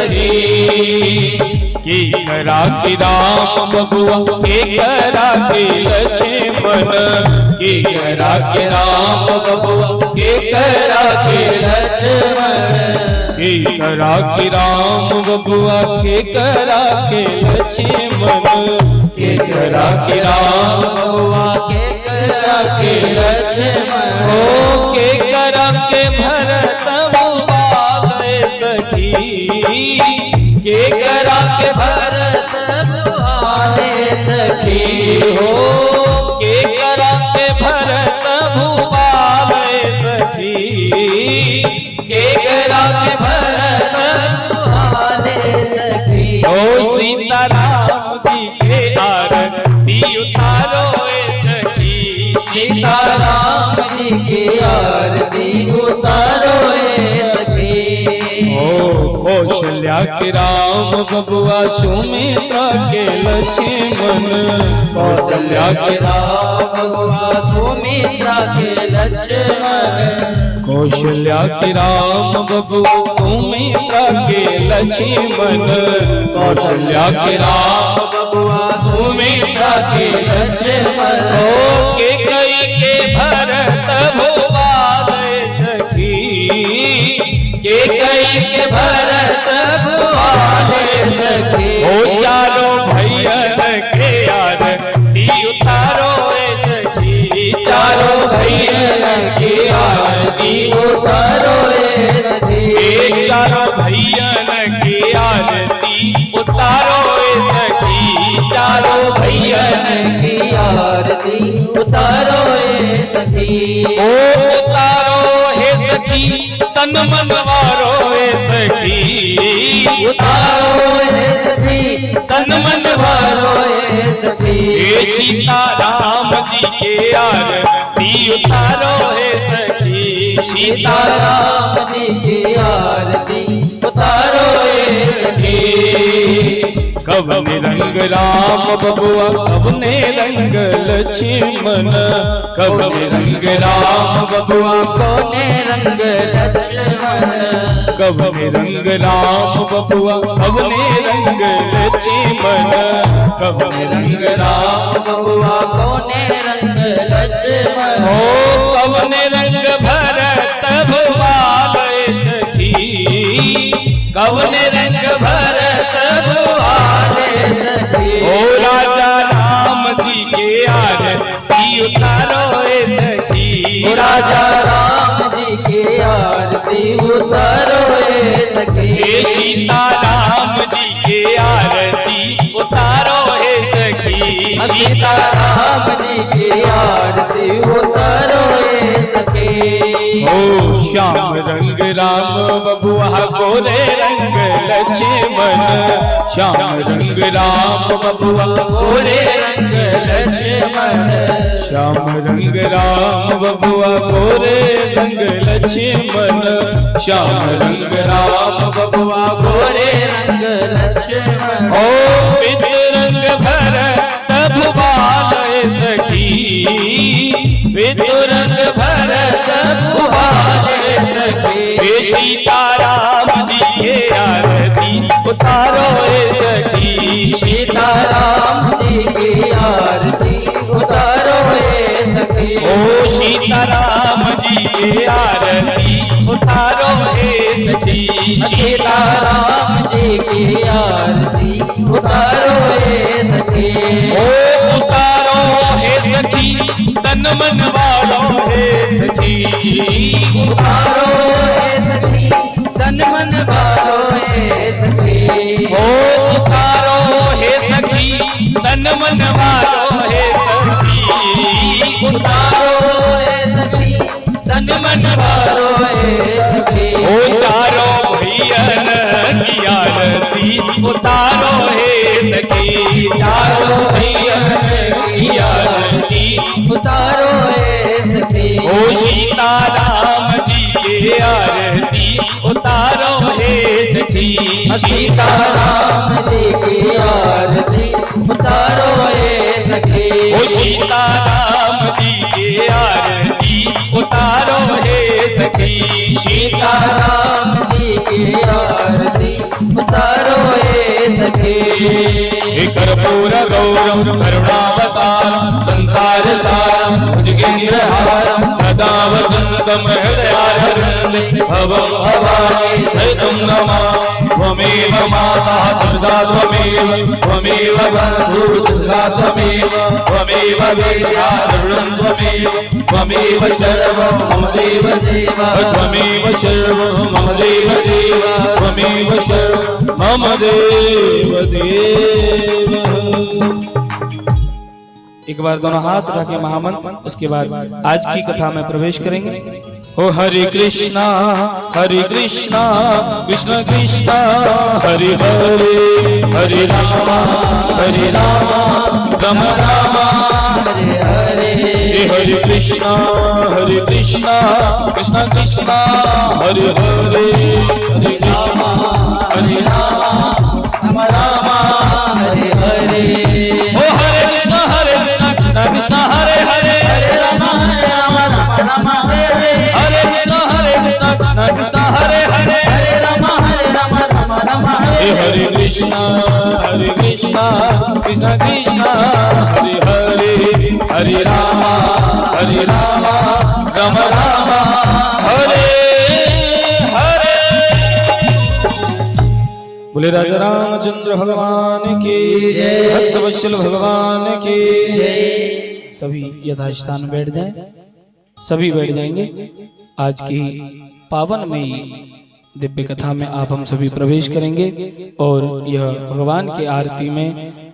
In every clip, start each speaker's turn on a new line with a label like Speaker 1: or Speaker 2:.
Speaker 1: सखी।
Speaker 2: के करा के राम बबुआ के करा के लक्ष्मण,
Speaker 1: के करा के राम बबुआ के करा के लक्ष्मण,
Speaker 2: के करा के राम बबुआ के करा के लक्ष्मण,
Speaker 1: के करा के राम बबुआ के करा के लक्ष्मण।
Speaker 2: ओ के करा के भरत भुआ गए सखी,
Speaker 1: के करा के भरत भुआले सखी।
Speaker 2: हो के करा के भरत भुआ गए सखी,
Speaker 1: के करा के भरत भुआले सखी।
Speaker 2: ओ सीताराम जी के आरती उतारो ए सखी,
Speaker 1: सीताराम जी की आरती उतारो ए सखी।
Speaker 2: ओ कौशल्या के राम बबुआ सुमित्रा के लक्ष्मण,
Speaker 1: कौशल्या के राम बबुआ सुमित्रा के लक्ष्मण,
Speaker 2: कौशल्या के राम बबुआ सुमित्रा के लक्ष्मण,
Speaker 1: कौशल्या के राम बबुआ सुमित्रा के लक्ष्मण।
Speaker 2: ओ के कई के भरत भुआ गए सखी,
Speaker 1: के कई के भरत भुआले सखी।
Speaker 2: ओ चारों भैयन के आरती उतारो ए सखी,
Speaker 1: चारों भैयन की आरती उतारो ए सखी।
Speaker 2: ए चारों भैयन की आरती उतारो ए सखी,
Speaker 1: चारों भैयन की आरती उतारो ए सखी।
Speaker 2: ओ उतारो हे सखी तन मन वारो ए सखी,
Speaker 1: उतारो ए सखी तन मन वारो ए सखी।
Speaker 2: हे सीताराम जी के आरती उतारो हे सखी,
Speaker 1: सीताराम जी की आरती उतारो ए सखी।
Speaker 2: कवने रंग राम बबुआ कवने रंग लक्ष्मण, कवने रंग राम बबुआ
Speaker 1: कोने रंग लक्ष्मण,
Speaker 2: कवने रंग राम बबुआ कवने रंग लक्ष्मण, कवने रंग राम
Speaker 1: बबुआ कोने रंग लक्ष्मण।
Speaker 2: ओ कवने रंग भरत भुआ गए सखी, कवने रंग भरत
Speaker 1: भुआले सखी।
Speaker 2: ओ राजा राम जी के आरती उतारो ए सखी,
Speaker 1: राजा राम जी की आरती उतारो ए सखी।
Speaker 2: हे सीताराम जी के आरती उतारो हे सखी,
Speaker 1: सीताराम जी की आरती उतारो ए सखी।
Speaker 2: ओ श्याम रंग राम बबुआ गोरे रंग लक्ष्मण, श्याम रंग राम बबुआ
Speaker 1: गोरे रंग लक्ष्मण,
Speaker 2: श्याम रंग राम बबुआ गोरे रंग लक्ष्मण, श्याम रंग राम बबुआ
Speaker 1: गोरे रंग लक्ष्मण।
Speaker 2: ओ पित रंग भरत भुआ गए सखी, पित रंग भरत
Speaker 1: भुआले सखी।
Speaker 2: हे सीताराम जी के आरती उतारो ए सखी,
Speaker 1: सीताराम जी की आरती उतारो ए सखी।
Speaker 2: ओ सीताराम जी के आरती उतारो ए सखी,
Speaker 1: सीताराम जी की आरती उतारो ए सखी।
Speaker 2: ओ उतारो हे सखी तन मन वालो हे सखी,
Speaker 1: उतारो ए सखी तन मन वालो ए सखी।
Speaker 2: ओ उतारो हे सखी तन मन वालो हे सखी,
Speaker 1: उतारो ए सखी तन मन वालो ए सखी।
Speaker 2: ओ चारों भैयन की आरती उतारो हे सखी,
Speaker 1: चारों भैयन की आरती उतारो ए सखी।
Speaker 2: ओ सीताराम जी के आरती उतारो हे सखी,
Speaker 1: सीताराम जी की आरती उतारो ए सखी।
Speaker 2: ओ सीताराम जी के आरती उतारो हे सखी,
Speaker 1: सीताराम जी की आरती उतारो
Speaker 2: कर्पूर गौरम करुणावतारम संसार सारम भुजगेन्द्रहारम सदा वसंतम हृदयारविंदे भवं भवानी सहितं नमामि त्वमेव माता पिता त्वमेव बन्धुः सखा त्वमेव वेद्या द्रविणं त्वमेव सर्वं मम देव त्वमेव सर्वं मम देव त्वमेव सर्वं मम देव। एक बार दोनों हाथ उठा के महामंत्र, उसके बाद आज की कथा में प्रवेश करेंगे। ओ हरे कृष्णा कृष्ण कृष्ण हरे हरे, हरे राम राम राम हरे हरे। हरे कृष्णा कृष्ण कृष्ण हरे हरे, हरे कृष्णा हरे राम राम हरे हरे। ओ हरे कृष्णा कृष्ण कृष्ण हरे हरे, हरे राम राम हरे हरे। हरे कृष्णा कृष्ण कृष्ण हरे हरे, हरे राम राम हरे हरे। कृष्णा कृष्ण कृष्ण हरे हरे, हरे राम राम राम हरे हरे। बोले राजा रामचंद्र भगवान की जय, भक्तवत्सल भगवान की जय। सभी यथास्थान बैठ जाएं, सभी बैठ जाएंगे। आज की पावन में दिव्य कथा में आप हम सभी प्रवेश करेंगे और यह भगवान की आरती में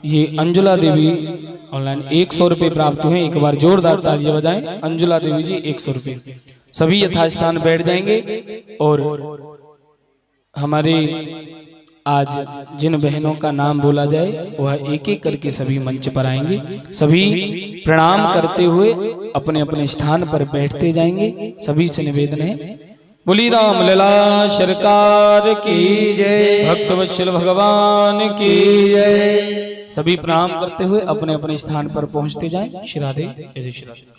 Speaker 2: ये अंजुला देवी ऑनलाइन 100 रुपये प्राप्त हुए। एक बार जोरदार तालियां बजाएं। अंजुला देवी जी 100 रुपये। सभी यथास्थान बैठ जाएंगे और हमारे आज जिन बहनों का नाम बोला जाए वह एक एक करके सभी मंच पर आएंगे। सभी प्रणाम करते हुए अपने अपने स्थान पर बैठते जाएंगे। सभी से निवेदन है, बोली राम लला सरकार की जय, भक्तवत्सल भगवान की जय। सभी प्रणाम करते हुए अपने अपने स्थान पर पहुंचते जाएं। श्री राधे, जय श्री राधे।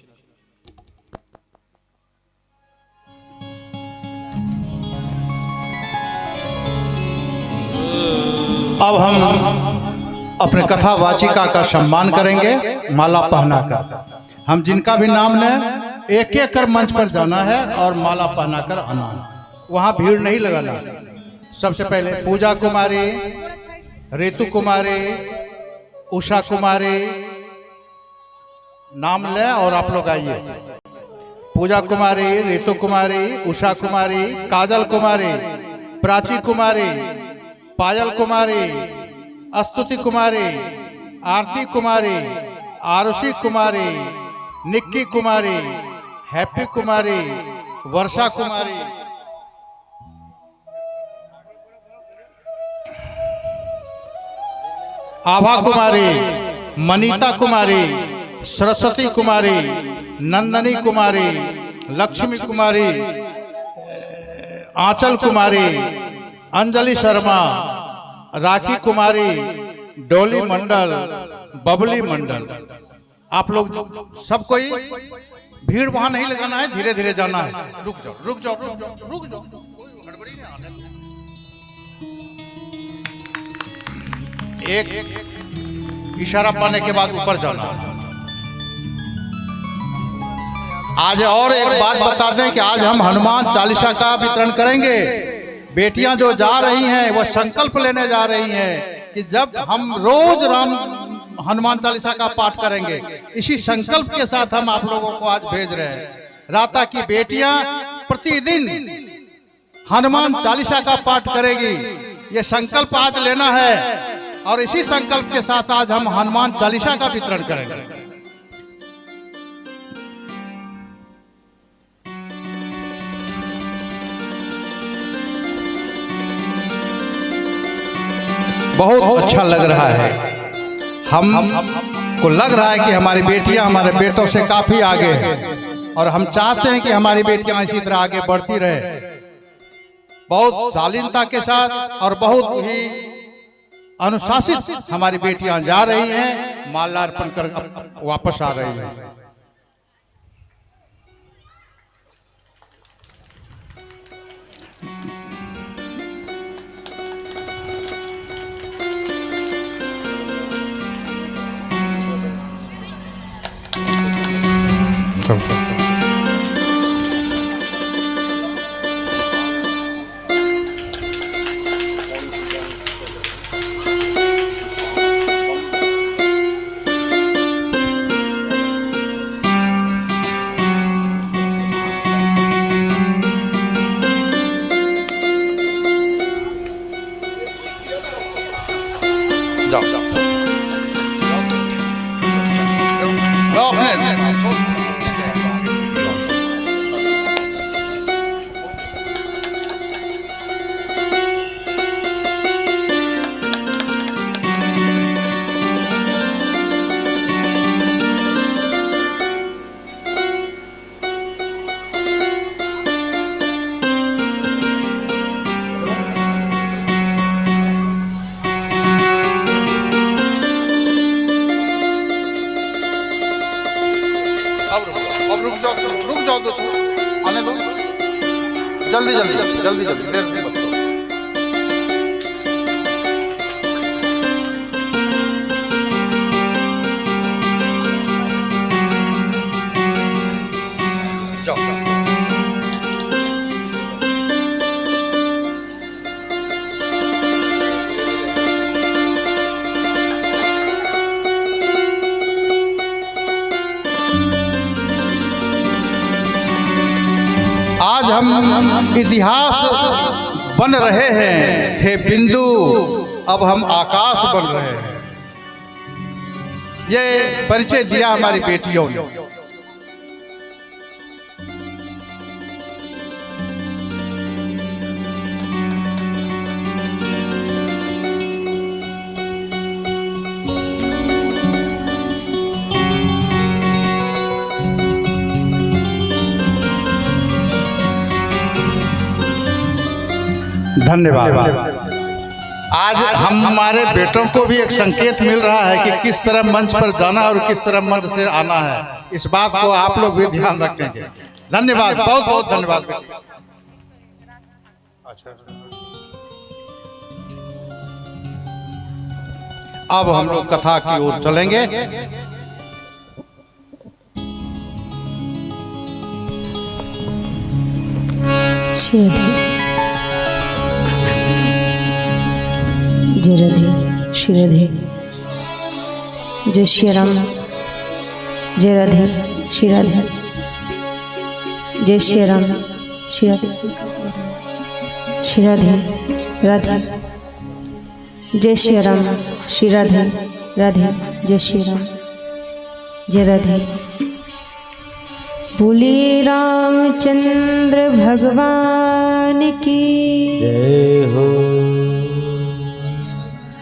Speaker 3: अब हम अपने कथा वाचिका का सम्मान करेंगे माला पहनाकर। हम जिनका भी नाम लें एक एक कर मंच पर जाना है और माला पहनाकर आना है। वहां भीड़ नहीं लगाना। सबसे पहले पूजा कुमारी, ऋतु कुमारी, उषा कुमारी नाम लें और आप लोग आइए। पूजा कुमारी, ऋतु कुमारी, उषा कुमारी, काजल कुमारी, प्राची कुमारी, पायल कुमारी, स्तुति कुमारी, आरती कुमारी, आरुषि कुमारी, निक्की कुमारी, हैप्पी कुमारी, वर्षा कुमारी, आभा कुमारी, मनीता कुमारी, सरस्वती कुमारी, नंदनी कुमारी, लक्ष्मी कुमारी, आंचल कुमारी, अंजलि शर्मा, राखी कुमारी, डोली मंडल, बबली मंडल। आप लोग सब कोई भीड़ वहां नहीं लगाना है, धीरे धीरे जाना है। रुक जाओ रुक जाओ रुक जाओ रुक जाओ, गड़बड़ी नहीं आने। एक इशारा पाने के बाद ऊपर जाना। आज और एक बात बता दें कि आज हम हनुमान चालीसा का वितरण करेंगे। बेटियां जो जा रही हैं वो संकल्प लेने जा रही हैं कि जब हम रोज हनुमान चालीसा का पाठ करेंगे, इसी संकल्प के साथ हम आप लोगों को आज भेज रहे हैं। राता की बेटियां प्रतिदिन हनुमान चालीसा का पाठ करेगी, ये संकल्प आज लेना है और इसी संकल्प के साथ आज हम हनुमान चालीसा का वितरण करेंगे। बहुत अच्छा लग रहा है। हम को लग रहा है कि हमारी बेटियां हमारे बेटों से काफी आगे हैं और हम चाहते हैं कि हमारी बेटियां इसी तरह आगे बढ़ती रहे। बहुत शालीनता के साथ और बहुत ही अनुशासित हमारी बेटियां जा रही हैं, माला अर्पण कर वापस आ रही हैं। अब रुक जाओ दोस्तों, आने दो, जल्दी जल्दी जल्दी जल्दी देर नहीं बचो। आज हम इतिहास बन रहे हैं, थे बिंदु अब हम आकाश बन रहे हैं। ये परिचय दिया हमारी बेटियों ने। धन्यवाद। आज हमारे बेटों को भी एक संकेत मिल रहा है कि किस तरह मंच पर जाना और किस तरह मंच से आना है। इस बात को आप लोग भी ध्यान रखेंगे। धन्यवाद, बहुत बहुत धन्यवाद। अब हम लोग कथा की ओर चलेंगे।
Speaker 4: जय राधे, श्री राधे। जय श्री राम। जय राधे, श्री राधे। जय श्री राम, श्री राधे, श्री राधे, राधे। जय श्री राम, श्री राधे, राधे। जय श्री राम, जय राधे। बोले रामचंद्र भगवान की
Speaker 1: जय हो।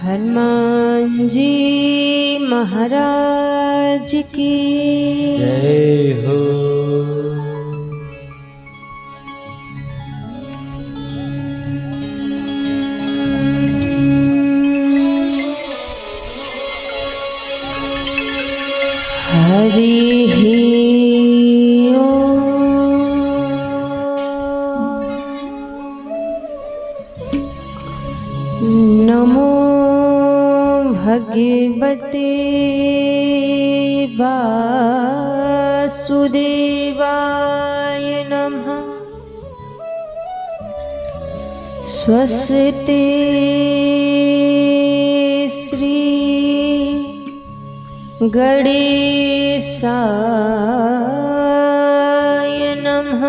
Speaker 4: हनुमान जी महाराज की
Speaker 1: जय हो।
Speaker 4: हरि नमो भगवते वासुदेवाय नमः। स्वस्ति श्री गणेशाय नमः।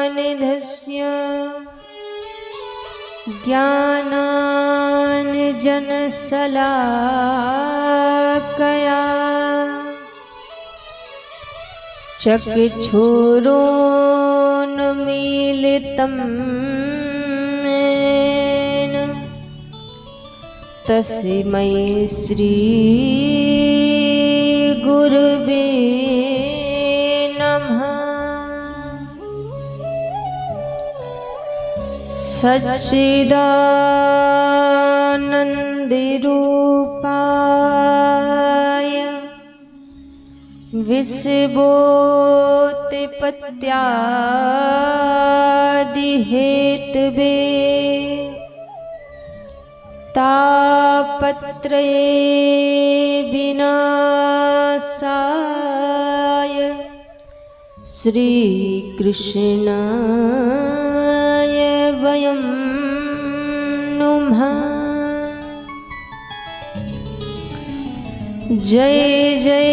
Speaker 4: अज्ञानतिमिरान्धस्य ज्ञानाञ्जनशलाकया चक्षुरोन्मीलितं येन तस्मै श्री गुरुवे नमः। सच्चिदानन्दरूपाय विश्वोत्पत्त्यादिहेतवे तापत्रये विनाशाय श्रीकृष्णाय वयं नुमः। जय जय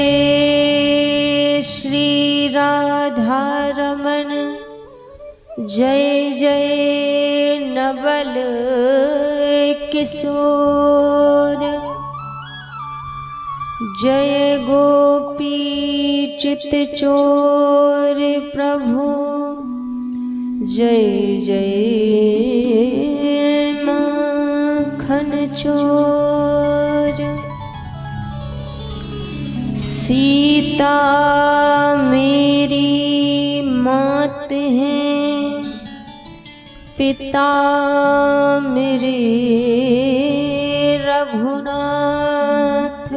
Speaker 4: श्री राधारमण, जय जय नवल किशोर, जय गोपी चित चोर प्रभु, जय जय माखन चोर। सीता मेरी मात है, पिता मेरे रघुनाथ,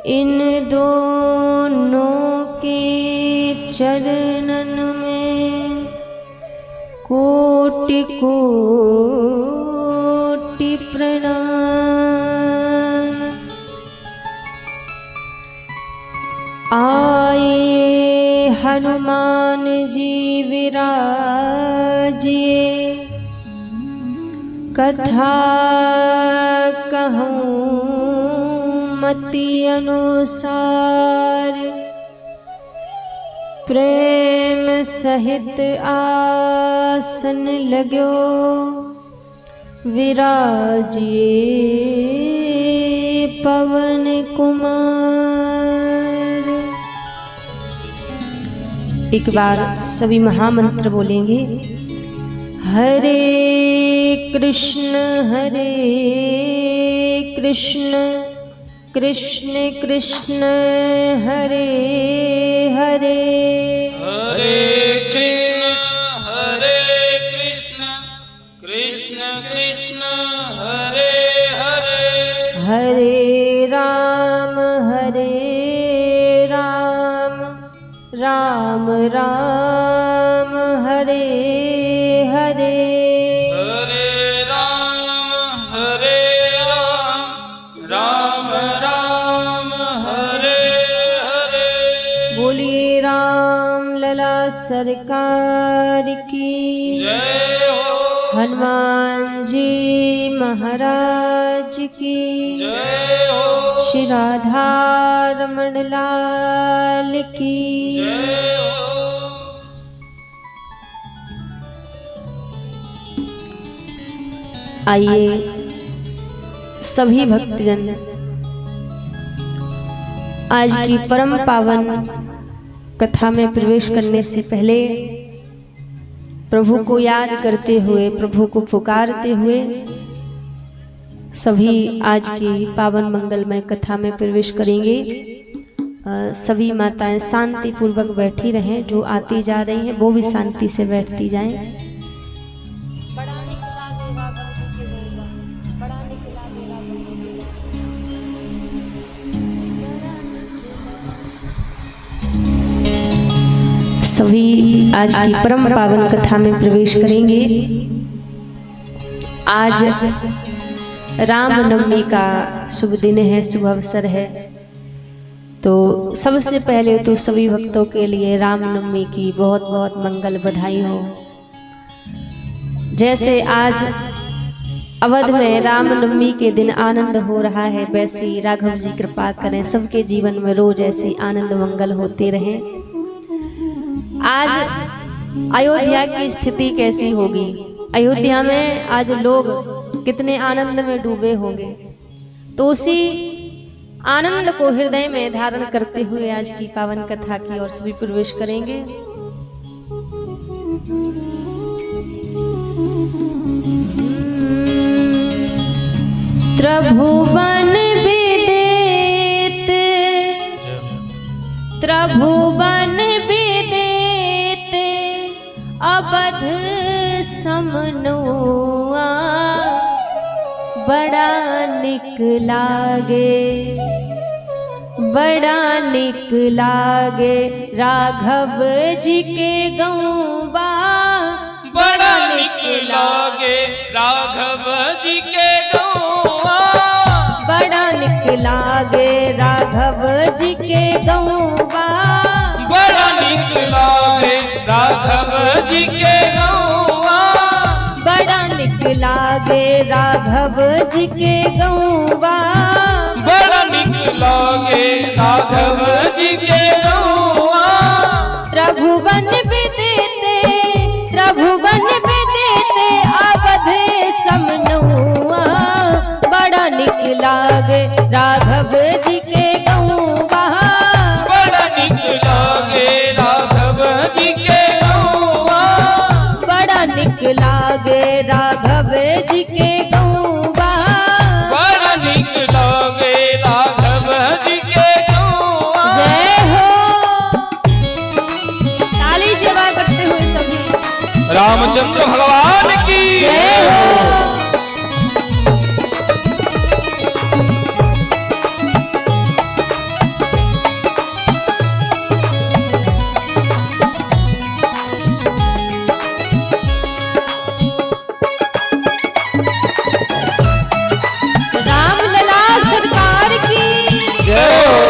Speaker 4: इन दोनों के चरणन में कोटि कोटि प्रणाम। आए हनुमान जी विराजिए, कथा कहूँ मति अनुसार, प्रेम सहित आसन लगो विराजिए पवन कुमार। एक बार सभी महामंत्र बोलेंगे। हरे कृष्ण कृष्ण कृष्ण हरे हरे,
Speaker 2: हरे कृष्ण कृष्ण कृष्ण हरे हरे,
Speaker 4: हरे राम राम राम हरे हरे,
Speaker 2: हरे राम राम राम हरे हरे।
Speaker 4: बोलिए राम लला सरकार की
Speaker 2: जय हो,
Speaker 4: हनुमान जी महाराज की
Speaker 2: जय हो,
Speaker 4: श्री राधा रमण लाल की
Speaker 2: जय हो।
Speaker 4: आइए सभी भक्तजन आज की परम पावन कथा में प्रवेश करने से पहले प्रभु को याद करते हुए, प्रभु को पुकारते हुए सभी आज की पावन मंगलमय कथा में प्रवेश करेंगे। सभी माताएं शांति पूर्वक बैठी रहें, जो आती जा रही हैं वो भी शांति से बैठती जाएं। सभी आज की परम पावन कथा में प्रवेश करेंगे। आज रामनवमी का शुभ दिन है, शुभ अवसर है। तो सबसे पहले तो सभी भक्तों के लिए रामनवमी की बहुत बहुत मंगल बधाई हो। जैसे आज अवध में रामनवमी के दिन आनंद हो रहा है, वैसे ही राघव जी कृपा करें सबके जीवन में रोज ऐसे आनंद मंगल होते रहें। आज अयोध्या की स्थिति कैसी होगी? अयोध्या में आज लोग कितने आनंद में डूबे होंगे। तो उसी आनंद को हृदय में धारण करते हुए आज की पावन कथा की ओर सभी प्रवेश करेंगे। त्रिभुवन विदित, त्रिभुवन विदित अवध समनुआ, बड़ा निक लागे, बड़ा निक लागे राघव जी के गौबा,
Speaker 1: बड़ा निक लागे राघव जी के गौआ,
Speaker 4: बड़ा निक लागे राघव जी के गौवा,
Speaker 1: बड़ा निक लागे राघव जी के गौआ,
Speaker 4: बड़ा निक लागे राघव जी के गौवा,
Speaker 1: बड़ा निक लागे राघव जी के गौआ।
Speaker 4: त्रिभुवन विदिते, त्रिभुवन विदिते अवध समनुआ, बड़ा निक लागे राघव जी के गौवा,
Speaker 1: बड़ा निक लागे राघव जी के गौआ,
Speaker 4: बड़ा निक लागे राघव जी के गौवा।
Speaker 1: बड़ा निक लागे राघव जी के गौआ।
Speaker 4: जय हो, ताली जवा करते हुए सभी
Speaker 1: रामचंद्र भगवान की
Speaker 4: जय हो। रामलला सरकार की
Speaker 1: जय हो।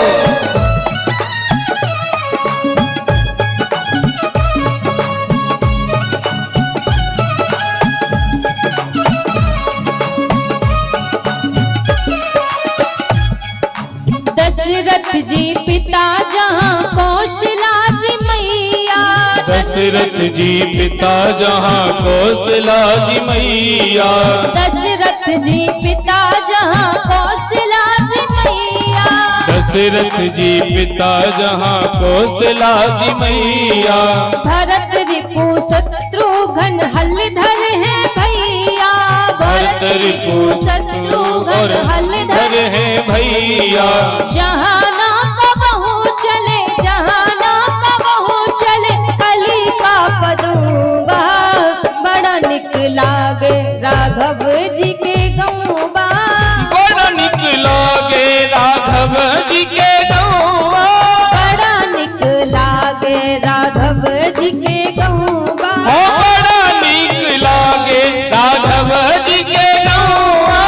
Speaker 4: दशरथ जी पिता जहाँ कौशला जी मैया,
Speaker 1: दशरथ जी पिता जहाँ कौशला जी मैया,
Speaker 4: दशरथ जी पिता जहाँ कौशला जी मैया,
Speaker 1: दशरथ जी पिता जहाँ कौशला जी मैया,
Speaker 4: भरत रिपु शत्रुघ्न हलधर है भैया,
Speaker 1: भरत रिपु और हलधर है भैया,
Speaker 4: जहाँ ना कबहू चले, जहाँ ना कबहू चले कली का पदुबा, बड़ा निक लागे राघव जी के गौबा,
Speaker 1: बड़ा निक लागे राघव जी के गौआ,
Speaker 4: बड़ा निक लागे राघव जी के गौबा।
Speaker 1: हो बड़ा निक लागे राघव जी के गौआ।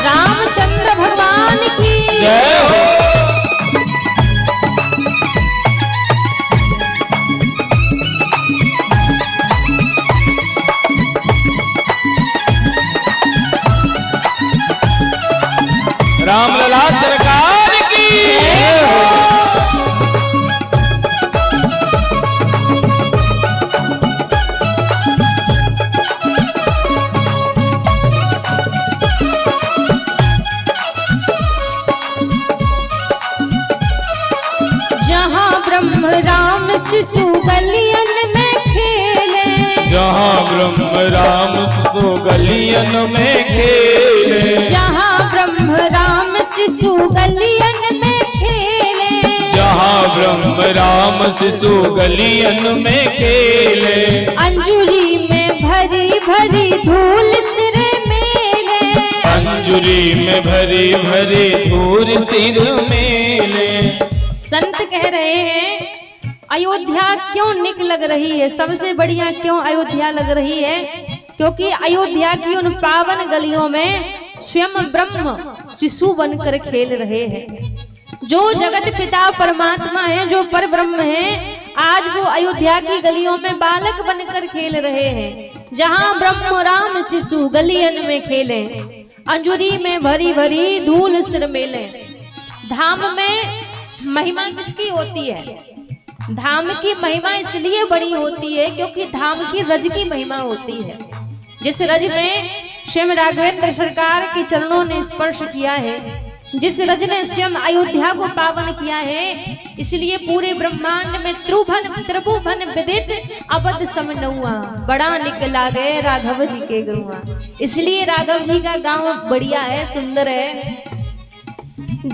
Speaker 4: रामचंद्र भगवान की
Speaker 1: जय हो। रामलला सरकार की जय हो।
Speaker 4: जहाँ ब्रह्म राम शिशु गलियन में खेले,
Speaker 1: जहाँ ब्रह्म राम सो गलियन में खेले,
Speaker 4: जहाँ ब्रह्म राम शिशु गलियन में खेले,
Speaker 1: जहाँ ब्रह्म राम शिशु गलियन में खेले,
Speaker 4: अंजुरी में भरी भरी धूल सिर मेले,
Speaker 1: अंजुरी में भरी भरी धूल सिर मेले।
Speaker 4: संत कह रहे हैं अयोध्या क्यों निक लग रही है, सबसे बढ़िया क्यों अयोध्या लग रही है, क्योंकि अयोध्या की उन पावन गलियों में स्वयं ब्रह्म शिशु बनकर खेल रहे हैं। जो जगत पिता परमात्मा है, जो पर ब्रह्म है, आज वो अयोध्या की गलियों में बालक बनकर खेल रहे हैं। जहाँ ब्रह्म राम शिशु गलियन में खेले, अंजुरी में भरी भरी धूल सिर मेले। धाम में महिमा किसकी होती है? धाम की महिमा इसलिए बड़ी होती है क्योंकि धाम की रज की महिमा होती है। जिस रज में स्वयं राघवेंद्र सरकार के चरणों ने स्पर्श किया है, जिस रज ने स्वयं अयोध्या को पावन किया है, इसलिए पूरे ब्रह्मांड में त्रिभुवन विदित अवध समनुआ, बड़ा निक लागे राघव जी के गौआ। इसलिए राघव जी का गांव बढ़िया है, सुंदर है।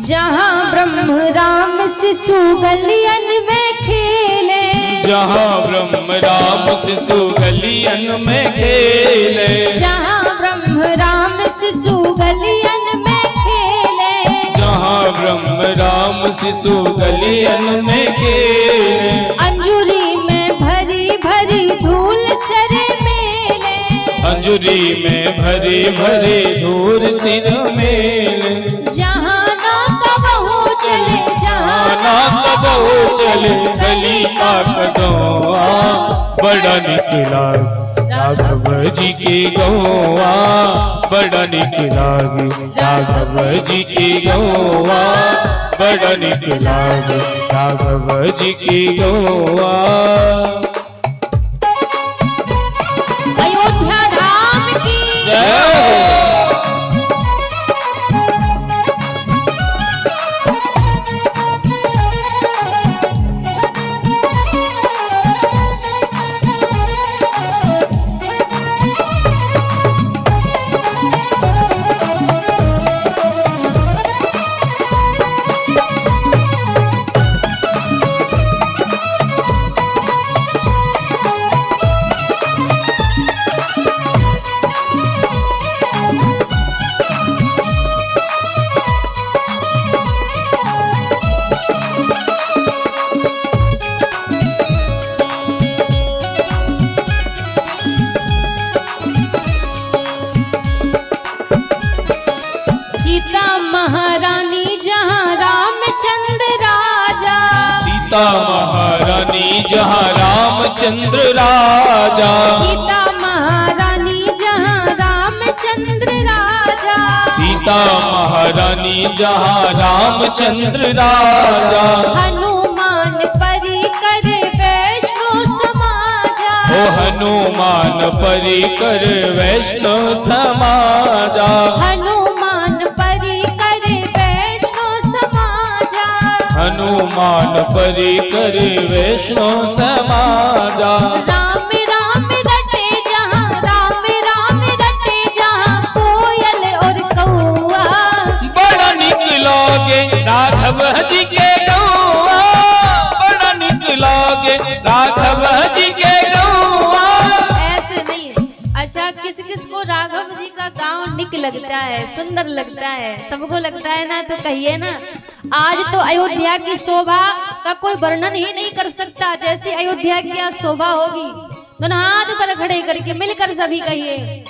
Speaker 4: जहाँ ब्रह्म राम शिशु गलियन में खेले,
Speaker 1: जहाँ ब्रह्म राम शिशु गलियन में खेले,
Speaker 4: जहाँ ब्रह्म राम शिशु गलियन में खेले,
Speaker 1: शिशु गलियन में खेले,
Speaker 4: अंजुरी में भरी भरी धूल सर मेले,
Speaker 1: अंजुरी में भरी भरी धूल सिर मेले,
Speaker 4: जहाँ ना कबहू चले, जहाँ
Speaker 1: ना कबहू चले गली का कदौआ, बड़ा निकला राघव जी के गौआ, बड़ा निकला राघव जी के गौआ, बड़ा निकला राघव जी के गौआ।
Speaker 4: अयोध्या धाम की महारानी जहाँ रामचंद्र राजा,
Speaker 1: सीता महारानी जहाँ रामचंद्र राजा,
Speaker 4: सीता महारानी जहाँ रामचंद्र राजा,
Speaker 1: सीता महारानी जहाँ रामचंद्र राजा,
Speaker 4: हनुमान परिकर वैष्णो समाजा,
Speaker 1: ओ हनुमान परिकर वैष्णो समाजा,
Speaker 4: हनुमान परिकर वैष्णो समाजा,
Speaker 1: हनुमान परिकर वैष्णो समाजा।
Speaker 4: राम राम रटे जहाँ, राम राम रटे जहाँ कोयल और कौआ,
Speaker 1: बड़ा निक लागे राघव जी के गौआ, बड़ा निक लागे राघव जी के गौआ।
Speaker 4: ऐसे नहीं। अच्छा, किस किस को राघव जी का गांव निक लगता है, सुंदर लगता है, सबको लगता है ना, तो कहिए ना। आज तो अयोध्या की शोभा का कोई वर्णन ही नहीं कर सकता, जैसी अयोध्या की आज शोभा होगी। दोनों हाथ पर खड़े करके मिलकर सभी कहिए,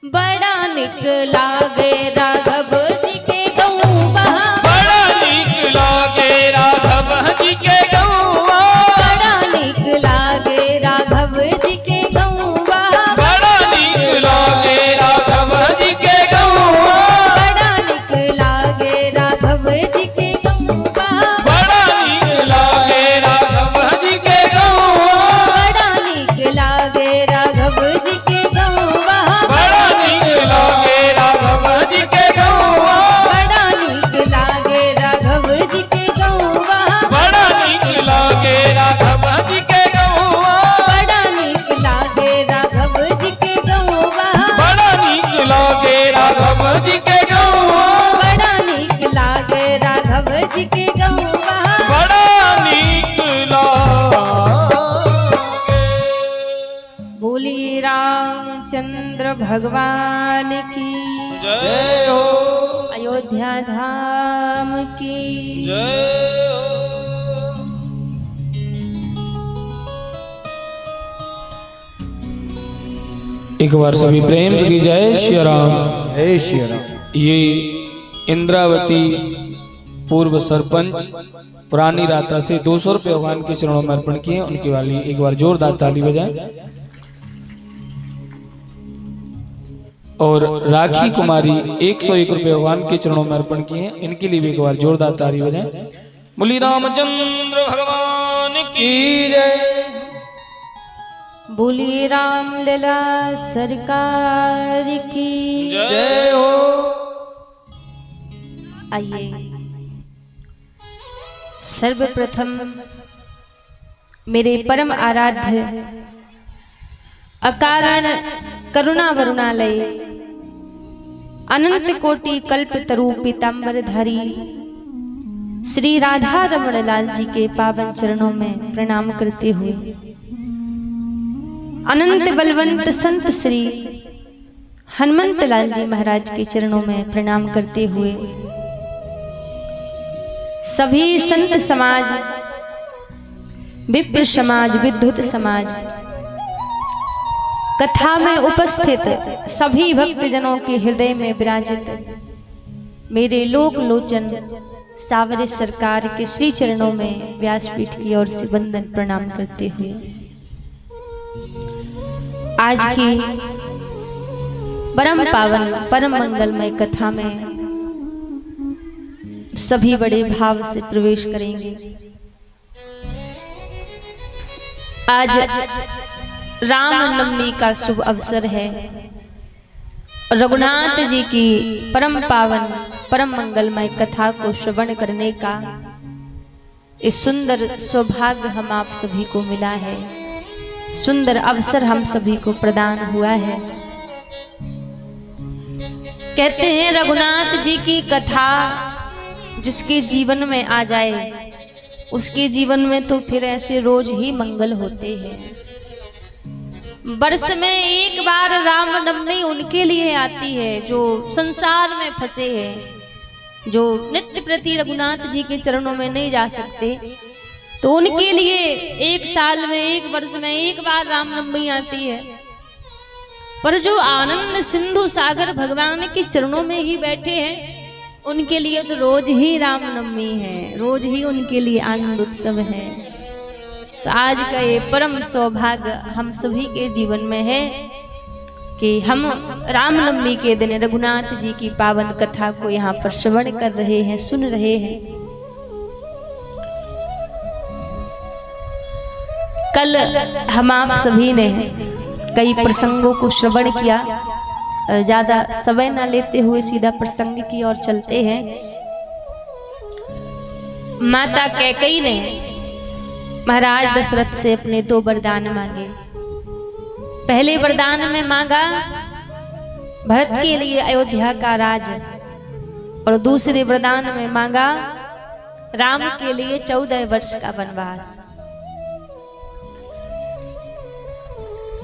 Speaker 4: बड़ा निक लागे राघव जी के गौवा,
Speaker 1: बड़ा निक लागे राघव जी के गौआ,
Speaker 4: बड़ा निक लागे राघव जी के गौवा,
Speaker 1: बड़ा निक लागे राघव जी के गौआ,
Speaker 4: बड़ा निक लागे राघव जी के गौवा,
Speaker 1: बड़ा निक लागे राघव जी के गौआ,
Speaker 4: बड़ा निक लागे राघव जी के गौवा,
Speaker 1: बड़ा निक लागे राघव जी के गौआ,
Speaker 4: बड़ा निक लागे राघव जी के गौवा,
Speaker 1: बड़ा निक लागे राघव जी के गौआ,
Speaker 4: बड़ा निक लागे राघव जी के गौवा,
Speaker 1: बड़ा निक लागे राघव जी के गौआ,
Speaker 4: बड़ा निक लागे राघव जी के गौवा।
Speaker 1: बड़ा निक लागे।
Speaker 4: बोली रामचंद्र भगवान की,
Speaker 1: जय हो,
Speaker 4: अयोध्या धाम की।
Speaker 1: जय हो।
Speaker 2: एक बार सभी प्रेम से की जय श्री राम।
Speaker 3: जय श्री राम।
Speaker 2: ये इंद्रावती पूर्व सरपंच पुरानी राता से 200 रुपये भगवान के चरणों में अर्पण किए, उनके वाली एक बार जोरदार ताली बजाएं। और राखी कुमारी 101 रुपये भगवान के चरणों में अर्पण किए, इनके लिए भी एक बार जोरदार ताली बजाएं। बोली रामचंद्र भगवान की जय।
Speaker 4: बोली रामलला सरकार की
Speaker 1: जय हो।
Speaker 4: आइए सर्वप्रथम मेरे परम आराध्य अकारण करुणा वरुणालय अनंत कोटि कल्प तरु पीतांबरधारी श्री राधा रमण लाल जी के पावन चरणों में प्रणाम करते हुए अनंत बलवंत संत श्री हनुमंत लाल जी महाराज के चरणों में प्रणाम करते हुए सभी संत समाज, विप्र समाज, विद्युत समाज, कथा में उपस्थित सभी भक्तजनों के हृदय में विराजित मेरे लोक लोचन सावरे सरकार के श्री चरणों में व्यासपीठ की ओर से वंदन प्रणाम करते हुए आज की परम पावन परम मंगलमय कथा में सभी बड़े भाव से प्रवेश करेंगे। आज रामनवमी का शुभ अवसर है। रघुनाथ जी की परम पावन परम मंगलमय कथा को श्रवण करने का इस सुंदर सौभाग्य हम आप सभी को मिला है, सुंदर अवसर हम सभी को प्रदान हुआ है। कहते हैं रघुनाथ जी की कथा जिसके जीवन में आ जाए उसके जीवन में तो फिर ऐसे रोज ही मंगल होते हैं। वर्ष में एक बार रामनवमी उनके लिए आती है जो संसार में फंसे हैं, जो नित्य प्रति रघुनाथ जी के चरणों में नहीं जा सकते, तो उनके लिए एक साल में एक वर्ष में एक बार रामनवमी आती है। पर जो आनंद सिंधु सागर भगवान के चरणों में ही बैठे हैं उनके लिए तो रोज ही रामनवमी है, रोज ही उनके लिए आनंद उत्सव है। तो आज का ये परम सौभाग्य हम सभी के जीवन में है कि हम रामनवमी के दिन रघुनाथ जी की पावन कथा को यहाँ पर श्रवण कर रहे हैं, सुन रहे हैं। कल हम आप सभी ने कई प्रसंगों को श्रवण किया, ज्यादा समय न लेते हुए सीधा प्रसंग की ओर चलते हैं। माता कैकेयी ने महाराज दशरथ से अपने 2 वरदान मांगे। पहले वरदान में मांगा भरत के लिए अयोध्या का राज, और दूसरे वरदान में मांगा राम के लिए 14 वर्ष का वनवास।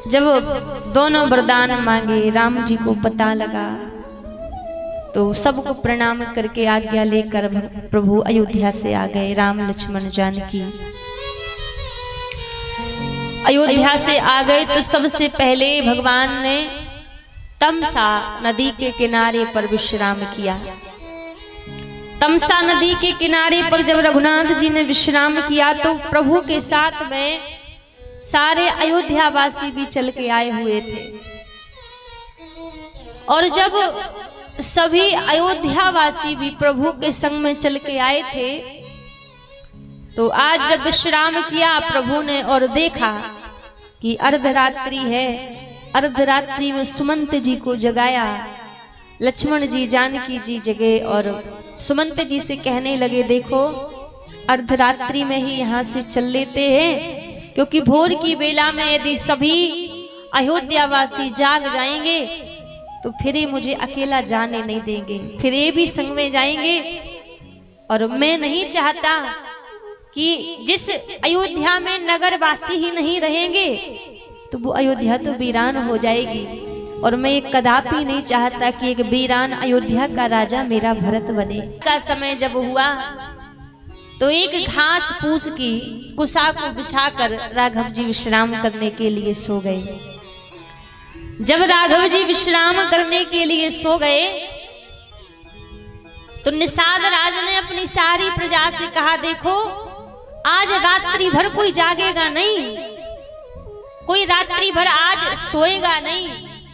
Speaker 4: जब दोनों वरदान मांगे राम जी को पता लगा तो सबको प्रणाम करके आज्ञा लेकर प्रभु अयोध्या से आ गए। राम लक्ष्मण जानकी अयोध्या से आ गए तो सबसे पहले भगवान ने तमसा नदी के किनारे पर विश्राम किया। तमसा नदी के किनारे पर जब रघुनाथ जी ने विश्राम किया तो प्रभु के साथ में सारे अयोध्यावासी भी चल के आए हुए थे। और जब सभी अयोध्यावासी भी प्रभु के संग में चल के आए थे तो आज जब विश्राम किया प्रभु ने और देखा कि अर्धरात्रि है, अर्धरात्रि में सुमंत जी को जगाया। लक्ष्मण जी जानकी जी जगे और सुमंत जी से कहने लगे देखो अर्धरात्रि में ही यहाँ से चल लेते हैं, क्योंकि भोर की बेला में यदि सभी अयोध्यावासी जाग जाएंगे तो फिर ये मुझे अकेला जाने नहीं देंगे, फिर ये भी संग में जाएंगे। और मैं नहीं चाहता कि जिस अयोध्या में नगरवासी ही नहीं रहेंगे तो वो अयोध्या तो वीरान हो जाएगी। और मैं कदापि नहीं चाहता कि एक वीरान अयोध्या का राजा मेरा भरत बने। का समय जब हुआ तो एक घास फूस की कुशा को बिछाकर राघव जी विश्राम करने के लिए सो गए। जब राघव जी विश्राम करने के लिए सो गए तो निषाद राज ने अपनी सारी प्रजा से कहा देखो आज रात्रि भर कोई जागेगा नहीं, कोई रात्रि भर आज सोएगा नहीं,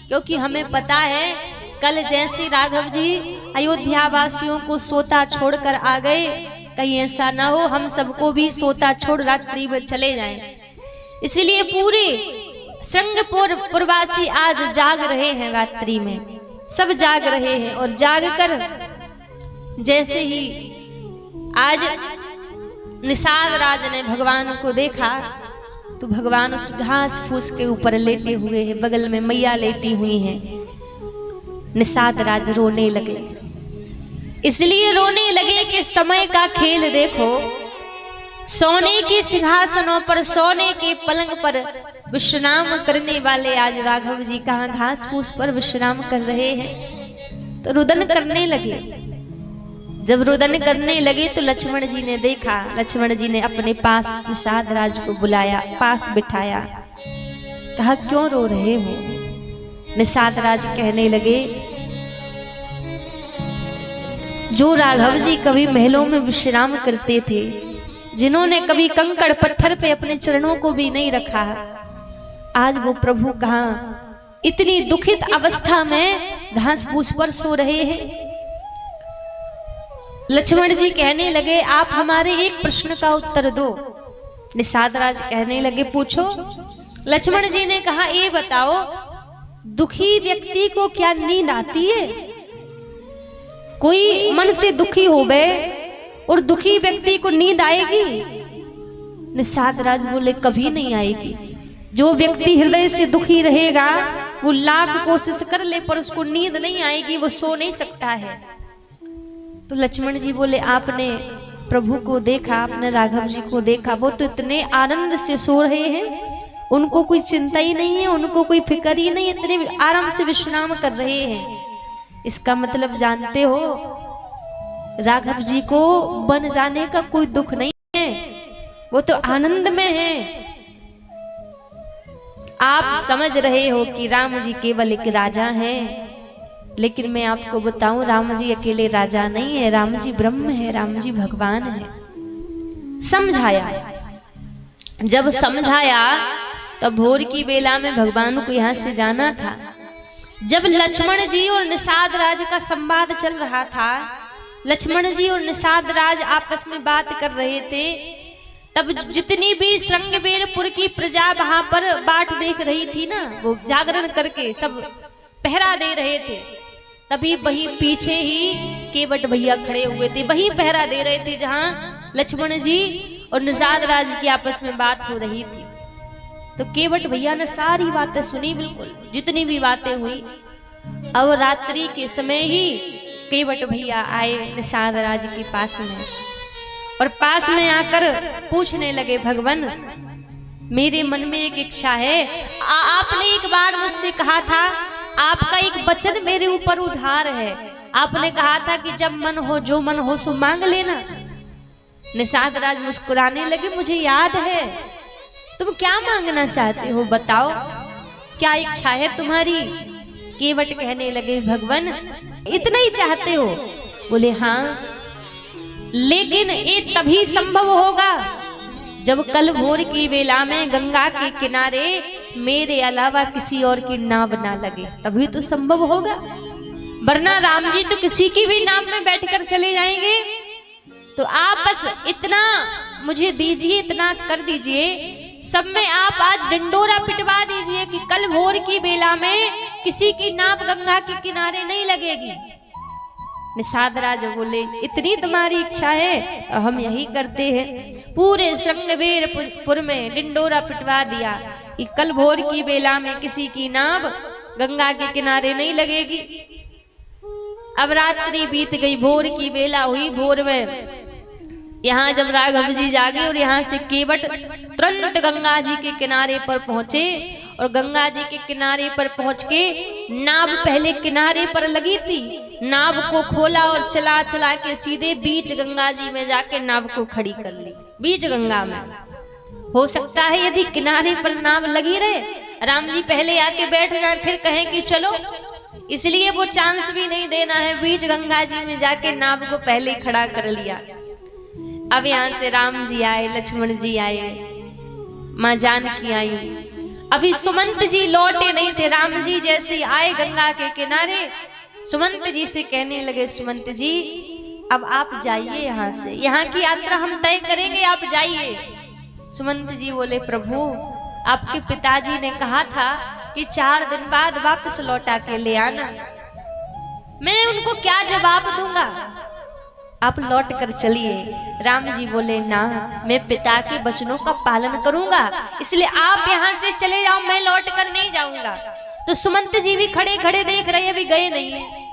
Speaker 4: क्योंकि हमें पता है कल जैसे राघव जी अयोध्या वासियों को सोता छोड़कर आ गए, कहीं ऐसा ना हो हम सबको भी सोता छोड़ रात्रि में चले जाएं। इसलिए पूरे श्रृंगपुर पुरवासी आज जाग रहे हैं, रात्रि में सब जाग रहे हैं। और जाग कर जैसे ही आज निषाद राज ने भगवान को देखा तो भगवान उस घास फूस के ऊपर लेटे हुए हैं, बगल में मैया लेटी हुई हैं। निषाद राज रोने लगे, इसलिए रोने लगे कि समय का खेल देखो, सोने के सिंहासनों पर सोने के पलंग पर विश्राम करने वाले आज राघव जी कहाँ घास फूस पर विश्राम कर रहे हैं। तो रुदन करने लगे, जब रुदन करने लगे तो लक्ष्मण जी ने देखा, लक्ष्मण जी ने अपने पास निषाद राज को बुलाया, पास बिठाया, कहा क्यों रो रहे हो? निषाद राज कहने लगे, जो राघव जी कभी महलों में विश्राम करते थे, जिन्होंने कभी कंकड़ पत्थर पे अपने चरणों को भी नहीं रखा, आज वो प्रभु कहाँ इतनी दुखित अवस्था में घास फूस पर सो रहे हैं। लक्ष्मण जी कहने लगे, आप हमारे एक प्रश्न का उत्तर दो। निषाद राज कहने लगे, पूछो। लक्ष्मण जी ने कहा, ये बताओ, दुखी व्यक्ति को क्या नींद आती है? कोई मन से दुखी हो गए और दुखी व्यक्ति को नींद आएगी? निषाद राज बोले, कभी नहीं आएगी। जो व्यक्ति हृदय से दुखी रहेगा वो लाख कोशिश कर ले पर उसको नींद नहीं आएगी, वो सो नहीं सकता है। तो लक्ष्मण जी बोले, आपने प्रभु को देखा, आपने राघव जी को देखा, वो तो इतने आनंद से सो रहे हैं, उनको कोई चिंता ही नहीं है, उनको कोई फिक्र ही नहीं, इतने आराम से विश्राम कर रहे हैं। इसका मतलब जानते हो, राघव जी को बन जाने का कोई दुख नहीं है, वो तो आनंद में है। आप समझ रहे हो कि राम जी केवल एक राजा हैं, लेकिन मैं आपको बताऊं, राम जी अकेले राजा नहीं है, राम जी ब्रह्म है, राम जी भगवान है। समझाया, जब समझाया तब भोर की बेला में भगवान को यहाँ से जाना था। जब लक्ष्मण जी और निषाद राज का संवाद चल रहा था, लक्ष्मण जी और निषाद राज आपस में बात कर रहे थे, तब जितनी भी श्रृंगवेरपुर की प्रजा वहां पर बाट देख रही थी ना, वो जागरण करके सब पहरा दे रहे थे। तभी वही पीछे ही केवट भैया खड़े हुए थे, वही पहरा दे रहे थे जहां लक्ष्मण जी और निषाद राज की आपस में बात हो रही थी। तो केवट भैया ने सारी बातें सुनी, बिल्कुल जितनी भी बातें हुई। अब रात्रि के समय ही केवट भैया आए निषाद राज के पास में, और पास में आकर पूछने लगे, भगवान मेरे मन में एक इच्छा है, आपने एक बार मुझसे कहा था, आपका एक वचन मेरे ऊपर उधार है, आपने कहा था कि जब मन हो, जो मन हो सो मांग लेना। निषाद राज मुस्कुराने लगे, मुझे याद है, तुम क्या मांगना चाहते हो, बताओ क्या इच्छा है तुम्हारी? केवट कहने लगे, भगवान इतना ही चाहते हो? बोले हाँ, लेकिन ये तभी संभव होगा जब कल भोर की बेला में गंगा के किनारे मेरे अलावा किसी और की नाव ना लगे, तभी तो संभव होगा, वरना राम जी तो किसी की भी नाव में बैठकर चले जाएंगे। तो आप बस इतना मुझे दीजिए, इतना कर दीजिए, सब में आप आज डंडोरा पिटवा दीजिए कि कल भोर की बेला में किसी की नाव गंगा के किनारे नहीं लगेगी। निषाद राज बोले, इतनी तुम्हारी इच्छा है, हम यही करते हैं। पूरे श्रृंगवेरपुर में डिंडोरा पिटवा दिया कि कल भोर की बेला में किसी की नाव गंगा के किनारे नहीं लगेगी। अब रात्रि बीत गई, भोर की बेला हुई। भोर में यहाँ जब राघव जी जागे और यहाँ से केवट तुरंत गंगा जी के किनारे पर पहुंचे, और गंगा जी के किनारे पर पहुंच के नाव पहले किनारे पर लगी थी, नाव को खोला और चला चला के सीधे बीच गंगा जी में जाके नाव को खड़ी कर ली, बीच गंगा में। हो सकता है यदि किनारे पर नाव लगी रहे, राम जी पहले आके बैठ जाए, फिर कहें कि चलो, इसलिए वो चांस भी नहीं देना है, बीच गंगा जी में जाके नाव को पहले खड़ा कर लिया। अब यहाँ से राम जी आए, लक्ष्मण जी आए, माँ जानकी आई, अभी सुमंत जी लौटे नहीं थे। राम जी जैसे आए गंगा के किनारे, सुमंत जी से कहने लगे, सुमंत जी अब आप जाइए यहाँ से, यहाँ की यात्रा हम तय करेंगे, आप जाइए। सुमंत जी बोले, प्रभु आपके पिताजी ने कहा था कि 4 दिन बाद वापस लौटा के ले आना, मैं उनको क्या जवाब दूंगा, आप लौट कर चलिए। राम जी बोले, ना, मैं पिता के वचनों का पालन करूंगा, इसलिए आप यहाँ से चले जाओ, मैं लौट कर नहीं जाऊंगा। तो सुमंत जी भी खड़े खड़े देख रहे, अभी गए नहीं है।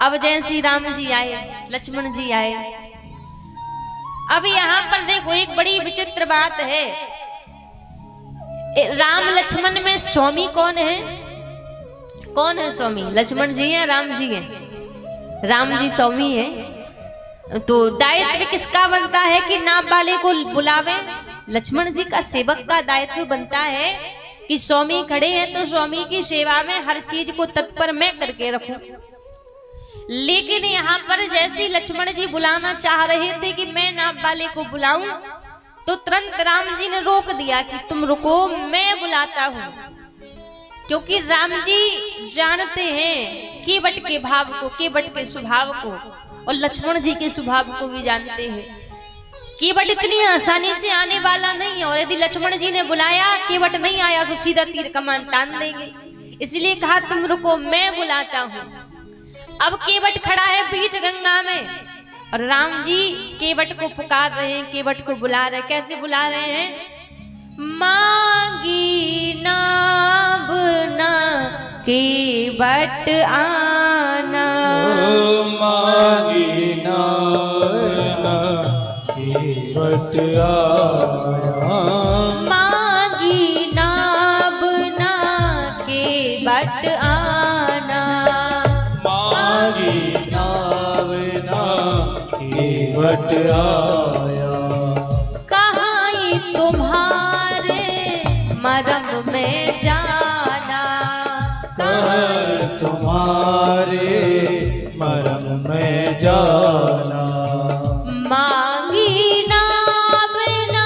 Speaker 4: अब जैसे राम जी आए, लक्ष्मण जी आए, अब यहाँ पर देखो एक बड़ी विचित्र बात है, राम लक्ष्मण में स्वामी कौन है? कौन है स्वामी? लक्ष्मण जी है, राम जी है? राम जी स्वामी है, तो दायित्व किसका बनता है कि नाव वाले को बुलावे? लक्ष्मण जी का सेवक का दायित्व बनता है कि स्वामी खड़े हैं तो स्वामी की सेवा में हर चीज को तत्पर मैं करके रखूं। लेकिन यहाँ पर जैसे लक्ष्मण जी बुलाना चाह रहे थे कि मैं नाव वाले को बुलाऊं, तो तुरंत राम जी ने रोक दिया कि तुम रुको, मैं बुलाता हूं। क्योंकि राम जी जानते हैं केवट के भाव को, केवट के स्वभाव को, और लक्ष्मण जी के स्वभाव को भी जानते हैं। केवट इतनी आसानी से आने वाला नहीं है, और यदि लक्ष्मण जी ने बुलाया, केवट नहीं आया तो सीधा तीर कमान तान देंगे। इसलिए कहा तुम रुको, मैं बुलाता हूं। अब केवट खड़ा है बीच गंगा में, और राम जी केवट को पुकार रहे हैं, केवट को बुला रहे हैं। कैसे बुला रहे हैं? मांगी नाव ना केवट आना,
Speaker 2: मांगी नाव केवट आना,
Speaker 4: मांगी नाव ना केवट आना,
Speaker 2: मांगी नाव ना केवट आया।
Speaker 4: कहाँ तुम्हारे मरम में जाना,
Speaker 2: कहाँ तुम्हारे मरम में जाना,
Speaker 4: मांगी नाव ना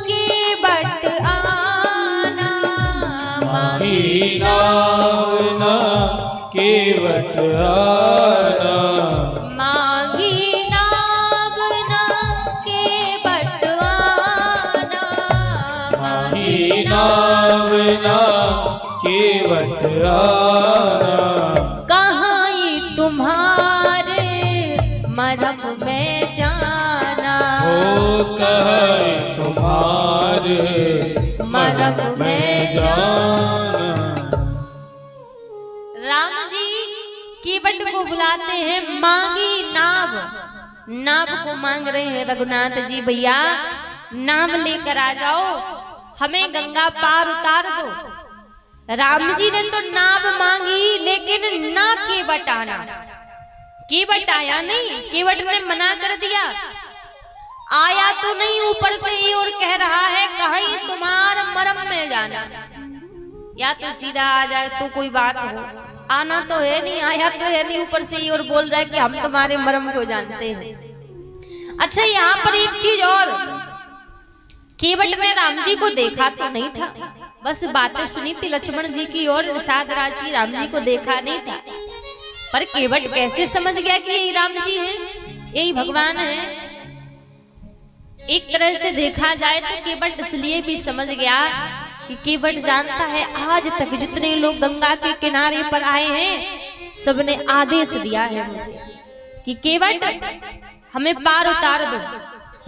Speaker 4: केवट आना,
Speaker 2: मांगी नाव ना केवट आना,
Speaker 4: मांगी नाव ना केवट आना,
Speaker 2: मांगी नाव ना केवट आना।
Speaker 4: कहाँ तुम्हारे मरम में जाना,
Speaker 2: ओ कहे तुम्हारे मरम में जाना।
Speaker 4: राम जी केवट को बुलाते हैं, मांगी नाव, नाव को मांग रहे हैं रघुनाथ जी, भैया नाव लेकर आ जाओ, हमें गंगा पार उतार दो। राम जी ने तो नाव मांगी, लेकिन ना केवट आना, केवट आया नहीं। केवट ने मना कर दिया, आया तो नहीं, ऊपर से ये और कह रहा है कहीं तुम्हार मरम में जाना। या तो सीधा आ जाए तो कोई बात हो, आना तो है नहीं, आया तो है नहीं, ऊपर से ये और बोल रहा है कि हम तुम्हारे मरम को जानते हैं। अच्छा, यहाँ पर एक चीज और, केवट ने राम जी को देखा तो नहीं था, बस बातें सुनी थी लक्ष्मण जी की, और निषाद राज की, राम जी को देखा नहीं था। पर केवट कैसे समझ गया कि यही राम जी हैं, यही भगवान है? एक तरह से देखा जाए तो केवट इसलिए भी समझ गया कि केवट जानता है आज तक जितने लोग गंगा के किनारे पर आए हैं, सबने आदेश दिया है मुझे कि केवट हमें पार उतार दो,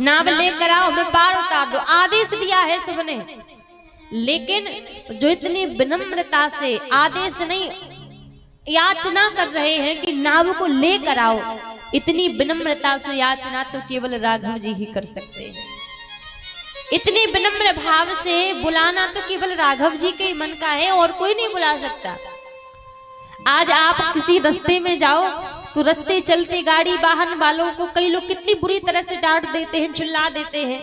Speaker 4: नाव लेकर आओ, हमें पार उतार दो, आदेश दिया है सबने। लेकिन जो इतनी विनम्रता से आदेश नहीं, याचना कर रहे हैं कि नाव को लेकर आओ, इतनी विनम्रता से याचना तो केवल राघव जी ही कर सकते हैं। इतनी विनम्र भाव से बुलाना तो केवल राघव जी के ही मन का है, और कोई नहीं बुला सकता। आज आप किसी रास्ते में जाओ तो रास्ते चलते गाड़ी वाहन वालों को कई लोग कितनी बुरी तरह से डांट देते हैं, चिल्ला देते हैं।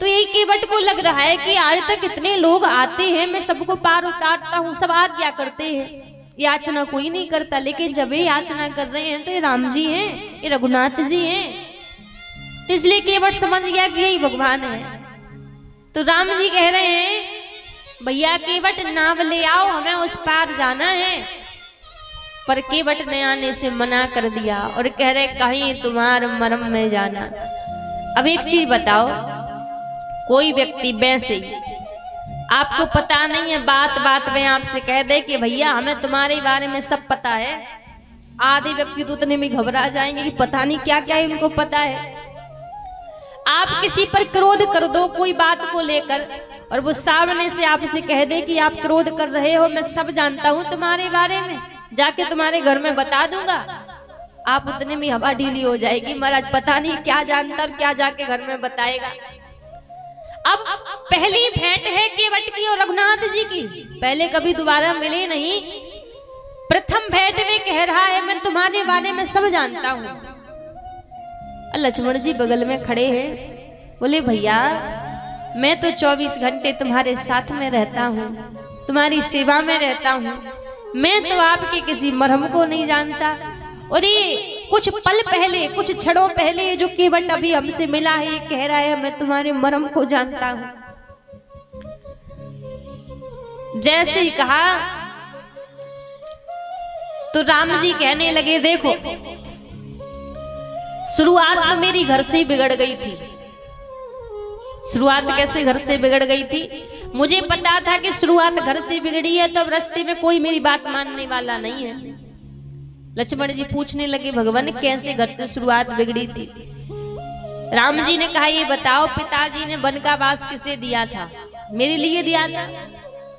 Speaker 4: तो यही केवट को लग रहा है कि आज तक इतने लोग आते हैं, मैं सबको पार उतारता हूँ, सब आज्ञा करते हैं, याचना कोई नहीं करता। लेकिन जब ये याचना कर रहे हैं तो ये राम जी हैं, ये रघुनाथ जी हैं, तो इसलिए केवट समझ गया कि यही भगवान है। तो राम जी कह रहे हैं भैया केवट नाव ले आओ, हमें उस पार जाना है। पर केवट ने आने से मना कर दिया और कह रहे कहीं तुम्हारे मरम में जाना। अब एक चीज बताओ, कोई व्यक्ति वैसे ही आपको पता नहीं है, बात बात में आपसे कह दे कि भैया हमें तुम्हारे बारे में सब पता है, आधे व्यक्ति तो उतने में घबरा जाएंगे कि पता नहीं क्या क्या इनको पता है। आप किसी पर क्रोध कर दो कोई बात को लेकर, और वो सामने से आपसे कह दे कि आप क्रोध कर रहे हो, मैं सब जानता हूं तुम्हारे बारे में, जाके तुम्हारे घर में बता दूंगा। आप उतने में हवा ढीली हो जाएगी, महाराज पता नहीं क्या जानता और क्या जाके घर में बताएगा। अब पहली भेंट है केवट की और रघुनाथ जी की, पहले कभी दोबारा मिले नहीं। प्रथम भेंट में कह रहा है मैं तुम्हारे बारे में सब जानता हूँ, और लक्ष्मण जी बगल में खड़े हैं। बोले भैया मैं तो 24 घंटे तुम्हारे साथ में रहता हूँ, तुम्हारी सेवा में रहता हूँ, मैं तो आपके किसी मरहम को नहीं जानता। और ये कुछ पल पहले, कुछ क्षणों पहले जो केवट अभी हमसे मिला है, ये कह रहा है मैं तुम्हारे मरहम को जानता हूँ। जैसे ही कहा तो राम जी कहने लगे देखो शुरुआत तो मेरी घर से ही बिगड़ गई थी। शुरुआत कैसे घर से बिगड़ गई थी? मुझे पता था कि शुरुआत घर से बिगड़ी है तो अब रास्ते में कोई मेरी बात मानने वाला नहीं है। लक्ष्मण जी पूछने लगे भगवान कैसे घर से शुरुआत बिगड़ी थी? राम जी ने कहा ये बताओ पिताजी ने वन का वास किसे दिया था? मेरे लिए दिया था,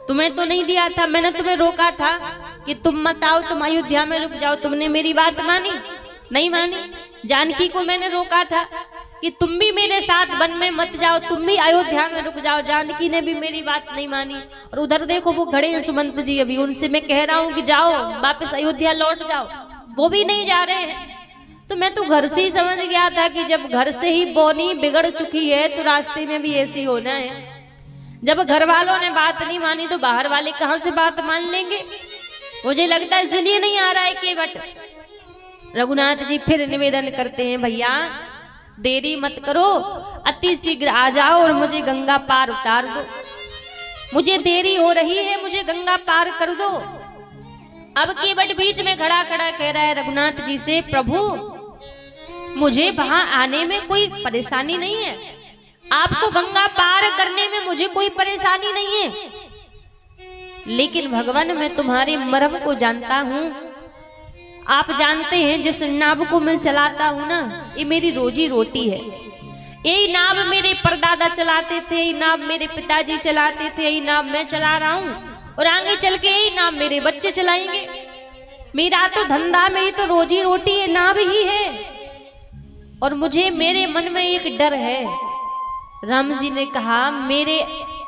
Speaker 4: तुम्हें तो नहीं दिया था। मैंने तुम्हें रोका था कि तुम मत आओ, तुम अयोध्या में रुक जाओ, तुमने मेरी बात मानी? नहीं मानी। जानकी को मैंने रोका था कि तुम भी मेरे साथ वन में मत जाओ, तुम भी अयोध्या में रुक जाओ, जानकी ने भी मेरी बात नहीं मानी। और उधर देखो वो खड़े हैं सुमंत जी, अभी उनसे मैं कह रहा हूँ कि जाओ वापस अयोध्या लौट जाओ, वो भी नहीं जा रहे हैं। तो मैं तो घर से ही समझ गया था कि जब घर से ही बोनी बिगड़ चुकी है तो रास्ते में भी ऐसी होना है। जब घर वालों ने बात नहीं मानी तो बाहर वाले कहां से बात मान लेंगे? मुझे लगता है इसलिए नहीं आ रहा है केवट। रघुनाथ जी फिर निवेदन करते हैं भैया देरी मत करो, अति शीघ्र आ जाओ और मुझे गंगा पार उतार दो, मुझे देरी हो रही है, मुझे गंगा पार कर दो। अब केवट बीच में खड़ा खड़ा कह रहा है रघुनाथ जी से प्रभु मुझे वहां आने में कोई परेशानी नहीं है, आपको गंगा पार करने में मुझे कोई परेशानी नहीं है, लेकिन भगवान मैं तुम्हारे मरहम को जानता हूं। आप जानते हैं जिस नाव को मैं चलाता हूं ना, ये मेरी रोजी रोटी है। यही नाव मेरे परदादा चलाते थे, यही नाव मेरे पिताजी चलाते थे, यही नाव मैं चला रहा हूं और आगे चल के यही नाव मेरे बच्चे चलाएंगे। मेरा तो धंधा, मेरी तो रोजी रोटी है, नाव ही है। और मुझे मेरे मन में एक डर है। राम जी ने कहा मेरे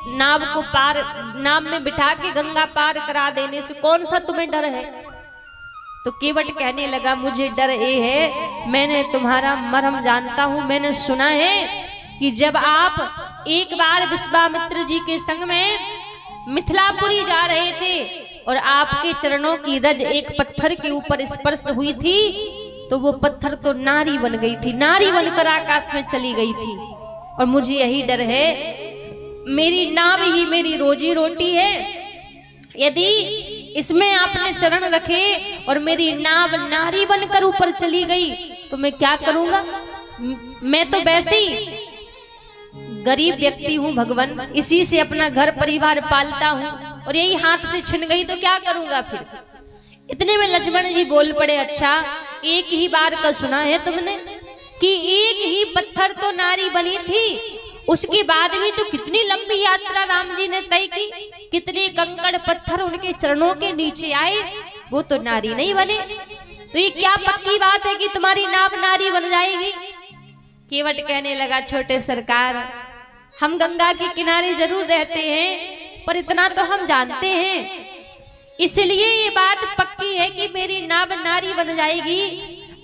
Speaker 4: नाव को पार, नाव में बिठा के गंगा पार करा देने से कौन सा तुम्हें डर है? तो केवट कहने लगा मुझे डर ये है, मैंने तुम्हारा मरहम जानता हूं। मैंने सुना है कि जब आप एक बार विश्वामित्र जी के संग में मिथिलापुरी जा रहे थे और आपके चरणों की रज एक पत्थर के ऊपर स्पर्श हुई थी तो वो पत्थर तो नारी बन गई थी, नारी बनकर आकाश में चली गई थी। और मुझे यही डर है, मेरी नाव ही मेरी रोजी रोटी है, यदि इसमें आपने चरण रखे और मेरी नाव नारी बनकर ऊपर चली गई तो मैं क्या करूंगा? मैं तो वैसे ही गरीब व्यक्ति हूं भगवान, इसी से अपना घर परिवार पालता हूं और यही हाथ से छिन गई तो क्या करूंगा फिर? इतने में लक्ष्मण जी बोल पड़े अच्छा एक ही बार का सुना है तुमने कि एक ही पत्थर तो नारी बनी थी, उसके बाद भी तो कितनी लंबी यात्रा राम जी ने तय की, कितने कंकड़ पत्थर उनके चरणों के नीचे आए, वो तो नारी नहीं बने। तो ये क्या पक्की बात है कि तुम्हारी नाव नारी बन जाएगी? केवट कहने लगा छोटे सरकार हम गंगा के किनारे जरूर रहते हैं पर इतना तो हम जानते हैं, इसलिए ये बात पक्की है कि मेरी नाव नारी बन जाएगी।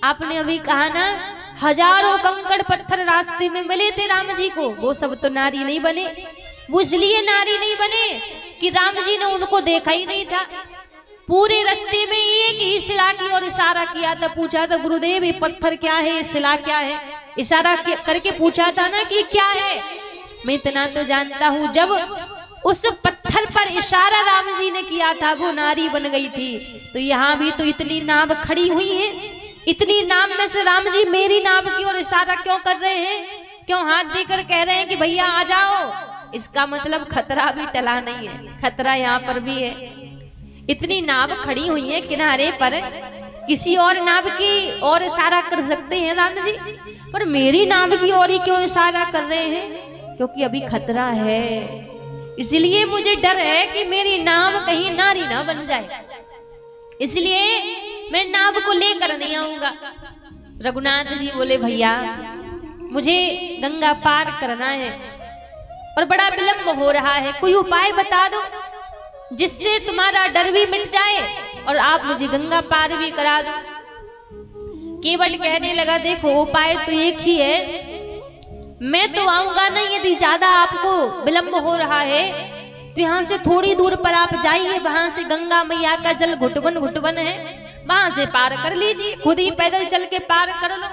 Speaker 4: आपने अभी कहा ना हजारों कंकड़ पत्थर रास्ते में मिले थे राम जी को, वो सब तो नारी नहीं बने। वो इसलिए नारी नहीं बने कि राम जी ने उनको देखा ही नहीं था। पूरे रास्ते में एक ही शिला की ओर इशारा किया था, पूछा था गुरुदेव ये पत्थर क्या है, ये शिला क्या है, इशारा करके पूछा था ना कि क्या है। मैं इतना तो जानता हूँ जब उस पत्थर पर इशारा राम जी ने किया था वो नारी बन गई थी। तो यहाँ भी तो इतनी नाव खड़ी हुई है, इतनी नाव में से राम जी मेरी नाव की ओर इशारा क्यों कर रहे हैं, क्यों हाथ देकर कह रहे हैं कि भैया आ जाओ? इसका मतलब खतरा भी टला नहीं है, खतरा यहाँ पर भी है। इतनी नाव खड़ी हुई है किनारे पर, किसी और नाव की ओर इशारा कर सकते हैं राम जी, पर मेरी नाव की ओर ही क्यों इशारा कर रहे हैं? क्योंकि अभी खतरा है, इसलिए मुझे डर है कि मेरी नाव कहीं नारी ना बन जाए, इसलिए मैं नाव को लेकर नहीं आऊंगा। रघुनाथ जी बोले भैया मुझे गंगा पार करना है और बड़ा विलंब हो रहा है, कोई उपाय बता दो जिससे तुम्हारा डर भी मिट जाए और आप मुझे गंगा पार भी करा दो। केवट कहने लगा देखो उपाय तो एक ही है, मैं तो आऊंगा नहीं, यदि ज्यादा आपको विलंब हो रहा है तो यहाँ से थोड़ी दूर पर आप जाइए, वहां से गंगा मैया का जल घुटवन घुटवन है, वहां से पार कर लीजिए, खुद ही पैदल चल के पार कर लो।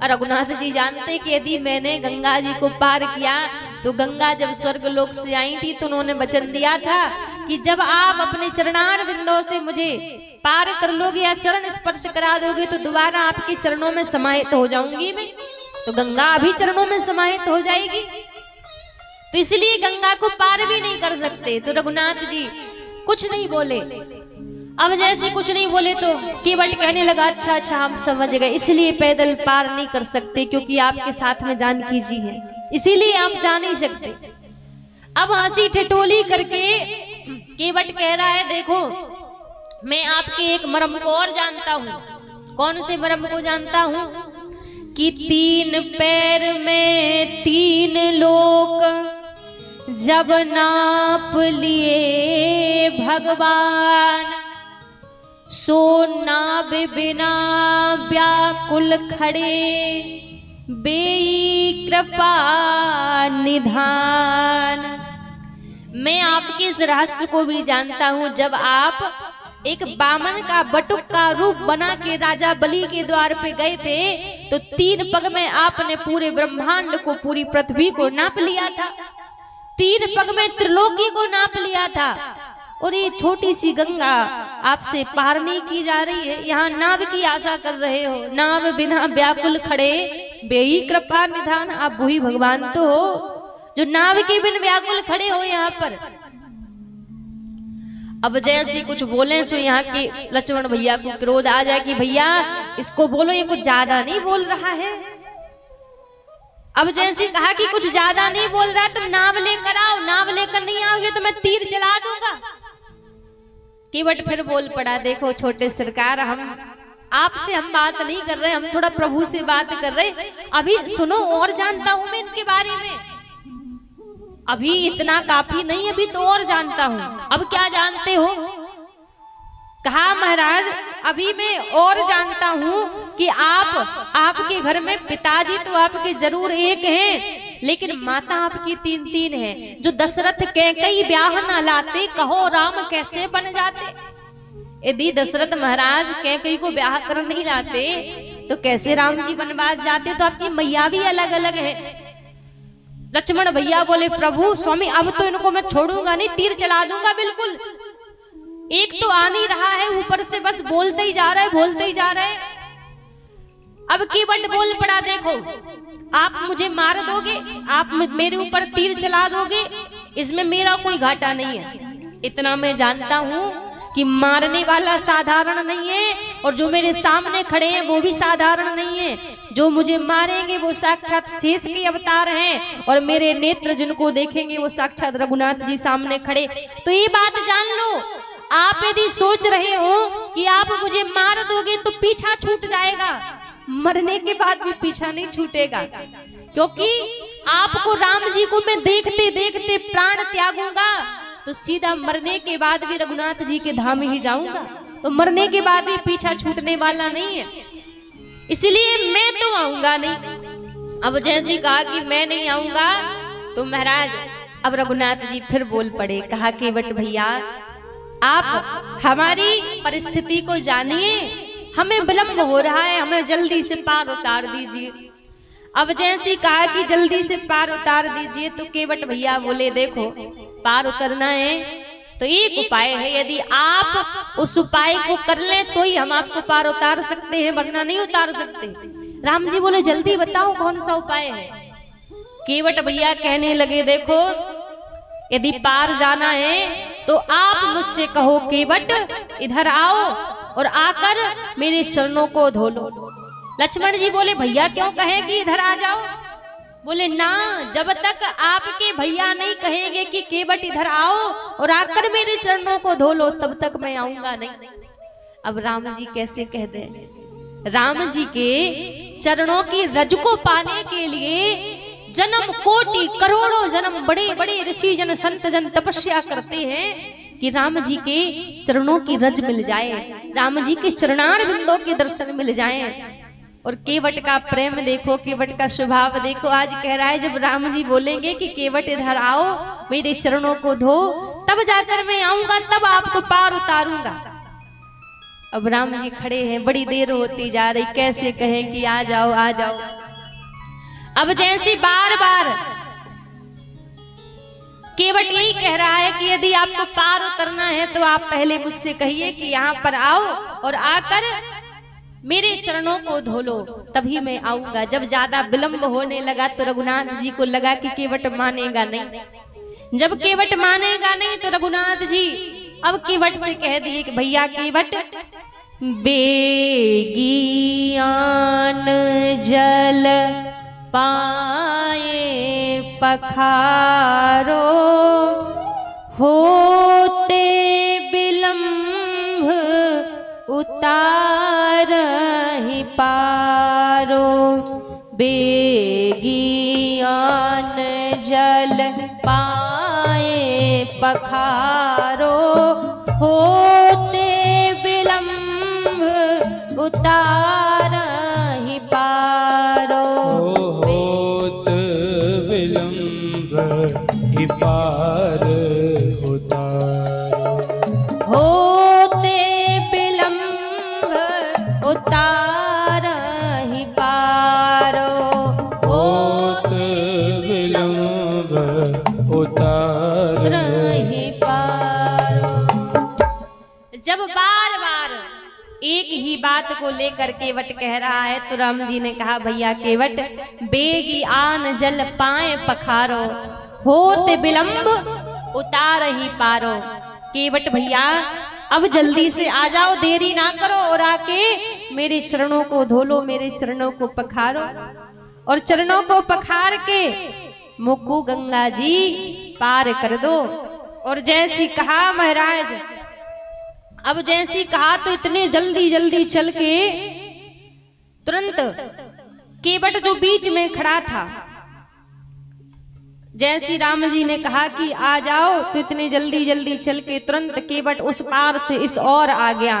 Speaker 4: रघुनाथ जी जानते कि यदि मैंने गंगा जी को पार किया तो गंगा जब स्वर्ग लोक से आई थी तो उन्होंने वचन दिया था कि जब आप अपने चरणार बिंदों से मुझे पार कर लोगे या चरण स्पर्श करा दोगे तो दोबारा आपके चरणों में समाहित हो जाऊंगी मैं, तो गंगा अभी चरणों में समाहित हो जाएगी, तो इसलिए गंगा को पार भी नहीं कर सकते। तो रघुनाथ जी कुछ नहीं बोले। अब जैसे कुछ नहीं बोले तो केवट कहने लगा अच्छा अच्छा हम समझ गए, इसलिए पैदल पार नहीं कर सकते क्योंकि आपके साथ में जानकी जी है, इसीलिए आप जा नहीं सकते। अब हंसी ठिठोली करके केवट कह रहा है देखो मैं आपके एक मर्म को और जानता हूँ। कौन से मर्म को जानता हूँ? कि 3 पैर में 3 लोक जब नाप लिए भगवान, सो नाभ बिना व्याकुल खड़े बेई कृपा निधान। मैं आपके इस रहस्य को भी जानता हूँ, जब आप एक बामन का बटुक का रूप बना के राजा बलि के द्वार पे गए थे तो 3 पग में आपने पूरे ब्रह्मांड को, पूरी पृथ्वी को नाप लिया था, 3 पग में त्रिलोकी को नाप लिया था, और ये छोटी सी गंगा आपसे पार नहीं की जा रही है, यहाँ नाव की आशा कर रहे हो, नाव बिना व्याकुल खड़े बेई कृपा निधान। आप वही भगवान तो हो जो नाव के बिन व्याकुल खड़े हो यहाँ पर। अब जैसे कुछ बोले सो यहाँ के लक्ष्मण भैया को क्रोध आ जाए कि भैया इसको बोलो, ये कुछ ज्यादा नहीं बोल रहा है। अब जैसे कहा कि कुछ ज्यादा नहीं बोल रहा है, तुम नाव लेकर आओ, नाव लेकर नहीं आओगे तो मैं तीर चला दूंगा। केवट फिर बोल पड़ा देखो छोटे सरकार, हम आपसे हम बात नहीं कर रहे, हम थोड़ा प्रभु से बात कर रहे, अभी सुनो और जानता हूं मैं इनके बारे में, अभी इतना काफी नहीं, अभी तो और जानता हूं। अब क्या जानते हो? कहा महाराज अभी मैं और जानता हूं कि आपके घर में पिताजी तो आपके जरूर एक हैं, लेकिन माता आपकी 3 हैं। जो दशरथ कैकेयी ब्याह न लाते, कहो राम कैसे बन जाते। यदि दशरथ महाराज कैकेयी को ब्याह कर नहीं लाते तो कैसे राम जी वनवास जाते। तो आपकी मैया भी अलग अलग है। लक्ष्मण भैया बोले प्रभु स्वामी अब तो इनको मैं छोड़ूंगा नहीं, तीर चला दूंगा बिल्कुल। एक तो आ नहीं रहा है, ऊपर से बस बोलते ही जा रहा है, बोलते ही जा रहा है। अब केवट बोल पड़ा देखो आप मुझे मार दोगे, आप मेरे ऊपर तीर चला दोगे, इसमें मेरा कोई घाटा नहीं है। इतना मैं जानता हूं कि मारने वाला साधारण नहीं है, और जो मेरे सामने खड़े हैं वो भी साधारण नहीं है। जो मुझे मारेंगे वो साक्षात शेष के अवतार हैं, और मेरे नेत्र जिनको देखेंगे वो साक्षात रघुनाथ जी सामने खड़े। तो ये बात जान लो, आप यदि सोच रहे हो कि आप मुझे मार दोगे तो पीछा छूट जाएगा, मरने के बाद भी पीछा नहीं छूटेगा, क्योंकि आपको राम जी को मैं देखते देखते प्राण त्यागूंगा तो सीधा मरने के बाद भी रघुनाथ जी के धाम ही जाऊंगा। तो मरने के बाद भी पीछा छूटने वाला नहीं है, इसलिए मैं तो आऊंगा नहीं। अब जैसे कहा कि मैं नहीं आऊंगा तो महाराज अब रघुनाथ जी फिर बोल पड़े, कहा केवट भैया आप हमारी परिस्थिति को जानिए, हमें विलंब हो रहा है, हमें जल्दी से पार उतार दीजिए। अब जैसे कहा कि जल्दी से पार उतार दीजिए तो केवट भैया बोले देखो पार उतरना है तो एक उपाय है, यदि आप उस उपाय को कर लें तो ही हम आपको पार उतार सकते हैं, वरना नहीं उतार सकते। राम जी बोले जल्दी बताओ कौन सा उपाय है। केवट भैया कहने लगे देखो यदि पार जाना है तो आप मुझसे कहो केवट इधर आओ और आकर मेरे चरणों को धो लो। लक्ष्मण जी बोले भैया क्यों कहे कि इधर आ जाओ? बोले ना, जब तक आपके भैया नहीं कहेंगे कि केवट इधर आओ और आकर मेरे चरणों को धो लो तब तक मैं आऊंगा नहीं। अब राम जी कैसे कह दे? राम जी के चरणों की रज को पाने के लिए जन्म कोटि करोड़ों जन्म बड़े बड़े ऋषि जन संत जन तपस्या करते हैं कि राम जी के चरणों की रज मिल जाए, राम जी के चरणार बिंदों के दर्शन मिल जाए। और केवट का प्रेम देखो, केवट का स्वभाव देखो। आज कह रहा है जब राम जी बोलेंगे कि केवट इधर आओ, मेरे चरणों को धो, तब जाकर मैं आऊंगा, तब आपको पार उतारूंगा। अब राम जी खड़े हैं, बड़ी देर होती जा रही, कैसे कहें कि आ जाओ आ जाओ। अब जैसे बार बार केवट यही कह रहा है कि यदि आपको पार उतरना है तो आप पहले मुझसे कहिए कि यहाँ पर आओ और आकर मेरे चरणों को धो लो, तभी मैं आऊंगा। जब ज्यादा विलंब होने लगा तो रघुनाथ जी को लगा कि केवट मानेगा नहीं। जब केवट मानेगा नहीं तो रघुनाथ जी अब केवट से कह दिए कि भैया केवट, बेगियान जल पाए पखारो, होते विलंब उतार ही पारो। बेगियान जल पाए पखारो, होते विलंब उतार ही पारो।
Speaker 2: होत विलंब ही पार उतारो,
Speaker 4: होते विलंब उतार ही पारो।
Speaker 2: होत विलंब उतार
Speaker 4: ही पारो। जब बार बार एक ही बात को लेकर केवट कह रहा है तो राम जी ने कहा भैया केवट, बेगी आन जल पाए पखारो, होते विलंब उतार ही पारो। केवट भैया अब जल्दी से आ जाओ, देरी ना करो और आके मेरे चरणों को धो लो, मेरे चरणों को पखारो। और चरणों को पखार के मुक्कू गंगा जी पार कर दो। और जैसी कहा महाराज, अब जैसी कहा तो इतने जल्दी जल्दी चल के तुरंत केवट जो बीच में खड़ा था, जैसी राम जी ने कहा कि आ जाओ तो इतने जल्दी जल्दी चल के तुरंत केवट उस पार से इस ओर आ गया।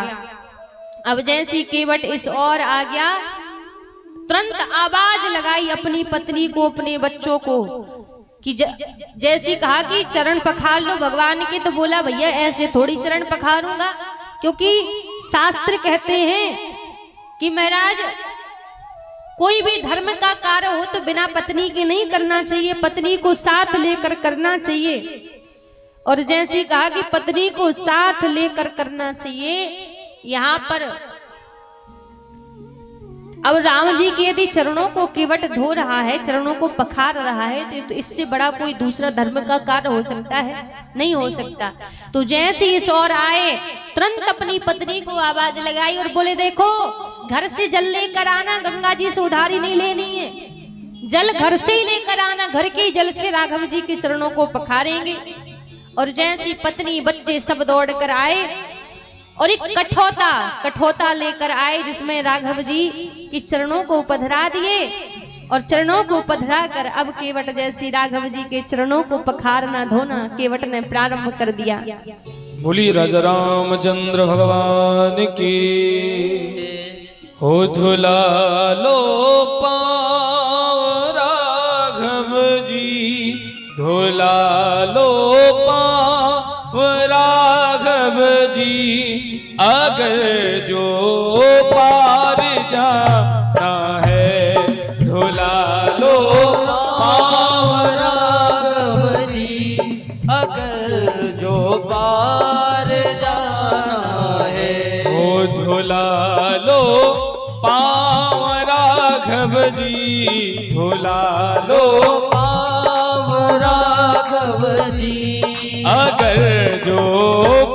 Speaker 4: अब जैसी केवट इस ओर आ गया, तुरंत आवाज लगाई अपनी पत्नी को, अपने बच्चों को कि जैसी कहा कि चरण पखार लो भगवान के, तो बोला भैया ऐसे थोड़ी चरण पखारूंगा, क्योंकि शास्त्र कहते हैं कि महाराज कोई भी धर्म का कार्य हो तो बिना पत्नी के नहीं करना चाहिए, पत्नी को साथ लेकर करना चाहिए। और जैसे कहा कि पत्नी को साथ लेकर करना चाहिए, यहाँ पर अब राम जी के यदि चरणों को केवट धो रहा है, चरणों को पखार रहा है, तो इससे बड़ा कोई दूसरा धर्म का कार्य हो सकता है? नहीं हो सकता। तो जैसे इस ओर आए, तुरंत अपनी पत्नी को आवाज लगाई और बोले देखो घर से जल लेकर आना, गंगा जी से उधारी नहीं लेनी है, जल घर से ही लेकर आना, घर के जल से राघव जी के चरणों को पखारेंगे। और जैसी पत्नी बच्चे सब दौड़ कर आए और एक कठौता लेकर आए, जिसमें राघव जी के चरणों को पधरा दिए। और चरणों को पधरा कर अब केवट जैसी राघव जी के चरणों को पखारना धोना केवट ने प्रारंभ कर दिया।
Speaker 2: बोली राजा रामचंद्र भगवान की। हो धुला लो पाँव राघव जी, धुला लो पाँव राघव जी, अगर जो पार जाना है, धुला लो पाँव राघव जी, अगर जो पार जाना है। ओ धुला लो पाँव राघव जी, धुला लो पाँव राघव जी, अगर जो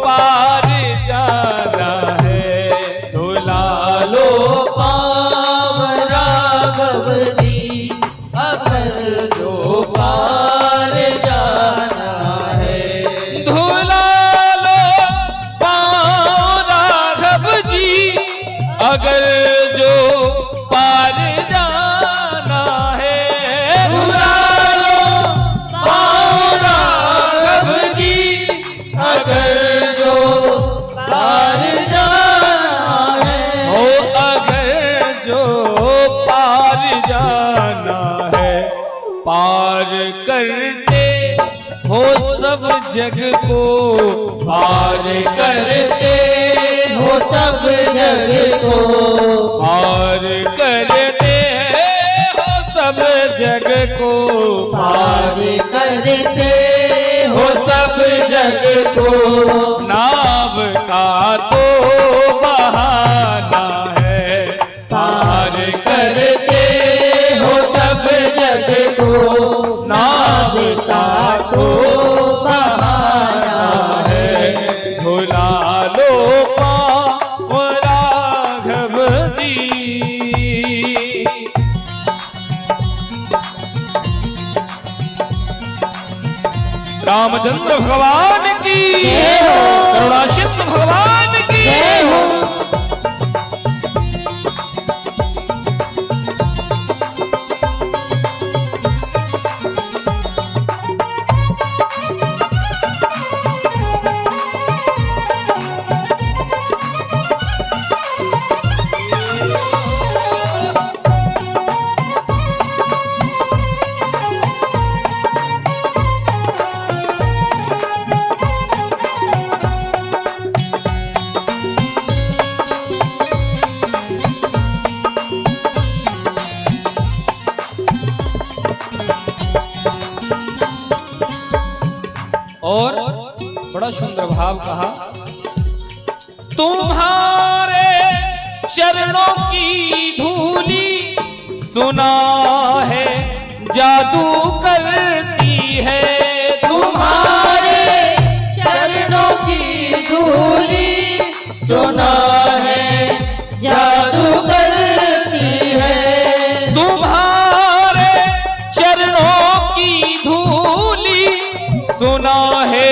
Speaker 2: पार जाना है, धुला लो पाँव राघव जी, अगर जो पार जाना है। धुला लो पाँव राघव जी, अगर जो पार जाना है। धुला लो पाँव राघव जी, अगर
Speaker 1: जग को पार करते
Speaker 5: हो सब जग को
Speaker 1: पार करते हो सब जग को
Speaker 5: पार करते हो सब जग को
Speaker 1: नाव का तो बहाना है पार
Speaker 5: करते हो सब जग को नाव का तो बहाना है
Speaker 1: धुला लो पाँव राघव जी रामचंद्र भगवान की करुणासिंधु भगवान की
Speaker 5: जय हो
Speaker 1: और बड़ा सुंदर भाव कहा तुम्हारे चरणों की धूली सुना है जादू करती है
Speaker 5: तुम्हारे चरणों की धूली सुना है जादू करती है
Speaker 1: तुम्हारे चरणों की धूली सुना है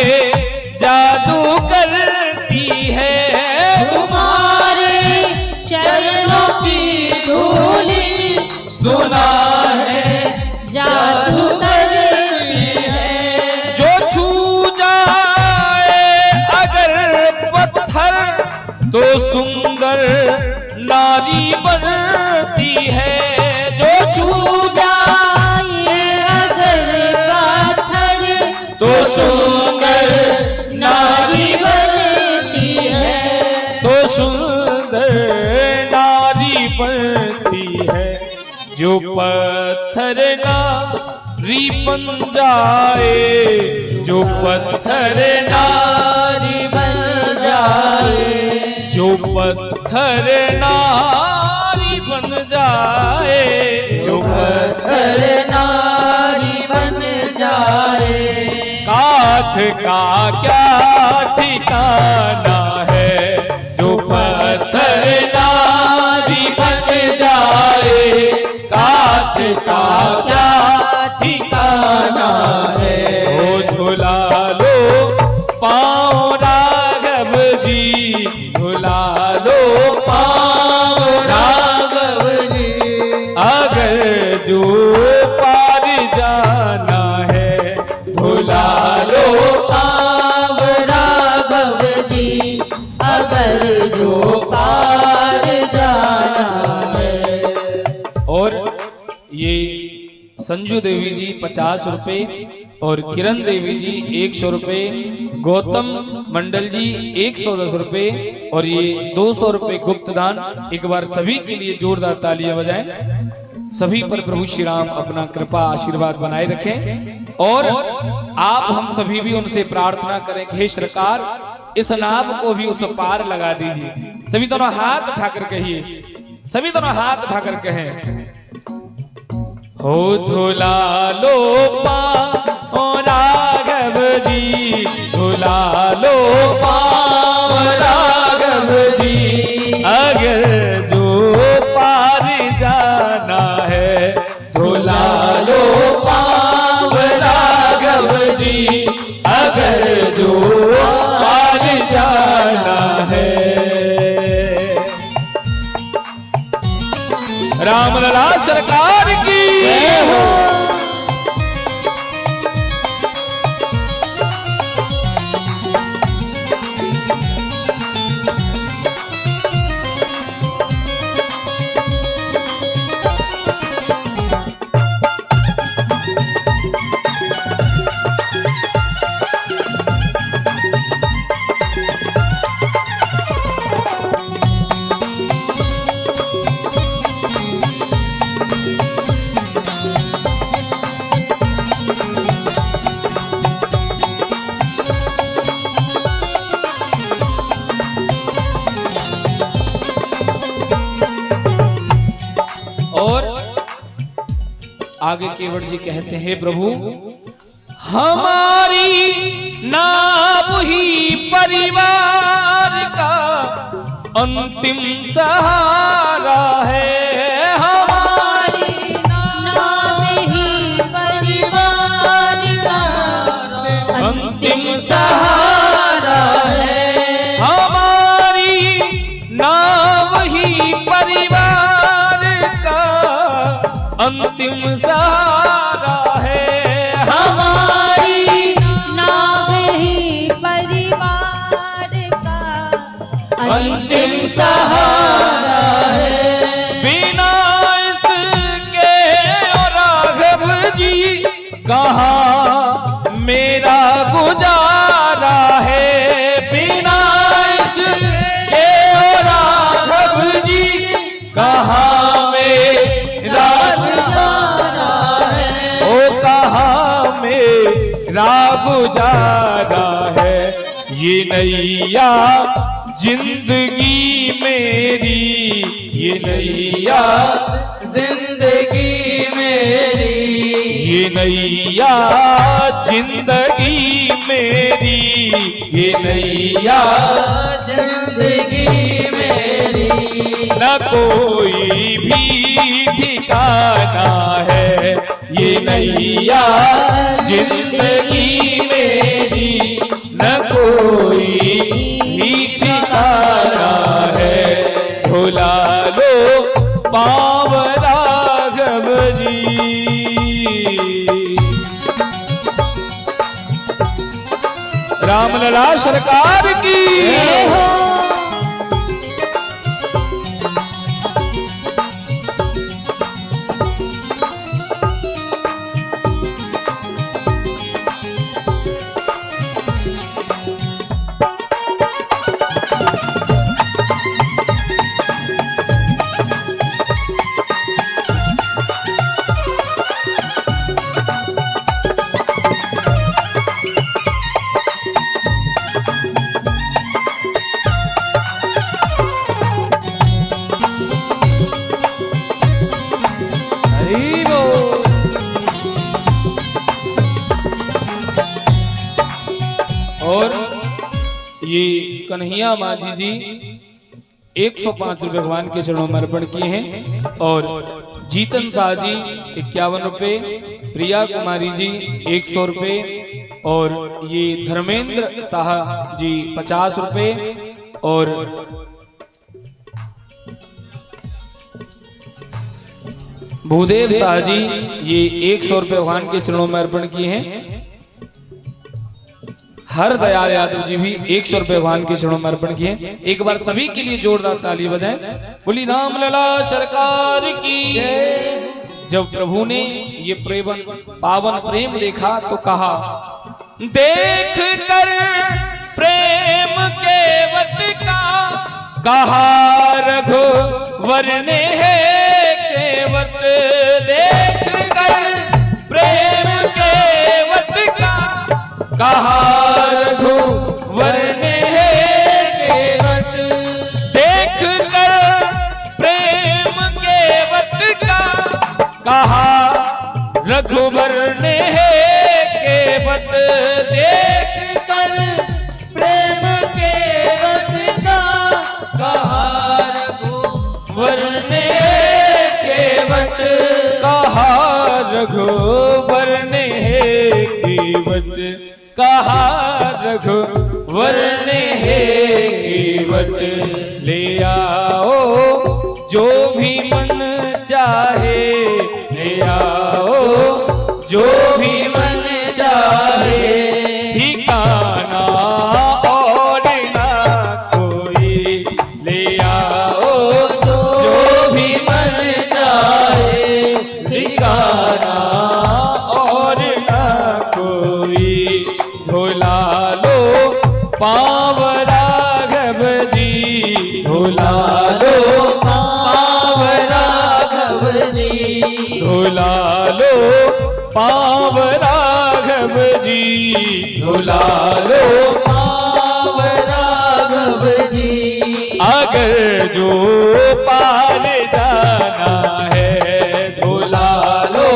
Speaker 1: जादू करती है
Speaker 5: तुम्हारे चरणों की धूली
Speaker 1: सुना
Speaker 5: है जादू करती है
Speaker 1: जो छू जाए अगर पत्थर तो सुंदर नारी बनती है जो छू
Speaker 5: जाए अगर पाथर
Speaker 1: तो सुंदर
Speaker 5: नारी बनती है
Speaker 1: तो सुंदर नारी बनती है जो पत्थर नारी बन जाए जो पत्थर नारी
Speaker 5: बन जाए
Speaker 1: जो पत्थर नारी बन जाए जो
Speaker 5: पत्थर नारी बन जाए
Speaker 1: काठ का क्या ठिकाना है जो पत्थर नारी बन जाए काठ का क्या ठिकाना है ओ झुला लो पाँव राघव जी झुला लो पाँव
Speaker 5: राघव जी
Speaker 1: अगर जो पार जाना है झुला लो
Speaker 5: पाव राघव जी अगर जो पार जाना है
Speaker 1: और ये संजू देवी जी 50 रुपए और किरण देवी जी 100 रुपए गौतम मंडल जी 110 रुपए और ये 200 रुपए गुप्त दान। एक बार सभी के लिए जोरदार तालियां बजाएं। सभी पर प्रभु श्री राम अपना कृपा आशीर्वाद बनाए रखें और आप हम सभी भी उनसे प्रार्थना करें कि हे सरकार इस नाव को भी उस पार लगा दीजिए। सभी दोनों हाथ उठाकर कहिए, सभी दोनों हाथ उठाकर कहें हो धुला लो पाँव राघव जी धुला लो पाँव राघव जी अगर जो पार जाना है धुला लो पाँव राघव जी अगर जो पार जाना है। रामलला सरकार की जय हो। आगे केवट जी कहते हैं प्रभु हमारी नाव ही परिवार का अंतिम सहारा है,
Speaker 5: हमारी नाम ही परिवार का
Speaker 1: अंतिम सहारा है, हमारी नाव ही परिवार का अंतिम सहारा है,
Speaker 5: हमारी नाम ही परिवार का
Speaker 1: अंतिम सहारा है। बिना इसके और राघव जी कहाँ मेरा गुजारा है, बिना इसके और राघव जी कहाँ मेरा गुजारा है, ओ कहाँ मेरा गुजारा है। ये नैया जिंदगी मेरी, ये नैया
Speaker 5: जिंदगी मेरी,
Speaker 1: ये नैया जिंदगी मेरी, ये नैया
Speaker 5: जिंदगी मेरी,
Speaker 1: न कोई भी ठिकाना है, ये नैया जिंदगी मेरी, न कोई भी ठिकाना है, भुला लो पाव राघव जी। रामलला सरकार की और ये कन्हैया माझी जी 105 रुपए भगवान के चरणों में अर्पण किए हैं, और जीतन शाह जी 51 रुपए, प्रिया कुमारी जी 100 रुपए, और ये धर्मेंद्र शाह जी 50 रुपए, और भूदेव शाह जी ये 100 रुपए भगवान के चरणों में अर्पण किए हैं। हर दयाल यादव जी भी 100 रुपए भगवान के चरणों में अर्पण किए। एक बार सभी के लिए जोरदार ताली बजाएं। बोली रामलला सरकार की। जब प्रभु ने ये पावन प्रेम देखा तो कहा, देख कर प्रेम के वट का कहा रघुवर ने है केवट, देख कर प्रेम के वट का कहा रघुवर ने है केवट, देख कर प्रेम के वट का कहा रघुवर ने है केवट, देख कर प्रेम के वट का कहा रघुवर ने केवट, कहा रघुवर ने केवट, कहा रघुवर ने केवट, ले आओ जो भी मन चाहे, ले आओ जो भी मन चाहे, ठिकाना और ना कोई, ले आओ जो भी मन चाहे, ठिकाना और ना कोई, धुला लो पाव राघव जी, धुला लो पाव राघव जी, धुला लो पाव राघव जी, धुला लो पाव राघव जी, अगर जो पार जाना है, धुला लो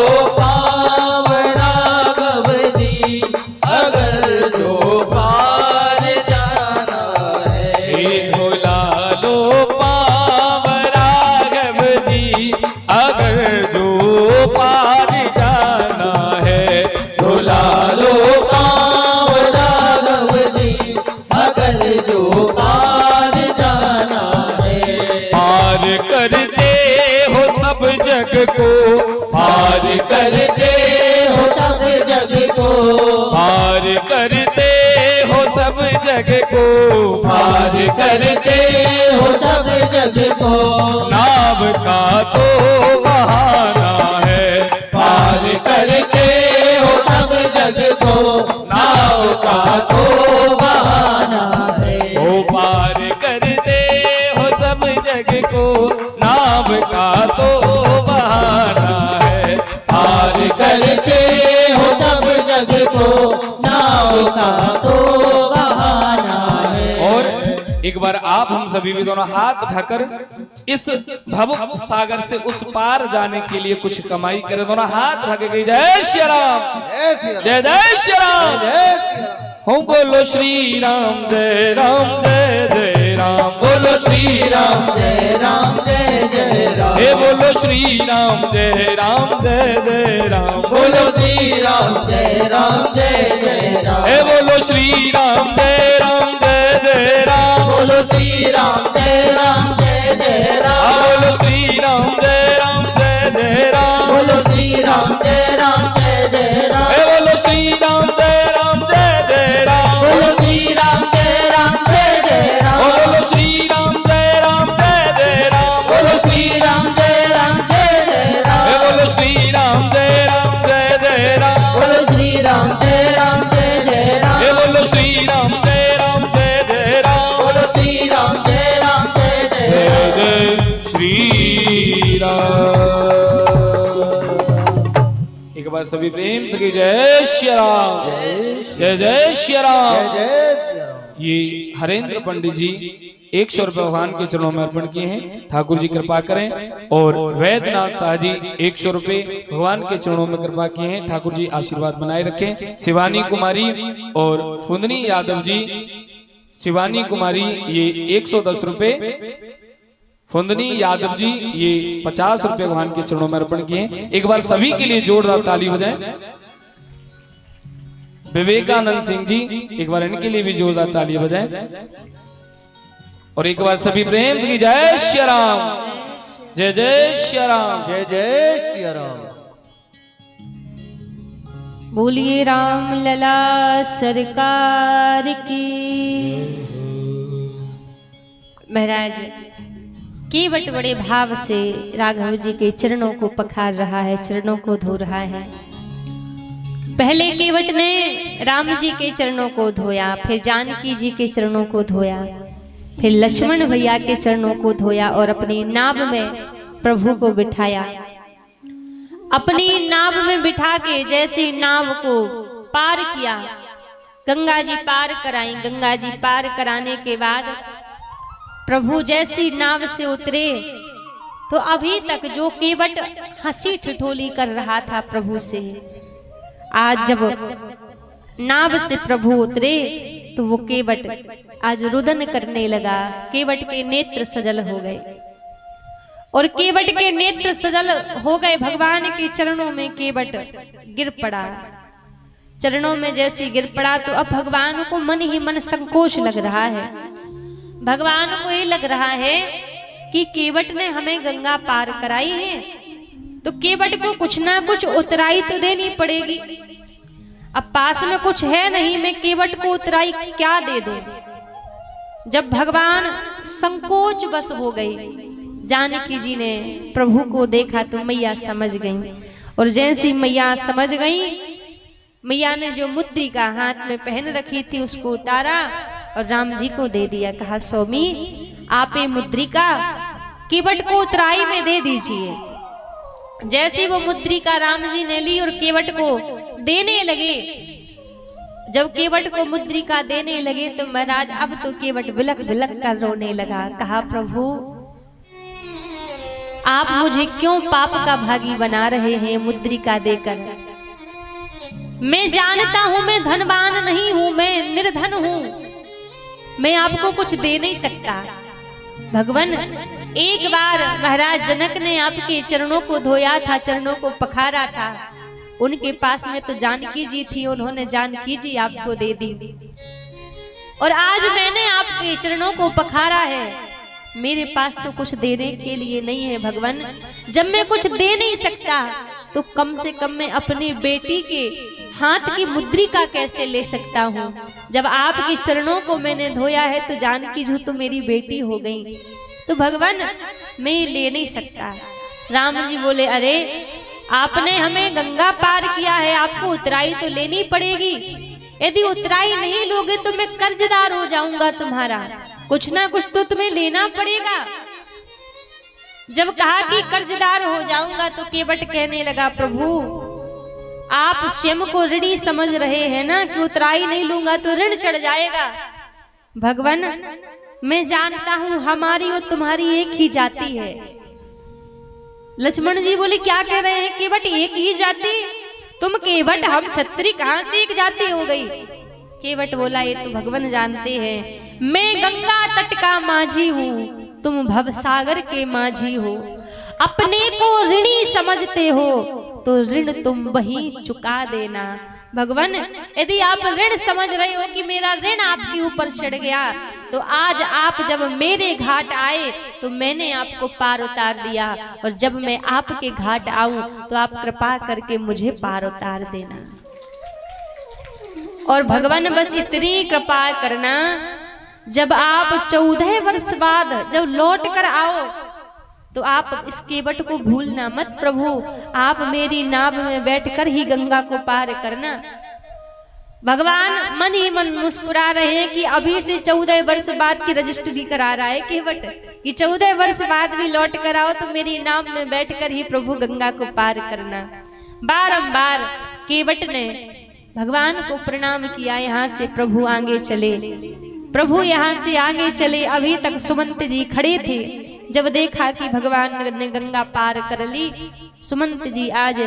Speaker 5: करते हो सब जग को,
Speaker 1: नाव का तो बहाना है,
Speaker 5: पार करते हो सब जग को, नाव का तो बहाना है।
Speaker 1: ओ पार करते हो सब जग को, नाव का तो बहाना है,
Speaker 5: पार करते हो सब जग को, नाव का तो बहाना है।
Speaker 1: और एक बार आप हम सभी भी दोनों हाथ उठाकर इस भव सागर से उस पार जाने के लिए कुछ कमाई करें। दोनों हाथ उठा के कही जय श्री राम, जय जय श्री राम। हम बोलो श्री राम जय राम जय जय राम, बोलो श्री राम
Speaker 5: जय राम जय जय राम,
Speaker 1: हे बोलो श्री राम जय राम जय जय राम,
Speaker 5: बोलो श्री राम जय राम जय जय राम,
Speaker 1: हे बोलो श्री राम जय राम जय जय राम,
Speaker 5: बोलो श्री राम जय राम जय जय राम,
Speaker 1: बोलो श्री राम जय राम जय जय राम,
Speaker 5: बोलो श्री राम जय राम जय जय राम,
Speaker 1: हे बोलो श्री राम जय राम जय जय राम,
Speaker 5: बोलो श्री राम जय राम जय जय राम,
Speaker 1: बोलो श्री राम जय राम जय जय राम,
Speaker 5: बोलो श्री राम जय राम जय जय राम,
Speaker 1: हे बोलो श्री राम जय राम जय जय राम,
Speaker 5: बोलो श्री राम जय राम जय जय राम,
Speaker 1: हे बोलो श्री राम जय राम जय जय राम,
Speaker 5: बोलो श्री राम जय राम जय जय राम,
Speaker 1: जय जय श्री राम। एक बार सभी प्रेम से कहिए जय श्री राम, जय जय श्री राम। ये हरेंद्र पंडित जी 100 रुपए भगवान के चरणों में अर्पण किए हैं, ठाकुर जी कृपा करें। और वैद्यनाथ शाह जी 100 रुपए भगवान के चरणों में कृपा किए हैं, ठाकुर जी आशीर्वाद बनाए रखें। शिवानी कुमारी और फुंदनी यादव जी, शिवानी कुमारी ये 110 रुपए, फुंदनी यादव जी ये 50 रुपए भगवान के चरणों में अर्पण किए हैं। एक बार सभी के लिए जोरदार ताली हो जाए। विवेकानंद सिंह जी, एक बार इनके लिए भी जोरदार ताली बजाएं। और एक बार सभी प्रेम की जय श्री राम, जय जय श्री राम,
Speaker 3: जय जय श्री राम।
Speaker 4: बोलिए राम लला सरकार की। महाराज केवट बड़े भाव से राघव जी के चरणों को पखार रहा है, चरणों को धो रहा है। पहले केवट ने राम जी के चरणों को धोया, फिर जानकी जी के चरणों को धोया, फिर लक्ष्मण भैया के चरणों को धोया और अपनी नाव में प्रभु को बिठाया। अपनी नाव में बिठा के जैसे नाव को पार किया, गंगा जी पार कराई। गंगा जी पार कराने के बाद प्रभु जैसी नाव से उतरे तो अभी तक जो केवट हंसी ठिठोली कर रहा था प्रभु से, आज जब नाव से प्रभु उतरे तो वो केवट आज रुदन करने लगा। केवट के नेत्र सजल हो गए और केवट के नेत्र सजल हो गए। भगवान के चरणों में केवट गिर पड़ा। चरणों में जैसे गिर पड़ा तो अब भगवान को मन ही मन संकोच लग रहा है। भगवान को ये लग रहा है कि केवट ने हमें गंगा पार कराई है तो केवट को कुछ ना कुछ उतराई तो देनी पड़ेगी। अब पास में कुछ है नहीं, मैं केवट को उतराई क्या दे दूं। जब भगवान संकोच बस हो गई, जानकी जी ने प्रभु को देखा तो मैया समझ गई। और जैसी मैया समझ गई, मैया ने जो मुद्रिका हाथ में पहन रखी थी उसको उतारा और राम जी को दे दिया। कहा स्वामी आप ये मुद्रिका केवट को उतराई में दे दीजिए। जैसे वो मुद्रिका राम जी ने ली और केवट को देने लगे, जब केवट को मुद्रिका देने लगे तो महाराज अब तो केवट बिलक बिलक कर रोने लगा। कहा प्रभु आप मुझे क्यों पाप का भागी बना रहे हैं मुद्रिका देकर। मैं जानता हूं मैं धनवान नहीं हूं, मैं निर्धन हूं, मैं आपको कुछ दे नहीं सकता। भगवान एक बार महाराज जनक ने आपके चरणों को धोया था, चरणों को पखारा था। उनके पास में तो जानकी जी थी, उन्होंने जानकी जी आपको दे दी। और आज मैंने आपके चरणों को पखारा है, मेरे पास तो कुछ देने के लिए नहीं है। भगवान जब मैं कुछ दे नहीं सकता तो कम से कम मैं अपनी बेटी के हाथ की मुद्रिका कैसे ले सकता हूँ। जब आपके चरणों को मैंने धोया है तो जानकी जो तो मेरी बेटी हो गई, तो भगवान मैं ले नहीं सकता। राम जी बोले, अरे आपने हमें गंगा पार किया है, आपको उतराई तो लेनी पड़ेगी। यदि उतराई नहीं लोगे तो मैं कर्जदार हो जाऊंगा तुम्हारा, कुछ ना कुछ तो तुम्हें लेना पड़ेगा। जब कहा कि कर्जदार हो जाऊंगा तो केवट कहने लगा, प्रभु आप स्वयं को ऋणी समझ रहे हैं ना कि उतराई नहीं लूंगा तो ऋण चढ़ जाएगा। भगवान मैं जानता हूं हमारी और तुम्हारी एक ही जाति है। लक्ष्मण जी बोले, क्या कह रहे हैं केवट, एक ही जाति? तुम केवट, हम क्षत्रिय, कहां से एक जाति हो गई? केवट बोला, ये तो भगवान जानते हैं, मैं गंगा तट का माझी हूँ, तुम भवसागर के माझी हो। अपने को ऋणी समझते हो तो ऋण तुम वही चुका देना। भगवान यदि आप ऋण समझ रहे हो कि मेरा ऋण आपके ऊपर चढ़ गया, तो आज आप जब मेरे घाट आए तो मैंने आपको पार उतार दिया, और जब मैं आपके घाट आऊं तो आप कृपा करके मुझे पार उतार देना। और भगवान बस इतनी कृपा करना, जब आप 14 वर्ष बाद जब लौट कर आओ तो आप इस केवट को भूलना मत। प्रभु आप मेरी नाव में बैठकर ही गंगा को पार करना। भगवान मन ही मन मुस्कुरा रहे हैं कि अभी से 14 वर्ष बाद की रजिस्ट्री करा रहा है केवट, कि 14 वर्ष बाद भी लौट कर आओ तो मेरी नाव में बैठकर ही प्रभु गंगा को पार करना। बारंबार केवट ने भगवान को प्रणाम किया। यहाँ से प्रभु आगे चले, प्रभु यहाँ से आगे चले। अभी तक सुमंत जी खड़े थे, जब देखा कि भगवान ने गंगा पार कर ली, सुमंत जी आज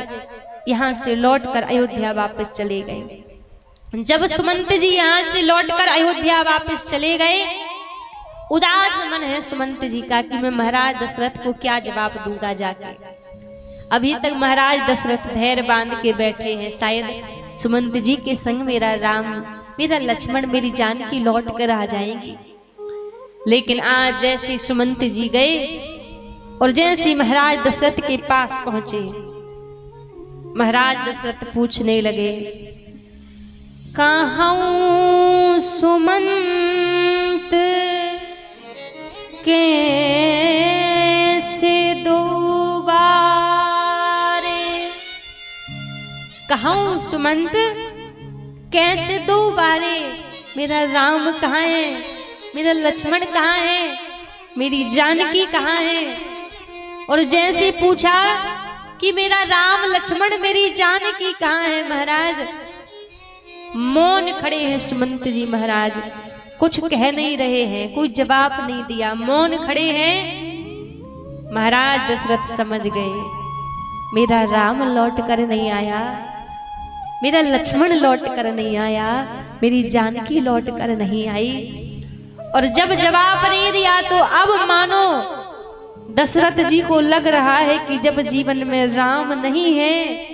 Speaker 4: यहाँ से लौटकर अयोध्या वापस चले गए। जब सुमंत जी यहाँ से लौटकर अयोध्या वापस चले गए, उदास मन है सुमंत जी का कि मैं महाराज दशरथ को क्या जवाब दूंगा जाके। अभी तक महाराज दशरथ धैर्य बांध के बैठे हैं, शायद सुमंत जी के संग मेरा राम, मेरा लक्ष्मण, मेरी जानकी लौट कर आ जाएंगी। लेकिन आज जैसे सुमंत जी गए और जैसे महाराज दशरथ के पास पहुंचे, महाराज दशरथ पूछने लगे, कहाँ सुमंत कैसे दो बारे, कहाँ सुमंत कैसे दो बारे, मेरा राम कहाँ है, मेरा लक्ष्मण कहाँ है, मेरी जानकी कहाँ है। और जैसे पूछा कि मेरा राम लक्ष्मण मेरी जानकी कहाँ है, महाराज मौन खड़े हैं सुमंत जी। महाराज कुछ कह नहीं रहे हैं, कोई जवाब नहीं दिया, मौन खड़े हैं। महाराज दशरथ समझ गए, मेरा राम लौट कर नहीं आया, मेरा लक्ष्मण लौट कर नहीं आया, मेरी जानकी लौट कर नहीं आई। और जब जवाब नहीं दिया तो अब मानो दशरथ जी को लग रहा है कि जब जीवन में राम नहीं है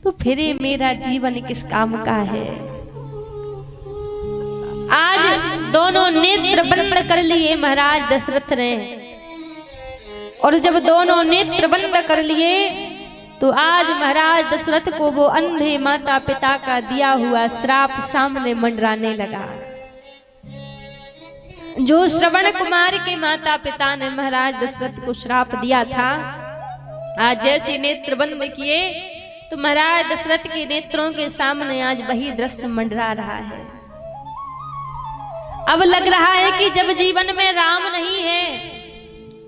Speaker 4: तो फिर मेरा जीवन किस काम का है। आज दोनों नेत्र बंद कर लिए महाराज दशरथ ने, और जब दोनों नेत्र बंद कर लिए तो आज महाराज दशरथ को वो अंधे माता पिता का दिया हुआ श्राप सामने मंडराने लगा। जो श्रवण कुमार के माता पिता ने महाराज दशरथ को श्राप दिया था, आज जैसे नेत्र बंद किए तो महाराज दशरथ के नेत्रों के सामने आज वही दृश्य मंडरा रहा है। अब लग रहा है कि जब जीवन में राम नहीं है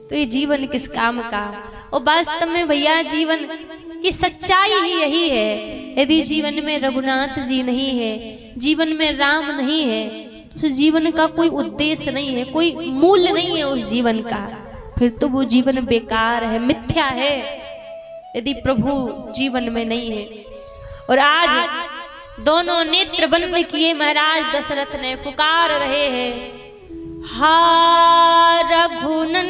Speaker 4: तो ये जीवन किस काम का। और वास्तव में भैया जीवन की सच्चाई ही यही है, यदि जीवन में रघुनाथ जी नहीं है, जीवन में राम नहीं है, उस जीवन का कोई उद्देश्य नहीं है, कोई मूल्य नहीं है उस जीवन का, फिर तो वो जीवन बेकार है, मिथ्या है, यदि प्रभु जीवन में नहीं है। और आज दोनों नेत्र बंद किए महाराज दशरथ ने पुकार रहे हैं, हा रघुनंदन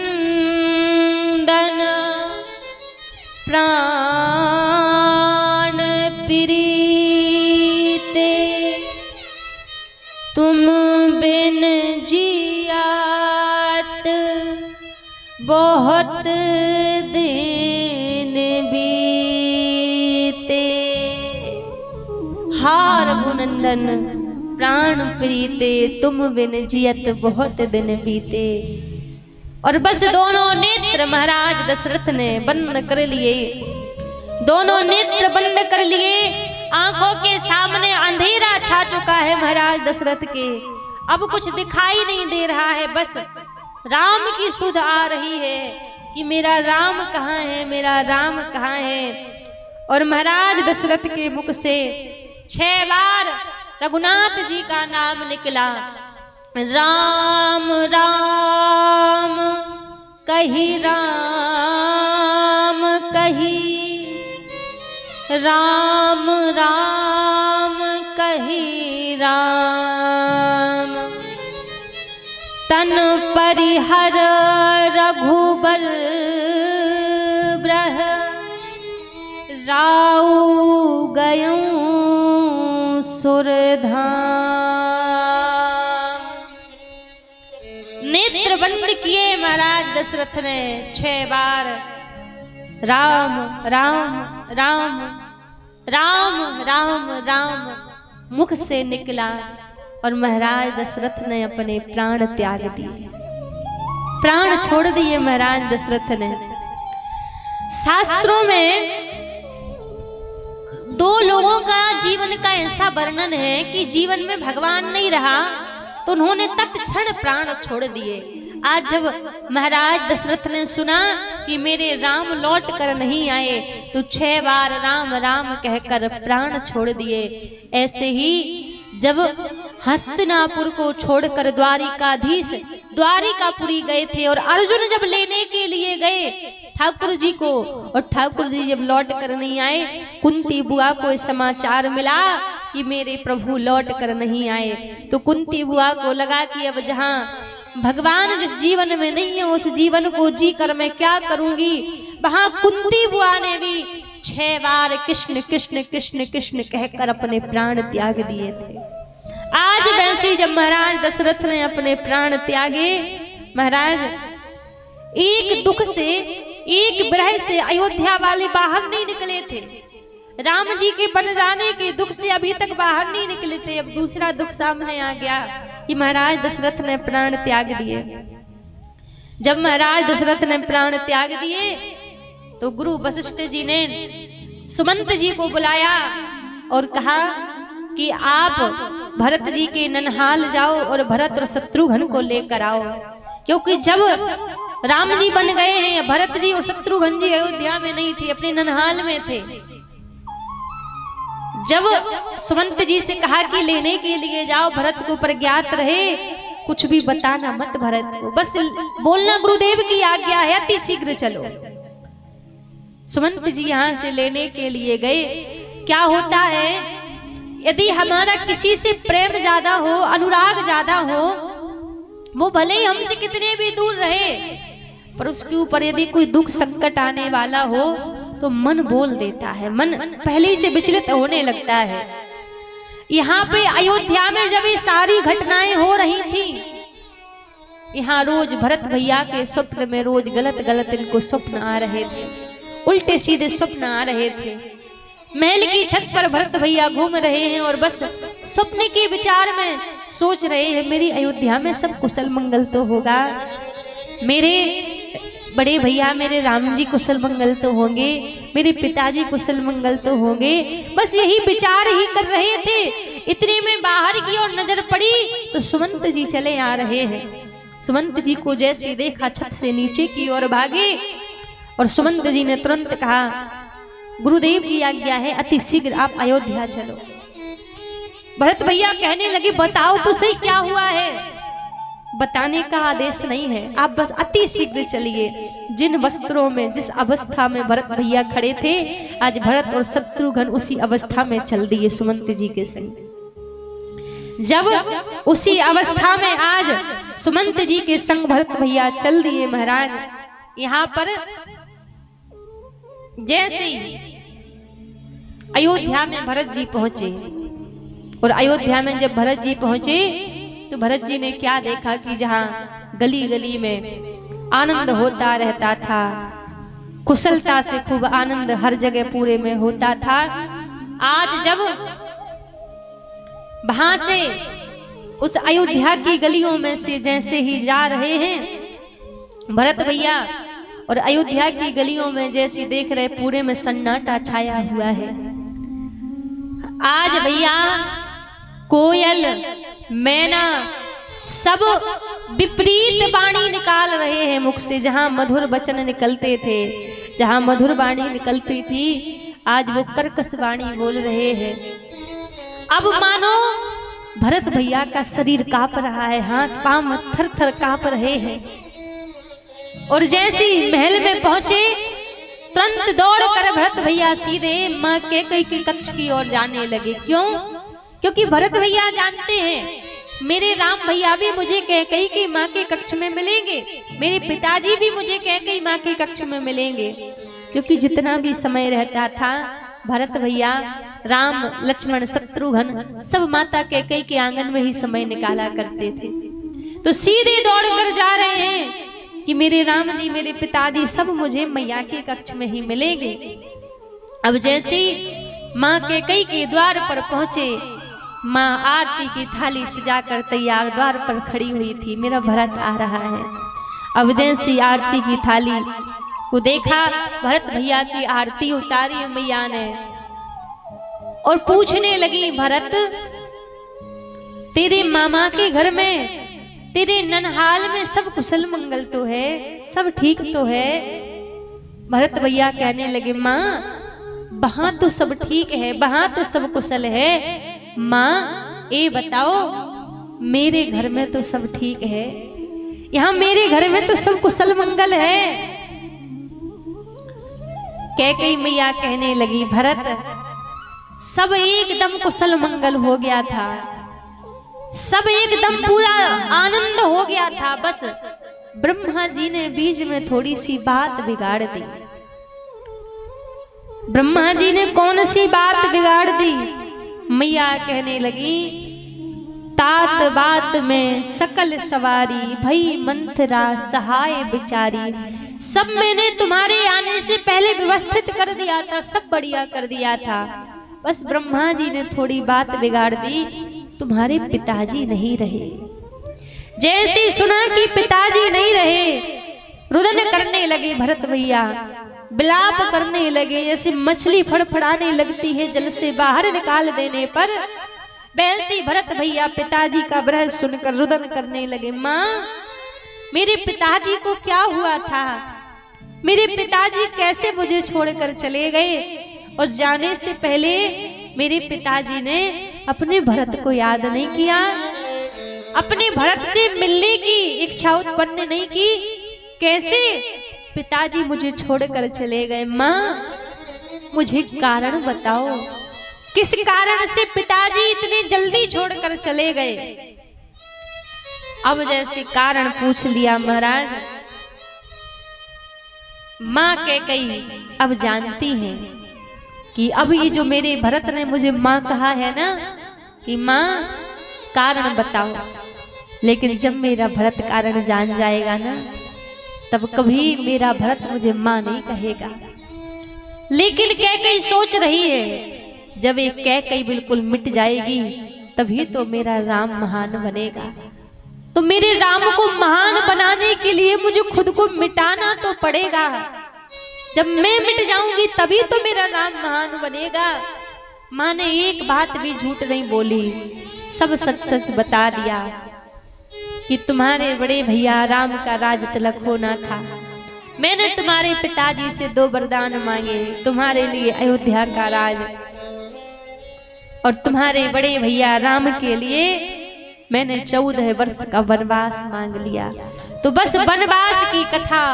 Speaker 4: प्राण प्रीते, तुम बिन जियात बहुत दिन बीते। रघुनंदन प्राण प्रीते, तुम बिन जियत बहुत दिन बीते। और बस दोनों नेत्र महाराज दशरथ ने बंद कर लिए, दोनों नेत्र बंद कर लिए। आंखों के सामने अंधेरा छा चुका है महाराज दशरथ के, अब कुछ दिखाई नहीं दे रहा है। बस राम की सुध आ रही है कि मेरा राम कहाँ है, मेरा राम कहाँ है। और महाराज दशरथ के मुख से 6 बार रघुनाथ जी का नाम निकला। राम राम कही, राम कही, राम राम कही राम। तन परिहर रघुबर ब्रह, राउ गयूं सुरधाम। नेत्र बंद किए महाराज दशरथ ने 6 बार राम राम राम राम राम राम मुख से निकला। और महाराज दशरथ ने अपने प्राण त्याग दिए, प्राण छोड़ दिए महाराज दशरथ ने। शास्त्रों में 2 लोगों का जीवन का ऐसा वर्णन है कि जीवन में भगवान नहीं रहा तो उन्होंने तत्क्षण प्राण छोड़ दिए। आज जब महाराज दशरथ ने सुना कि मेरे राम लौट कर नहीं आए तो 6 बार राम राम कहकर प्राण छोड़ दिए। ऐसे ही जब हस्तिनापुर को छोड़कर द्वारिकाधीश द्वारिकापुरी गए थे और अर्जुन जब लेने के लिए गए ठाकुर जी को, और ठाकुर जी जब लौट कर नहीं आए, कुंती बुआ को समाचार मिला कि मेरे प्रभु लौट कर नहीं आए। तो कुंती बुआ को लगा कि अब जहाँ भगवान जिस जीवन में नहीं है उस जीवन को जी कर मैं क्या करूंगी। वहां कुंती बुआ ने भी 6 बार कृष्ण कृष्ण कृष्ण कृष्ण कहकर अपने प्राण त्याग दिए थे। आज वैसे जब महाराज दशरथ ने अपने प्राण त्यागे, महाराज एक दुख से, एक विरह से अयोध्या वाले बाहर नहीं निकले थे। राम जी के बन जाने के दुख से अभी तक बाहर नहीं निकले थे। अब दूसरा दुख सामने आ गया कि महाराज दशरथ ने प्राण त्याग दिए। जब महाराज दशरथ ने प्राण त्याग दिए तो गुरु वशिष्ठ जी ने सुमंत जी को बुलाया और कहा कि आप भरत जी के ननहाल जाओ और भरत और शत्रुघ्न को लेकर आओ, क्योंकि जब राम जी बन गए हैं, भरत जी और शत्रुघ्न जी अयोध्या में नहीं थे, अपने ननहाल में थे। जब सुमंत जी से कहा कि लेने के लिए जाओ, भरत को प्रज्ञात रहे, कुछ भी बताना मत भरत को, बस बोलना गुरुदेव की आज्ञा है, अति शीघ्र चलो। सुमंत जी यहाँ से लेने के लिए गए। क्या होता है, यदि हमारा किसी से प्रेम ज्यादा हो, अनुराग ज्यादा हो, वो भले ही हमसे कितने भी दूर रहे, पर उसके ऊपर यदि कोई दुख संकट आने वाला हो तो मन बोल देता है, मन पहले से विचलित होने लगता है। यहाँ पे अयोध्या में जब ये सारी घटनाएं हो रही थी, यहाँ रोज भरत भैया के स्वप्न में रोज गलत गलत इनको स्वप्न आ रहे थे, उल्टे सीधे स्वप्न आ रहे थे। महल की छत पर भरत भैया घूम रहे हैं और बस स्वप्न के विचार में सोच रहे हैं, मेरी अयोध्या में सब कुशल मंगल तो होगा, मेरे बड़े भैया मेरे राम जी कुशल मंगल तो होंगे, मेरे पिताजी कुशल मंगल तो होंगे, बस यही विचार ही कर रहे थे। इतने में बाहर की ओर नजर पड़ी तो सुमंत जी चले आ रहे हैं। सुमंत जी को जैसे देखा छत से नीचे की ओर भागे और सुमंत जी ने तुरंत कहा, गुरुदेव की आज्ञा है, अति शीघ्र आप अयोध्या चलो। भरत भैया कहने लगे, बताओ तो सही क्या हुआ है। बताने का आदेश नहीं है, आप बस अति शीघ्र चलिए। जिन वस्त्रों में, जिस अवस्था में भरत भैया खड़े थे, आज भरत और शत्रुघ्न उसी अवस्था में चल दिए सुमंत जी के संग। जब उसी अवस्था में आज सुमंत जी के संग भरत भैया चल दिए महाराज, यहाँ पर जैसे ही अयोध्या में भरत जी पहुंचे, और अयोध्या में जब भरत जी पहुंचे तो भरत जी ने क्या देखा कि जहां गली गली में आनंद होता रहता था, कुशलता से खूब आनंद हर जगह पूरे में होता था, आज जब वहां से उस अयोध्या की गलियों में से जैसे ही जा रहे हैं भरत भैया, और अयोध्या की गलियों में जैसे देख रहे पूरे में सन्नाटा छाया हुआ है। आज भैया कोयल मैना सब विपरीत वाणी निकाल रहे हैं मुख से। जहां मधुर वचन निकलते थे, जहां मधुर वाणी निकलती थी, आज वो कर्कश वाणी बोल रहे हैं। अब मानो भरत भैया का शरीर कांप रहा है, हाथ पांव थर थर कांप रहे हैं। और जैसे महल में पहुंचे तुरंत दौड़कर भरत भैया सीधे मां कैकेयी के कक्ष की ओर जाने लगे। क्यों? क्योंकि भरत भैया जानते हैं मेरे राम भैया भी मुझे कैकेयी की मां के कक्ष में मिलेंगे, मेरे पिताजी भी मुझे कैकेयी मां के कक्ष में मिलेंगे। क्योंकि जितना भी समय रहता था भरत भैया, राम लक्ष्मण शत्रुघ्न सब माता कैकेयी के आंगन में ही समय निकाला करते थे। तो सीधे दौड़कर जा रहे हैं कि मेरे राम जी मेरे पिताजी सब मुझे मैया के कक्ष में ही मिलेंगे। अब जैसे ही माँ कैकेयी के द्वार पर पहुंचे, माँ आरती की थाली सजाकर तैयार द्वार पर खड़ी हुई थी, मेरा भरत आ रहा है। अब जैसी आरती की थाली को देखा, भरत भैया की आरती उतारी मैया ने और पूछने लगी, भरत तेरे मामा के घर में, तेरे ननहाल में सब कुशल मंगल तो है, सब ठीक तो है? भरत भैया कहने लगे, माँ वहां तो सब ठीक है, वहां तो सब कुशल है, माँ ये बताओ मेरे घर में तो सब ठीक है, यहाँ मेरे घर में तो सब कुशल मंगल है। कैकेयी मैया कहने लगी, भरत सब एकदम कुशल मंगल हो गया था, सब एकदम पूरा आनंद हो गया था, बस ब्रह्मा जी ने बीच में थोड़ी सी बात बिगाड़ दी। ब्रह्मा जी ने कौन सी बात बिगाड़ दी? मैया कहने लगी, तात बात में सकल सवारी, भई मंथरा सहाय बिचारी। सब मैंने तुम्हारे आने से पहले व्यवस्थित कर दिया था, सब बढ़िया कर दिया था, बस ब्रह्मा जी ने थोड़ी बात बिगाड़ दी, तुम्हारे पिताजी नहीं रहे। जैसे सुना कि पिताजी नहीं रहे, रुदन करने लगे भरत भैया, विलाप करने लगे, जैसे मछली फड़फड़ाने लगती है जल से बाहर निकाल देने पर, वैसे भरत भैया पिताजी का विरह सुनकर रुदन करने लगे। माँ मेरे पिताजी को क्या हुआ था? मेरे पिताजी कैसे मुझे छोड़कर चले गए? और जाने से पहले मेरे पिताजी ने अपने भरत को याद नहीं किया, अपने भरत से मिलने की इच्छा उत्पन्न नहीं की, कैसे पिताजी मुझे छोड़कर चले गए? माँ मुझे कारण बताओ, किस कारण से पिताजी इतने जल्दी छोड़कर चले गए? अब जैसे कारण पूछ लिया महाराज, माँ कैकेयी अब जानती हैं कि अब ये जो मेरे भरत ने मुझे माँ कहा है ना कि माँ कारण बताओ, लेकिन जब मेरा भरत कारण जान जाएगा ना, तब कभी मेरा भरत मुझे माँ नहीं कहेगा। लेकिन कैकेयी सोच रही है, जब एक कैकेयी बिल्कुल मिट जाएगी तभी तो मेरा राम महान बनेगा। तो मेरे राम को महान बनाने के लिए मुझे खुद को मिटाना तो पड़ेगा। जब मैं मिट जाऊंगी तभी तो मेरा राम महान बनेगा। माँ ने एक बात भी झूठ नहीं बोली, सब सच सच बता दिया कि तुम्हारे बड़े भैया राम का राज तिलक होना था। मैंने तुम्हारे पिताजी से 2 वरदान मांगे, तुम्हारे लिए अयोध्या का राज, और तुम्हारे बड़े भैया राम के लिए मैंने 14 वर्ष का वनवास मांग लिया। तो बस वनवास की कथा,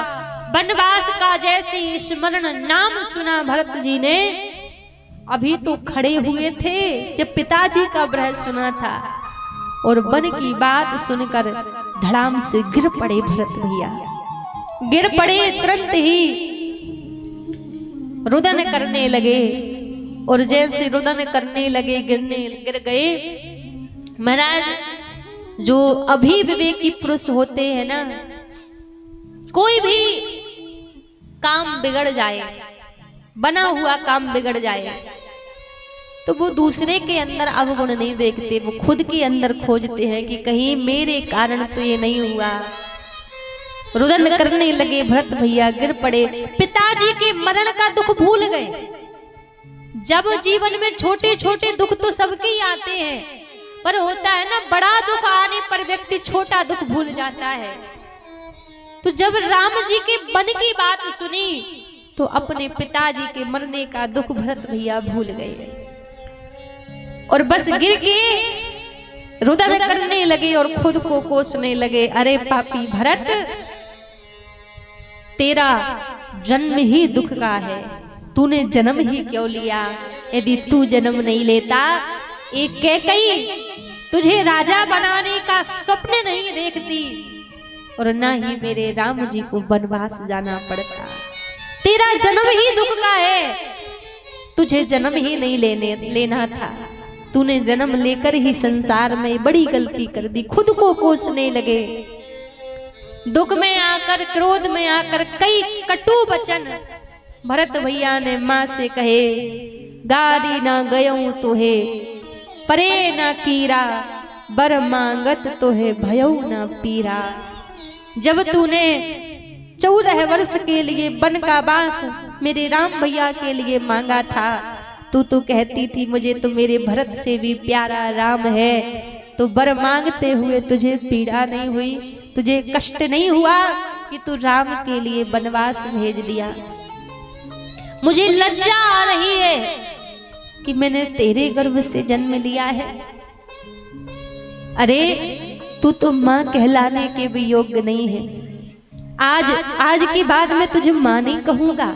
Speaker 4: वनवास का जैसे स्मरण नाम सुना भरत जी ने, अभी तो खड़े हुए थे जब पिताजी का विरह सुना था, और वन की बात सुनकर धड़ाम से गिर पड़े भरत भैया, गिर पड़े, तुरंत ही रुदन करने लगे। और जैसे रुदन करने लगे, गिर गए। महाराज जो अभी विवेकी पुरुष होते हैं ना, कोई भी काम बिगड़ जाए, बना हुआ काम बिगड़ जाए, तो वो दूसरे के अंदर अवगुण नहीं देखते, वो खुद के अंदर खोजते हैं कि कहीं मेरे कारण तो ये नहीं हुआ। रुदन करने लगे भरत भैया, गिर पड़े, पिताजी के मरण का दुख भूल गए। जब जीवन में छोटे छोटे दुख तो सबके ही आते हैं, पर होता है ना बड़ा दुख आने पर व्यक्ति छोटा दुख भूल जाता है। तो जब राम जी के वन की बात सुनी तो अपने पिताजी के मरने का दुख भरत भैया भूल गए और बस गिर के रुदन करने लगे और खुद को कोसने लगे। अरे पापी भरत, तेरा जन्म ही दुख का है, तूने जन्म ही क्यों लिया? यदि तू जन्म नहीं लेता, एक कैकई तुझे राजा बनाने का स्वप्न नहीं देखती और ना ही मेरे राम जी को वनवास जाना पड़ता। तेरा जन्म ही दुख का है, तुझे जन्म ही नहीं लेना था। तूने जन्म लेकर ही संसार में बड़ी गलती कर दी। खुद को कोसने लगे, दुख में आकर, क्रोध में आकर कई कटु वचन भरत भैया ने माँ से कहे। गारी ना गयऊ तोहे परे ना कीरा, बर मांगत तोहे भयऊ ना पीरा। जब तूने 14 वर्ष के लिए वन का बास मेरे राम भैया के लिए मांगा था, तू तो कहती थी मुझे तो मेरे भरत से भी प्यारा राम है, तो बर मांगते हुए तुझे पीड़ा नहीं हुई, तुझे कष्ट नहीं हुआ कि तू राम के लिए वनवास भेज दिया। मुझे लज्जा आ रही है कि मैंने तेरे गर्भ से जन्म लिया है। अरे तू तो माँ कहलाने के भी योग्य नहीं है। आज के बाद मैं तुझे माँ नहीं कहूंगा।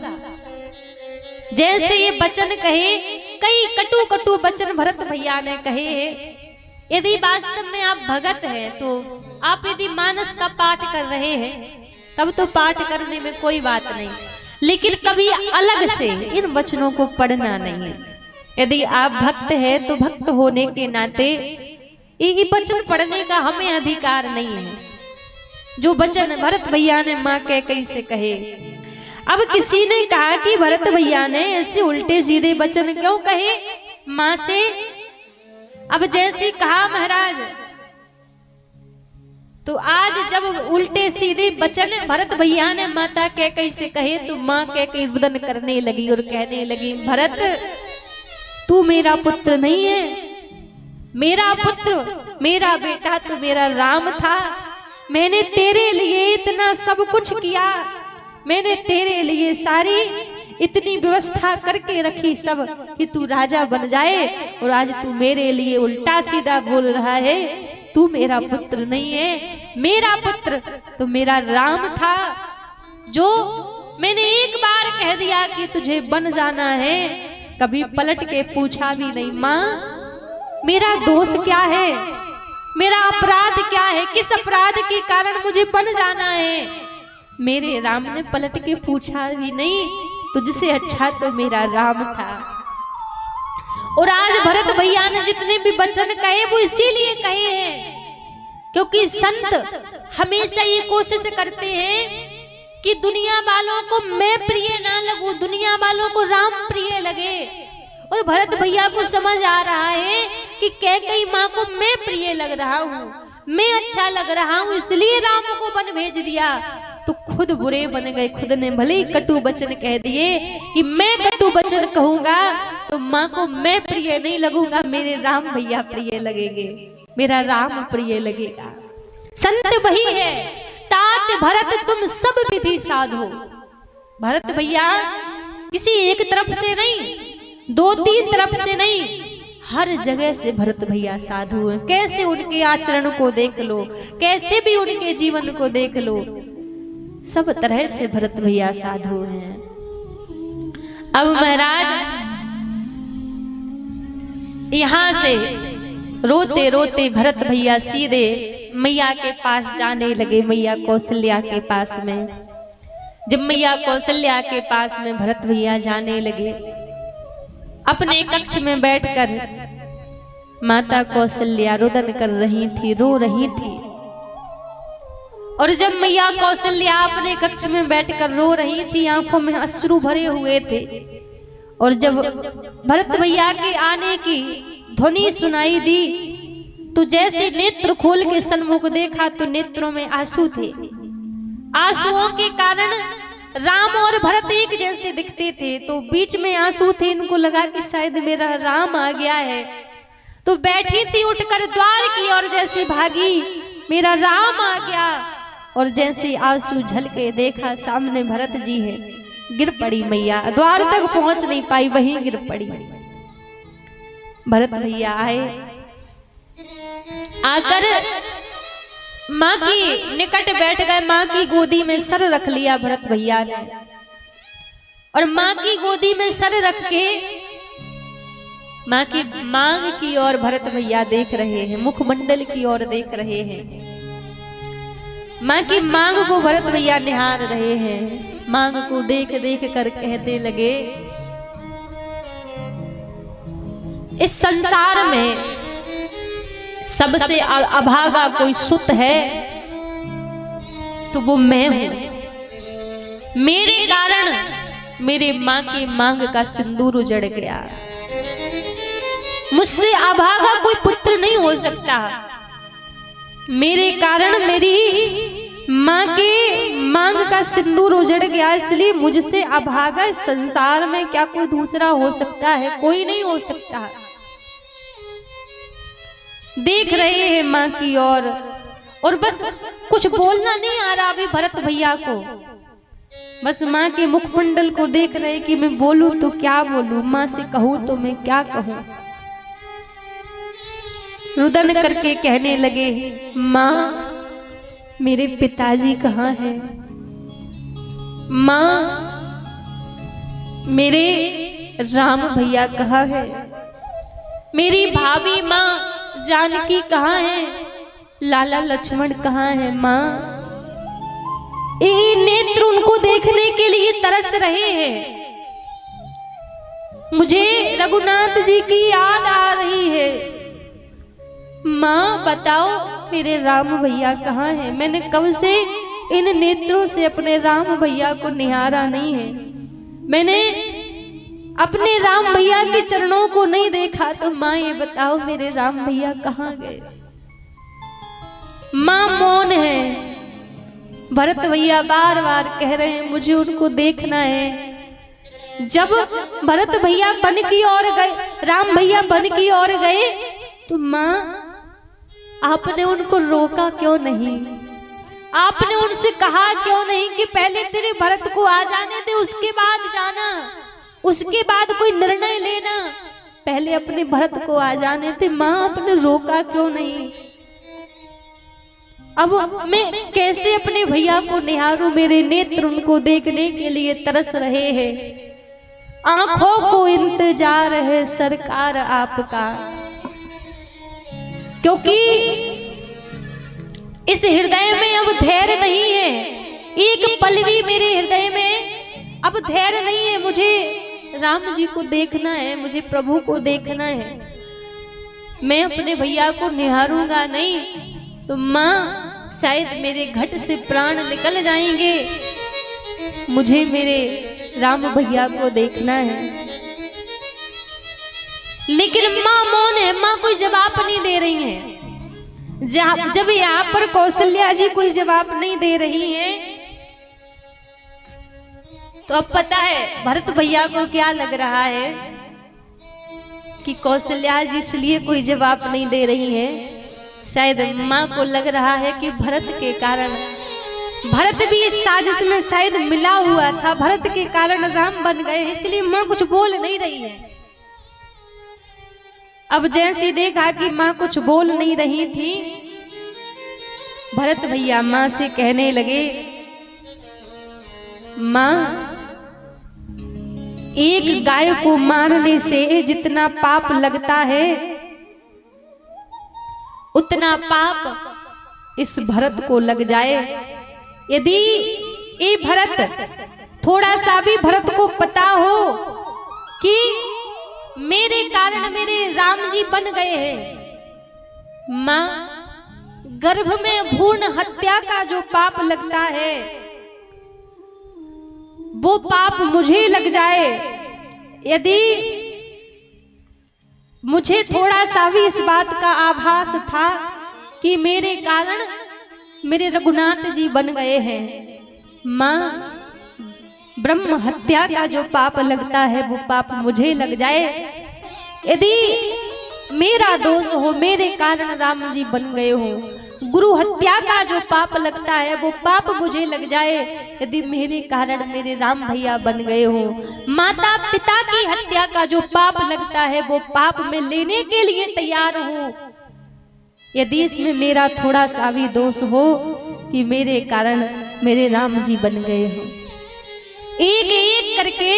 Speaker 4: जैसे ये वचन कहे, कई कटु कटु वचन भरत भैया ने कहे हैं। यदि वास्तव में आप भगत हैं, तो आप यदि मानस का पाठ कर रहे हैं तब तो पाठ करने में कोई बात नहीं, लेकिन कभी अलग से इन वचनों को पढ़ना नहीं। यदि आप भक्त हैं तो भक्त होने के नाते ये वचन पढ़ने का हमें अधिकार नहीं है। जो वचन भरत भैया ने माँ कैकई से कहे। अब किसी ने कहा कि भरत भैया ने ऐसे उल्टे सीधे वचन क्यों कहे माँ से? अब जैसे कहा महाराज, तो आज जब उल्टे सीधे वचन भरत भैया ने माता कैकई से कहे तो माँ कैकई रुदन करने लगी और कहने लगी, भरत तू मेरा पुत्र नहीं है, मेरा पुत्र, मेरा बेटा तो मेरा राम था। मैंने तेरे लिए इतना सब कुछ किया, मैंने तेरे लिए सारी इतनी व्यवस्था करके रखी सब कि तू राजा बन जाए, और आज तू मेरे लिए उल्टा सीधा बोल रहा है। तू मेरा पुत्र नहीं है, मेरा पुत्र तो मेरा राम था, जो मैंने एक बार कह दिया कि तुझे बन जाना है, कभी पलट के पूछा भी नहीं। माँ मेरा दोष क्या है, मेरा अपराध क्या है, किस अपराध के कारण मुझे बन जाना है? मेरे राम ने पलट के पूछा भी नहीं, तुझसे अच्छा तो मेरा राम था। और आज भरत भैया ने जितने भी वचन कहे वो इसीलिए कहे हैं क्योंकि संत हमेशा ये कोशिश करते हैं कि दुनिया वालों को मैं प्रिय ना लगूं, दुनिया वालों को राम प्रिय लगे। और भरत भैया को समझ आ रहा है कि कैकई माँ को मैं प्रिय लग रहा हूँ, मैं अच्छा लग रहा हूँ, इसलिए राम को वन भेज दिया। तो खुद बुरे बन गए। खुद ने भले ही कटु वचन कह दिए कि मैं कटु वचन कहूंगा तो माँ को मैं प्रिय नहीं लगूंगा, मेरे राम भैया प्रिय लगेंगे, मेरा राम प्रिय लगेगा। संत वही है, तात भरत तुम सब विधि साधो। भरत भैया किसी एक तरफ से नहीं, 2-3 तरफ से नहीं, हर जगह से भरत भैया साधु हैं। कैसे उनके आचरण को देख लो, कैसे भी उनके जीवन को देख लो, सब तरह से भरत भैया साधु हैं। अब महाराज यहां से रोते रोते भरत भैया सीधे मैया के पास जाने लगे, मैया कौशल्या के पास में। जब मैया कौशल्या के पास में भरत भैया जाने लगे, अपने कक्ष में बैठकर माता कौशल्या रुदन कर रही थी, रो रही थी। और जब मैया कौशल्या अपने कक्ष में बैठकर रो रही थी, आंखों में अश्रु भरे हुए थे, और जब भरत भैया के आने की ध्वनि सुनाई दी तो जैसे नेत्र खोल के सन्मुख देखा तो नेत्रों में आंसू थे। आंसुओं के कारण राम और भरत एक जैसे दिखते थे, तो बीच में आंसू थे। इनको लगा कि शायद मेरा राम आ गया है, तो बैठी थी उठकर द्वार की ओर जैसे भागी, मेरा राम आ गया। और जैसे आंसू झलके देखा सामने भरत जी है, गिर पड़ी मैया, द्वार तक पहुंच नहीं पाई, वहीं गिर पड़ी। भरत भैया आए, आकर माँ की निकट बैठ गए, माँ की गोदी में सर रख लिया भरत भैया ने। और माँ की गोदी में सर रख के माँ की मांग की ओर भरत भैया देख रहे हैं, मुखमंडल की ओर देख रहे हैं। माँ की मांग को भरत भैया निहार रहे हैं। मांग को देख देख कर कहते लगे, इस संसार में सबसे अभागा कोई सुत है तो वो मैं हूं। मेरे कारण मेरे माँ की मांग का सिंदूर उजड़ गया। मुझसे अभागा कोई पुत्र नहीं हो सकता। मेरे कारण मेरी माँ के मांग का सिंदूर उजड़ गया, इसलिए मुझसे अभागा इस संसार में क्या कोई दूसरा हो सकता है? कोई नहीं हो सकता। देख रहे हैं माँ की ओर, और बस कुछ बोलना नहीं आ रहा अभी भरत भैया को। बस माँ के मुखमंडल को देख रहे कि मैं बोलूं तो क्या बोलूं, माँ से कहूं तो मैं क्या कहूं। रुदन करके कहने लगे, माँ मेरे पिताजी कहाँ हैं? माँ मेरे राम भैया कहाँ है? मेरी भाभी माँ जानकी कहाँ है? लाला लक्ष्मण कहाँ है? माँ ये नेत्र उनको देखने के लिए तरस रहे हैं। मुझे रघुनाथ जी की याद आ रही है। माँ बताओ मेरे राम भैया कहाँ है? मैंने कब से इन नेत्रों से अपने राम भैया को निहारा नहीं है। मैंने अपने राम भैया के चरणों को नहीं देखा, तो माँ ये बताओ मेरे राम भैया कहाँ गए? माँ मौन है। भरत भैया बार बार कह रहे हैं मुझे उनको देखना है। जब भरत भैया वन की ओर गए, राम भैया वन की ओर गए, तो माँ आपने उनको रोका क्यों नहीं? आपने उनसे कहा क्यों नहीं कि पहले तेरे भरत को आ जाने दे, उसके बाद जाना, उसके बाद कोई निर्णय लेना, पहले अपने भरत को आ जाने थे। माँ आपने रोका क्यों नहीं? अब मैं कैसे अपने भैया को निहारूं? मेरे नेत्र उनको देखने के लिए तरस रहे हैं। आंखों को इंतजार है सरकार आपका, क्योंकि इस हृदय में अब धैर्य नहीं है। एक पल भी मेरे हृदय में अब धैर्य नहीं है। मुझे राम जी को देखना है, मुझे प्रभु को देखना है। मैं अपने भैया को निहारूंगा नहीं तो माँ शायद मेरे घट से प्राण निकल जाएंगे। मुझे मेरे राम भैया को देखना है। लेकिन माँ मौन है, माँ कोई जवाब नहीं दे रही है। जब यहाँ पर कौशल्या जी कोई जवाब नहीं दे रही हैं, तो अब पता है भरत भैया को क्या लग रहा है कि कौशल्या जी इसलिए कोई जवाब नहीं दे रही है। शायद माँ को लग रहा है कि भरत के कारण, भरत भी इस साजिश में शायद मिला हुआ था, भरत के कारण राम बन गए, इसलिए माँ कुछ बोल नहीं रही है। अब जैसे देखा कि माँ कुछ बोल नहीं रही थी, भरत भैया माँ से कहने लगे, माँ एक गाय को मारने से जितना पाप लगता है उतना पाप इस भरत को लग जाए। यदि ये भरत थोड़ा सा भी भरत को पता हो कि मेरे कारण मेरे राम जी बन गए हैं, माँ गर्भ में भ्रूण हत्या का जो पाप लगता है वो पाप मुझे लग जाए, यदि मुझे थोड़ा सा भी इस बात का आभास था कि मेरे कारण मेरे रघुनाथ जी बन गए हैं, माँ ब्रह्म हत्या का जो पाप लगता है वो पाप मुझे लग जाए। यदि मेरा दोष हो, मेरे कारण राम जी बन गए हो, गुरु हत्या का जो पाप लगता है वो पाप मुझे लग जाए। यदि मेरे कारण मेरे राम भैया बन गए हो, माता पिता की हत्या का जो पाप लगता है वो पाप मैं लेने के लिए तैयार हूँ। यदि इसमें मेरा थोड़ा सा भी दोष हो कि मेरे कारण मेरे राम जी बन गए हो। एक एक करके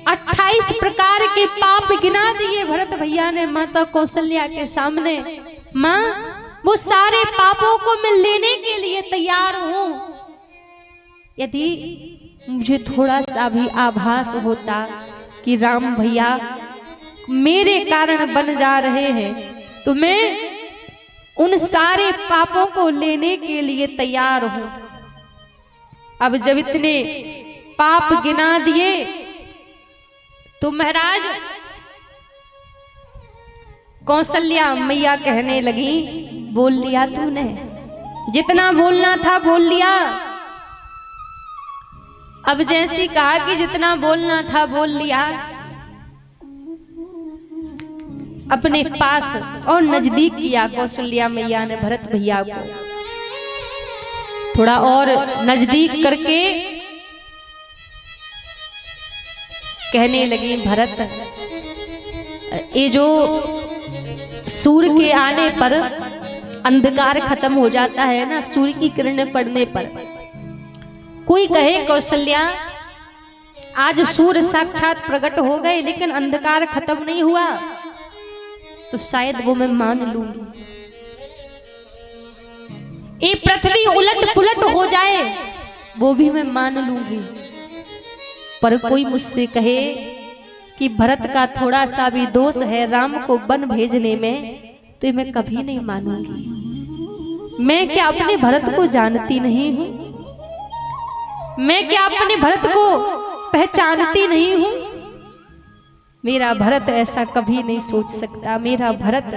Speaker 4: 28 प्रकार के पाप गिना दिए भरत भैया ने माता कौशल्या के सामने। माँ वो सारे पापों को मैं लेने के लिए तैयार हूं। यदि मुझे थोड़ा सा भी आभास होता कि राम भैया मेरे कारण बन जा रहे हैं तो मैं उन सारे पापों को लेने के लिए तैयार हूं। अब जब इतने पाप गिना दिए तो महाराज कौशल्या मैया कहने लगी, बोल लिया तूने, जितना बोलना था बोल लिया। अब जैसी कहा कि जितना बोलना था बोल लिया, अपने पास और नजदीक किया कौशल्या मैया ने भरत भैया को। थोड़ा और नजदीक करके कहने लगी, भरत ये जो सूर्य के आने पर अंधकार खत्म हो जाता है ना, सूर्य की किरणें पड़ने पर, कोई कहे कौशल्या आज सूर्य साक्षात प्रकट हो गए लेकिन अंधकार खत्म नहीं हुआ, तो शायद वो मैं मान लूंगी। ये पृथ्वी उलट पुलट हो जाए वो भी मैं मान लूंगी। पर कोई मुझसे कहे कि भरत का थोड़ा सा भी दोष है राम को वन भेजने में, तो मैं कभी नहीं मानूंगी। मैं क्या अपने भरत को जानती नहीं हूं? मैं क्या अपने भरत को पहचानती नहीं हूं? मेरा भरत ऐसा कभी नहीं सोच सकता, मेरा भरत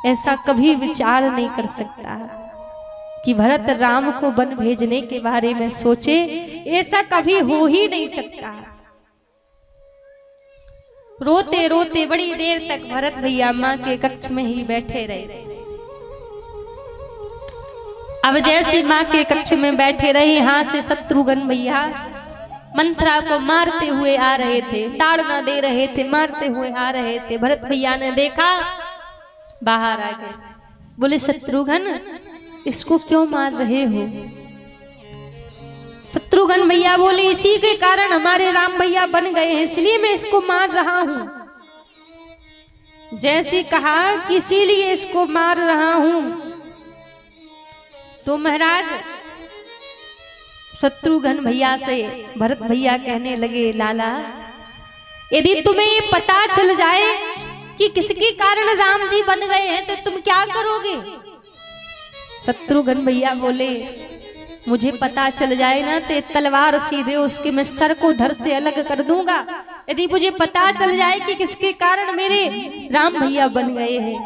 Speaker 4: ऐसा कभी विचार नहीं कर सकता कि भरत राम को वन भेजने के बारे में सोचे। ऐसा कभी हो ही नहीं सकता। रोते रोते बड़ी देर तक भरत भैया माँ के कक्ष में ही बैठे रहे। अब जैसे माँ के कक्ष में बैठे रहे, यहाँ से शत्रुघ्न भैया मंत्रा को मारते हुए आ रहे थे, ताड़ना दे रहे थे, मारते हुए आ रहे थे। भरत भैया ने देखा, बाहर आ गए, बोले शत्रुघ्न इसको क्यों मार रहे हो? शत्रुघ्न भैया बोले इसी के कारण हमारे राम भैया बन गए हैं, इसलिए मैं इसको मार रहा हूं। जैसे कहा कि इसीलिए इसको मार रहा हूं, तो महाराज शत्रुघ्न भैया से भरत भैया कहने लगे, लाला यदि तुम्हें ये पता चल जाए कि किसके कारण राम जी बन गए हैं तो तुम क्या करोगे? शत्रुघ्न भैया बोले, मुझे पता चल जाए ना तो तलवार सीधे उसके मैं सर को धड़ से अलग कर दूंगा। यदि मुझे पता चल जाए कि किसके कारण मेरे राम भैया बन गए हैं।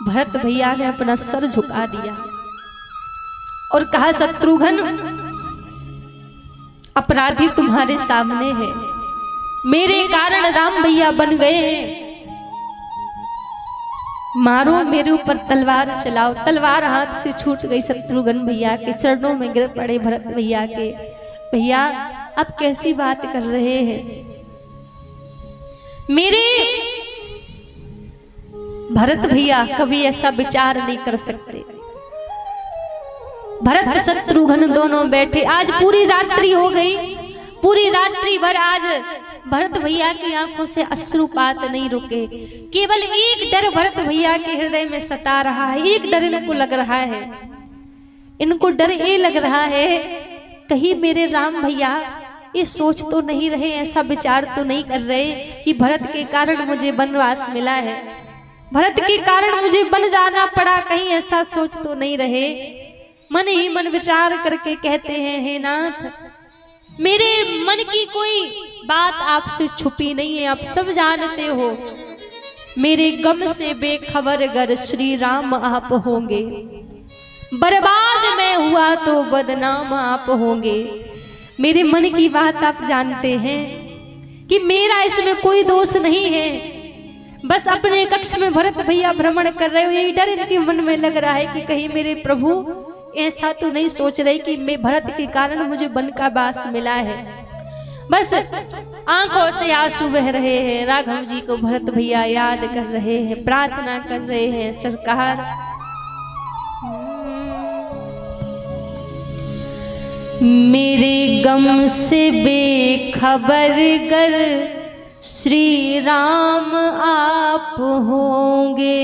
Speaker 4: भरत भैया ने अपना सर झुका दिया और कहा, शत्रुघ्न अपराधी तुम्हारे सामने है, मेरे कारण राम भैया बन गए हैं, मारो मेरे ऊपर तलवार चलाओ। तलवार हाथ से छूट गई, शत्रुघ्न भैया के चरणों में गिर पड़े भरत भैया के। भैया आप कैसी बात कर रहे हैं? मेरे भरत भैया कभी ऐसा विचार नहीं कर सकते। भरत शत्रुघ्न दोनों बैठे, आज पूरी रात्रि हो गई, पूरी रात्रि भर आज भरत भैया की आंखों से अश्रुपात नहीं रुके। केवल एक डर भरत भैया के हृदय में सता रहा है, एक डर इनको लग रहा है, इनको डर ये लग रहा है कहीं मेरे राम भैया ये सोच तो नहीं रहे, ऐसा विचार तो नहीं कर रहे कि भरत के कारण मुझे वनवास मिला है, भरत के कारण मुझे बन जाना पड़ा, कहीं ऐसा सोच तो नहीं रहे। मन ही मन विचार करके कहते हैं, हे नाथ मेरे मन की कोई बात आपसे छुपी नहीं है, आप सब जानते हो। मेरे गम से बेखबर अगर श्री राम आप होंगे, बर्बाद मैं हुआ तो बदनाम आप होंगे। मेरे मन की बात आप जानते हैं कि मेरा इसमें कोई दोष नहीं है। बस अपने कक्ष में भरत भैया भ्रमण कर रहे हो, यही डर इनके मन में लग रहा है कि कहीं मेरे प्रभु ऐसा तो नहीं सोच रहे कि मैं भरत के कारण मुझे वन का वास मिला है। बस आंखों से आंसू बह रहे हैं, राघव जी को भरत भैया याद कर रहे हैं, प्रार्थना कर रहे हैं, सरकार मेरे गम से बेखबर गर श्री राम आप होंगे।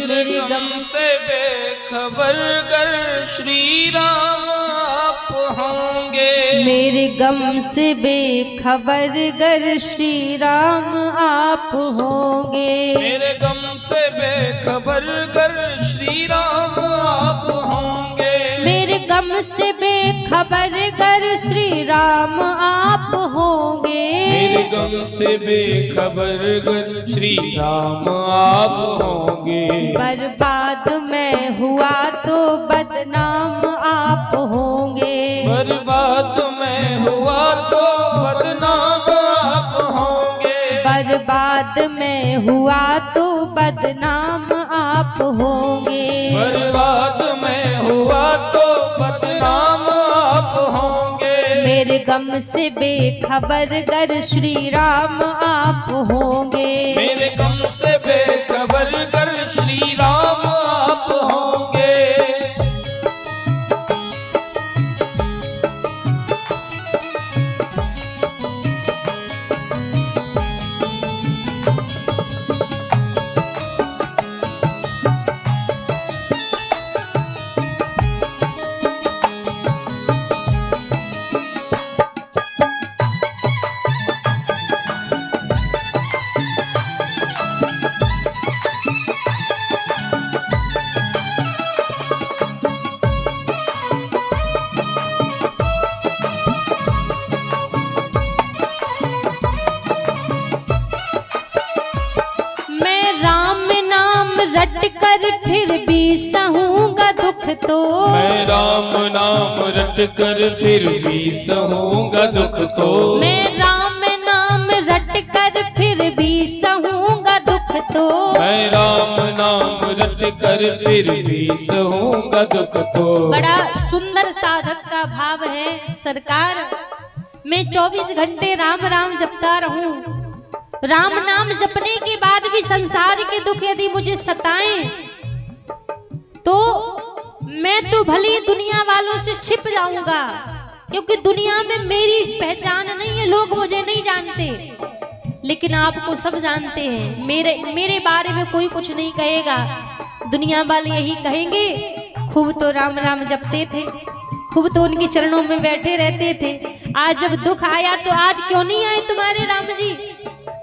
Speaker 2: मेरे गम से बेखबर गर श्री राम आप होंगे।
Speaker 4: मेरे गम से बेखबर गर श्री राम आप होंगे।
Speaker 2: मेरे गम से बेखबर गर श्री राम आप होंगे।
Speaker 4: मेरे गम से बेखबर गर श्री राम आप होंगे।
Speaker 2: मेरे गम से बेखबर गर श्री राम आप होंगे।
Speaker 4: बर्बाद मैं हुआ तो बदनाम आप होंगे।
Speaker 2: बर्बाद मैं हुआ तो बदनाम आप होंगे।
Speaker 4: बर्बाद मैं हुआ तो बदनाम आप होंगे।
Speaker 2: बर्बाद मैं हुआ तो बदनाम आप होंगे।
Speaker 4: मेरे गम से बेखबर गर श्री राम आप होंगे।
Speaker 2: मेरे गम से बेखबर गर श्री राम आप होंगे।
Speaker 4: फिर भी सहूंगा दुख तो।
Speaker 2: मैं राम नाम रट कर फिर भी सहूंगा दुख तो।
Speaker 4: मैं राम नाम रट कर फिर भी सहूंगा दुख तो।
Speaker 2: मैं राम नाम रट कर फिर भी सहूंगा दुख तो।
Speaker 4: बड़ा सुंदर साधक का भाव है सरकार। मैं 24 घंटे राम राम जपता रहूं, राम नाम जपने के बाद भी संसार के दुख यदि मुझे सताएं तो मैं तो भली दुनिया वालों से छिप जाऊंगा, क्योंकि दुनिया में मेरी पहचान नहीं है, लोग मुझे नहीं जानते, लेकिन आपको सब जानते हैं। मेरे बारे में कोई कुछ नहीं कहेगा, दुनिया वाले यही कहेंगे खूब तो राम राम जपते थे, खूब तो उनके चरणों में बैठे रहते थे। आज जब दुख आया तो आज क्यों नहीं आए तुम्हारे राम जी?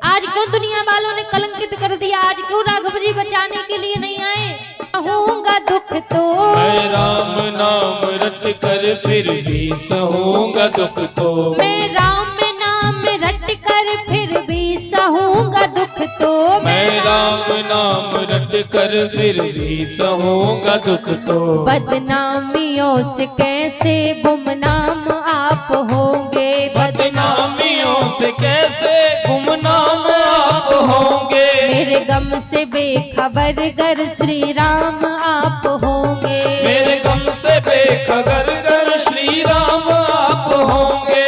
Speaker 4: आज क्यों दुनिया वालों ने कलंकित कर दिया? आज क्यों राघव जी बचाने के लिए नहीं आए? सहूंगा दुख तो।
Speaker 2: मैं राम नाम रट कर फिर भी सहूंगा दुख तो।
Speaker 4: मैं राम नाम रट कर फिर भी सहूंगा दुख तो।
Speaker 2: मैं राम नाम रट कर फिर भी सहूंगा दुख तो।
Speaker 4: बदनामियों से कैसे गुमनाम आप होंगे?
Speaker 2: बदनामियों से कैसे गुमनाम आप होंगे?
Speaker 4: मेरे गम से बेखबर गर श्री राम आप होंगे।
Speaker 2: मेरे गम से बेखबर गर श्री राम आप होंगे।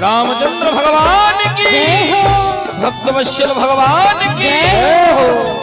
Speaker 2: रामचंद्र भगवान की
Speaker 4: जय हो,
Speaker 2: भक्तवत्सल भगवान की जय हो।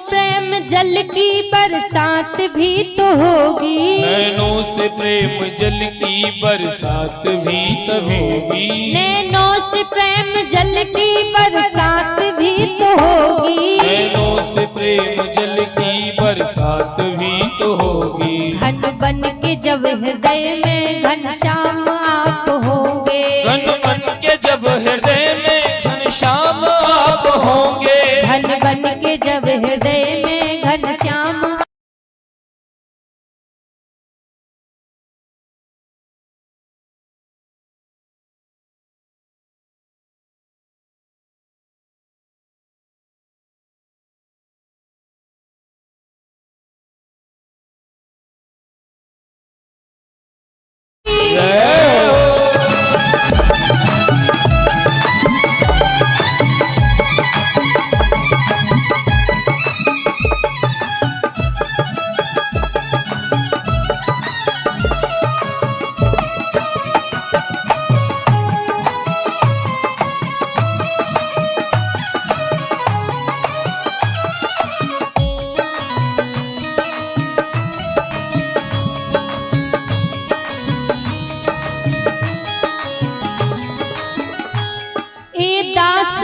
Speaker 4: प्रेम जल की बरसात भी तो होगी।
Speaker 2: नैनों से
Speaker 1: से प्रेम जल की बरसात भी तो होगी,
Speaker 4: नैनों से प्रेम जल की बरसात भी तो होगी,
Speaker 1: नैनों से प्रेम जल की बरसात भी तो होगी।
Speaker 4: घन बन के जब हृदय में घनश्याम आप होंगे,
Speaker 1: घन बन के जब हृदय में घनश्याम आप होंगे,
Speaker 4: घन बन के जब हृदय में घनश्याम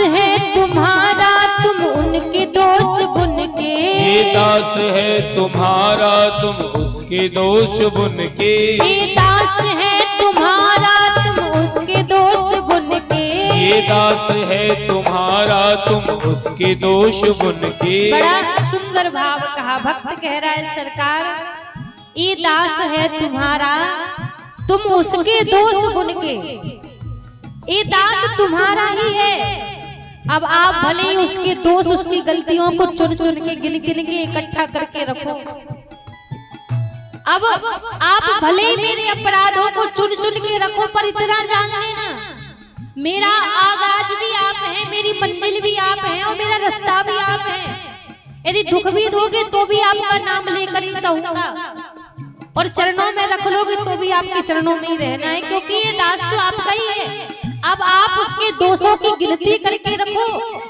Speaker 4: है तुम्हारा तुम उनके दोष बुन के,
Speaker 1: ये दास है तुम्हारा तुम उसके दोष बुन के,
Speaker 4: ये दास है तुम्हारा तुम उसके दोष बुन के,
Speaker 1: ये दास है तुम्हारा तुम उसके दोष बुन के।
Speaker 4: बड़ा सुंदर भाव कहा, भक्त कह रहा है सरकार ये दास है तुम्हारा तुम उसके दोष बुन के, ये दास तुम्हारा ही है। अब आप भले ही उसके दोष उसकी गलतियों को चुन चुन के गिन गिन के इकट्ठा करके रखो, अब आप भले ही मेरे अपराधों को चुन चुन के रखो, पर इतना जान लेना मेरा आगाज भी आप है, मेरी मंजिल भी आप है और मेरा रास्ता भी आप है। यदि दुख भी दोगे तो भी आपका नाम लेकर ही सहूंगा, और चरणों में रख लोगे तो भी आपके चरणों में ही रहना है, क्योंकि ये दास तो आपका ही है। अब आप उसके दोषों की गिनती करके रखो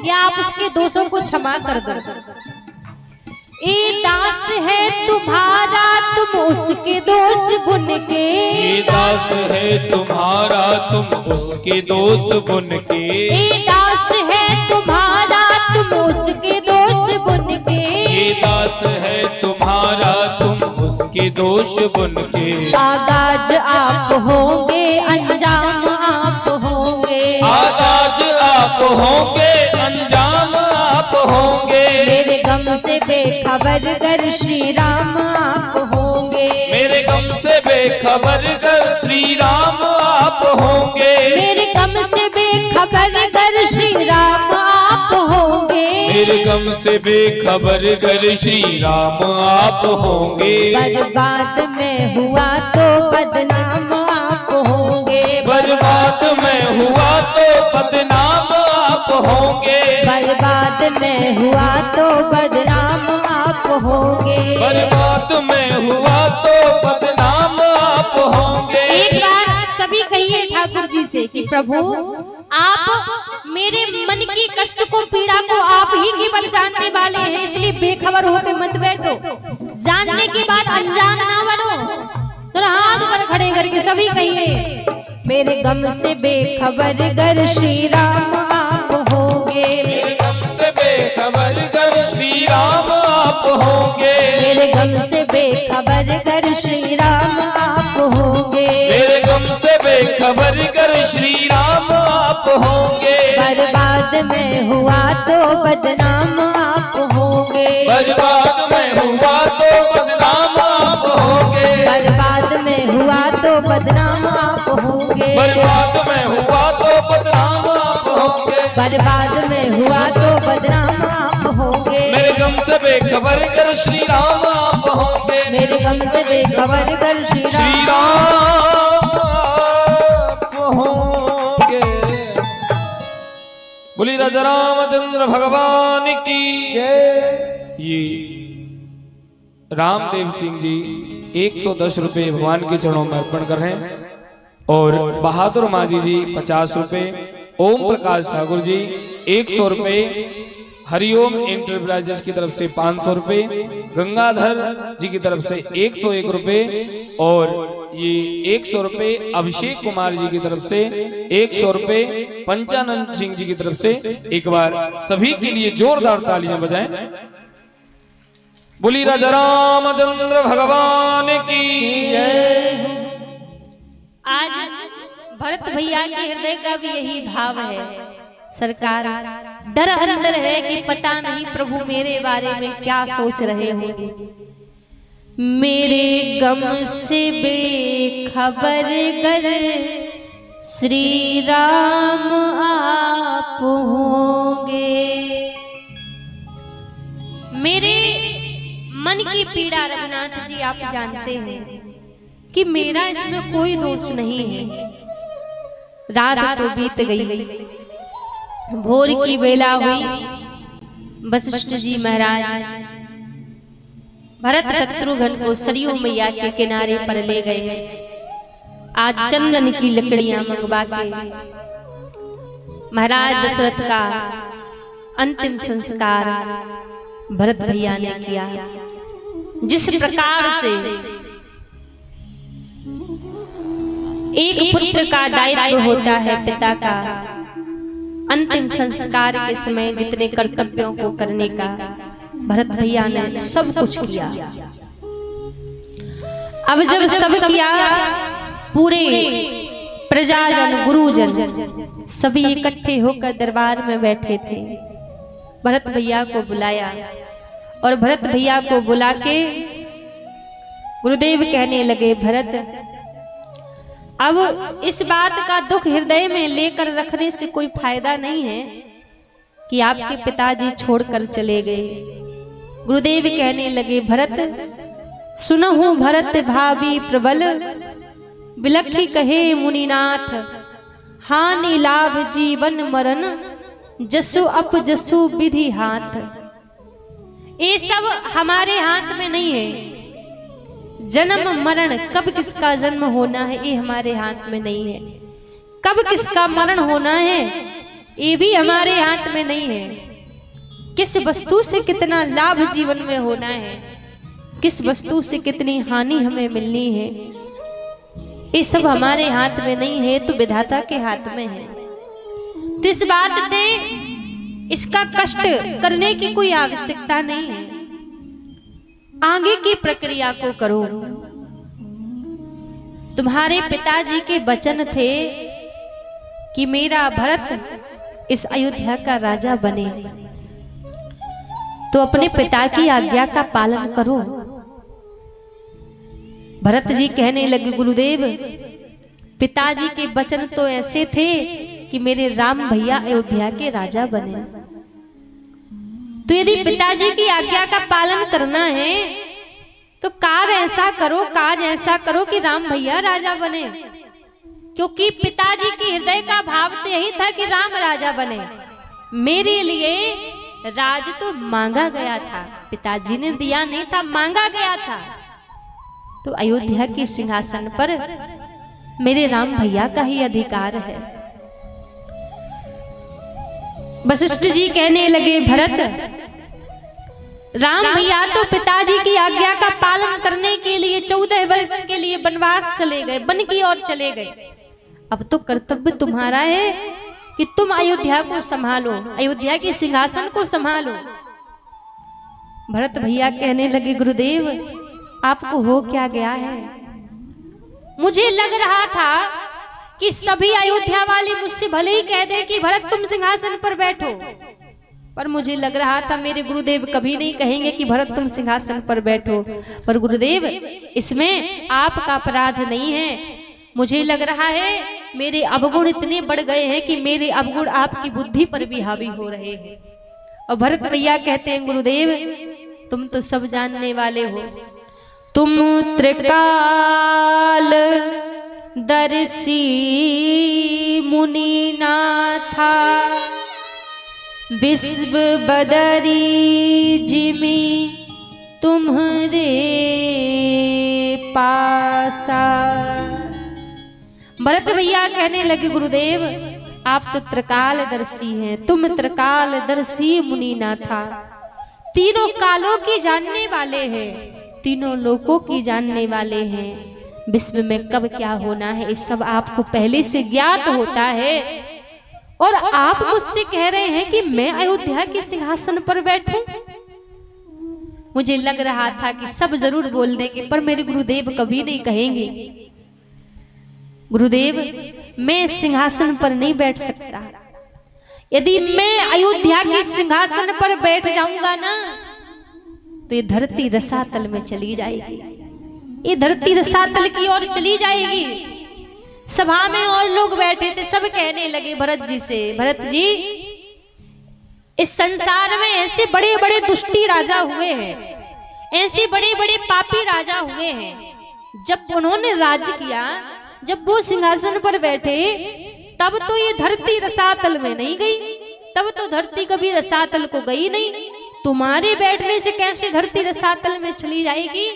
Speaker 4: या आप उसके दोषों को क्षमा कर दो। ये दास है तुम्हारा तुम उसके दोष बुन के,
Speaker 1: ये दास है तुम्हारा तुम उसके दोष बुन के,
Speaker 4: ये दास है तुम्हारा तुम उसके दोष बुन के,
Speaker 1: ये दास है तुम्हारा तुम उसके दोष बुन के।
Speaker 4: आगाज आप होंगे अंजाम आप होंगे,
Speaker 1: आगाज आप होंगे अंजाम आप होंगे,
Speaker 4: मेरे गम से बेखबर कर श्री राम आप होंगे,
Speaker 1: मेरे गम से बेखबर कर श्री राम आप होंगे,
Speaker 4: मेरे गम से बेखबर कर श्री राम आप होंगे,
Speaker 1: मेरे गम से बेखबर कर श्री राम आप होंगे।
Speaker 4: बर्बाद में हुआ तो बदनाम आप होंगे,
Speaker 1: बर्बाद में हुआ तो बदनाम आप होंगे,
Speaker 4: बर्बाद में हुआ तो बदनाम आप होंगे,
Speaker 1: बर्बाद में हुआ तो बदनाम आप होंगे।
Speaker 4: एक बार सभी कहिए ठाकुर जी से कि प्रभु आप मेरे मन की कष्ट को पीड़ा को आप ही केवल जानने वाले हैं, इसलिए बेखबर होकर मत बैठो, जानने के बाद अनजान ना बनो। तो हाथ पर खड़े करके सभी कहिए मेरे गम से बेखबर गर श्री राम आप होंगे,
Speaker 1: मेरे गम से बेखबर कर श्री राम आप होंगे,
Speaker 4: मेरे गम से बेखबर गर श्री राम आप होंगे,
Speaker 1: मेरे गम से बेखबर कर श्री राम आप होंगे,
Speaker 4: बर्बाद में हुआ तो बदनाम आप होंगे,
Speaker 1: बर्बाद में हुआ तो बदनाम आप होंगे,
Speaker 4: बर्बाद में हुआ तो बदनाम आप होंगे,
Speaker 1: बर्बाद में हुआ तो बदनाम आप होंगे,
Speaker 4: बर्बाद में हुआ तो बदनाम आप होंगे,
Speaker 1: मेरे गम से बेखबर कर श्री राम आप होंगे,
Speaker 4: मेरे गम से बेखबर कर श्री
Speaker 1: श्री
Speaker 4: राम।
Speaker 1: राम आप होंगे। बोली राजा रामचंद्र भगवान की। ये रामदेव सिंह जी 110 रुपए भगवान के चरणों में अर्पण कर रहे हैं, और बहादुर माझी जी 50 रुपए, ओम प्रकाश ठाकुर जी 100 रुपए, हरिओम एंटरप्राइजेस की तरफ से 500 रुपए, गंगाधर जी की तरफ से 101 रुपए, और ये 100 रुपए अभिषेक कुमार जी की तरफ से, 100 रुपए पंचानंद सिंह जी की तरफ से। एक बार सभी के लिए जोरदार तालियां बजाएं। बोली राजा रामचंद्र भगवान की जय।
Speaker 4: आज भरत भैया के हृदय का भी यही भाव है। सरकार, डर अंदर है कि पता नहीं प्रभु मेरे बारे में क्या सोच रहे होंगे। मेरे गम से बेखबर कर श्री राम आप होंगे। मेरे मन की पीड़ा रघुनाथ जी आप जानते हैं कि मेरा इसमें कोई दोष नहीं है। रात तो बीत गई, भोर की बेला हुई। वशिष्ठ जी महाराज भरत शत्रुघ्न को सरयू मैया के किनारे पर ले गए। आज चंदन की लकड़ियां मंगवा के महाराज दशरथ का अंतिम संस्कार भरत भैया ने किया। जिस प्रकार से एक पुत्र का दायित्व होता है पिता का, अंतिम संस्कार के समय जितने कर्तव्यों को करने का, भरत भैया ने सब कुछ किया। अब जब सब किया, पूरे प्रजाजन गुरुजन सभी इकट्ठे होकर दरबार में बैठे थे। भरत भैया को बुलाया और भरत भैया को बुला के गुरुदेव कहने लगे, भरत अब इस बात का दुख हृदय में लेकर रखने से कोई फायदा नहीं है कि आपके पिताजी छोड़कर चले गए। गुरुदेव कहने लगे, भरत सुनहु भरत भावी प्रबल, बिलखी कहे मुनिनाथ, हानि लाभ जीवन मरण, जसु अप जसु विधि हाथ। ये सब हमारे हाथ में नहीं है। जन्म मरण, कब किसका जन्म होना है ये हमारे हाथ में नहीं है। कब किसका मरण होना है ये भी हमारे हाथ में नहीं है। किस वस्तु से कितना लाभ जीवन में होना है, किस वस्तु से कितनी हानि हमें मिलनी है, ये सब हमारे हाथ में नहीं है, तो विधाता के हाथ में है। तो इस बात से इसका कष्ट करने की कोई आवश्यकता नहीं है। आगे की प्रक्रिया को करो। तुम्हारे पिताजी के वचन थे कि मेरा भरत इस अयोध्या का राजा बने, तो अपने पिता की आज्ञा का पालन करो। भरत जी कहने लगे, गुरुदेव पिताजी के वचन तो ऐसे थे कि मेरे राम भैया अयोध्या के राजा बने। तो यदि पिताजी की आज्ञा का पालन करना है तो काज ऐसा करो कि राम भैया राजा बने। क्योंकि पिताजी के हृदय का भाव तो यही था कि राम राजा बने। मेरे लिए राज तो मांगा गया था, पिताजी ने दिया नहीं था, मांगा गया था। तो अयोध्या के सिंहासन पर मेरे राम भैया का ही अधिकार है। वशिष्ठ जी कहने लगे, भरत राम भैया तो पिताजी की आज्ञा का पालन करने के लिए 14 वर्ष के लिए वनवास चले गए, वन की ओर चले गए। अब तो कर्तव्य तुम्हारा है कि तुम अयोध्या को संभालो, अयोध्या के सिंहासन को संभालो। भरत भैया कहने लगे, गुरुदेव आपको हो क्या गया है? मुझे लग रहा था कि सभी अयोध्या वाले मुझसे भले ही कह दे कि भरत तुम सिंहासन पर बैठो, पर मुझे लग रहा था मेरे गुरुदेव कभी नहीं कहेंगे कि भरत तुम सिंहासन पर बैठो। पर गुरुदेव इसमें आपका अपराध नहीं है। मुझे लग रहा है मेरे अवगुण इतने बढ़ गए हैं कि मेरे अवगुण आपकी बुद्धि पर भी हावी हो रहे हैं। और भरत भैया कहते हैं, गुरुदेव तुम तो सब जानने वाले हो, तुम त्रिकाल दर्शी मुनि नाथा, विश्व बदरी जिमी तुम्हारे पासा। भरत भैया कहने लगे, गुरुदेव आप तो त्रिकालदर्शी हैं, तुम त्रिकालदर्शी मुनि नाथा, तीनों कालों की जानने वाले हैं, तीनों लोकों की जानने वाले हैं। विश्व में कब क्या होना है, ये सब आपको पहले से ज्ञात होता है। और आप मुझसे कह रहे हैं कि मैं अयोध्या के सिंहासन पर बैठूं। मुझे लग रहा था कि सब जरूर बोल देंगे, पर मेरे गुरुदेव कभी नहीं कहेंगे। गुरुदेव, मैं सिंहासन पर नहीं बैठ सकता। यदि मैं अयोध्या के सिंहासन पर बैठ जाऊंगा ना, तो ये धरती रसातल में चली जाएगी। ये धरती रसातल की ओर चली जाएगी। सभा में और लोग बैठे थे, सब कहने लगे भरत जी से, भरत जी, इस संसार में ऐसे बड़े बड़े दुष्टी राजा हुए हैं, ऐसे बड़े बड़े पापी राजा हुए हैं, जब उन्होंने राज्य किया, जब वो सिंहासन पर बैठे, तब तो ये धरती रसातल में नहीं गई, तब तो धरती कभी रसातल को गई नहीं। तुम्हारे बैठने से कैसे धरती रसातल में चली जाएगी?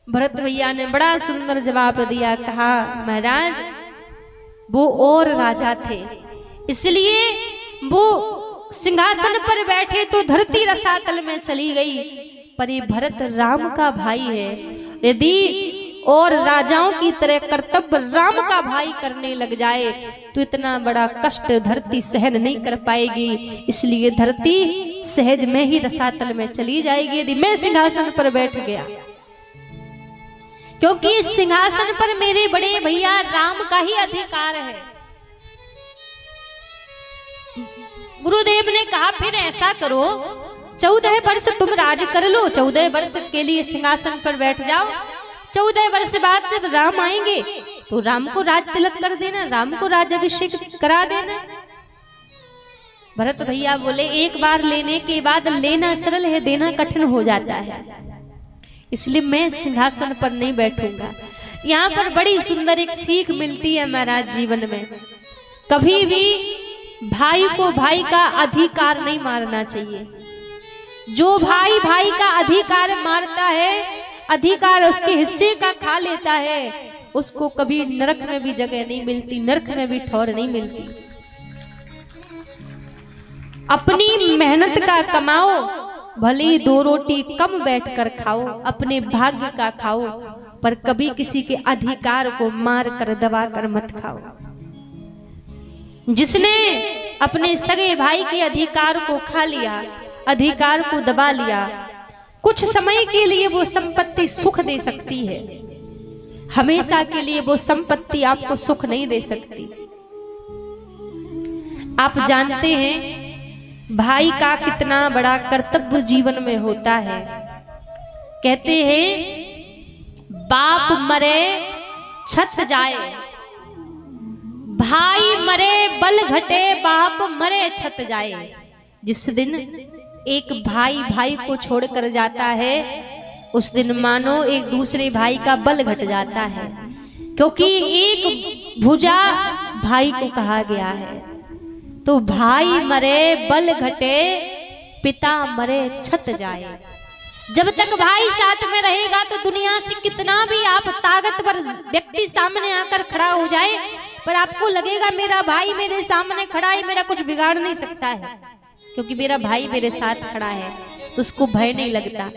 Speaker 4: भरत भैया ने बड़ा सुंदर जवाब दिया। कहा, महाराज, वो और राजा थे, इसलिए वो सिंहासन पर बैठे तो धरती रसातल में चली गई, पर ये भरत राम का भाई है। यदि और राजाओं की तरह कर्तव्य राम का भाई करने लग जाए तो इतना बड़ा कष्ट धरती सहन नहीं कर पाएगी, इसलिए धरती सहज में ही रसातल में चली जाएगी यदि मैं सिंहासन पर बैठ गया। क्योंकि इस सिंहासन पर मेरे बड़े भैया राम का ही अधिकार है। गुरुदेव ने कहा, फिर ऐसा करो, 14 वर्ष तुम राज कर लो, 14 वर्ष के लिए सिंहासन पर बैठ जाओ। 14 वर्ष बाद जब राम आएंगे तो राम को राज तिलक कर देना, राम को राज्याभिषेक करा देना। भरत भैया बोले, एक बार लेने के बाद लेना सरल है, देना कठिन हो जाता है, इसलिए मैं सिंहासन पर नहीं बैठूंगा। यहाँ पर बड़ी सुंदर एक सीख मिलती है महाराज जीवन में। कभी भी भाई को भाई का अधिकार नहीं मारना चाहिए। जो भाई भाई का अधिकार मारता है, अधिकार उसके हिस्से का खा लेता है, उसको कभी नरक में भी जगह नहीं मिलती, नरक में भी ठौर नहीं मिलती। अपनी मेहनत का कमाओ, भले ही 2 रोटी कम बैठकर खाओ, अपने भाग्य का खाओ, पर कभी किसी के अधिकार को मार कर दबा कर मत खाओ। जिसने अपने सगे भाई के अधिकार को खा लिया, अधिकार को दबा लिया, कुछ समय के लिए वो संपत्ति सुख दे सकती है, हमेशा के लिए वो संपत्ति आपको सुख नहीं दे सकती। आप जानते हैं भाई का कितना बड़ा कर्तव्य जीवन में होता है। कहते हैं बाप मरे छत जाए, भाई मरे बल घटे, बाप मरे छत जाए। जिस दिन एक भाई भाई को छोड़कर जाता है, उस दिन मानो एक दूसरे भाई का बल घट जाता है, क्योंकि एक भुजा भाई को कहा गया है। तो भाई मरे बल घटे, पिता मरे छत जाए। जब तक भाई साथ में रहेगा तो दुनिया से कितना भी आप ताकतवर व्यक्ति सामने आकर खड़ा हो जाए, पर आपको लगेगा मेरा भाई मेरे सामने खड़ा है, मेरा कुछ बिगाड़ नहीं सकता है, क्योंकि मेरा भाई मेरे साथ खड़ा है, तो उसको भय नहीं लगता।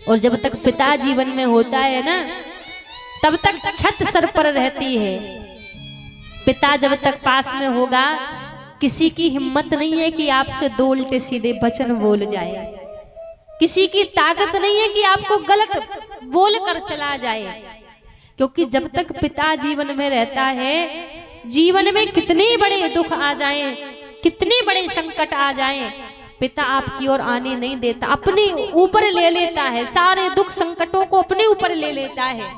Speaker 4: और जब तक पिता जीवन में होता है ना, तब तक छत सर पर रहती है। पिता जब तक पास में होगा, किसी की हिम्मत नहीं है कि आपसे 2 उल्टे सीधे वचन बोल जाए, किसी की ताकत नहीं है कि आपको गलत बोल कर चला जाए, क्योंकि जब तक पिता जीवन में रहता है, जीवन में कितने बड़े दुख आ जाएं, कितने बड़े संकट आ जाएं, पिता आपकी ओर आने नहीं देता, अपने ऊपर ले लेता है, सारे दुख संकटों को अपने ऊपर ले लेता है।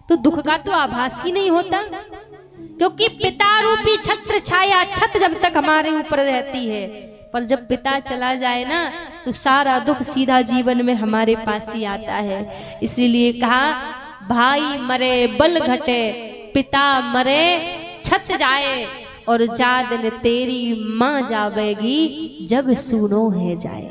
Speaker 4: तो दुख का तो आभास ही नहीं होता, क्योंकि पिता रूपी छत्र छाया छत जब तक हमारे ऊपर रहती है, पर जब पिता चला जाए ना, तो सारा दुख सीधा जीवन में हमारे पास ही आता है। इसीलिए कहा भाई मरे बल घटे, पिता मरे छत जाए, और जादन तेरी माँ जावेगी जग सुनो है जाए।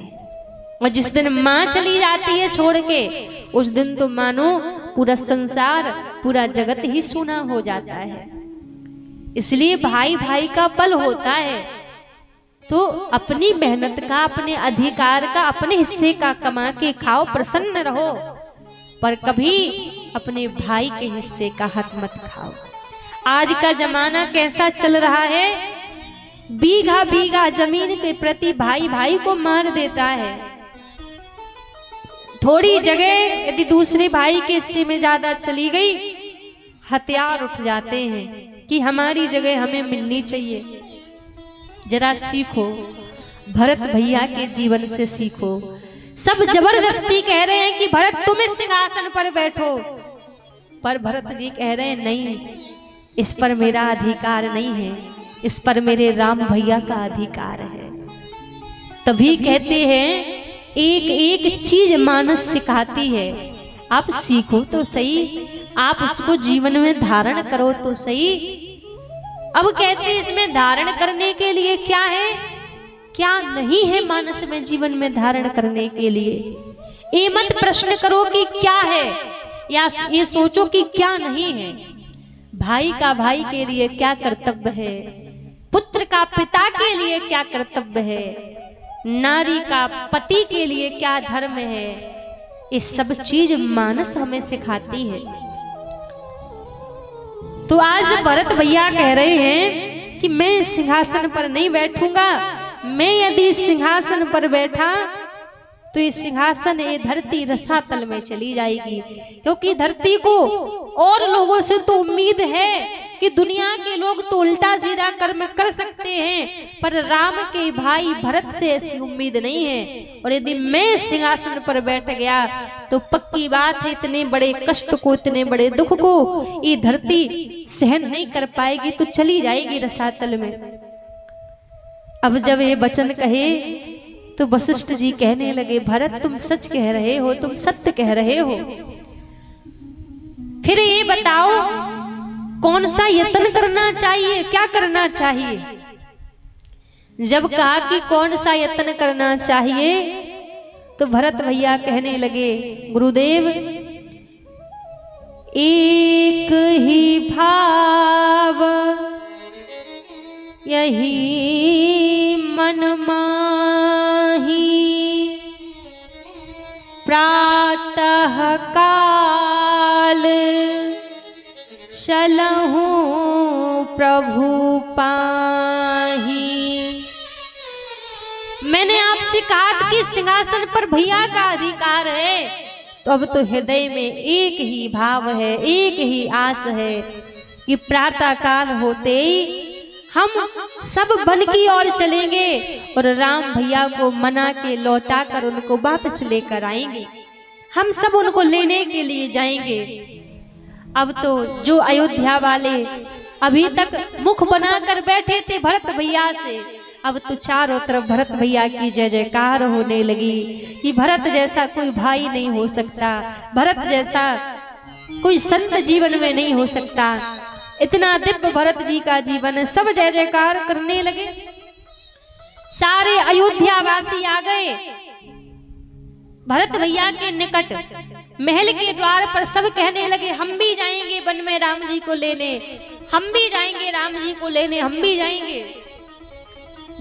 Speaker 4: और जिस दिन माँ चली जाती है छोड़ के, उस दिन तो मानो पूरा संसार, पूरा जगत ही सुना हो जाता है। इसलिए भाई भाई का बल होता है, तो अपनी मेहनत का, अपने अधिकार का, अपने हिस्से का कमा के खाओ, प्रसन्न रहो, पर कभी अपने भाई के हिस्से का हक मत खाओ। आज का जमाना कैसा चल रहा है, बीघा बीघा जमीन के प्रति भाई भाई को मार देता है। थोड़ी जगह यदि दूसरे भाई के हिस्से में ज्यादा चली गई, हथियार उठ जाते हैं कि हमारी जगह हमें मिलनी चाहिए। जरा सीखो, भरत भैया के जीवन से सीखो। सब जबरदस्ती कह रहे हैं कि भरत तुम इस सिंहासन पर बैठो, पर भरत जी कह रहे हैं नहीं, इस पर मेरा अधिकार नहीं है, इस पर मेरे राम भैया का अधिकार है। तभी कहते हैं एक एक चीज मानस सिखाती है। आप सीखो तो सही, आप उसको जीवन में धारण करो तो सही। अब कहते हैं इसमें धारण करने के लिए क्या है, क्या नहीं है मानस में जीवन में धारण करने के लिए। ये मत प्रश्न करो कि क्या है, या ये सोचो कि क्या नहीं है। भाई का भाई के लिए क्या कर्तव्य है, पुत्र का पिता के लिए क्या कर्तव्य है, नारी का पति के लिए क्या धर्म है, ये सब चीज मानस हमें सिखाती है। तो आज भरत भैया कह रहे हैं कि मैं सिंहासन पर नहीं बैठूंगा, मैं यदि सिंहासन पर बैठा तो ये सिंहासन, ये धरती रसातल में चली जाएगी। क्योंकि धरती को और लोगों से तो उम्मीद है कि दुनिया के लोग तो उल्टा सीधा कर्म कर सकते हैं, पर राम के भाई भरत से ऐसी उम्मीद नहीं है। और यदि मैं सिंहासन पर बैठ गया तो पक्की बात है, इतने बड़े कष्ट को, इतने बड़े दुख को ये धरती सहन नहीं कर पाएगी, तो चली जाएगी रसातल में। अब जब ये वचन कहे तो वशिष्ठ जी कहने लगे, भरत तुम सच कह रहे हो, तुम सत्य कह रहे हो। फिर ये बताओ कौन सा यत्न करना चाहिए, क्या करना चाहिए। जब कहा कि कौन सा यत्न करना चाहिए, तो भरत भैया कहने लगे, गुरुदेव एक ही भाव यही मन माही, प्रातः काल चलहूं प्रभु पाही। मैंने आपसे कहा कि सिंहासन पर भैया का अधिकार है, तो अब तो हृदय में एक ही भाव है, एक ही आस है कि प्रातः काल होते ही हम सब वन की ओर चलेंगे और राम भैया को मना के लौटा कर उनको वापस लेकर आएंगे। हम सब उनको लेने के लिए जाएंगे। अब तो जो अयोध्या वाले अभी तक मुख बनाकर बैठे थे भरत भैया से, अब तो चारों तरफ भरत भैया की जय जयकार होने लगी कि भरत जैसा कोई भाई नहीं हो सकता, भरत जैसा कोई संत जीवन में नहीं हो सकता। इतना दिव्य भरत जी का जीवन है। सब जय जयकार करने लगे। सारे अयोध्या वासी आ गए भरत भैया के निकट। महल के द्वार पर सब कहने लगे, हम भी जाएंगे वन में राम जी को लेने, हम भी जाएंगे राम जी को लेने, हम भी जाएंगे।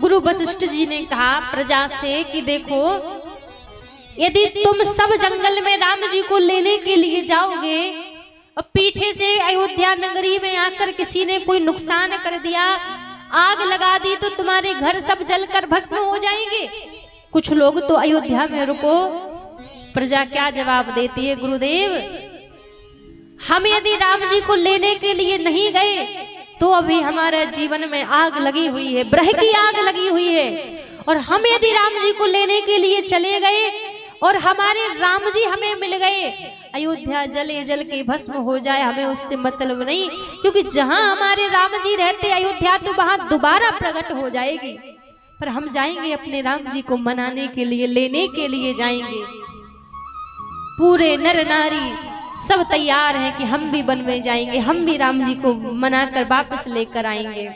Speaker 4: गुरु वशिष्ठ जी ने कहा प्रजा से कि देखो, यदि तुम सब जंगल में राम जी को लेने के लिए जाओगे और पीछे से अयोध्या नगरी में आकर किसी ने कोई नुकसान कर दिया, आग लगा दी, तो तुम्हारे घर सब जलकर भस्म हो जाएंगे। कुछ लोग तो अयोध्या में रुको। प्रजा क्या जवाब देती है, गुरुदेव हम यदि राम जी को लेने के लिए नहीं गए तो अभी हमारे जीवन में आग लगी हुई है, ब्रह की आग लगी हुई है। और हम यदि राम जी को लेने के लिए चले गए और हमारे राम जी हमें मिल गए, अयोध्या जले जल के भस्म हो जाए, हमें उससे मतलब नहीं, क्योंकि जहां हमारे राम जी रहते अयोध्या तो वहां दोबारा प्रकट हो जाएगी। पर हम जाएंगे अपने राम जी को मनाने के लिए, लेने के लिए जाएंगे। पूरे नर नारी सब तैयार हैं कि हम भी वन में जाएंगे, हम भी राम जी को मनाकर वापस लेकर आएंगे।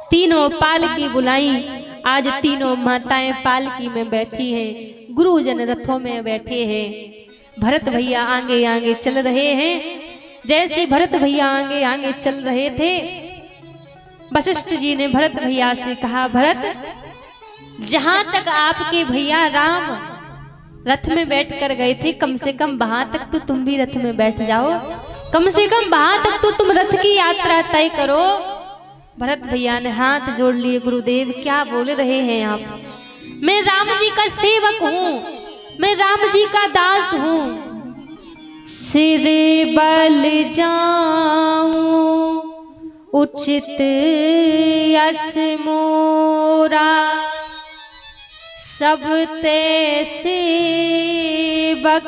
Speaker 4: तीनों पालकी बुलाई। आज तीनों माताएं पालकी में बैठी हैं, गुरुजन रथों में बैठे हैं। भरत भैया आगे आगे चल रहे हैं। जैसे भरत भैया आगे आगे चल रहे थे, वशिष्ठ जी ने भरत भैया से कहा, भरत जहां तक आपके भैया राम रथ में बैठ कर गए थे, कम से कम वहां तक तो तुम भी रथ में बैठ जाओ, कम से कम वहां तक तो तुम रथ की यात्रा तय करो। भरत भैया ने हाथ जोड़ लिए, गुरुदेव क्या बोल रहे हैं आप? मैं राम जी का सेवक हूँ, मैं राम जी का दास हूँ। सिर बल जाऊं उचित यस मोरा, सब ते सेवक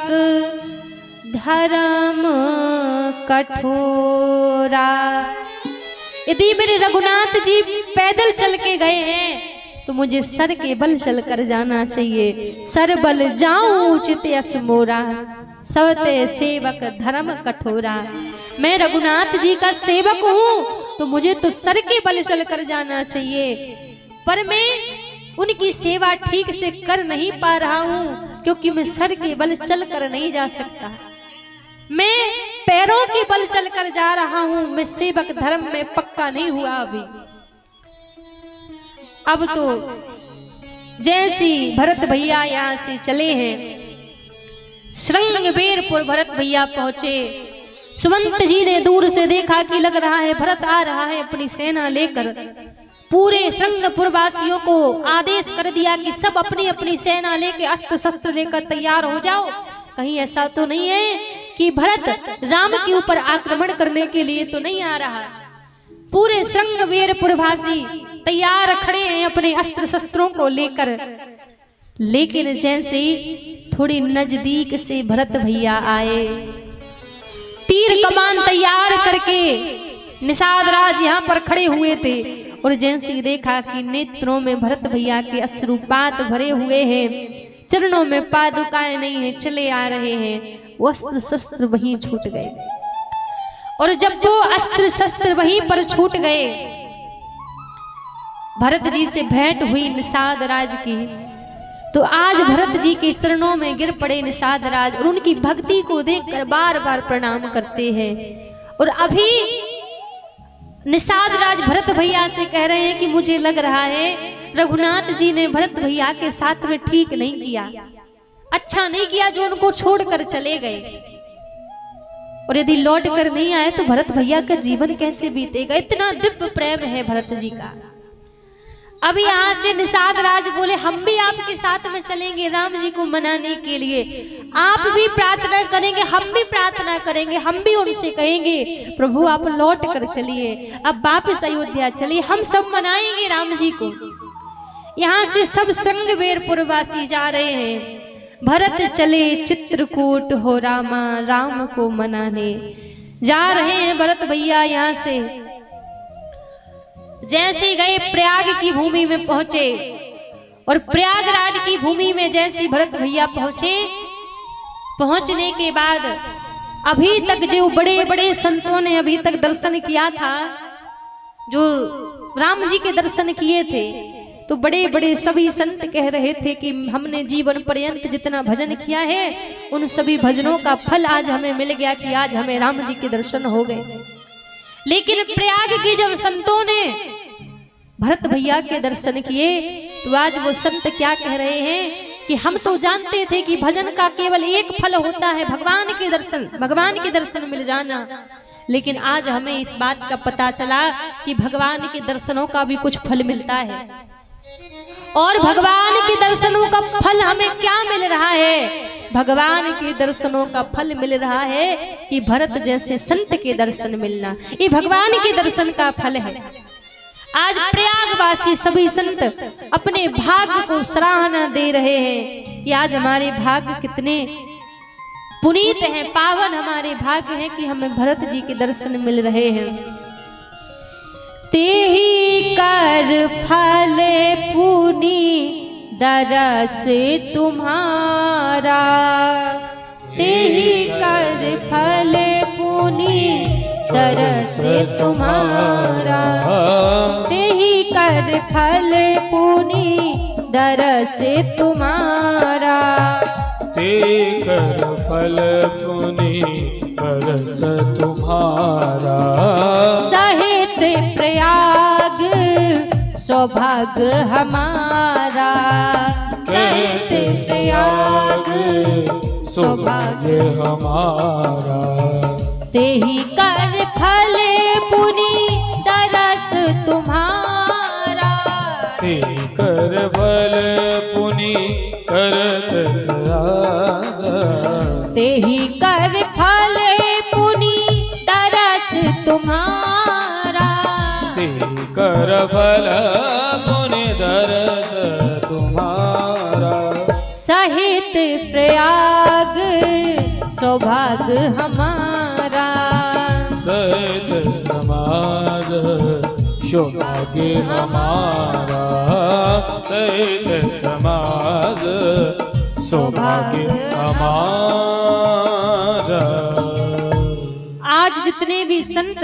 Speaker 4: धर्म कठोरा। यदि मेरे रघुनाथ जी पैदल चल के गए हैं तो मुझे सर के बल चल कर जाना चाहिए। सर बल जाऊं उचित यस मोरा, सवते सेवक धर्म कठोरा। मैं रघुनाथ जी का सेवक हूँ तो मुझे तो सर के बल चल कर जाना चाहिए, पर मैं उनकी सेवा ठीक से कर नहीं पा रहा हूँ क्योंकि मैं सर के बल चल कर नहीं जा सकता, मैं पैरों के बल चल कर जा रहा हूँ, मैं सेवक धर्म में पक्का नहीं हुआ अभी। अब तो जैसी भरत भैया यहाँ से चले हैं, श्रृंगबेरपुर भरत भैया पहुंचे। सुमंत जी ने दूर से देखा कि लग रहा है भरत आ रहा है अपनी सेना लेकर। पूरे श्रृंगपुर वासियों को आदेश कर दिया कि सब अपनी अपनी सेना लेकर अस्त्र शस्त्र लेकर तैयार हो जाओ। कहीं ऐसा तो नहीं है कि भरत राम के ऊपर आक्रमण करने के लिए तो नहीं आ रहा। पूरे श्रृंगबेरपुर वासी तैयार खड़े हैं अपने अस्त्र शस्त्रों को लेकर। लेकिन जैसे थोड़ी नजदीक से भरत भैया आए, तीर कमान तैयार करके निषाद राज यहाँ पर खड़े हुए थे, और जैसे देखा कि नेत्रों में भरत भैया के अश्रुपात भरे हुए हैं, चरणों में पादुकाएं नहीं है, चले आ रहे हैं, वो अस्त्र शस्त्र वहीं छूट गए। और जब वो अस्त्र शस्त्र वहीं पर छूट गए, भरत जी से भेंट हुई निषाद राज की, तो आज भरत जी के चरणों में गिर पड़े निषाद राज और उनकी भक्ति को देखकर बार बार प्रणाम करते हैं। और अभी निषाद राज भरत भैया से कह रहे हैं कि मुझे लग रहा है रघुनाथ जी ने भरत भैया के साथ में ठीक नहीं किया, अच्छा नहीं किया जो उनको छोड़कर चले गए, और यदि लौट कर नहीं आए तो भरत भैया का जीवन कैसे बीतेगा। इतना दिव्य प्रेम है भरत जी का। अभी यहाँ से निषाद राज बोले हम भी आपके साथ में चलेंगे राम जी को मनाने के लिए, आप भी प्रार्थना करेंगे, हम भी प्रार्थना करेंगे, हम भी उनसे कहेंगे प्रभु आप लौट कर चलिए, अब वापस अयोध्या चलिए, हम सब मनाएंगे राम जी को। यहाँ से सब श्रृंगबेरपुर वासी जा रहे हैं। भरत चले चित्रकूट हो रामा, राम को मनाने जा रहे हैं भरत भैया। यहाँ से जैसे गए प्रयाग की भूमि में पहुंचे, और प्रयागराज की भूमि में जैसे भरत भैया पहुंचे, पहुंचने के बाद अभी तक जो बड़े बड़े संतों ने अभी तक दर्शन किया था, जो राम जी के दर्शन किए थे, तो बड़े बड़े सभी संत कह रहे थे कि हमने जीवन पर्यंत जितना भजन किया है उन सभी भजनों का फल आज हमें मिल गया कि आज हमें राम जी के दर्शन हो गए। लेकिन प्रयाग के जब संतों ने भरत भैया के दर्शन किए तो आज वो संत क्या कह रहे हैं कि हम तो जानते थे कि भजन का केवल एक फल होता है भगवान के दर्शन मिल जाना, लेकिन आज हमें इस बात का पता चला कि भगवान के दर्शनों का भी कुछ फल मिलता है। और भगवान के दर्शनों का फल हमें क्या मिल रहा है? भगवान के दर्शनों का फल मिल रहा है कि भरत जैसे संत के दर्शन मिलना, ये भगवान के दर्शन का फल है। आज प्रयागवासी सभी संत अपने भाग्य को सराहना दे रहे हैं कि आज हमारे भाग्य कितने पुनीत हैं, पावन हमारे भाग्य हैं कि हमें भरत जी के दर्शन मिल रहे हैं। तेहि कर फल पुनि दरस तुम्हारा, तेहि कर फल पुनि दरस तुम्हारा, तेहि कर फल पुनि दरस तुम्हारा,
Speaker 2: ते कर फल पुनि दरस तुम्हारा,
Speaker 4: सहित प्रयाग सौभाग्य हमारा, सहित प्रयाग
Speaker 2: सौभाग्य हमारा।
Speaker 4: तेहि कर फल पुनि दरस तुम्हारा।
Speaker 2: ते कर फल पुनि करत दया।
Speaker 4: तेहि कर फल पुनि दरस तुम्हारा।
Speaker 2: ते कर फल पुनि दरस तुम्हारा।
Speaker 4: सहित प्रयाग सौभाग्य हमारा।
Speaker 2: सहित समाज सौभाग्य हमारा। सहित समाज सौभाग्य हमारा।
Speaker 4: आज जितने भी संत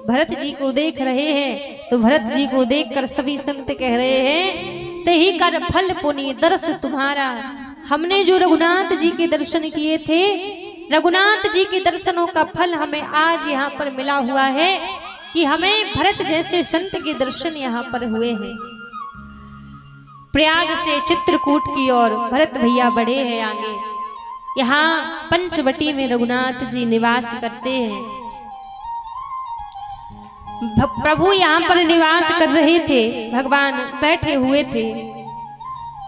Speaker 4: भरत जी को देख रहे हैं तो भरत जी को देखकर सभी संत कह रहे हैं तेहि कर फल पुनि दर्श तुम्हारा। हमने जो रघुनाथ जी के दर्शन किए थे, रघुनाथ जी के दर्शनों का फल हमें आज यहाँ पर मिला हुआ है कि हमें भरत जैसे संत के दर्शन यहाँ पर हुए हैं। प्रयाग से चित्रकूट की ओर भरत भैया बढ़े हैं आगे। यहाँ पंचवटी में रघुनाथ जी निवास करते हैं। प्रभु यहाँ पर निवास कर रहे थे, भगवान बैठे हुए थे।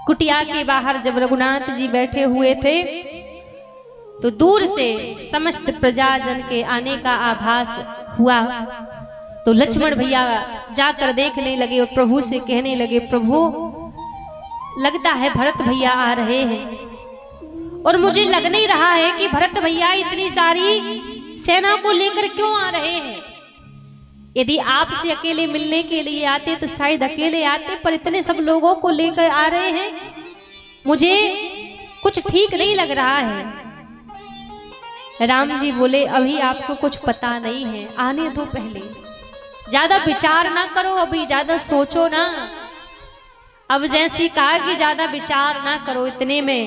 Speaker 4: कुटिया के बाहर जब रघुनाथ जी बैठे हुए थे तो दूर से समस्त प्रजाजन के आने का आभास हुआ। तो लक्ष्मण भैया जाकर देखने लगे और प्रभु से कहने लगे, प्रभु लगता है भरत भैया आ रहे हैं और मुझे लग नहीं रहा है कि भरत भैया इतनी सारी सेना को लेकर क्यों आ रहे हैं। यदि आपसे अकेले मिलने के लिए आते तो शायद अकेले आते, पर इतने सब लोगों को लेकर आ रहे हैं, मुझे कुछ ठीक नहीं लग रहा है। राम जी बोले, अभी आपको कुछ पता नहीं है, आने दो पहले, ज्यादा विचार ना करो, अभी ज्यादा सोचो ना। अब जैसी कहा कि ज्यादा विचार ना करो, इतने में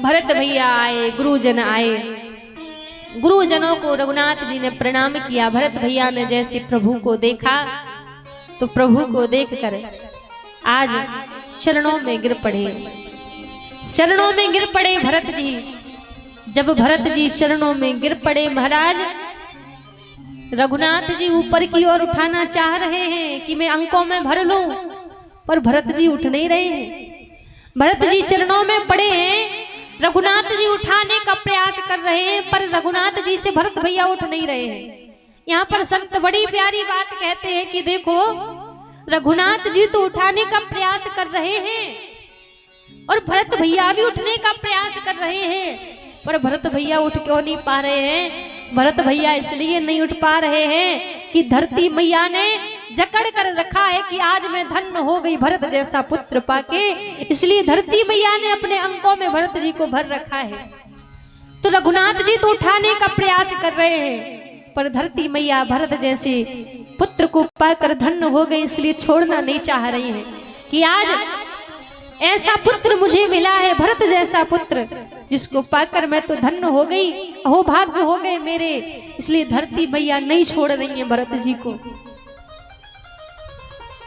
Speaker 4: भरत भैया आए, गुरुजन आए। गुरुजनों को रघुनाथ जी ने प्रणाम किया। भरत भैया ने जैसे प्रभु को देखा तो प्रभु को देखकर आज चरणों में गिर पड़े, चरणों में गिर पड़े भरत जी। जब भरत जी चरणों में गिर पड़े, महाराज रघुनाथ जी ऊपर की ओर उठाना चाह रहे हैं कि मैं अंकों में भर लूं, पर भरत जी उठ नहीं रहे हैं। भरत जी चरणों में पड़े हैं, रघुनाथ जी उठाने का प्रयास कर रहे हैं, पर रघुनाथ जी से भरत भैया उठ नहीं रहे हैं। यहाँ पर संत बड़ी प्यारी बात कहते हैं कि देखो रघुनाथ जी तो उठाने का प्रयास कर रहे हैं और भरत भैया भी उठने का प्रयास कर रहे हैं, पर भरत भैया उठ क्यों नहीं पा रहे हैं। भरत भैया इसलिए नहीं उठ पा रहे हैं कि धरती मैया ने जकड़ कर रखा है कि आज मैं धन्य हो गई भरत जैसा पुत्र पाके, इसलिए धरती मैया ने अपने अंकों में भरत जी को भर रखा है। तो रघुनाथ जी तो उठाने का प्रयास कर रहे हैं, पर धरती मैया भरत जैसे पुत्र को पाकर धन्य हो गई, इसलिए छोड़ना नहीं चाह रही है कि आज ऐसा पुत्र मुझे मिला है, भरत जैसा पुत्र, जिसको पाकर मैं तो धन्य हो गई, अहो भाग्य हो गए मेरे। इसलिए धरती मैया नहीं छोड़ रही है भरत जी को।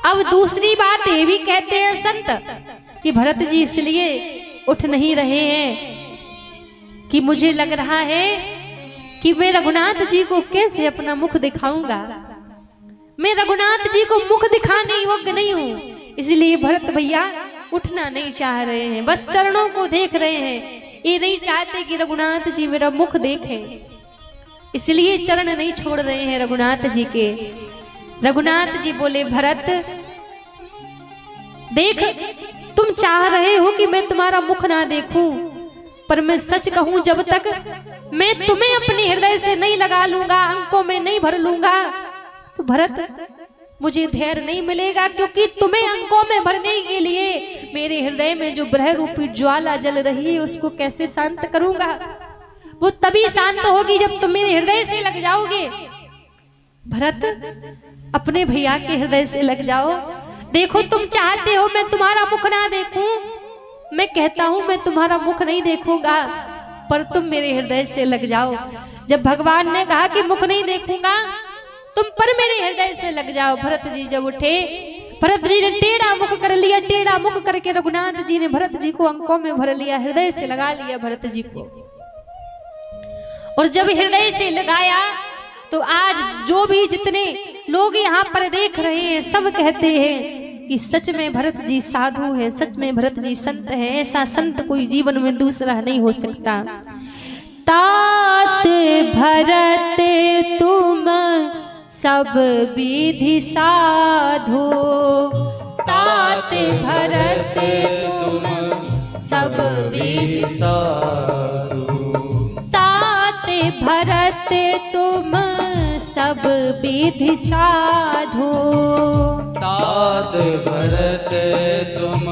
Speaker 4: अब दूसरी बात ये भी कहते हैं संत कि भरत जी इसलिए उठ नहीं रहे हैं कि मुझे लग रहा है कि मैं रघुनाथ जी को कैसे अपना मुख दिखाऊंगा, मैं रघुनाथ जी को मुख दिखाने योग्य नहीं हूं, इसलिए भरत भैया उठना नहीं चाह रहे हैं, बस चरणों को देख रहे हैं। ये नहीं चाहते कि रघुनाथ जी मेरा मुख देखें, इसलिए चरण नहीं छोड़ रहे हैं रघुनाथ जी के। रघुनाथ जी बोले, भरत देख, तुम चाह रहे हो कि मैं तुम्हारा मुख ना देखूं, पर मैं सच कहूं, जब तक मैं तुम्हें अपने हृदय से नहीं लगा लूंगा, अंकों में नहीं भर लूंगा, तो भरत मुझे धैर्य नहीं मिलेगा, क्योंकि तुम्हें अंकों में भरने के लिए मेरे हृदय में जो ब्रह रूपी ज्वाला जल रही है उसको कैसे शांत करूंगा। वो तभी शांत होगी जब तुम मेरे हृदय से लग जाओगे। भरत अपने भैया के हृदय से लग जाओ। देखो तुम चाहते हो मैं तुम्हारा मुख ना देखूं, मैं कहता हूं मैं तुम्हारा मुख नहीं देखूंगा, पर तुम मेरे हृदय से लग जाओ। जब भगवान ने कहा कि मुख नहीं देखूंगा, तुम पर मेरे हृदय से लग जाओ। भरत जी जब उठे, भरत जी ने टेढ़ा मुख कर लिया। टेढ़ा मुख करके रघुनाथ जी ने भरत जी को अंकों में भर लिया, हृदय से लगा लिया भरत जी को। और जब हृदय से लगाया तो आज जो भी जितने लोग यहाँ पर देख रहे हैं सब कहते हैं कि सच में भरत जी साधु है, सच में भरत जी संत है। ऐसा संत कोई जीवन में दूसरा नहीं हो सकता। तात भरत तुम सब विधि साधो, तात भरत तुम सब विधि साधो, तात भरत तुम सब विधि साधो,
Speaker 5: तात भरत तुम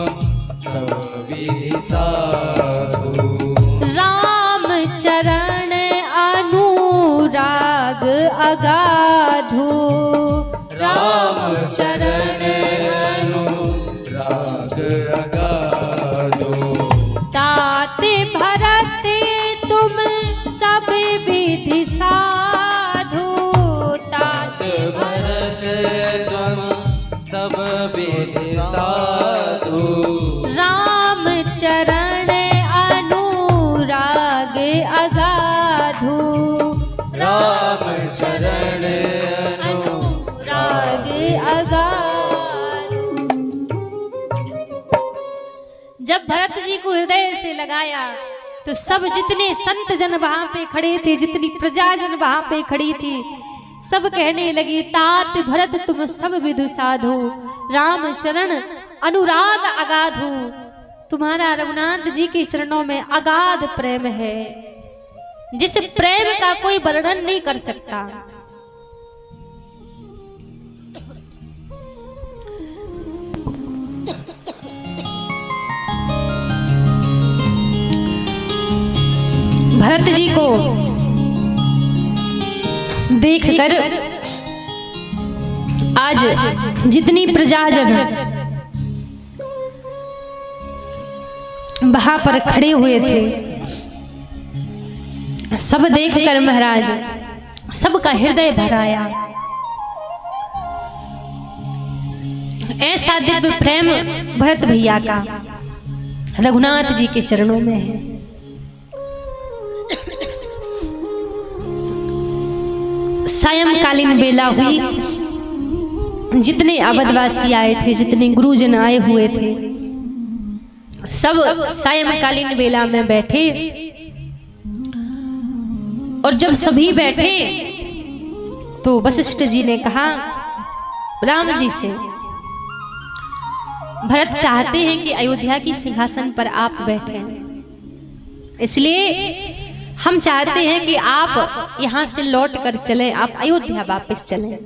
Speaker 5: सब विधि साधो,
Speaker 4: राम चरण अनुराग अगाधो,
Speaker 5: राम चरण अनुराग अगाधो,
Speaker 4: तात भरत तुम सब विधि साधो, तात
Speaker 5: भरत तुम सब विधि साधो,
Speaker 4: राम चरण अनुराग अगाधो,
Speaker 5: राम चरण
Speaker 4: अनुराग अगाधो। जब भरत जी को हृदय से लगाया तो सब जितने संत जन वहां पे खड़े थे, जितनी प्रजा जन वहां पे खड़ी थी, सब कहने लगी तात भरत तुम सब विधि साधो, राम शरण अनुराग अगाधो। तुम्हारा रघुनाथ जी के चरणों में अगाध प्रेम है, जिस प्रेम का कोई वर्णन नहीं कर सकता। भरत जी को देखकर आज जितनी प्रजाजन वहां पर खड़े हुए थे, सब देखकर महाराज सबका हृदय भर आया। ऐसा दिव्य प्रेम भरत भैया का रघुनाथ जी के चरणों में है। सायंकालीन बेला हुई, जितने अवधवासी आए थे, जितने गुरुजन आए हुए थे, सब सायंकालीन बेला में बैठे। और जब सभी बैठे तो वशिष्ठ जी ने कहा राम जी से, भरत चाहते हैं कि अयोध्या की सिंहासन पर आप बैठे, इसलिए हम चाहते हैं कि आप यहां से लौट कर चले, आप अयोध्या वापस चलें।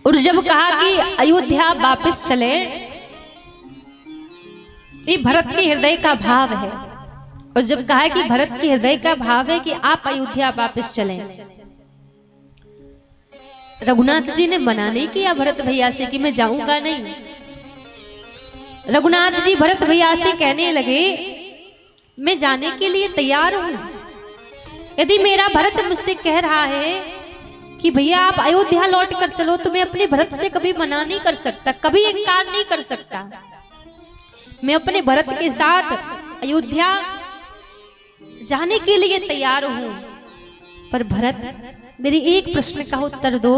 Speaker 4: और जब कहा कि अयोध्या वापस चले, ये भरत के हृदय का भाव है। और जब कहा कि भरत के हृदय का भाव है कि आप अयोध्या वापस चलें, रघुनाथ जी ने मना नहीं किया भरत भैया से कि मैं जाऊंगा नहीं। रघुनाथ जी भरत भैया से कहने लगे मैं जाने के लिए तैयार हूं। यदि मेरा भरत मुझसे कह रहा है कि भैया आप अयोध्या लौट कर चलो, तो मैं अपने भरत से कभी मना नहीं कर सकता, कभी इनकार नहीं कर सकता। मैं अपने भरत के साथ अयोध्या जाने के लिए तैयार हूं। पर भरत, मेरी एक प्रश्न का उत्तर दो,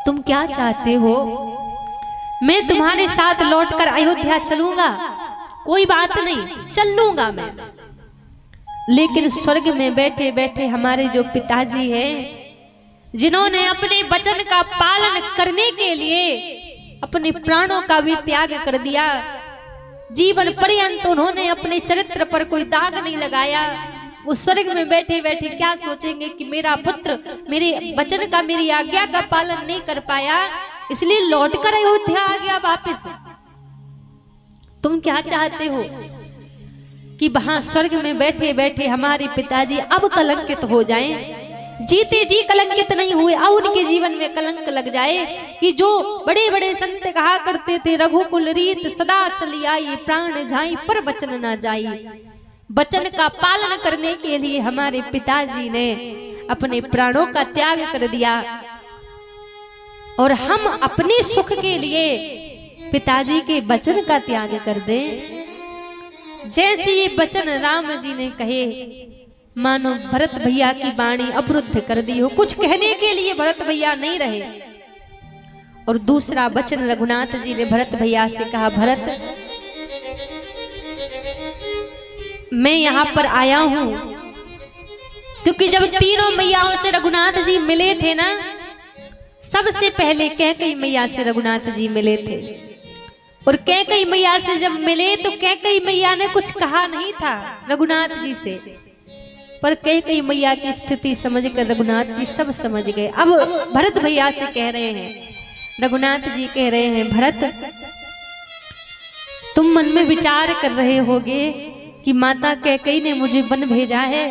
Speaker 4: तुम क्या चाहते हो? मैं तुम्हारे साथ लौटकर अयोध्या चलूंगा, कोई बात नहीं, चल लूंगा मैं। लेकिन स्वर्ग में बैठे बैठे हमारे जो पिताजी हैं, जिन्होंने अपने वचन का पालन करने के लिए अपने प्राणों का भी त्याग कर दिया, जीवन पर्यंत उन्होंने अपने चरित्र पर कोई दाग नहीं लगाया, वो स्वर्ग में बैठे बैठे क्या सोचेंगे कि मेरा पुत्र मेरे वचन का, मेरी आज्ञा का पालन नहीं कर पाया, इसलिए लौटकर अयोध्या आ गया वापस। तुम क्या चाहते हो कि वहां स्वर्ग में बैठे बैठे हमारे पिताजी अब कलंकित हो जाएं? जीते जी कलंकित नहीं हुए, अब उनके जीवन में कलंक लग जाए कि जो बड़े बड़े संत कहा करते थे, रघुकुल रीत सदा चली आई, प्राण जाई पर वचन ना जाई। वचन का पालन करने के लिए हमारे पिताजी ने अपने प्राणों का त्याग कर दिया। और हम अपने सुख के लिए पिताजी के वचन का त्याग कर दें। जैसे ये वचन राम जी ने कहे, मानो भरत भैया की वाणी अवरुद्ध कर दी हो, कुछ कहने के लिए भरत भैया नहीं रहे। और दूसरा वचन रघुनाथ जी ने भरत भैया से कहा, भरत मैं यहां पर आया हूं क्योंकि जब तीनों मैयाओं से रघुनाथ जी मिले थे ना, सबसे पहले कैकेयी मैया से रघुनाथ जी मिले थे। और कैकेयी मैया से जब मिले तो कैकेयी मैया ने कुछ कहा नहीं था रघुनाथ जी से, पर कैकेयी मैया की स्थिति समझकर रघुनाथ जी सब समझ गए। अब भरत भैया से कह रहे हैं, रघुनाथ जी कह रहे हैं, भरत तुम मन में विचार कर रहे होगे कि माता कैकेयी ने मुझे वन भेजा है,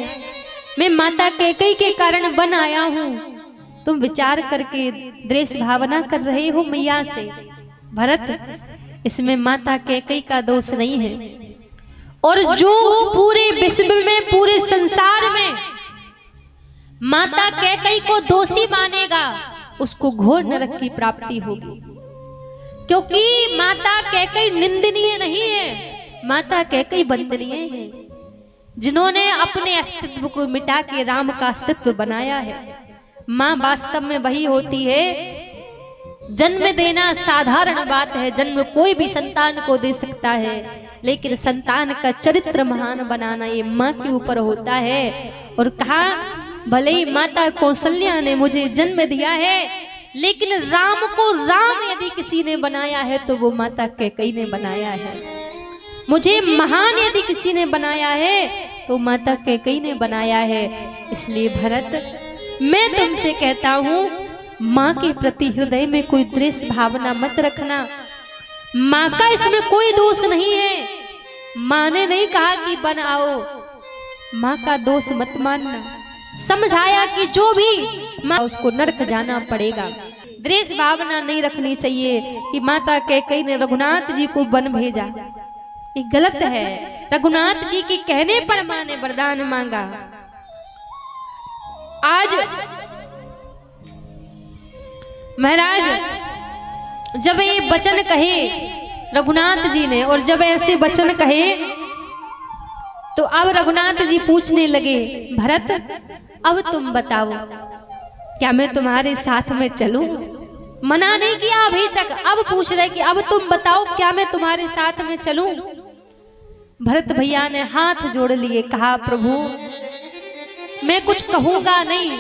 Speaker 4: मैं माता कैकेयी के कारण वन आया हूं। तुम विचार करके द्वेष भावना कर रहे हो मैया से। भरत, इसमें माता कैकेयी का दोष नहीं है। और जो पूरे विश्व में, पूरे संसार में माता कैकेयी को दोषी मानेगा, उसको घोर नरक की प्राप्ति होगी। क्योंकि माता कैकेयी निंदनीय नहीं है, माता कैकेयी वंदनीय है। जिन्होंने अपने अस्तित्व को मिटा के राम का अस्तित्व बनाया है। माँ वास्तव में वही होती है, जन्म देना साधारण बात है, जन्म कोई भी संतान को दे सकता है, लेकिन संतान का चरित्र महान बनाना ये माँ के ऊपर होता है। और कहा, भले ही माता कौशल्या ने मुझे जन्म दिया है, लेकिन राम को राम यदि किसी ने बनाया है तो वो माता कैकेयी ने बनाया है। मुझे महान यदि किसी ने बनाया है तो माता कैकेयी ने बनाया है। इसलिए भरत, मैं तुमसे कहता हूं, माँ के प्रति हृदय में कोई द्वेष भावना मत रखना। माँ का इसमें कोई दोष नहीं है। माँ ने नहीं कहा कि बन आओ, माँ का दोष मत मानना। समझाया कि जो भी माँ, उसको नरक जाना पड़ेगा। द्वेष भावना नहीं रखनी चाहिए कि माता कैकेयी ने रघुनाथ जी को वन भेजा, ये गलत है। रघुनाथ जी के कहने पर माँ ने वरदान मांगा। आज महाराज जब ये वचन कहे रघुनाथ जी ने, और जब ऐसे वचन कहे तो अब रघुनाथ जी पूछने लगे, भरत अब तुम बताओ, क्या मैं तुम्हारे साथ में चलूं? मना नहीं किया अभी तक, अब पूछ रहे कि अब तुम बताओ, क्या मैं तुम्हारे साथ में चलूं? भरत भैया ने हाथ जोड़ लिए, कहा, प्रभु मैं कुछ कहूंगा नहीं।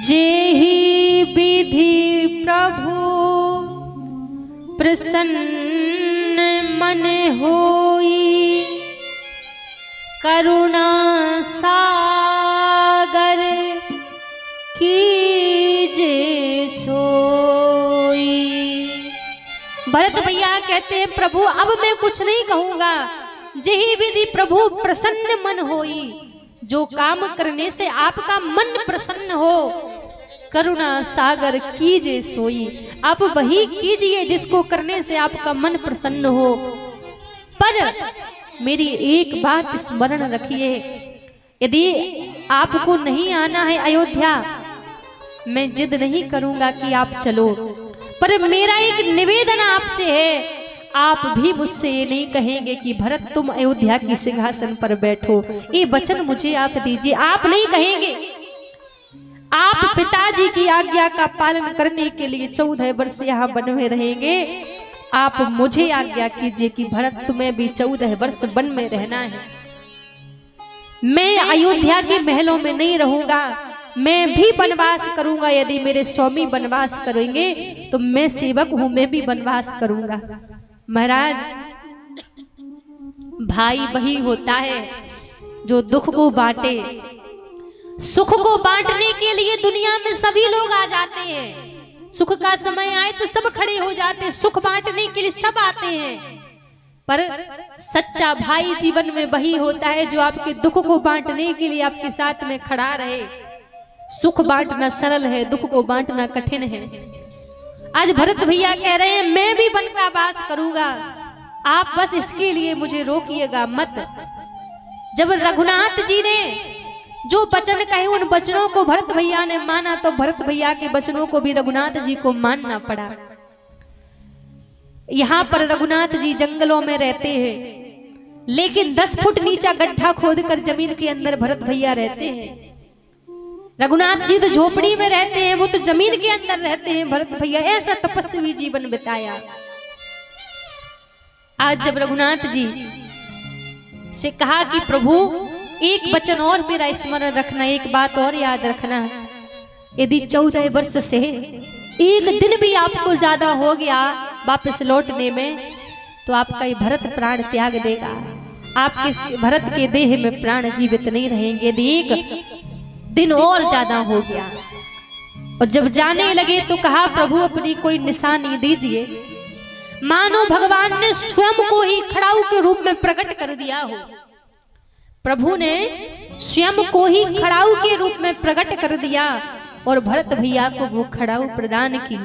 Speaker 4: जेहि विधि प्रभु प्रसन्न मन होई, करुणा सागर कीजे सोई। भरत भैया कहते हैं, प्रभु अब मैं कुछ नहीं कहूंगा। जेहि विधि प्रभु प्रसन्न मन होई, जो काम करने से आपका मन प्रसन्न हो, करुणा सागर कीजे सोई, आप वही कीजिए जिसको करने से आपका मन प्रसन्न हो। पर मेरी एक बात स्मरण रखिए, यदि आपको नहीं आना है अयोध्या, मैं जिद नहीं करूंगा कि आप चलो, पर मेरा एक निवेदन आपसे है, आप भी मुझसे ये नहीं कहेंगे कि भरत तुम अयोध्या की सिंहासन पर बैठो। ये वचन मुझे आप दीजिए। आप नहीं कहेंगे। आप पिताजी की आज्ञा का पालन करने के लिए 14 वर्ष यहाँ वन में रहेंगे। आप मुझे आज्ञा कीजिए कि भरत तुम्हें भी 14 वर्ष वन में रहना है। मैं अयोध्या के महलों में नहीं रहूंगा, मैं भी वनवास करूंगा। यदि मेरे स्वामी वनवास करेंगे तो मैं सेवक हूं, मैं भी वनवास करूंगा। महाराज, भाई वही होता है जो दुख को बांटे। सुख को बांटने के लिए दुनिया में सभी लोग आ जाते हैं। सुख का समय आए तो सब खड़े हो जाते हैं, सुख बांटने के लिए सब आते हैं। पर सच्चा भाई जीवन में वही होता है जो आपके दुख को बांटने के लिए आपके साथ में खड़ा रहे। सुख बांटना सरल है, दुख को बांटना कठिन है। आज भरत भैया कह रहे हैं, मैं भी वन का वास करूंगा, आप बस इसके लिए मुझे रोकिएगा मत। जब रघुनाथ जी ने जो वचन कहे उन वचनों को भरत भैया ने माना, तो भरत भैया के वचनों को भी रघुनाथ जी को मानना पड़ा। यहाँ पर रघुनाथ जी जंगलों में रहते हैं, लेकिन 10 फुट नीचा गड्ढा खोदकर जमीन के अंदर भरत भैया रहते हैं। रघुनाथ जी तो झोपड़ी में रहते हैं, वो तो जमीन के अंदर रहते हैं। भरत भैया ऐसा तपस्वी जीवन बिताया। आज जब रघुनाथ जी से कहा कि प्रभु एक वचन और मेरा स्मरण रखना, एक बात और याद रखना, यदि 14 वर्ष से एक दिन भी आपको ज्यादा हो गया वापस लौटने में, तो आपका ये भरत प्राण त्याग देगा। आपके भरत के देह में प्राण जीवित नहीं रहेंगे। यदि एक दिन और ज्यादा हो गया। और जब जाने लगे तो कहा प्रभु अपनी कोई निशानी दीजिए, मानो भगवान ने स्वयं को ही खड़ाऊ के रूप में प्रकट कर दिया हो। प्रभु ने स्वयं को ही खड़ाऊ के रूप में प्रकट कर दिया और भरत भैया को वो खड़ाऊ प्रदान की।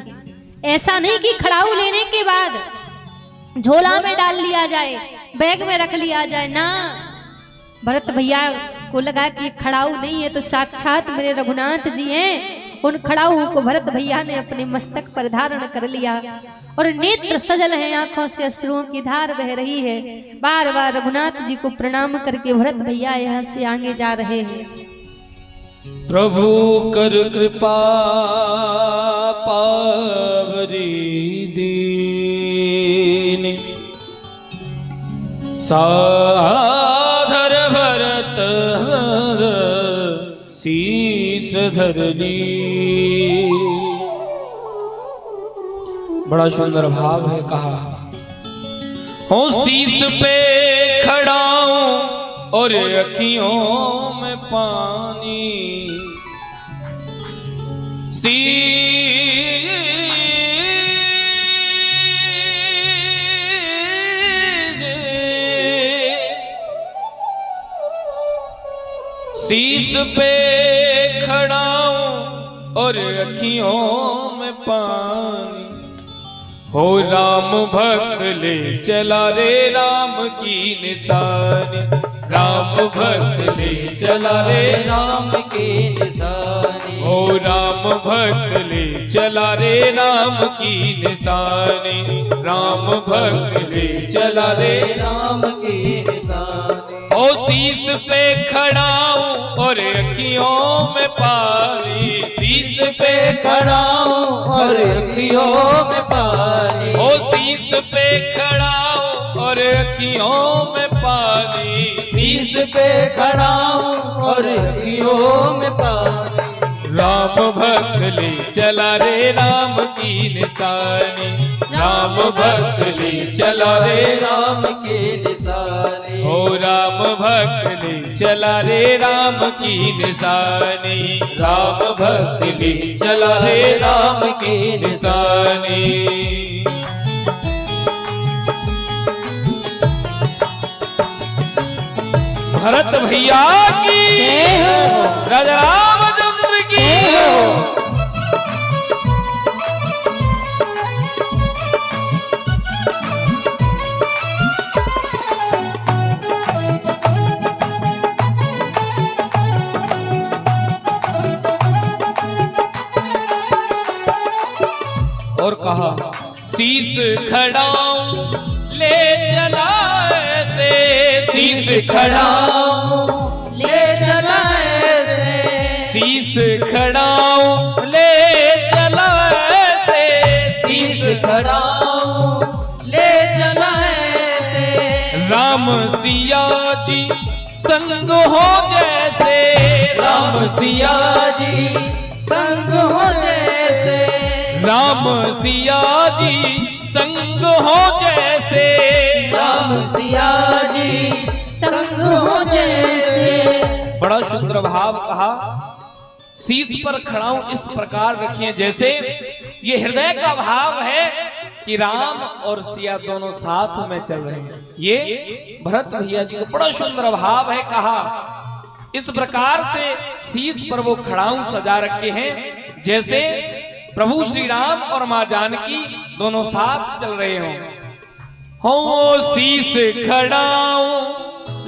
Speaker 4: ऐसा नहीं कि खड़ाऊ लेने के बाद झोला में डाल लिया जाए, बैग में रख लिया जाए, ना। भरत भैया को लगा कि खड़ाऊ नहीं है तो साक्षात मेरे रघुनाथ जी हैं। उन खड़ाऊ को भरत भैया ने अपने मस्तक पर धारण कर लिया और नेत्र सजल हैं, आंखों से अश्रुओं की धार बह रही है। बार बार रघुनाथ जी को प्रणाम करके भरत भैया यहाँ से आगे जा रहे हैं।
Speaker 2: प्रभु कर कृपा पावरी दीन, साधर भरत शीस धरनी। बड़ा सुंदर भाव है। कहा हो शीस पे खड़ा हूं और अखियों में पानी, शीस पे खड़ा हूं और अखियों में पानी। हो राम भक्त ले चला रे राम की निशानी, राम भक्त ले चला रे
Speaker 5: राम के निशानी।
Speaker 2: हो राम भक्त ले चला रे राम की निशानी, राम भक्त ले चला रे
Speaker 5: राम के निशानी।
Speaker 2: ओ शीस पे खड़ा हूं और अखियों में पानी, शीस पे
Speaker 5: खड़ा हूं और अखियों में पानी।
Speaker 2: ओ शीस पे खड़ा हूं और अखियों में पानी,
Speaker 5: शीस पे खड़ा हूं और अखियों में पानी।
Speaker 2: राम भक्त ले चला रे राम की निशानी, राम भक्त ले चला रे
Speaker 5: राम के निशानी।
Speaker 2: ओ राम भक्त ले चला रे राम की निशानी, राम भक्त ले चला रे राम की निशानी। भरत भैया की, राजा रामचंद्र की। और कहा शीस खड़ाऊं ले चला ऐसे, शीस
Speaker 5: खड़ाऊं ले चला ऐसे,
Speaker 2: शीस खड़ाऊं ले चला ऐसे,
Speaker 5: शीस खड़ाऊं ले चला ऐसे।
Speaker 2: राम सिया जी संग हो जैसे,
Speaker 5: राम सिया जी संग हो जैसे।
Speaker 2: राम सिया जी संग हो जैसे,
Speaker 5: राम सिया जी संग हो जैसे।
Speaker 2: बड़ा सुंदर भाव कहा। शीश पर खड़ा हूं इस प्रकार रखिए जैसे ये हृदय का भाव है कि राम और सिया दोनों साथ में चल रहे हैं। ये भरत भैया जी को बड़ा सुंदर भाव है। कहा इस प्रकार से शीश पर वो खड़ाऊ सजा रखे हैं जैसे प्रभु श्री राम और मां जानकी दोनों साथ चल रहे हो शीश खड़ाऊ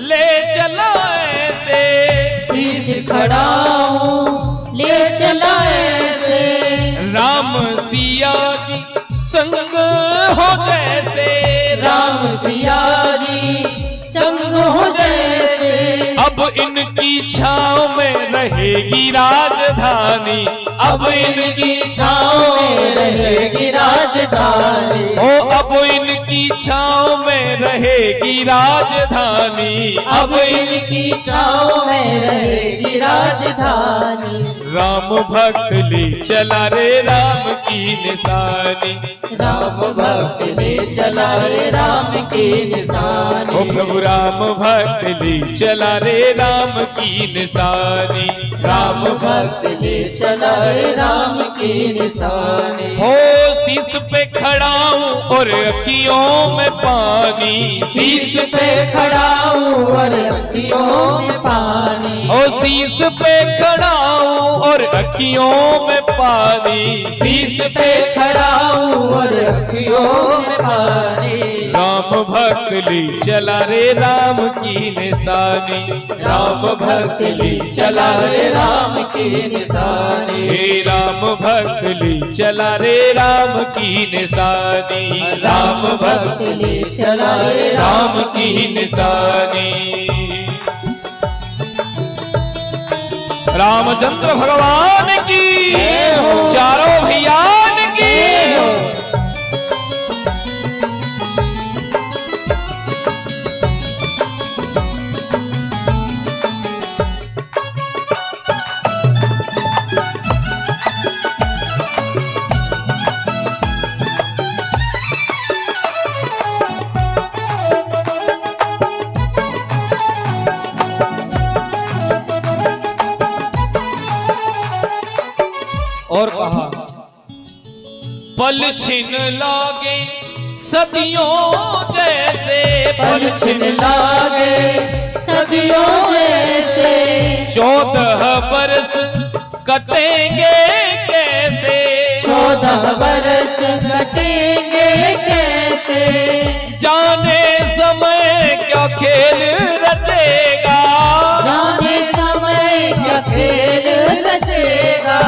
Speaker 2: ले चला ऐसे,
Speaker 5: शीश खड़ा
Speaker 1: हो जैसे,
Speaker 5: राम सिया जी संग हो जैसे।
Speaker 1: अब इनकी छाँव में रहेगी राजधानी,
Speaker 5: अब इनकी छाँव में रहेगी राजधानी।
Speaker 1: ओ अब इनकी छाँव में रहेगी राजधानी,
Speaker 5: अब इनकी छाँव में रहेगी राजधानी।
Speaker 1: राम भक्त ले चला रे राम की निशानी,
Speaker 5: राम भक्त ले चला रे राम की निशानी।
Speaker 1: ओ प्रभु राम भक्त ले चला रे राम की निशानी,
Speaker 5: राम भक्त ले चला रे राम की निशानी।
Speaker 1: हो शीश पे खड़ा हूँ और अखियों में पानी,
Speaker 5: शीश पे खड़ा हूँ और अखियों में पानी।
Speaker 1: ओ शीश पे खड़ा हूँ और अखियों में पानी,
Speaker 5: शीश पे खड़ा हूँ और अखियों में पानी।
Speaker 1: राम भक्त ले चला रे राम की निशानी,
Speaker 5: राम भक्त ले चला रे राम की निशानी।
Speaker 1: हे राम भक्त ले चला रे राम की निशानी,
Speaker 5: राम भक्त ले चला रे
Speaker 1: राम की निशानी। रामचंद्र भगवान की, चारों भैयान की। और कहा पल छिन लागे सदियों जैसे,
Speaker 5: पल छिन लागे सदियों जैसे।
Speaker 1: 14 बरस कटेंगे कैसे,
Speaker 5: 14 बरस कटेंगे कैसे।
Speaker 1: जाने समय क्या खेल रचेगा,
Speaker 5: जाने समय क्या खेल रचेगा।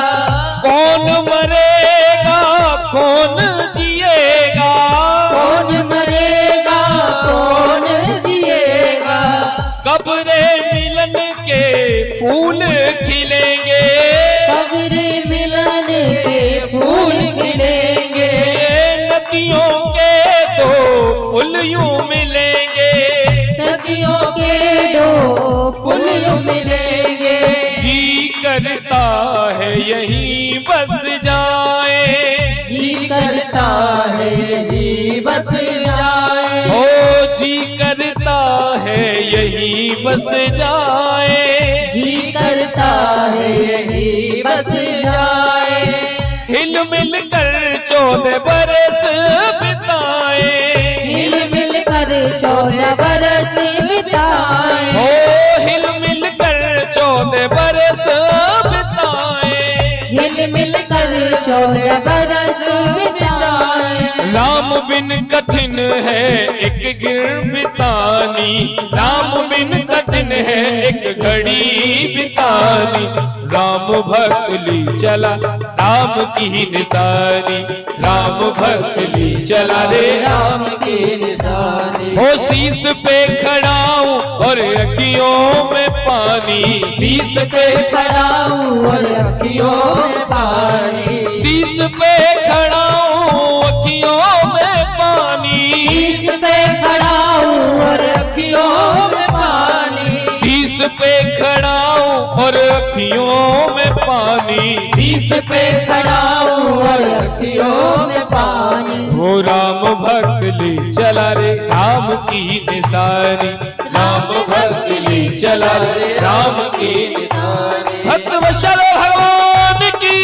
Speaker 1: कौन मरेगा कौन जिएगा,
Speaker 5: कौन मरेगा कौन जिएगा।
Speaker 1: कब्रे मिलन के फूल खिलेंगे,
Speaker 5: कब्रे मिलन के फूल खिलेंगे।
Speaker 1: नदियों के दो पुल यूं मिलेंगे,
Speaker 5: सदियों के दो पुल यूं मिलेंगे।
Speaker 1: जी करता है यहीं बस जाए,
Speaker 5: जी करता है यही बस जाए।
Speaker 1: ओ जी करता है यहीं बस जाए,
Speaker 5: जी करता है यही बस जाए।
Speaker 1: हिल मिल कर 14 बरस बिताए,
Speaker 5: हिल मिल कर 14 बरस बिताए।
Speaker 1: ओ हिल मिल कर 14 बरस बिताए,
Speaker 5: हिल मिल कर 14 बरस बिताए।
Speaker 1: राम बिन कठिन है एक गिर बितानी, राम बिन कठिन है एक घड़ी बितानी। राम भक्त ली चला राम की निशानी, राम भक्त ली चला रे
Speaker 5: राम की निशानी।
Speaker 1: हो शीश पे खड़ा हूँ और अखियों में पानी, शीश पे
Speaker 5: खड़ा हूँ और अखियों में पानी।
Speaker 1: शीश पे खड़ा हूँ अखियों में पानी,
Speaker 5: शीश पे खड़ा हूँ और अखियों में पानी।
Speaker 1: शीश पे खड़ा हूँ और अखियों में पानी,
Speaker 5: शीश पे खड़ा हूँ और अखियों में पानी।
Speaker 1: वो राम भक्त ले चला रे राम की निशानी, राम भक्त ले चला रे राम की निशानी। भक्त वत्सल भगवान की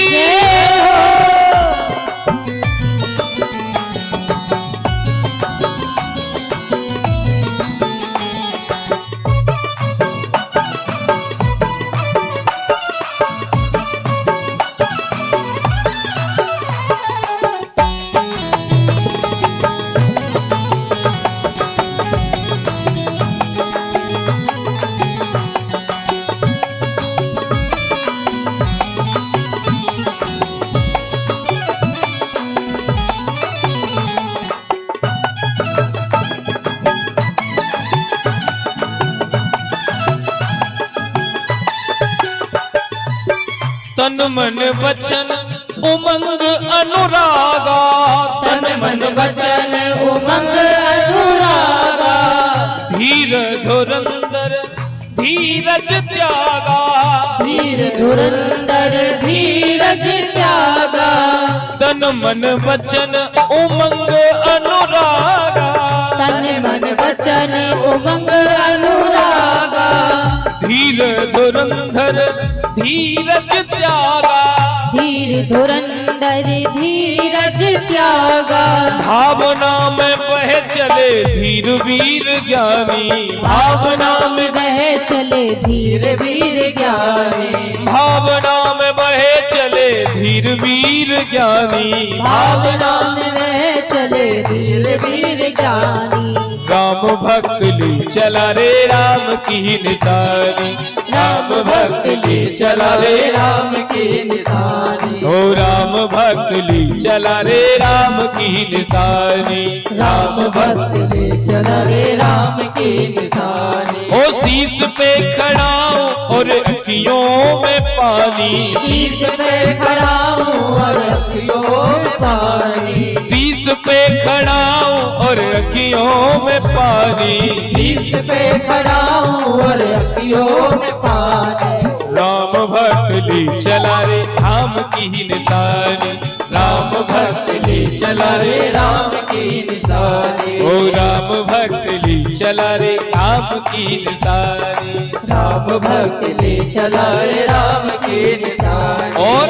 Speaker 1: तन मन वचन उमंग अनुरागा,
Speaker 5: तन मन वचन उमंग अनुरागा,
Speaker 1: धीर धुरंधर धीरज त्यागा,
Speaker 5: धीर धुरंधर धीरज त्यागा,
Speaker 1: तन मन वचन उमंग अनुरागा,
Speaker 5: तन मन वचन उमंग अनुरागा,
Speaker 1: धीर धुरंधर धीरज त्यागा,
Speaker 5: धीर धुरंधर धीरज त्यागा,
Speaker 1: भावना में बह चले धीर वीर ज्ञानी,
Speaker 5: भावना में बह चले धीर वीर ज्ञानी,
Speaker 1: भावना में बह चले धीर वीर ज्ञानी,
Speaker 5: भावना में बह चले धीर वीर ज्ञानी,
Speaker 1: राम भक्त ली चला रे राम की निशानी,
Speaker 5: राम भक्त ली चला रे राम की निशानी,
Speaker 1: ओ राम भक्त ली चला रे राम की निशानी,
Speaker 5: राम भक्त ली चला रे राम की निशानी,
Speaker 1: ओ शीश पे खड़ा हूं और अखियों में पानी,
Speaker 5: शीश पे खड़ा हूँ और अखियों में पानी,
Speaker 1: शीश पे खड़ा हूं और अखियों में पानी,
Speaker 5: शीश पे खड़ा हूँ और अखियों में पानी,
Speaker 1: राम भक्त ली चला रे राम की निशानी, राम भक्त ली चला रे
Speaker 5: राम की निशानी,
Speaker 1: ओ राम भक्त ली चला रे राम की निशानी,
Speaker 5: राम भक्त ली चला रे राम की निशानी,
Speaker 1: और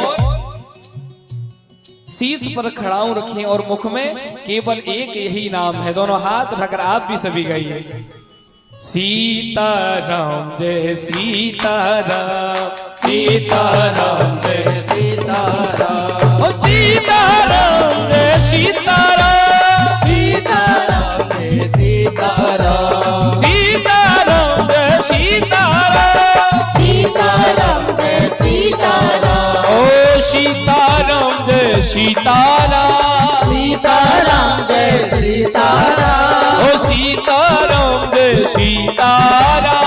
Speaker 1: शीश पर खड़ाऊ रखें और मुख में केवल एक यही नाम है। दोनों हाथ उठाकर आप भी सभी गाइए, सीताराम जय सीताराम, सीताराम जय
Speaker 5: सीताराम,
Speaker 1: ओ सीताराम जय सीताराम,
Speaker 5: सीताराम जय सीताराम,
Speaker 1: सीताराम जय सीताराम,
Speaker 5: सीताराम जय सीताराम,
Speaker 1: ओ सीताराम जय सीताराम,
Speaker 5: सीताराम जय सीताराम,
Speaker 1: ओ सीताराम जय सीताराम,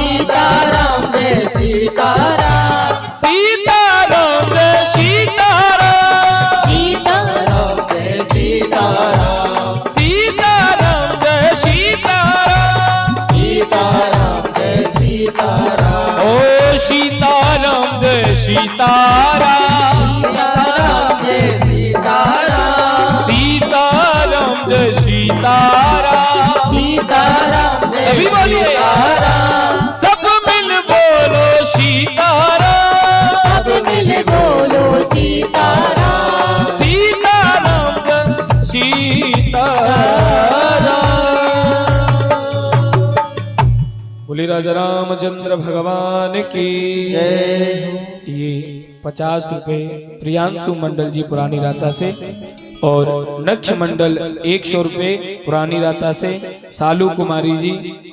Speaker 5: सीताराम जय सीताराम,
Speaker 1: सीताराम जय सीताराम,
Speaker 5: सीताराम जय सीताराम,
Speaker 1: सीताराम जय सीताराम,
Speaker 5: सीताराम जय सीताराम,
Speaker 1: ओ सीताराम जय सीताराम,
Speaker 5: सीताराम जय सीताराम,
Speaker 1: सीताराम जय सीताराम,
Speaker 5: सीताराम जय
Speaker 1: सभी बोलिए,
Speaker 5: सीताराम,
Speaker 1: सब मिल बोलो सीताराम,
Speaker 5: सब मिल बोलो सीताराम,
Speaker 1: सीताराम जय सीताराम। बोले राजा रामचंद्र भगवान की ये 50 रुपए प्रियांशु मंडल जी पुरानी राता से, और नक्ष मंडल 100 रुपए पुरानी राता से, सालू कुमारी जी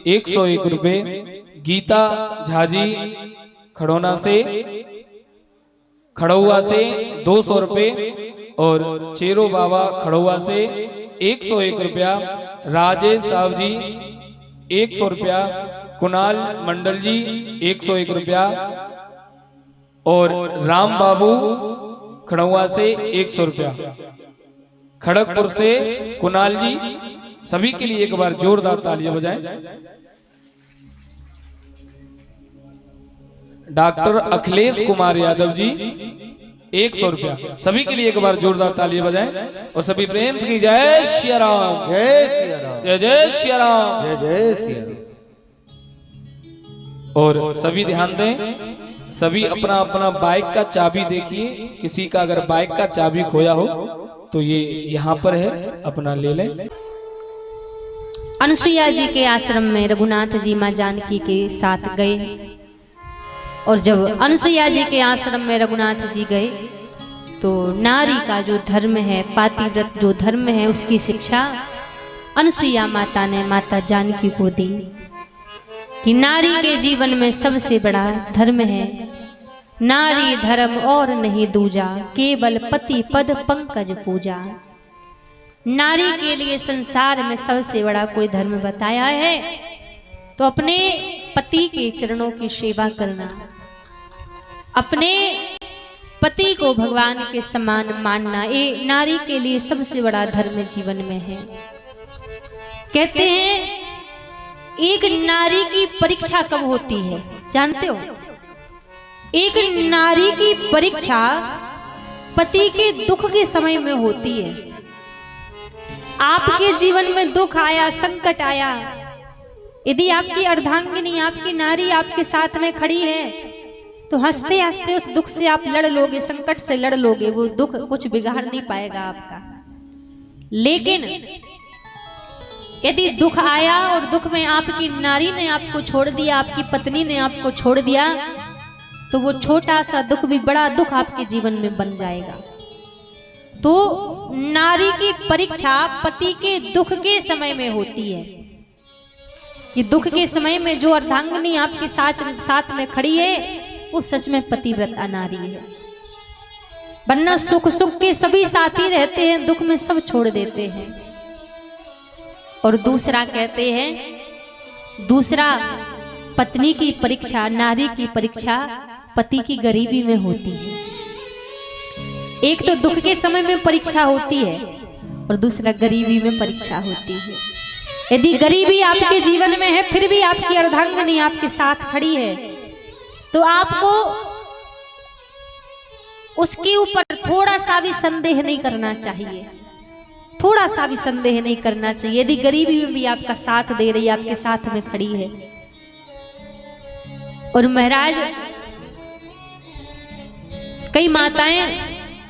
Speaker 1: 101 रुपए, गीता झाजी खड़ौना से खड़ौआ से 200 रुपए, और चेरो बाबा खड़ौआ से 101 रुपया, राजेश साहब जी 100 रुपया, कुणाल मंडल जी 101 रुपया, और राम बाबू खड़ौआ से 100 रुपया, खड़गपुर से कुणाल जी, सभी के लिए एक बार जोरदार तालियां बजाएं। डॉक्टर अखिलेश कुमार यादव जी 100 रुपया, सभी के लिए एक बार जोरदार तालियां बजाएं, और सभी प्रेम की जय श्री राम,
Speaker 3: जय सिया राम,
Speaker 1: जय जय श्री राम।
Speaker 3: जय जय सिया राम।
Speaker 1: और सभी ध्यान दें, सभी अपना अपना बाइक का चाबी देखिए, किसी का अगर बाइक का चाबी खोया हो तो ये यहाँ पर है, अपना ले लें।
Speaker 4: अनुसुईया जी के आश्रम में रघुनाथ जी माँ जानकी के साथ गए, और जब अनुसुईया जी के आश्रम में रघुनाथ जी गए तो नारी का जो धर्म है, पातिव्रत जो धर्म है, उसकी शिक्षा अनुसुईया माता ने माता जानकी को दी कि नारी के जीवन में सबसे बड़ा धर्म है नारी धर्म और नहीं दूजा, केवल पति पद पंकज पूजा। नारी के लिए संसार में सबसे बड़ा कोई धर्म बताया है तो अपने पति के चरणों की सेवा करना, अपने पति को भगवान के समान मानना ये नारी के लिए सबसे बड़ा धर्म जीवन में है। कहते हैं एक नारी की परीक्षा कब होती है जानते हो? एक नारी की परीक्षा पति के दुख के समय में होती है। आपके जीवन में दुख आया, संकट आया, यदि आपकी अर्धांगिनी, आपकी नारी आपके साथ में खड़ी है तो हंसते हंसते उस दुख से आप लड़ लोगे, संकट से लड़ लोगे, वो दुख कुछ बिगाड़ नहीं पाएगा आपका। लेकिन यदि दुख आया और दुख में आपकी नारी ने आपको छोड़ दिया, आपकी पत्नी ने आपको छोड़ दिया, तो वो छोटा सा दुख भी बड़ा दुख आपके जीवन में बन जाएगा। तो नारी की परीक्षा पति के दुख के समय में होती है कि दुख के समय में जो अर्धांगिनी आपके साथ में खड़ी है वो सच में पतिव्रता नारी है। वरना सुख सुख के सभी साथी रहते हैं, दुख में सब छोड़ देते हैं। और दूसरा कहते हैं, दूसरा पत्नी की परीक्षा, नारी की परीक्षा पति की गरीबी में होती है। एक तो दुख के समय में परीक्षा होती है और दूसरा गरीबी में परीक्षा होती है। यदि गरीबी आपके जीवन में है फिर भी आपकी अर्धांगिनी आपके साथ खड़ी है तो आपको उसके ऊपर थोड़ा सा भी संदेह नहीं करना चाहिए, थोड़ा सा भी संदेह नहीं करना चाहिए। यदि गरीबी में भी आपका साथ दे रही है, आपके साथ में खड़ी है। और महाराज कई माताएं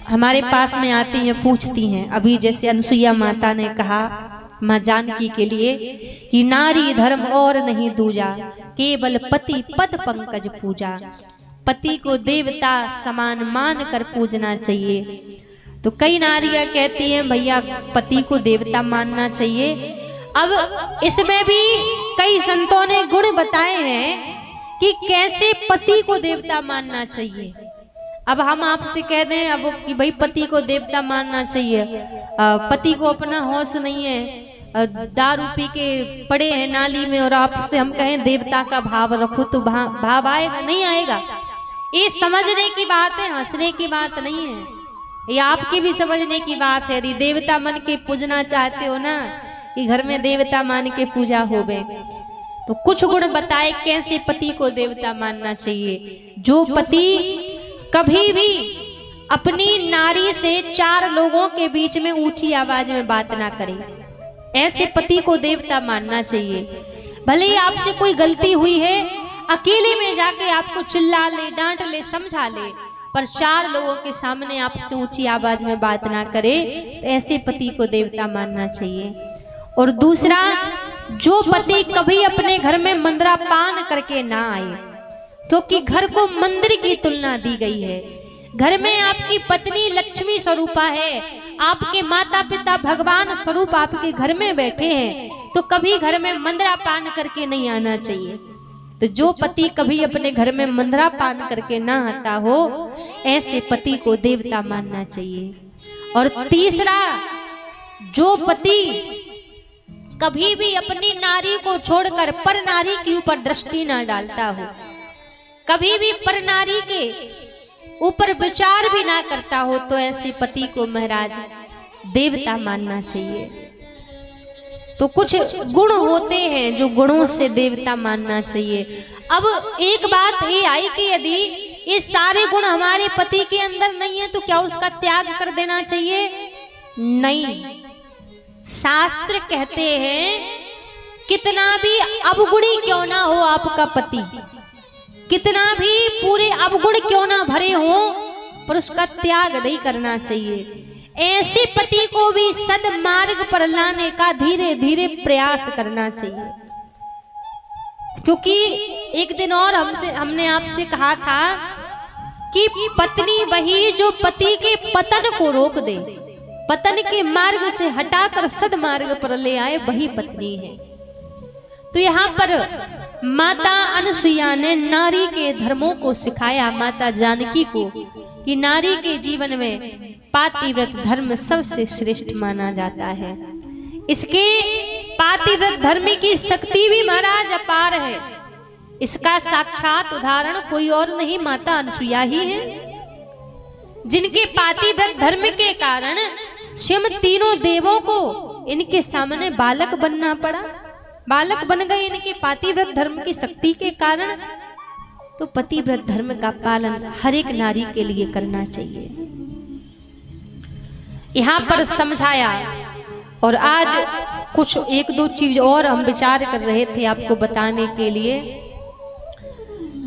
Speaker 4: हमारे पास में आती हैं, पूछती हैं, अभी जैसे अनसुईया माता ने कहा माँ जानकी के लिए कि नारी धर्म और नहीं दूजा, केवल पति पद पंकज पूजा। पति को देवता समान मान कर पूजना चाहिए। तो कई नारियां कहती हैं भैया पति को देवता मानना चाहिए। अब इसमें भी कई संतों ने गुण बताए हैं कि कैसे पति को देवता मानना चाहिए। अब हम आपसे कह दें अब कि भाई पति को देवता मानना चाहिए, पति को अपना होश नहीं है, दारू पी के पड़े हैं नाली में, और आपसे हम कहें देवता का भाव रखो तो भाव आएगा? नहीं आएगा। ये समझने की बात है, हंसने की बात नहीं है। ये आपकी भी समझने की बात है। यदि देवता मन के पूजना चाहते हो ना कि घर में देवता मान के पूजा हो गए, तो कुछ गुण बताए कैसे पति को देवता मानना चाहिए। जो पति कभी भी अपनी नारी से चार लोगों के बीच में ऊंची आवाज में बात ना करे, ऐसे पति को देवता मानना चाहिए। भले ही आपसे कोई गलती हुई है, अकेले में जाके आपको चिल्ला ले, डांट ले, समझा ले, पर चार लोगों के सामने आपसे ऊंची आवाज में बात ना करे, तो ऐसे पति को देवता मानना चाहिए। और दूसरा, जो पति कभी अपने घर में मंदरा पान करके ना आए, क्योंकि घर को मंदिर की तुलना दी गई है। घर में आपकी पत्नी लक्ष्मी स्वरूपा है, आपके माता पिता भगवान स्वरूप आपके घर में बैठे हैं, तो कभी घर में मंदरा पान करके नहीं आना चाहिए। तो जो पति कभी अपने घर में मंदरा पान करके ना आता हो, ऐसे पति को देवता मानना चाहिए। और तीसरा, जो पति कभी भी अपनी नारी को छोड़कर पर नारी के ऊपर दृष्टि ना डालता हो, कभी भी पर नारी के ऊपर विचार भी ना करता हो, तो ऐसे पति को महाराज देवता मानना चाहिए। तो कुछ गुण होते हैं जो गुणों से देवता मानना चाहिए। अब एक बात ये आई कि यदि ये सारे गुण हमारे पति के अंदर नहीं है तो क्या उसका त्याग कर देना चाहिए? नहीं। शास्त्र कहते हैं कितना भी अवगुणी क्यों ना हो आपका पति, कितना भी पूरे अवगुण क्यों ना भरे हो, पर उसका त्याग नहीं करना चाहिए। ऐसे पति को भी सद्मार्ग पर लाने का धीरे धीरे प्रयास करना चाहिए। क्योंकि एक दिन और हमने आपसे कहा था कि पत्नी वही जो पति के पतन को रोक दे, पतन के मार्ग से हटाकर सद्मार्ग पर ले आए, वही पत्नी है। तो यहाँ पर माता अनसुईया ने नारी के धर्मों को सिखाया, माता जानकी को, कि नारी के जीवन में पातिव्रत धर्म सबसे श्रेष्ठ माना जाता है। इसके पातिव्रत धर्म की शक्ति भी महाराज अपार है। इसका साक्षात उदाहरण कोई और नहीं, माता अनसुईया ही है। जिनके पातिव्रत धर्म के कारण स्वयं तीनों देवों को इनके सामने बालक बनना पड़ा, बालक बन गए इनके पातिव्रत धर्म की शक्ति के कारण। तो पतिव्रत धर्म का पालन हर एक नारी के लिए करना चाहिए। यहाँ पर समझाया। और आज कुछ एक दो चीज और हम विचार कर रहे थे आपको बताने के लिए।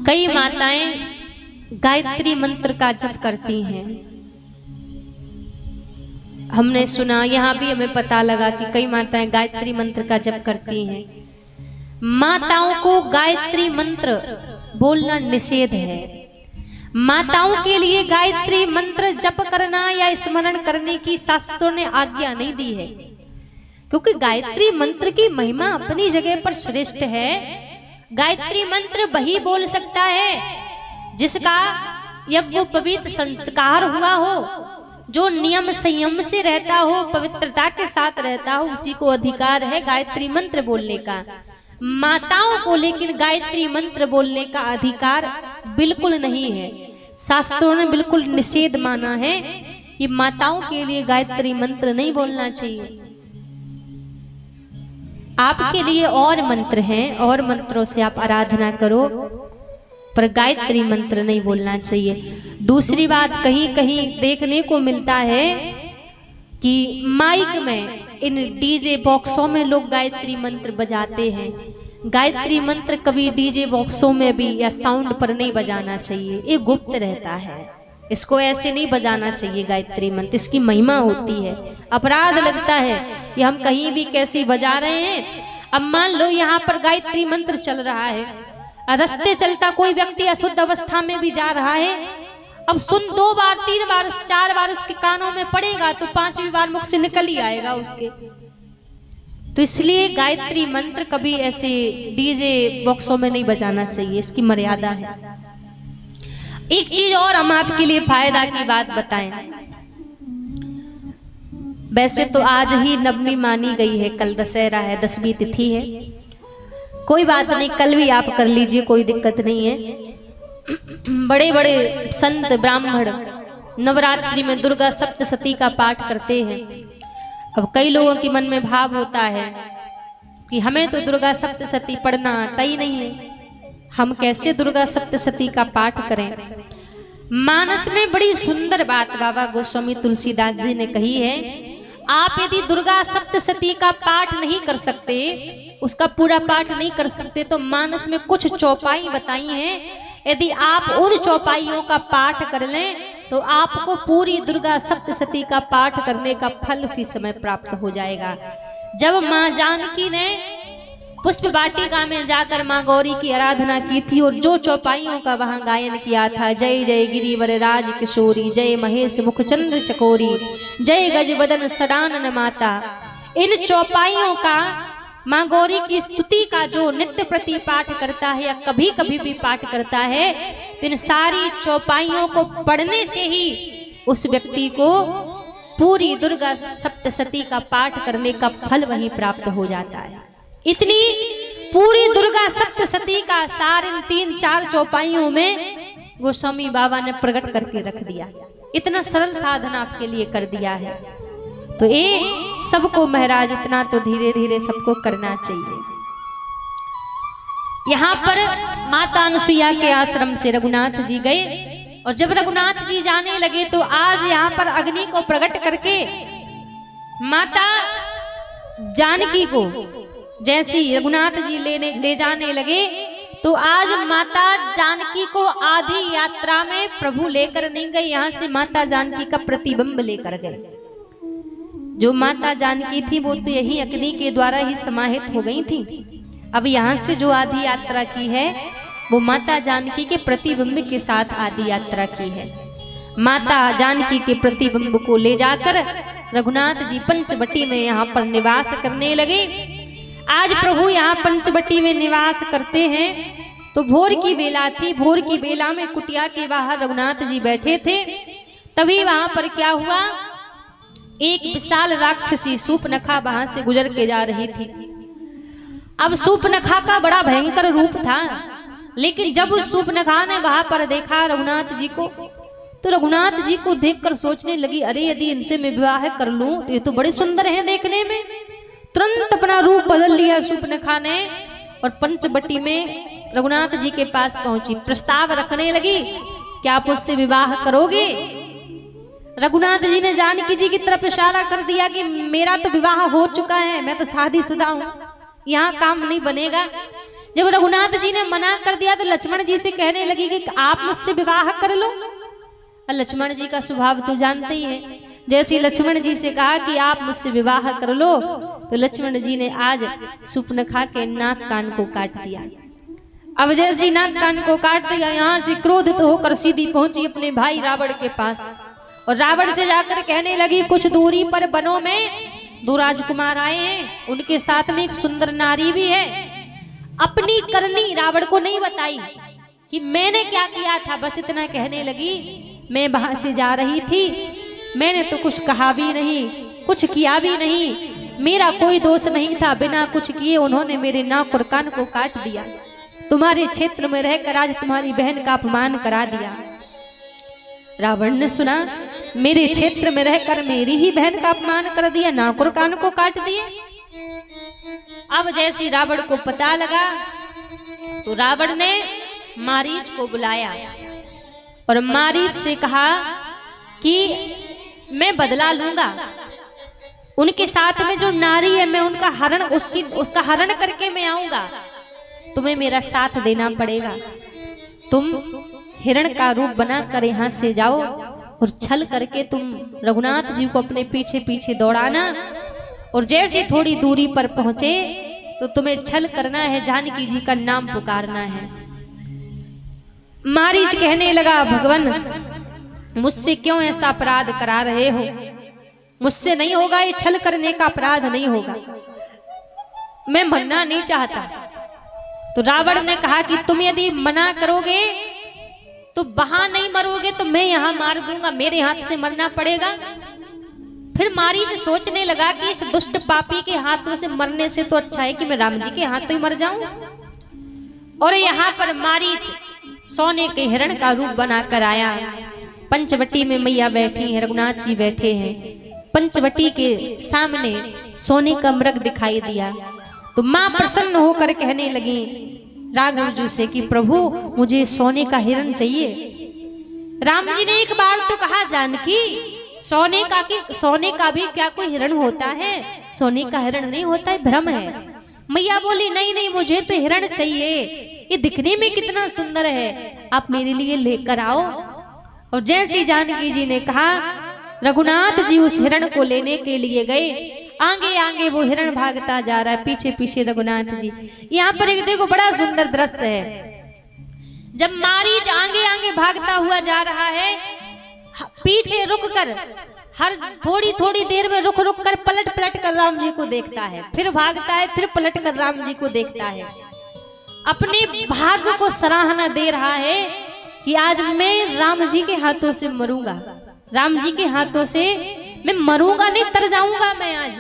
Speaker 4: कई माताएं गायत्री मंत्र का जप करती हैं। हमने सुना, यहाँ भी हमें पता लगा कि कई माताएं गायत्री मंत्र का जप करती हैं। माताओं को गायत्री मंत्र बोलना निषेध है। माताओं के लिए गायत्री मंत्र जप करना या स्मरण करने की शास्त्रों ने आज्ञा नहीं दी है, क्योंकि गायत्री मंत्र की महिमा अपनी जगह पर श्रेष्ठ है। गायत्री मंत्र वही बोल सकता है जिसका यज्ञोपवीत संस्कार हुआ हो, जो नियम संयम से रहता हो, पवित्रता के साथ रहता हो, उसी को अधिकार है गायत्री मंत्र बोलने का। माताओं को लेकिन गायत्री मंत्र बोलने का अधिकार बिल्कुल नहीं है। शास्त्रों ने बिल्कुल निषेध माना है कि माताओं के लिए गायत्री मंत्र नहीं बोलना चाहिए। आपके लिए और मंत्र हैं, और मंत्रों से आप आराधना करो, पर गायत्री मंत्र नहीं बोलना चाहिए। दूसरी बात, कहीं कहीं देखने को मिलता है कि माइक में, इन डीजे बॉक्सों में लोग गायत्री मंत्र बजाते हैं। गायत्री मंत्र कभी डीजे बॉक्सों में भी या साउंड पर नहीं बजाना चाहिए, ये गुप्त रहता है। इसको ऐसे नहीं बजाना चाहिए गायत्री मंत्र, इसकी महिमा होती है। अपराध लगता है कि हम कहीं भी कैसे बजा रहे हैं। अब मान लो यहाँ पर गायत्री मंत्र चल रहा है, रास्ते चलता कोई व्यक्ति अशुद्ध अवस्था में भी जा रहा है, अब सुन 2 बार 3 बार 4 बार उसके कानों में पड़ेगा तो 5वीं बार मुख से निकल ही आएगा उसके। तो इसलिए गायत्री मंत्र कभी ऐसे डीजे बॉक्सों में नहीं बजाना चाहिए, इसकी मर्यादा है। एक चीज और हम आपके लिए फायदा की बात बताएं। वैसे तो आज ही नवमी मानी गई है, कल दशहरा है, 10वीं तिथि है। कोई बात नहीं, कल भी आप कर लीजिए, कोई दिक्कत नहीं है। बड़े बड़े संत ब्राह्मण नवरात्रि में दुर्गा सप्तशती का पाठ करते हैं। अब कई लोगों के मन में भाव होता है कि हमें तो दुर्गा सप्तशती पढ़ना आता ही नहीं है, हम कैसे दुर्गा सप्तशती का पाठ करें। मानस में बड़ी सुंदर बात बाबा गोस्वामी तुलसीदास जी ने कही है। आप यदि दुर्गा सप्तशती का पाठ नहीं कर सकते, उसका पूरा पाठ नहीं कर सकते, तो मानस में कुछ चौपाई बताई हैं। यदि आप उन चौपाइयों का पाठ कर लें तो आपको पूरी दुर्गा सप्तशती का पाठ करने का फल उसी समय प्राप्त हो जाएगा। जब माँ जानकी ने पुष्प वाटिका में जाकर माँ गौरी की आराधना की थी और जो चौपाइयों का वहां गायन किया था, जय जय गिरिवर राज किशोरी, जय महेश मुखचंद्र चकोरी, जय गज बदन सडानन माता, इन चौपाइयों का, माँ गौरी की स्तुति का जो नित्य प्रति पाठ करता है या कभी कभी भी पाठ करता है, तो इन सारी चौपाइयों को पढ़ने से ही उस व्यक्ति को पूरी दुर्गा सप्तशती का पाठ करने का फल वही प्राप्त हो जाता है। इतनी पूरी दुर्गा सप्तशती का सार इन 3-4 चौपाइयों में गोस्वामी बाबा ने प्रकट करके रख दिया। इतना सरल साधन आपके लिए कर दिया है। तो ये सबको महाराज इतना तो धीरे धीरे सबको करना चाहिए। यहाँ पर माता अनुसुईया के आश्रम से रघुनाथ जी गए और जब रघुनाथ जी जाने लगे तो आज यहाँ पर अग्नि को प्रकट करके माता जानकी को जैसी रघुनाथ जी ले जाने लगे तो आज माता जानकी को आधी यात्रा में प्रभु लेकर नहीं गए, यहाँ से माता जानकी का प्रतिबिंब लेकर गए। जो माता जानकी थी वो तो यही अग्नि के द्वारा ही समाहित हो गई थी। अब यहाँ से जो आधी यात्रा की है वो माता जानकी के प्रतिबिंब के साथ आधी यात्रा की है। माता जानकी के प्रतिबिंब को ले जाकर रघुनाथ जी पंचवटी में यहाँ पर निवास करने लगे। आज प्रभु यहाँ पंचवटी में निवास करते हैं तो भोर की बेला थी। भोर की बेला में कुटिया के बाहर रघुनाथ जी बैठे थे। तभी वहां पर क्या हुआ, एक विशाल राक्षसी सूर्पनखा वहां से गुजर के जा रही थी। अब सूर्पनखा का बड़ा भयंकर रूप था, लेकिन जब उस सूर्पनखा ने वहां पर देखा रघुनाथ जी को तो रघुनाथ जी को देखकर सोचने लगी, अरे यदि इनसे मैं विवाह कर लूं तो ये तो बड़े सुंदर हैं देखने में। तुरंत अपना रूप बदल लिया शूर्पणखा ने और पंचवटी में रघुनाथ जी के पास पहुंची, प्रस्ताव रखने लगी, क्या आप मुझसे विवाह करोगे? रघुनाथ जी ने जानकी जी की तरफ इशारा कर दिया कि मेरा तो विवाह हो चुका है, मैं तो शादीशुदा हूं, यहाँ काम नहीं बनेगा। जब रघुनाथ जी ने मना कर दिया तो लक्ष्मण जी से कहने लगी कि आप मुझसे विवाह कर लो। लक्ष्मण जी का स्वभाव तो जानते ही है, जैसे लक्ष्मण जी से कहा कि आप मुझसे विवाह कर लो तो लक्ष्मण जी ने आज शूर्पणखा के नाक कान को काट दिया। अब जैसे नाक कान को काट दिया, यहाँ से क्रोधित होकर सीधी पहुंची अपने भाई रावण के पास और रावण से जाकर कहने लगी, कुछ दूरी पर वनों में दो राजकुमार आए हैं, उनके साथ में एक सुंदर नारी भी है। अपनी करनी रावण को नहीं बताई कि मैंने क्या किया था, बस इतना कहने लगी, मैं वहां से जा रही थी, मैंने तो कुछ कहा भी नहीं, कुछ किया भी नहीं, मेरा कोई दोष नहीं था, बिना कुछ किए उन्होंने मेरे नाक और कान को काट दिया। तुम्हारे क्षेत्र में रहकर आज तुम्हारी बहन का अपमान करा दिया। रावण ने सुना, मेरे क्षेत्र में रहकर मेरी ही बहन का अपमान कर दिया, नाक और कान को काट दिए। अब जैसे रावण को पता लगा तो रावण ने मारीच को बुलाया और मारीच से कहा कि मैं बदला लूंगा, उनके साथ में जो नारी है मैं उनका हरण उसका हरण करके मैं आऊंगा, तुम्हें मेरा साथ देना पड़ेगा। तुम हिरण का रूप बनाकर यहाँ से जाओ और छल करके तुम रघुनाथ जी को अपने पीछे पीछे दौड़ाना और जैसे थोड़ी दूरी पर पहुंचे तो तुम्हें छल करना है, जानकी जी का नाम पुकारना है। मारीच कहने लगा, भगवान मुझसे क्यों ऐसा अपराध करा रहे हो, मुझसे नहीं होगा, ये छल करने का अपराध नहीं होगा, मैं मरना नहीं चाहता। तो रावण ने कहा कि तुम यदि मना करोगे तो वहां नहीं मरोगे तो मैं यहां मार दूंगा, मेरे हाथ से मरना पड़ेगा। फिर मारीच सोचने लगा कि इस दुष्ट पापी के हाथों से मरने से तो अच्छा है कि मैं राम जी के हाथों ही मर जाऊं। और यहाँ पर मारीच सोने के हिरण का रूप बनाकर आया। पंचवटी में मैया बैठी है, रघुनाथ जी बैठे हैं, पंचवटी के सामने सोने का मृग दिखाई दिया तो माँ प्रसन्न होकर कहने लगी राघव जी से कि प्रभु मुझे सोने का हिरण चाहिए। राम जी ने एक बार तो कहा, जानकी सोने का भी क्या कोई हिरण होता है, सोने का हिरण नहीं होता है, भ्रम है। मैया बोली नहीं नहीं मुझे तो हिरण चाहिए, ये दिखने में कितना सुंदर है, आप मेरे लिए लेकर आओ। और जैसी जानकी जी ने कहा, रघुनाथ जी उस हिरण को लेने के लिए गए, आगे आगे वो हिरण भागता जा रहा है, पीछे पीछे रघुनाथ जी। यहाँ पर एक देखो बड़ा सुंदर दृश्य है, जब मारीच आगे आगे भागता हुआ जा रहा है, पीछे रुक कर हर थोड़ी थोड़ी देर में रुक रुक कर पलट पलट कर राम जी को देखता है, फिर भागता है, फिर पलट कर राम जी को देखता है, अपने भाग्य को सराहना दे रहा है कि आज मैं राम जी के हाथों से मरूंगा, राम जी के हाथों से मैं मरूंगा नहीं, तर जाऊंगा मैं आज।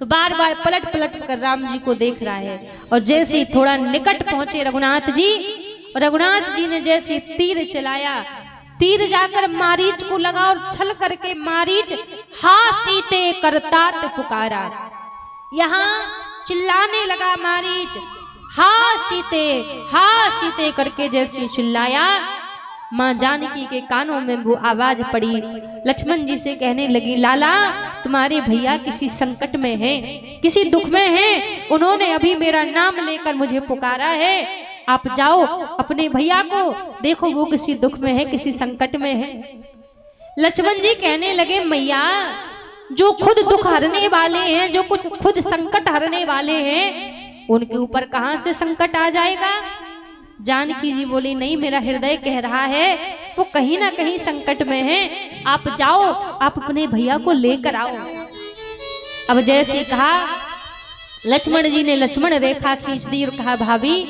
Speaker 4: तो बार बार पलट पलट कर राम जी को देख रहा है। और जैसे ही थोड़ा निकट पहुंचे रघुनाथ जी, और रघुनाथ जी ने जैसे तीर चलाया, तीर जाकर मारीच को लगा और छल करके मारीच हा सीते करतात पुकारा। यहाँ चिल्लाने लगा मारीच, हा सीते करके जैसे चिल्लाया, माँ जानकी के कानों में वो आवाज पड़ी। लक्ष्मण जी से कहने लगी, लाला तुम्हारे भैया किसी संकट में हैं, किसी दुख में हैं, उन्होंने अभी मेरा नाम लेकर मुझे पुकारा है, आप जाओ अपने भैया को देखो, वो किसी दुख में है, किसी संकट में है। लक्ष्मण जी कहने लगे, मैया जो खुद दुख हरने वाले हैं, जो कुछ खुद संकट हरने वाले हैं, उनके ऊपर कहां से संकट आ जाएगा। जानकी जी बोली, नहीं मेरा हृदय कह रहा है वो कहीं ना कहीं संकट में है, आप जाओ, आप अपने भैया को लेकर आओ। अब जैसे कहा, लक्ष्मण जी ने लक्ष्मण रेखा खींच दी और कहा, भाभी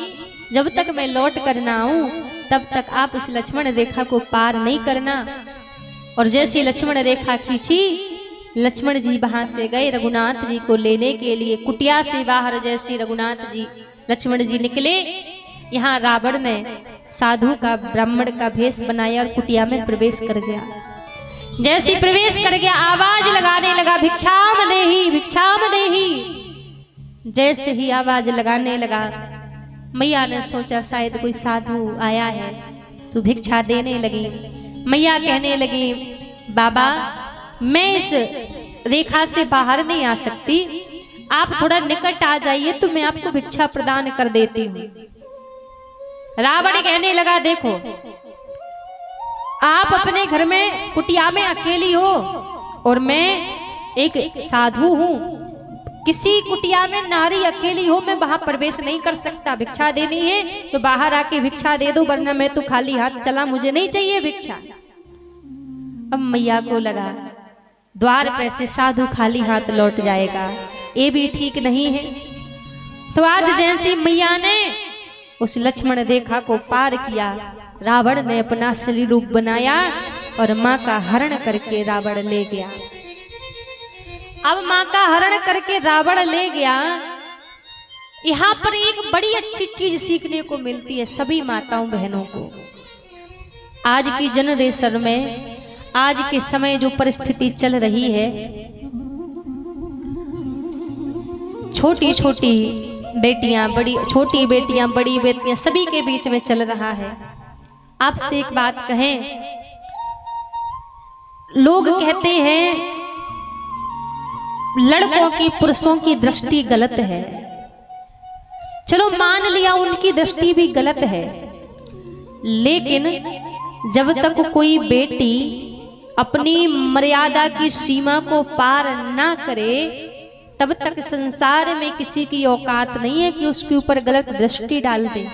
Speaker 4: जब तक मैं लौट कर ना आऊं तब तक आप इस लक्ष्मण रेखा को पार नहीं करना। और जैसे लक्ष्मण रेखा खींची, लक्ष्मण जी वहां से गए रघुनाथ जी को लेने के लिए। कुटिया से बाहर जैसे रघुनाथ जी लक्ष्मण जी निकले, यहाँ रावण ने साधु का, ब्राह्मण का भेष बनाया और कुटिया में प्रवेश कर गया। जैसे प्रवेश कर गया आवाज लगाने लगा, भिक्षाम देहि भिक्षाम देहि। जैसे ही आवाज लगाने लगा, मैया ने सोचा शायद कोई साधु आया है, तो भिक्षा देने लगी। मैया कहने लगी, बाबा मैं इस रेखा से बाहर नहीं आ सकती, आप थोड़ा निकट आ जाइए तो मैं आपको भिक्षा प्रदान कर देती हूँ। रावण कहने लगा, देखो आप अपने घर में कुटिया में अकेली हो और मैं एक साधु हूँ, किसी कुटिया में नारी अकेली हो, मैं वहां प्रवेश नहीं कर सकता। भिक्षा देनी है तो बाहर आके भिक्षा दे दो, वरना मैं तो खाली हाथ चला, मुझे नहीं चाहिए भिक्षा। अब मैया को लगा द्वार पे से साधु खाली हाथ लौट जाएगा, ये भी ठीक नहीं है। तो आज जैसी मैया ने उस लक्ष्मण रेखा को पार किया, रावण ने अपना असली रूप बनाया और माँ का हरण करके रावण ले गया। अब माँ का हरण करके रावण ले गया। यहाँ पर एक बड़ी अच्छी चीज सीखने को मिलती है सभी माताओं बहनों को। आज की जनरेशन में, आज के समय जो परिस्थिति चल रही है, छोटी छोटी बेटियां, छोटी बेटियां, बड़ी बेटियां, सभी के बीच में चल रहा है। आपसे एक बात कहें, लोग कहते हैं लड़कों की, पुरुषों की दृष्टि गलत है। चलो मान लिया उनकी दृष्टि भी गलत है, लेकिन जब तक कोई बेटी अपनी मर्यादा की सीमा को पार ना करे, तब तक संसार में किसी की औकात नहीं है कि उसके ऊपर गलत दृष्टि डाल दे।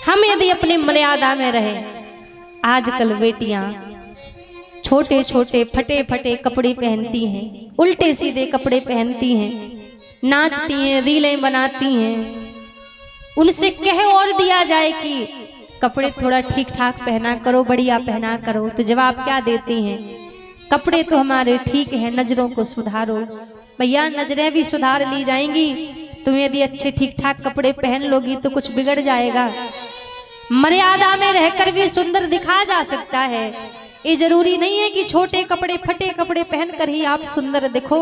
Speaker 4: हम यदि अपनी मर्यादा में रहे। आजकल बेटियां छोटे छोटे फटे फटे कपड़े पहनती हैं, उल्टे सीधे कपड़े पहनती हैं, नाचती हैं, रीलें बनाती हैं। उनसे कह और दिया जाए कि कपड़े थोड़ा ठीक ठाक पहना करो, बढ़िया पहना करो, तो जवाब क्या देती हैं? कपड़े तो हमारे ठीक हैं, नजरों को सुधारो। भैया नजरें भी सुधार ली जाएंगी, तुम यदि अच्छे ठीक ठाक कपड़े पहन लोगी तो कुछ बिगड़ जाएगा। मर्यादा में रहकर भी सुंदर दिखा जा सकता है। ये जरूरी नहीं है कि छोटे कपड़े, फटे कपड़े पहनकर ही आप सुंदर दिखो।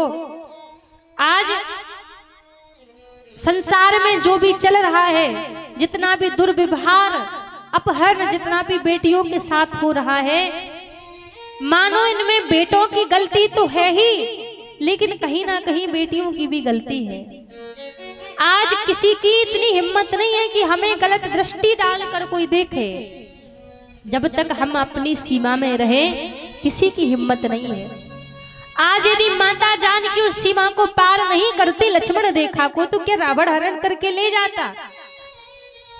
Speaker 4: आज संसार में जो भी चल रहा है, जितना भी दुर्व्यवहार, अपहरण जितना भी बेटियों के साथ हो रहा है, मानो इनमें बेटों की गलती तो है ही, लेकिन कहीं ना कहीं बेटियों की भी गलती है। आज किसी की इतनी हिम्मत नहीं है कि हमें गलत दृष्टि डालकर कोई देखे। जब तक हम अपनी सीमा में रहे, किसी की हिम्मत नहीं है। आज यदि माता जान की उस सीमा को पार नहीं करती, लक्ष्मण रेखा को, तो क्या रावण हरण करके ले जाता?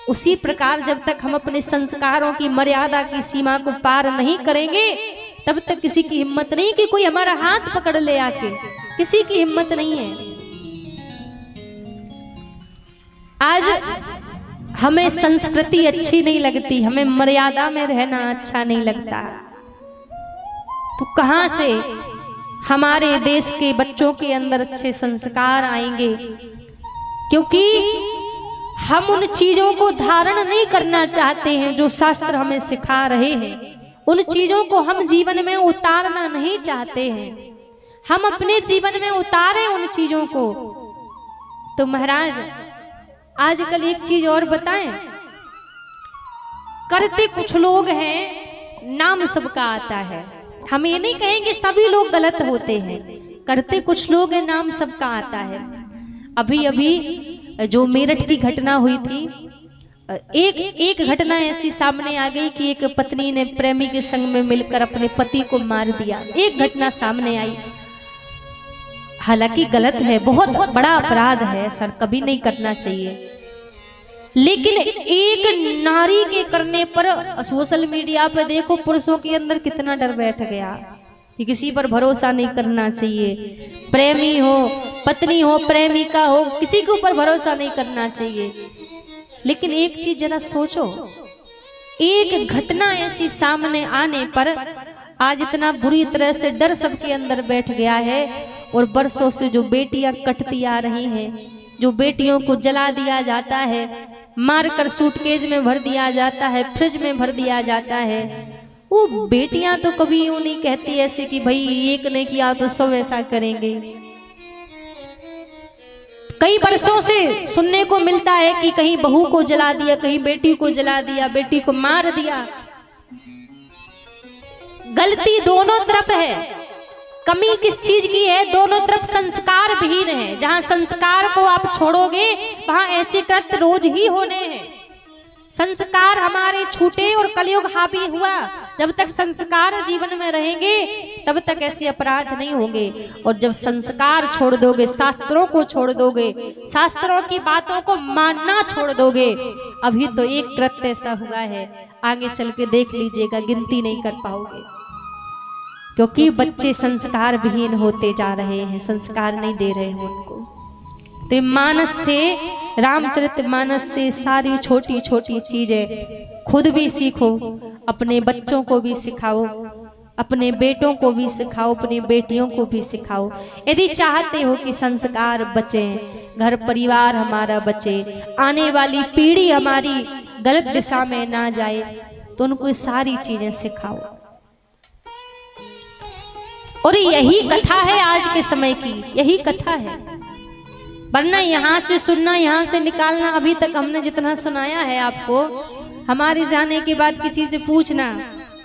Speaker 4: उसी प्रकार जब तक हम अपने संस्कारों की, मर्यादा की सीमा को पार नहीं करेंगे, तब तक किसी की हिम्मत नहीं कि कोई हमारा हाथ पकड़ ले आके, किसी की हिम्मत नहीं है। आज हमें संस्कृति अच्छी नहीं लगती, हमें मर्यादा में रहना अच्छा नहीं लगता, तो कहां से हमारे देश के बच्चों के अंदर अच्छे संस्कार आएंगे? क्योंकि हम उन चीजों को धारण नहीं करना चाहते हैं जो शास्त्र हमें सिखा रहे हैं। उन चीजों को हम जीवन में उतारना नहीं चाहते हैं। हम अपने जीवन में उतारें उन चीजों को। तो महाराज आजकल एक चीज और बताएं, करते कुछ लोग हैं, नाम सबका आता है। हम ये नहीं कहेंगे सभी लोग गलत होते हैं, करते कुछ लोग हैं, नाम सबका आता है। अभी अभी जो मेरठ की घटना हुई थी, एक घटना ऐसी सामने आ गई कि एक पत्नी ने प्रेमी के संग में मिलकर अपने पति को मार दिया। एक घटना सामने आई, हालांकि गलत है, बहुत बड़ा अपराध है, सर कभी नहीं करना चाहिए। लेकिन एक नारी के करने पर सोशल मीडिया पे देखो पुरुषों के अंदर कितना डर बैठ गया कि किसी पर भरोसा नहीं करना चाहिए। प्रेमी हो, पत्नी हो, प्रेमिका हो, किसी के ऊपर भरोसा नहीं करना चाहिए। लेकिन एक चीज जरा सोचो, एक घटना ऐसी सामने आने पर आज इतना बुरी तरह से डर सबके अंदर बैठ गया है। और बरसों से जो बेटियां कटती आ रही हैं, जो बेटियों को जला दिया जाता है, मारकर सूटकेज में भर दिया जाता है, फ्रिज में भर दिया जाता है। वो बेटियां तो कभी यूं नहीं कहती ऐसे कि भाई एक ने किया तो सब ऐसा करेंगे। कई वर्षों से सुनने को मिलता है कि कहीं बहू को जला दिया, कहीं बेटी को जला दिया, बेटी को मार दिया। गलती दोनों तरफ है, कमी किस चीज की है? दोनों तरफ संस्कार विहीन है। जहां संस्कार को आप छोड़ोगे वहां ऐसे कृत्य रोज ही होने हैं। संस्कार हमारे छूटे और कलयुग हावी हुआ। जब तक संस्कार जीवन में रहेंगे तब तक ऐसे अपराध नहीं होंगे। और जब संस्कार छोड़ दोगे, शास्त्रों को छोड़ दोगे, शास्त्रों की बातों को मानना छोड़ दोगे, अभी तो एक कृत्य ऐसा हुआ है, आगे चल के देख लीजिएगा, गिनती नहीं कर पाओगे। क्योंकि बच्चे संस्कार विहीन होते जा रहे हैं, संस्कार नहीं दे रहे हैं उनको। तो मानस से, रामचरितमानस से सारी छोटी छोटी चीजें खुद भी सीखो, अपने बच्चों को भी सिखाओ, अपने बेटों को भी सिखाओ, अपनी बेटियों को भी सिखाओ। यदि चाहते हो कि संस्कार बचे, घर परिवार हमारा बचे, आने वाली पीढ़ी हमारी गलत दिशा में ना जाए, तो उनको सारी चीजें सिखाओ। और यही कथा है आज के समय की, यही कथा है। वरना यहाँ से सुनना, यहाँ से निकालना, अभी तक हमने जितना सुनाया है आपको, हमारे जाने के बाद किसी से पूछना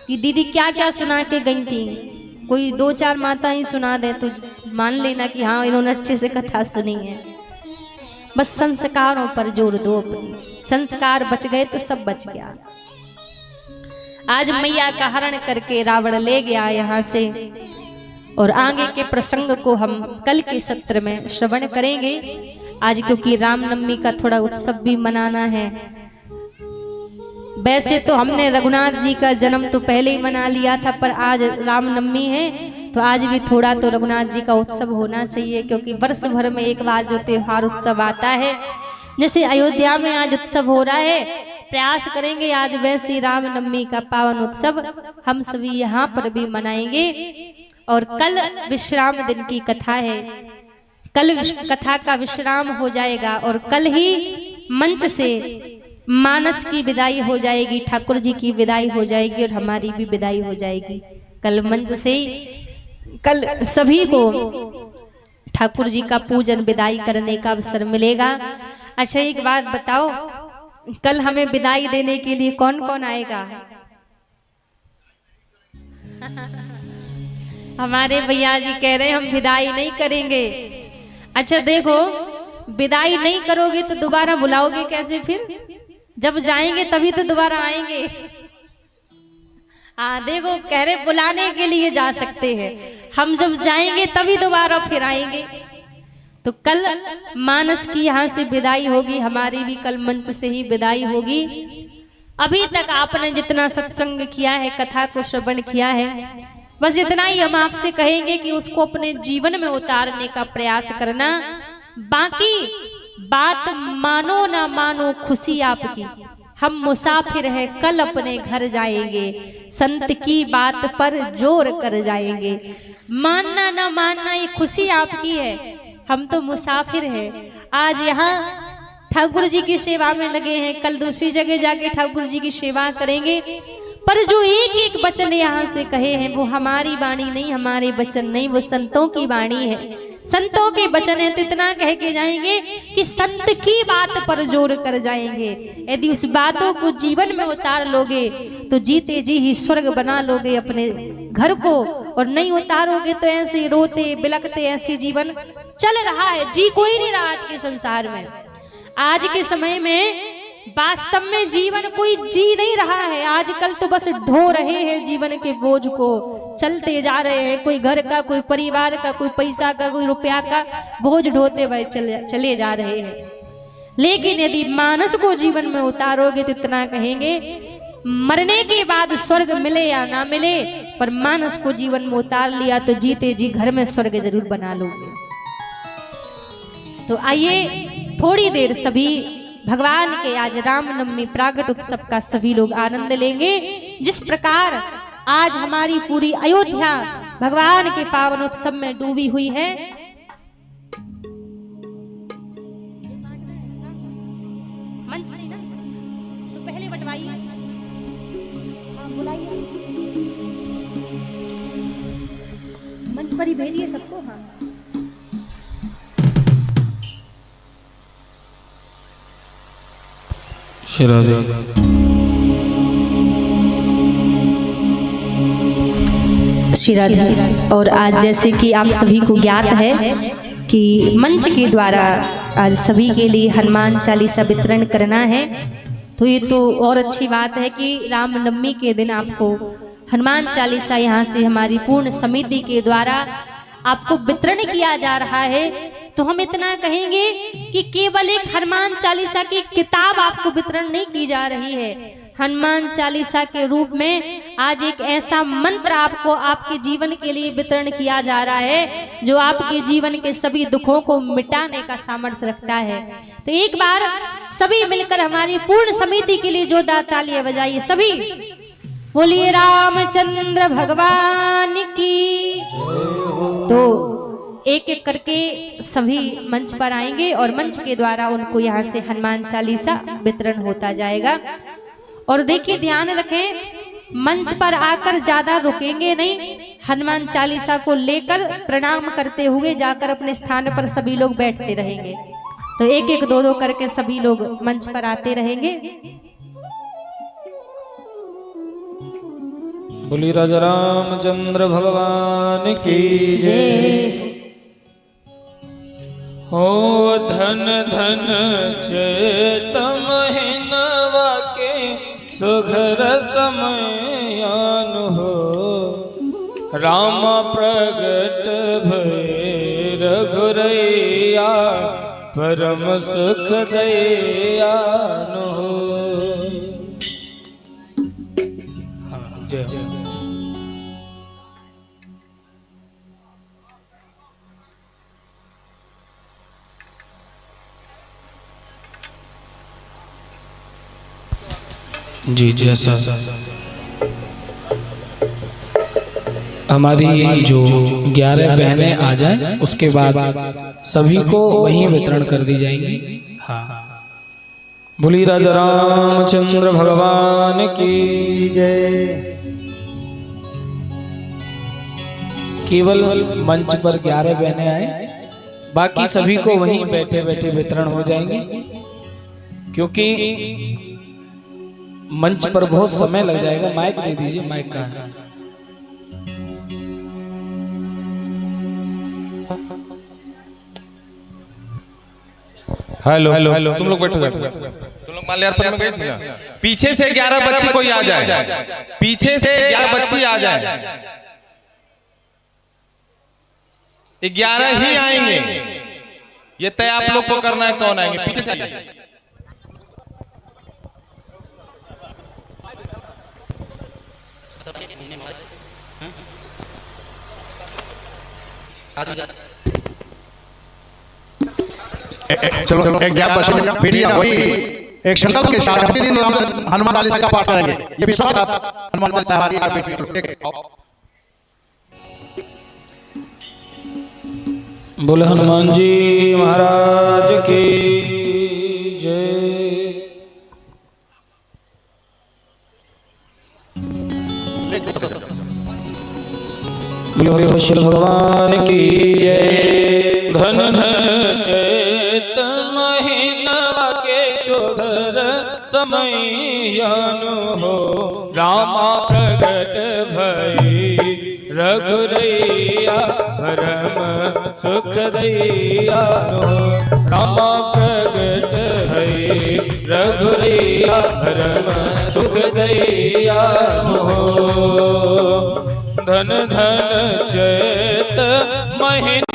Speaker 4: कि दीदी क्या क्या सुना के गई थी, कोई 2-4 माता ही सुना दे तो मान लेना कि हाँ इन्होंने अच्छे से कथा सुनी है। बस संस्कारों पर जोर दो अपनी, संस्कार बच गए तो सब बच गया। आज मैया का हरण करके रावण ले गया यहाँ से, और आगे के प्रसंग को हम कल के सत्र में श्रवण करेंगे। आज क्योंकि रामनवमी का थोड़ा उत्सव भी मनाना है। वैसे तो हमने रघुनाथ जी का जन्म तो पहले ही मना लिया था, पर आज रामनवमी है तो आज भी थोड़ा तो रघुनाथ जी का उत्सव होना चाहिए। क्योंकि वर्ष भर में एक बार जो त्योहार उत्सव आता है, जैसे अयोध्या में आज उत्सव हो रहा है, प्रयास करेंगे आज वैसे रामनवमी का पावन उत्सव हम सभी यहाँ पर भी मनाएंगे। और कल विश्राम दिन की कथा है, कल कथा का विश्राम हो जाएगा और कल ही मंच से मानस की विदाई हो जाएगी, ठाकुर जी की विदाई हो जाएगी और हमारी भी विदाई हो जाएगी। कल मंच से कल सभी को ठाकुर जी का पूजन विदाई करने का अवसर मिलेगा। अच्छा एक बात बताओ, कल हमें विदाई देने के लिए कौन कौन आएगा? हमारे भैया जी कह रहे हैं हम विदाई नहीं करेंगे। अच्छा देखो, विदाई नहीं करोगे तो दोबारा बुलाओगे कैसे? फिर जब जाएंगे तभी तो दोबारा आएंगे। देखो कह रहे बुलाने के लिए जा सकते हैं, हम जब जाएंगे तभी दोबारा फिर आएंगे। तो कल मानस की यहाँ से विदाई होगी, हमारी भी कल मंच से ही विदाई होगी। अभी तक आपने जितना सत्संग किया है, कथा को श्रवण किया है, बस इतना ही हम आपसे कहेंगे कि उसको अपने जीवन में उतारने का प्रयास करना। बाकी बात मानो ना मानो खुशी आपकी, हम मुसाफिर हैं कल अपने घर जाएंगे, संत की बात पर जोर कर जाएंगे। मानना ना मानना ये खुशी आपकी है, हम तो मुसाफिर हैं। आज यहाँ ठाकुर जी की सेवा में लगे हैं, कल दूसरी जगह जाके ठाकुर जी की सेवा करेंगे। पर जो एक एक वचन यहाँ से कहे हैं वो हमारी वाणी नहीं, हमारे वचन नहीं, वो संतों की वाणी है, संतों के वचन है। तो इतना कह के जाएंगे कि संत की बात पर जोर कर जाएंगे। यदि उस बातों को जीवन में उतार लोगे तो जीते जी ही स्वर्ग बना लोगे अपने घर को, और नहीं उतारोगे तो ऐसे रोते बिलखते ऐसे जीवन चल रहा है, जी कोई नहीं रहा आज के संसार में। आज के समय में वास्तव में जीवन कोई जी नहीं रहा है। आजकल तो बस ढो रहे हैं जीवन के बोझ को, चलते जा रहे हैं। कोई घर का, कोई परिवार का, कोई पैसा का, कोई रुपया का बोझ ढोते हुए चले जा रहे हैं। लेकिन यदि मानस को जीवन में उतारोगे तो इतना कहेंगे, मरने के बाद स्वर्ग मिले या ना मिले, पर मानस को जीवन में उतार लिया तो जीते जी घर में स्वर्ग जरूर बना लोगे। तो आइए थोड़ी देर सभी भगवान के आज रामनवमी प्रागट उत्सव का सभी लोग आनंद लेंगे। जिस प्रकार आज हमारी पूरी अयोध्या भगवान के पावन उत्सव में डूबी हुई है, मंच पर ही भेजिए सबको। हाँ श्री राधे। और आज जैसे कि आप सभी को ज्ञात है कि मंच के द्वारा आज सभी के लिए हनुमान चालीसा वितरण करना है, तो ये तो और अच्छी बात है कि रामनवमी के दिन आपको हनुमान चालीसा यहाँ से हमारी पूर्ण समिति के द्वारा आपको वितरण किया जा रहा है। तो हम इतना कहेंगे कि केवल एक हनुमान चालीसा की किताब आपको वितरण नहीं की जा रही है, हनुमान चालीसा के रूप में आज एक ऐसा मंत्र आपको आपके जीवन के लिए वितरण किया जा रहा है जो आपके जीवन के सभी दुखों को मिटाने का सामर्थ्य रखता है। तो एक बार सभी मिलकर हमारी पूर्ण समिति के लिए जोरदार तालियां बजाइए सभी। बोलिए रामचंद्र भगवान की। तो एक एक करके सभी मंच पर आएंगे और मंच के द्वारा उनको यहाँ से हनुमान चालीसा वितरण होता जाएगा। और देखिए ध्यान रखें, मंच पर आकर ज्यादा रुकेंगे नहीं, हनुमान चालीसा को लेकर प्रणाम करते हुए जाकर अपने स्थान पर सभी लोग बैठते रहेंगे। तो एक एक दो दो करके सभी लोग मंच पर आते रहेंगे।
Speaker 2: बोली राजा रामचंद्र भगवान की जय। हो धन धन चेत महीनवा के सुघर समयान हो, राम प्रगट भय रघुरैया परम सुख दयान हो। हाँ जय हो। जी जैसा हमारी जो 11 बहनें आ जाएं उसके बाद सभी को वहीं वितरण कर दी जाएंगी। हाँ बोली राजा रामचंद्र भगवान की जय। केवल मंच पर 11 बहनें आए, बाकी सभी को वहीं बैठे बैठे वितरण हो जाएंगे, क्योंकि मंच पर बहुत समय लग जाएगा। माइक दे दीजिए, माइक कहाँ है?
Speaker 6: हेलो हेलो हेलो, तुम लोग बैठो बैठो। तुम लोग माल्यार्पण में गए थे ना? पीछे से 11 बच्ची कोई आ जाए, पीछे से 11 बच्ची आ जाए, 11 ही आएंगे। ये तय आप लोग को करना है कौन आएंगे। पीछे से
Speaker 3: चलो एक गैप बचा पीढ़ियां वही एक संकल्प के साथ प्रतिदिन हनुमान चालीसा का पाठ करेंगे। ये विश्वास के साथ हनुमान चालीसा हमारी
Speaker 2: बोले हनुमान जी महाराज की जय। बोले विष्णु भगवान की जय। धन धन चैत महीना के सुधर समयान हो, रामा प्रगट भई रघुरैया परम सुख दयान हो, रामा प्रगट भई रघुरैया परम सुख दयान हो। धन धन चैत महीना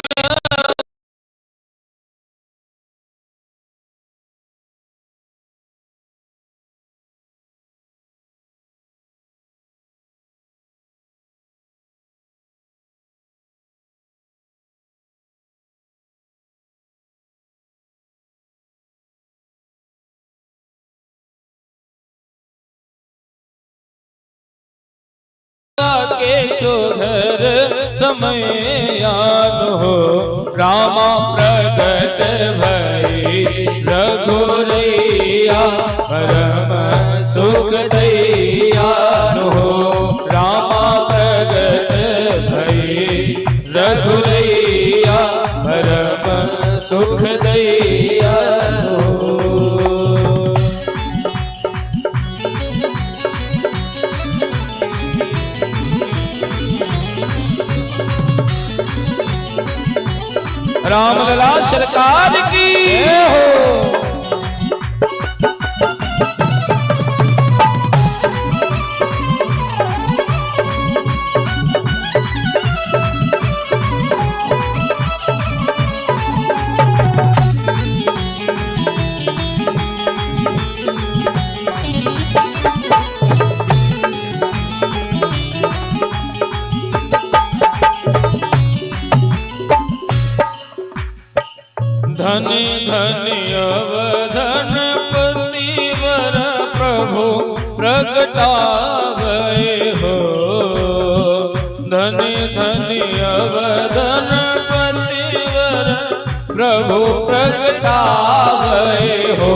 Speaker 2: के सुधर समयान हो, रामा प्रगट भई रघुरैया परम सुख दयान हो, रामा प्रगट भई रामलला सरकार की हो। धन धन अवधन पतिवर प्रभु प्रगटावे हो। धन धन अवधन पतिवर प्रभु प्रगटावे हो।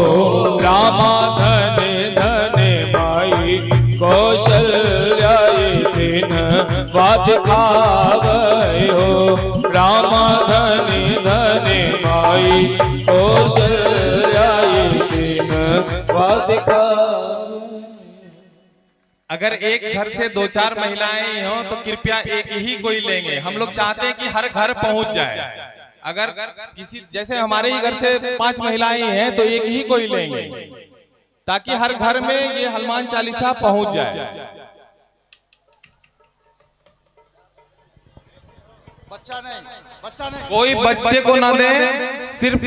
Speaker 2: रामा धन धन माई कौशल्या दिन बात खावे हो। रामा धन धन माई कौशल्या दिन बात खावे।
Speaker 6: अगर एक घर से 2-4 महिलाएं हो तो कृपया एक ही कोई लेंगे। हम लोग चाहते हैं कि हर घर पहुंच जाए। अगर किसी जैसे हमारे ही घर से 5 महिलाएं हैं तो एक ही कोई लेंगे ताकि हर घर में ये हनुमान चालीसा पहुंच जाए।
Speaker 3: बच्चा नहीं
Speaker 6: कोई बच्चे को ना दे, सिर्फ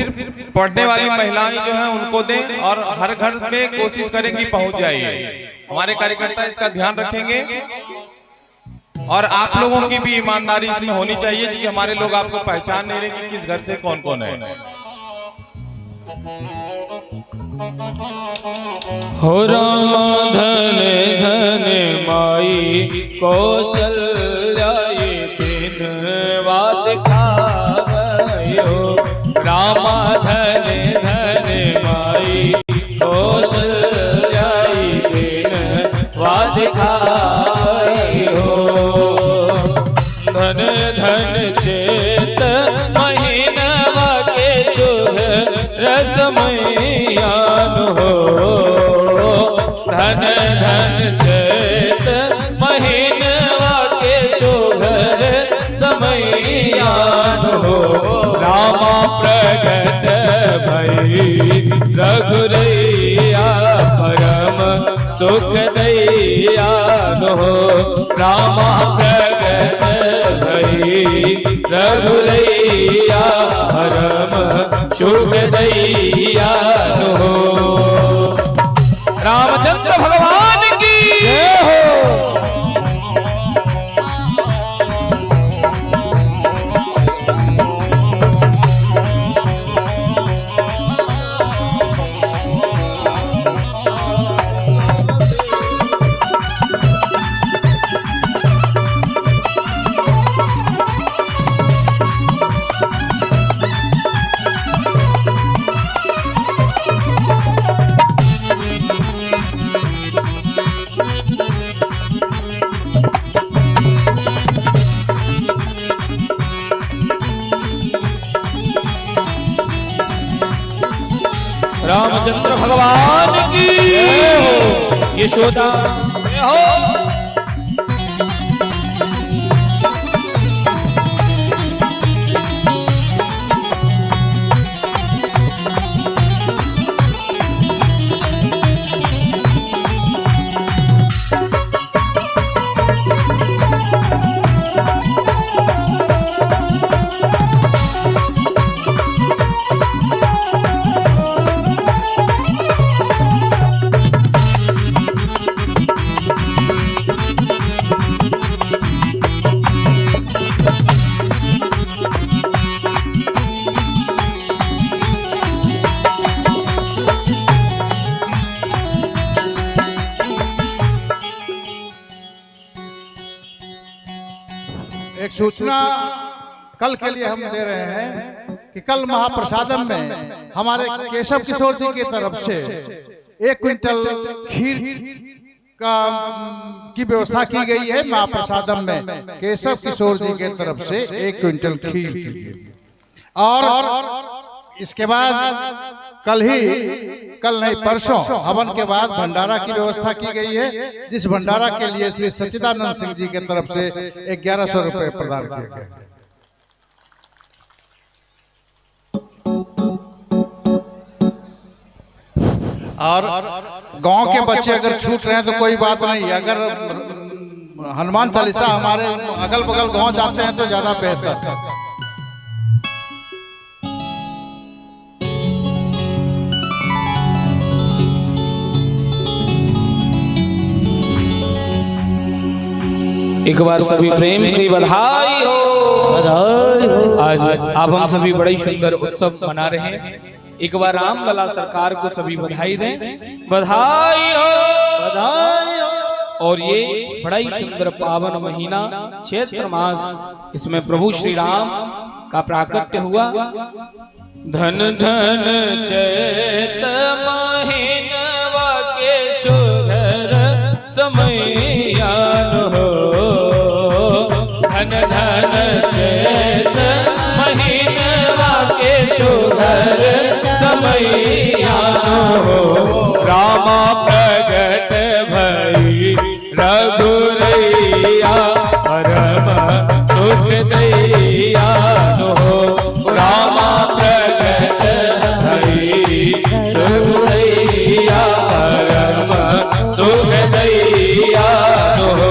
Speaker 6: पढ़ने वाली महिलाएं जो हैं उनको दें और हर घर में कोशिश करें कि पहुंच जाइए। हमारे कार्यकर्ता इसका ध्यान रखेंगे और आप लोगों की भी ईमानदारी इसमें होनी चाहिए क्योंकि हमारे लोग आपको पहचान नहीं रहे कि किस घर से कौन कौन है।
Speaker 2: हो राम धन धन माई कौशल्या दिन बात खावयो। रामा धन धन माई कौशल्या दिन बात खावयो। धन धन चेत महीनवा के शुभ रसमयान हो। धन धन चेत महीनवा के शुभ समयान हो। रामा प्रगट भई रघुरैया परम सुख दैयान हो। रामा प्रगट भई रघुरैया परम सुख दैयान हो। रामचंद्र भगवान की जय हो। रामचंद्र भगवान की यशोदा हो।
Speaker 3: एक सूचना कल के लिए हम दे रहे हैं कि कल महाप्रसादम में हमारे केशव किशोर जी की तरफ से 1 क्विंटल खीर की व्यवस्था की गई है। महाप्रसादम में केशव किशोर जी की तरफ से 1 क्विंटल खीर और इसके बाद कल नहीं परसों हवन के बाद भंडारा की व्यवस्था की गई है, जिस भंडारा के लिए श्री सच्चिदानंद सिंह जी की तरफ से 1100 रुपए प्रदान किए गए। और गांव के बच्चे अगर छूट रहे हैं तो कोई बात नहीं, अगर हनुमान चालीसा हमारे अगल बगल गांव जाते हैं तो ज्यादा बेहतर।
Speaker 2: एक बार सभी प्रेम से बधाई हो। आज अब हम सभी बड़ा ही सुंदर उत्सव मना रहे हैं। एक बार राम लला सरकार को सभी बधाई दें। बधाई हो, बधाई हो। और ये बड़ा ही सुंदर पावन महीना चैत्र मास, इसमें प्रभु श्री राम का प्राकट्य हुआ। धन धन चैत महीनवा के सुधर समयान हो। धन धन चैत महीनवा के सुधर समयान हो। रामा प्रगट भई रघुरैया परम सुख दैयान हो। रामा प्रगट भई रघुरैया परम सुख दैयान हो।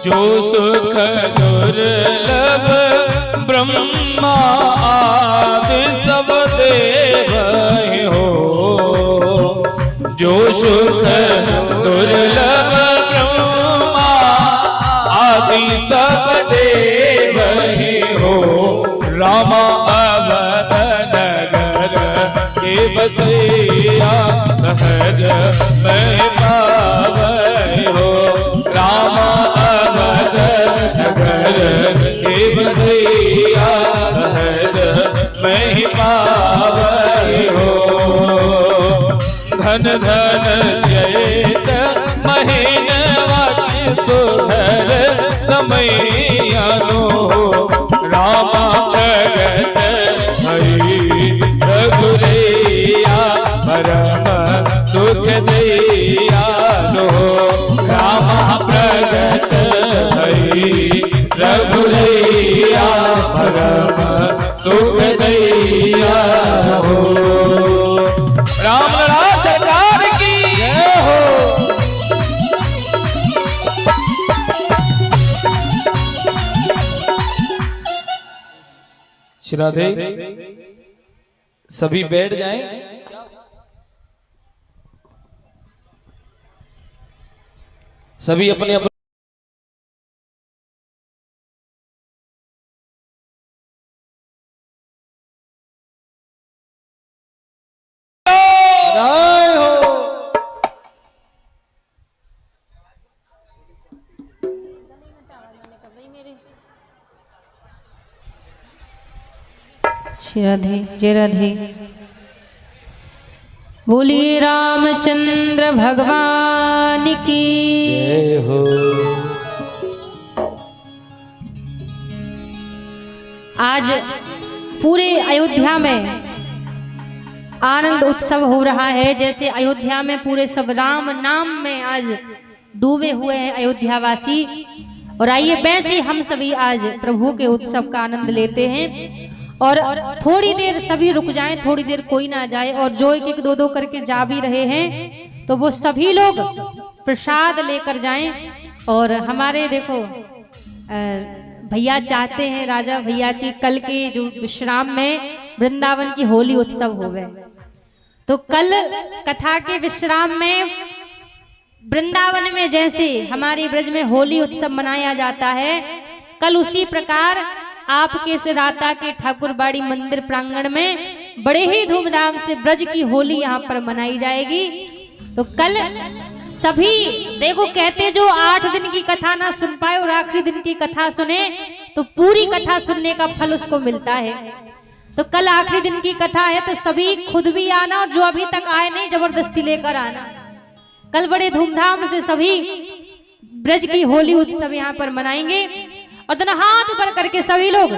Speaker 2: जो सुख दुर्लभ ब्रह्मा आदि सब देव हो। जो सुख दुर्लभ ब्रह्मा आदि सब देव हो। रामा अवध नगर के बसैया सहज में पावै हो। रामा अवध नगर के बसैया सहज में पावै हो। धन धन चैत महीनवा के सुधर समयानो हो। रामा प्रगट भई रघुरैया परम सुख दैयानो हो। रामा प्रगट भई रघुरैया परम सुख दैयानो हो। राम लला सरकार की जय हो। श्राद्धे सभी बैठ जाएं। सभी अपने अपने
Speaker 4: श्री राधे जय राधे। बोलिए रामचंद्र भगवान की
Speaker 5: जय हो।
Speaker 4: आज पूरे अयोध्या में आनंद उत्सव हो रहा है। जैसे अयोध्या में पूरे सब राम नाम में आज डूबे हुए हैं अयोध्यावासी। और आइए वैसे हम सभी आज प्रभु के उत्सव का आनंद लेते हैं। और थोड़ी देर सभी रुक जाएं, थोड़ी देर कोई ना जाए। और जो एक एक दो दो करके जा भी रहे हैं तो वो सभी लोग प्रसाद लेकर जाएं। और हमारे देखो भैया चाहते हैं, राजा भैया की कल के जो विश्राम में वृंदावन की होली उत्सव हो गए, तो कल कथा के विश्राम में वृंदावन में जैसे हमारे ब्रज में होली उत्सव मनाया जाता है, कल उसी प्रकार आपके से राता के ठाकुरबाड़ी मंदिर प्रांगण में बड़े ही धूमधाम से ब्रज की होली यहाँ पर मनाई जाएगी। तो कल सभी देखो कहते जो 8 दिन की कथा ना सुन पाए और आखिरी दिन की कथा सुने तो पूरी कथा सुनने का फल उसको मिलता है। तो कल आखिरी दिन की कथा है तो सभी खुद भी आना और जो अभी तक आए नहीं जबरदस्ती लेकर आना। कल बड़े धूमधाम से सभी ब्रज की होली उत्सव यहाँ पर मनाएंगे। और दोनों हाथ ऊपर करके सभी लोग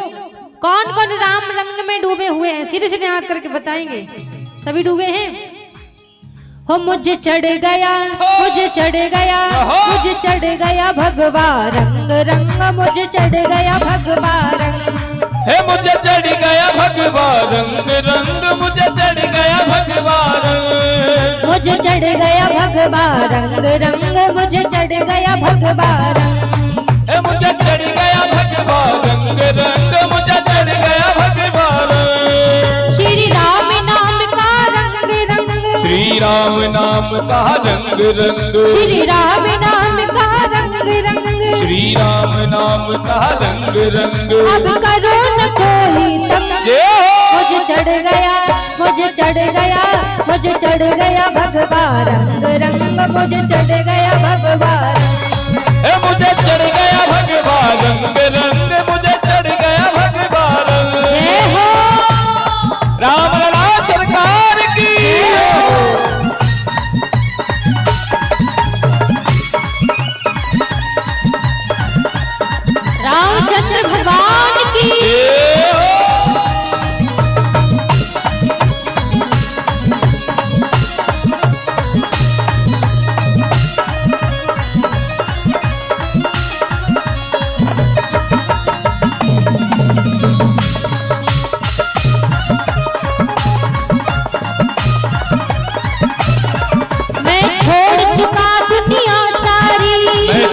Speaker 4: कौन कौन राम रंग में डूबे हुए हैं सीधे सीधे हाथ करके बताएंगे। सभी डूबे हैं। हो मुझे चढ़ गया मुझे चढ़ गया मुझे चढ़ गया भगवा रंग रंग मुझे चढ़ गया भगवा रंग।
Speaker 2: हे मुझे चढ़ गया भगवा रंग रंग मुझे चढ़ गया भगवा रंग।
Speaker 4: मुझे चढ़ गया भगवा रंग रंग मुझे चढ़ गया भगवा रंग।
Speaker 2: हे मुझे चढ़ गया भगवा रंग रंग मुझे चढ़ गया भगवा रंग।
Speaker 4: श्री राम नाम का रंग रंग
Speaker 2: श्री राम नाम का रंग रंग
Speaker 4: श्री राम नाम का रंग रंग
Speaker 2: श्री राम नाम का रंग रंग।
Speaker 4: अब करो न कोई तंग। मुझे चढ़ गया मुझे चढ़ गया मुझे चढ़ गया भगवा रंग रंग मुझे चढ़ गया भगवा रंग।
Speaker 2: हे मुझे चढ़ गया भगवा रंग रंग मुझे चढ़ गया भगवा रंग।
Speaker 4: जय हो
Speaker 2: राम लला सरकार की।
Speaker 4: रामचंद्र भगवान की।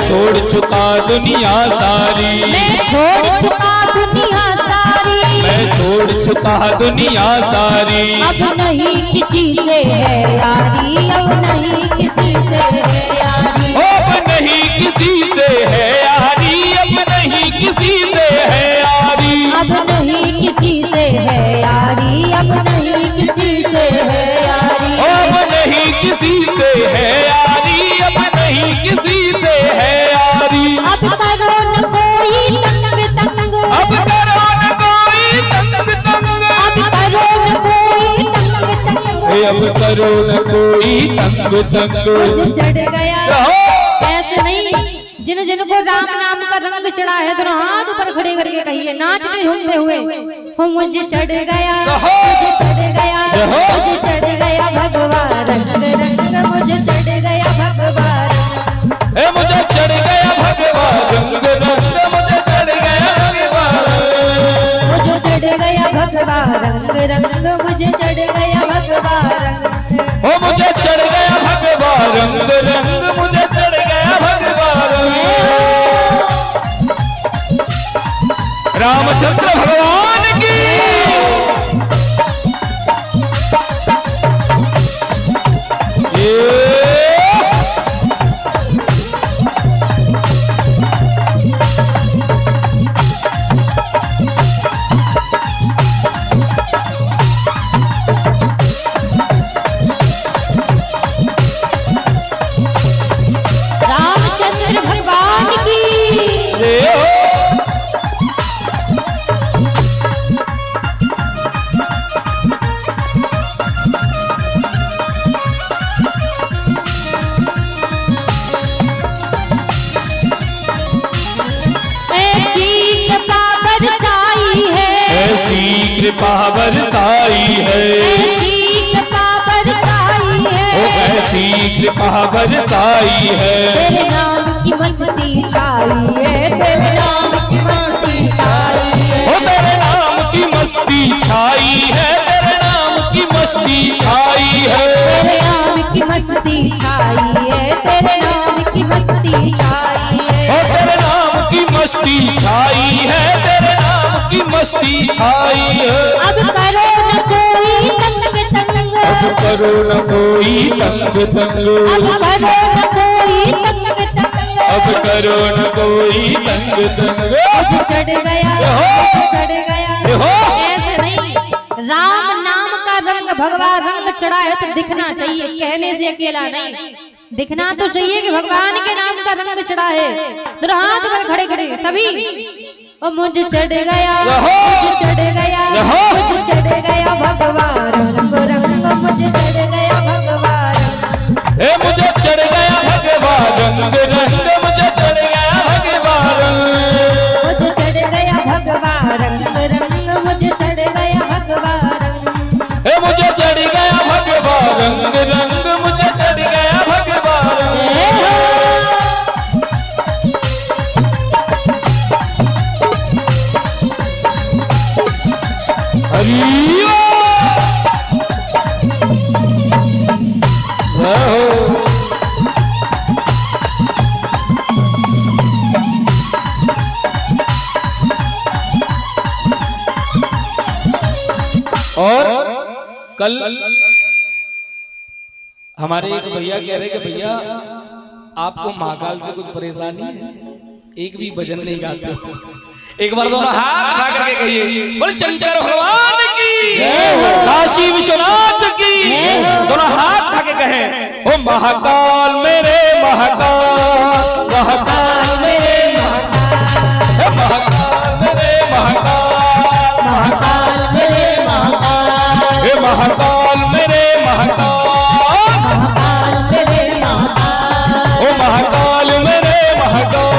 Speaker 2: छोड़ चुका दुनिया सारी
Speaker 4: मैं छोड़ चुका दुनिया सारी
Speaker 2: मैं छोड़ चुका दुनिया सारी।
Speaker 4: अब नहीं किसी से है यारी अब नहीं किसी से है यारी।
Speaker 2: अब नहीं किसी से है यारी अब नहीं किसी से है यारी।
Speaker 4: अब नहीं किसी से है यारी अब नहीं किसी से है यारी।
Speaker 2: अब नहीं किसी से है यारी अब नहीं किसी से है यारी।
Speaker 4: अब करो न कोई तंग तंग
Speaker 2: अब करो न कोई तंग तंग
Speaker 4: अब करो न कोई तंग तंग।
Speaker 2: अब करो न कोई तंग तंग।
Speaker 4: मुझे चढ़ गया ऐसे नहीं जिन जिनको राम नाम का रंग चढ़ा है दोनों हाथ ऊपर खड़े करके कहिए नाचते घूमते हुए हो मुझे चढ़ गया मुझे चढ़ गया मुझे चढ़ गया भगवा रंग रंग मुझे चढ़ गया भगवा रंग।
Speaker 2: ए मुझे चढ़ गया भगवा रंग रंग मुझे चढ़ गया भगवा रंग।
Speaker 4: मुझे चढ़ गया भगवा रंग रंग मुझे चढ़ गया भगवा रंग।
Speaker 2: ओ मुझे चढ़ गया भगवा रंग रंग मुझे चढ़ गया भगवा रंग। रामचंद्र भगवान की।
Speaker 4: रामचंद्र भगवान की।
Speaker 2: कृपा बरसाई है
Speaker 4: ऐसी कृपा बरसाई है
Speaker 2: ओ ऐसी कृपा बरसाई है।
Speaker 4: तेरे नाम की मस्ती छाई है तेरे नाम की मस्ती छाई है
Speaker 2: ओ तेरे नाम की मस्ती छाई है तेरे नाम की मस्ती छाई है
Speaker 4: तेरे नाम की मस्ती छाई है तेरे नाम की मस्ती छाई है
Speaker 2: ओ तेरे नाम की मस्ती छाई है तेरे नाम की मस्ती छाई है।
Speaker 4: अब करो न कोई तंग तंग
Speaker 2: अब करो न कोई तंग तंग
Speaker 4: अब करो न कोई तंग तंग
Speaker 2: अब करो न कोई तंग तंग।
Speaker 4: मुझे चढ़ गया, मुझे चढ़ गया। ऐसे नहीं, राम नाम का रंग भगवान रंग चढ़ा है तो दिखना चाहिए, कहने से अकेला नहीं, दिखना तो चाहिए कि भगवान के नाम का रंग चढ़ा है। तो हाथ पर खड़े खड़े सभी, ओ मुझे चढ़ गया, मुझे चढ़ गया, मुझे चढ़ गया भगवान रंग रंग, मुझे चढ़ गया भगवान रंग।
Speaker 2: ए मुझे चढ़ गया भगवान रंग रंग, मुझे चढ़ गया भगवान रंग।
Speaker 4: मुझे चढ़ गया भगवान रंग रंग, मुझे चढ़ गया भगवान रंग।
Speaker 2: ए मुझे चढ़ गया भगवान रंग रंग, मुझे चढ़ गया भगवान रंग। हरियो और कल हमारे एक भैया कह रहे कि भैया आपको महाकाल से कुछ परेशानी है, एक भी भजन नहीं गाते हो। एक बार दोनों हाथ उठा करके कहिए बोल शंकर भगवान की, काशी विश्वनाथ की। दोनों हाथ उठा के कहें ओ महाकाल मेरे महाकाल, महाकाल मेरे महाकाल, महाकाल मेरे महाकाल, महाकाल मेरे महाकाल, हे महाकाल मेरे महाकाल, महाकाल मेरे महाकाल, ओ महाकाल मेरे महाकाल,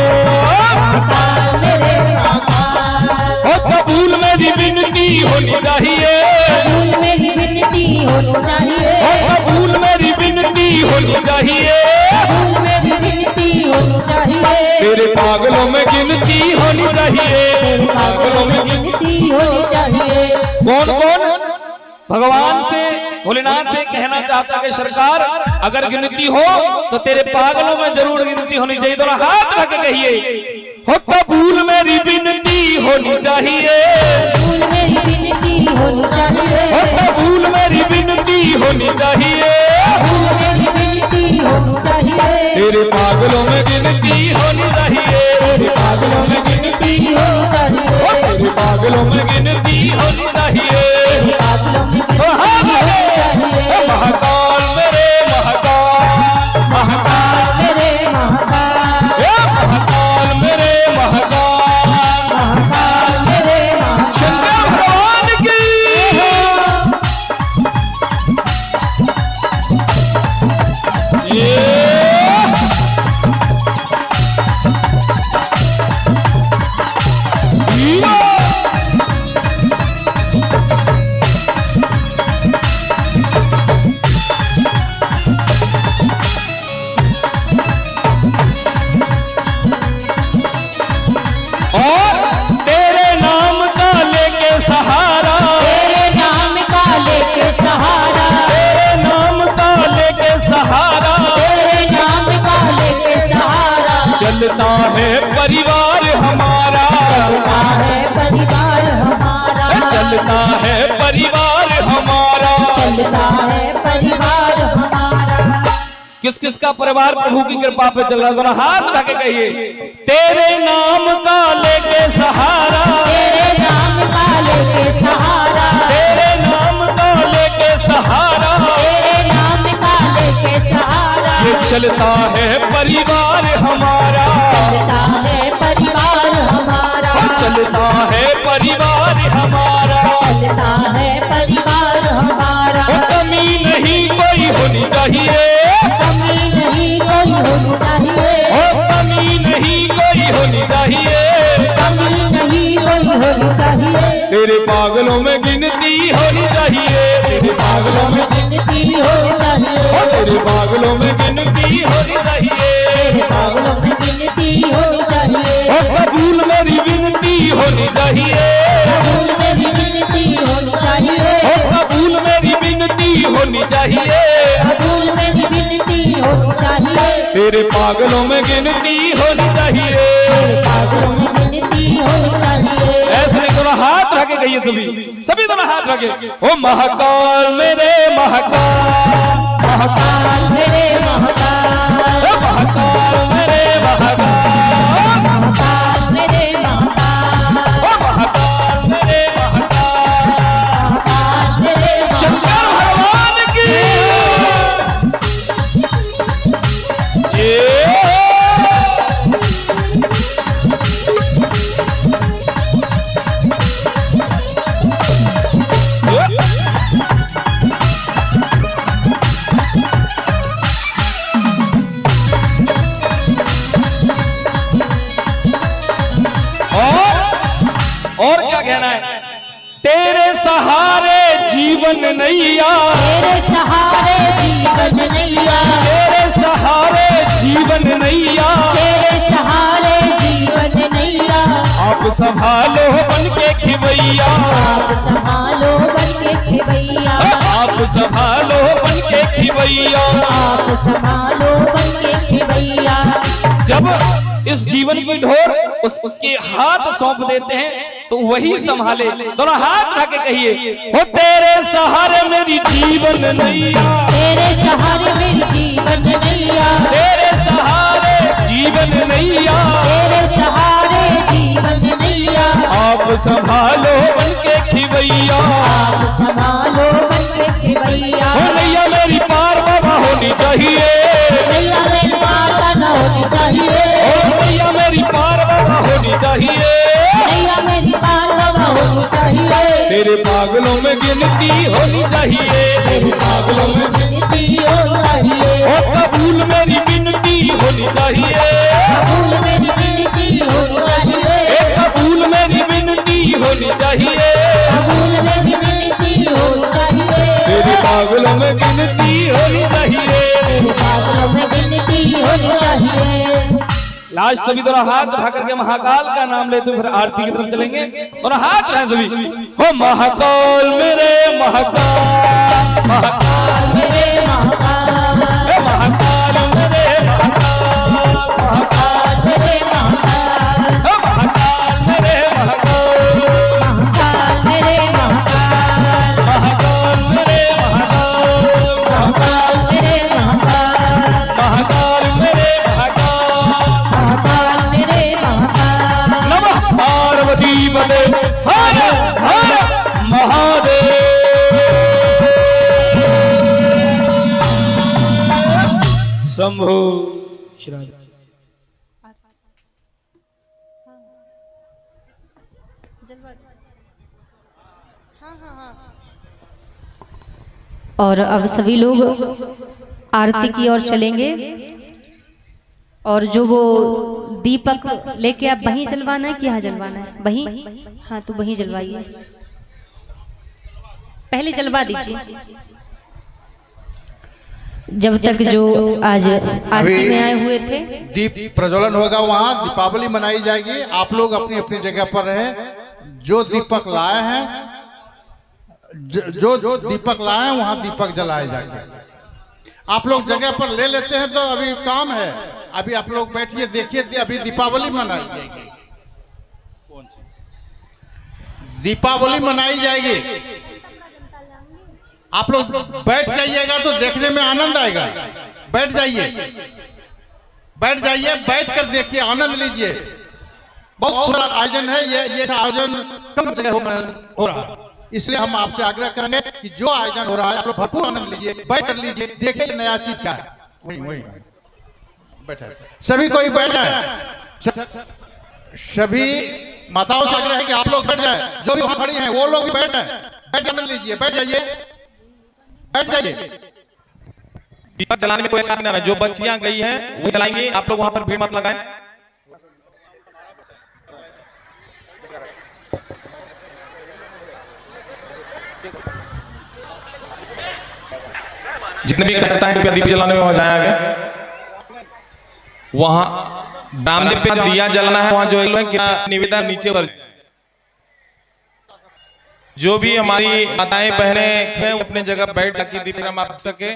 Speaker 2: महाकाल मेरे महाकाल। ओ कबूल मेरी विनती होनी चाहिए,
Speaker 4: कबूल मेरी विनती होनी चाहिए,
Speaker 2: ओ कबूल मेरी विनती होनी चाहिए,
Speaker 4: कबूल मेरी विनती होनी चाहिए।
Speaker 2: तेरे पागलों में गिनती होनी चाहिए, तेरे पागलों में
Speaker 4: विनती होनी चाहिए।
Speaker 2: कौन कौन भगवान से भोलेनाथ से कहना चाहता है सरकार अगर गिनती हो तो तेरे पागलों में जरूर गिनती होनी चाहिए। तो हाथ रख के कहिए हो कबूल मेरी विनती होनी चाहिए,
Speaker 4: कबूल मेरी विनती होनी चाहिए,
Speaker 2: हो कबूल मेरी विनती होनी चाहिए,
Speaker 4: कबूल मेरी विनती होनी चाहिए।
Speaker 2: तेरे पागलों में गिनती होनी चाहिए, तेरे पागलों में गिनती होनी चाहिए, तेरे पागलों में गिनती होनी चाहिए,
Speaker 4: तेरे पागलों में गिनती होनी चाहिए।
Speaker 2: महाकाल मेरे महाकाल, महाकाल
Speaker 4: मेरे महाकाल,
Speaker 2: महाकाल मेरे महाकाल,
Speaker 4: महाकाल मेरे महाकाल।
Speaker 2: शंकर भगवान की और तेरे नाम का लेके सहारा,
Speaker 4: तेरे नाम का लेके सहारा,
Speaker 2: तेरे नाम का लेके सहारा,
Speaker 4: तेरे नाम का लेके सहारा।
Speaker 2: चलता है परिवार हमारा,
Speaker 4: चलता है परिवार हमारा,
Speaker 2: चलता है परिवार हमारा।
Speaker 4: चलता है परिवार हमारा।
Speaker 2: किस किस का परिवार प्रभु की कृपा पे चल रहा है? जरा हाथ उठा के कहिए तेरे नाम का लेके सहारा,
Speaker 4: तेरे नाम का लेके सहारा,
Speaker 2: तेरे नाम का लेके सहारा,
Speaker 4: तेरे नाम का लेके सहारा।
Speaker 2: ये चलता है परिवार हमारा,
Speaker 4: चलता है परिवार हमारा,
Speaker 2: चलता है परिवार हमारा।
Speaker 4: चलता है परिवार हमारा।
Speaker 2: ओ कमी नहीं कोई होनी चाहिए,
Speaker 4: कमी नहीं कोई होनी चाहिए,
Speaker 2: ओ कमी नहीं कोई होनी चाहिए,
Speaker 4: कमी नहीं कोई होनी चाहिए।
Speaker 2: तेरे पागलों में गिनती होनी चाहिए, तेरे पागलों में,
Speaker 4: गिनती होनी चाहिए,
Speaker 2: ओ तेरे पागलों में गिनती होनी चाहिए,
Speaker 4: तेरे पागलों में गिनती होनी चाहिए।
Speaker 2: ओ कबूल मेरी विनती होनी चाहिए,
Speaker 4: कबूल मेरी विनती होनी चाहिए,
Speaker 2: ओ कबूल मेरी विनती होनी चाहिए,
Speaker 4: कबूल मेरी विनती होनी चाहिए।
Speaker 2: तेरे पागलों में गिनती होनी चाहिए।
Speaker 4: तेरे पागलों में गिनती होनी चाहिए।
Speaker 2: ऐसे नहीं, दोनों हाथ रखे कहिए सभी, सभी दोनों हाथ रखे ओ महाकाल मेरे महाकाल, महाकाल
Speaker 4: मेरे महाकाल,
Speaker 2: ओ महाकाल मेरे महाकाल, और क्या कहना है? तेरे सहारे जीवन नैया,
Speaker 5: तेरे सहारे जीवन नैया,
Speaker 2: तेरे सहारे जीवन नैया,
Speaker 5: तेरे सहारे जीवन नैया।
Speaker 2: आप संभालो बन के खिवैया,
Speaker 5: आप संभालो बन के खिवैया,
Speaker 2: आप संभालो बन के खिवैया।
Speaker 5: आप संभालो बन के खिवैया।
Speaker 2: जब इस जीवन की ढोर उसके हाथ सौंप देते हैं तो वही संभाले। दोनों हाथ उठा के कहिए, हो तेरे सहारे मेरी जीवन नैया,
Speaker 5: तेरे सहारे मेरी जीवन नैया,
Speaker 2: तेरे सहारे जीवन नैया,
Speaker 5: तेरे सहारे जीवन नैया।
Speaker 2: आप संभालो बन के खिवैया,
Speaker 5: आप संभालो बन के खिवैया।
Speaker 2: हो नैया मेरी पार बाबा होनी चाहिए,
Speaker 5: नैया मेरी पार न होनी चाहिए,
Speaker 2: हो नैया मेरी पार बाबा होनी चाहिए।
Speaker 5: नैया मेरी पार बाबा होनी चाहिए।
Speaker 2: तेरे पागलों में गिनती होनी चाहिए,
Speaker 5: तेरे पागलों में गिनती होनी चाहिए,
Speaker 2: ओ कबूल मेरी विनती होनी चाहिए,
Speaker 5: कबूल मेरी गिनती होनी चाहिए,
Speaker 2: ए कबूल मेरी विनती होनी चाहिए।
Speaker 5: कबूल मेरी गिनती होनी चाहिए।
Speaker 2: तेरे पागलों में गिनती होनी चाहिए।
Speaker 5: तेरे पागलों में गिनती होनी चाहिए।
Speaker 2: लास्ट सभी दोनों हाथ उठा करके महाकाल का नाम लेते हुए फिर आरती की तरफ चलेंगे। दोनों हाथ उठाएं सभी, हो महाकाल मेरे महाकाल, महाकाल
Speaker 5: मेरे महाकाल,
Speaker 2: हे महाकाल मेरे महाकाल, महाकाल
Speaker 5: मेरे महाकाल,
Speaker 2: हे महाकाल मेरे महाकाल,
Speaker 5: महाकाल मेरे महाकाल,
Speaker 2: महाकाल मेरे महाकाल,
Speaker 5: महाकाल मेरे महाकाल,
Speaker 2: महाकाल मेरे महाकाल।
Speaker 5: महाकाल मेरे महाकाल।
Speaker 2: नमः पार्वती बने हर हर महादेव। शंभो श्री
Speaker 4: और अब सभी लोग आरती की ओर चलेंगे और जो वो दीपक लेके आप वहीं जलवाना है कि यहाँ जलवाना है? वहीं, हाँ तो वहीं जलवाइए, पहले जलवा दीजिए जब तक जो आज आरती में आए हुए थे।
Speaker 3: दीप प्रज्वलन होगा, वहाँ दीपावली मनाई जाएगी। आप लोग अपनी अपनी जगह पर रहें। जो दीपक लाए हैं, जो दीपक लाए हैं वहाँ दीपक जलाए जाएंगे। आप लोग जगह पर ले लेते हैं तो अभी काम है। अभी आप लोग बैठिए, देखिए, अभी दीपावली मनाई जाएगी। दीपावली मनाई जाएगी। आप लोग बैठ जाइएगा तो देखने में आनंद आएगा। बैठ जाइए, बैठ जाइए, बैठ कर देखिए, आनंद लीजिए। बहुत सुंदर आयोजन है ये आयोजन कम जगह हो रहा है, इसलिए हम आपसे आग्रह करेंगे कि जो आयोजन हो रहा है आप लोग भरपूर आनंद लीजिए, बैठ कर लीजिए, देखिए नया चीज क्या है। वही बैठा, सभी कोई बैठ जाए। सभी माताओं से आग्रह है कि आप लोग बैठ जाए। जो भी वहां खड़ी हैं वो लोग भी बैठ जाए, बैठ आनंद लीजिए, बैठ जाइए, बैठ जाइए।
Speaker 6: दीपक जलाने में कोई ऐसा नहीं है। जो बच्चियां गई हैं वो जलाएंगी, आप लोग वहां पर भीड़ मत लगाएं। जितने भी करता है दीप जलाने में वहां जाएंगे। वहां रामदेव पे दिया जलाना है, वहां जो है क्या निवेदन नीचे पर जो भी हमारी माताएं बहनें हैं अपने जगह बैठ ताकि दीप आप सके।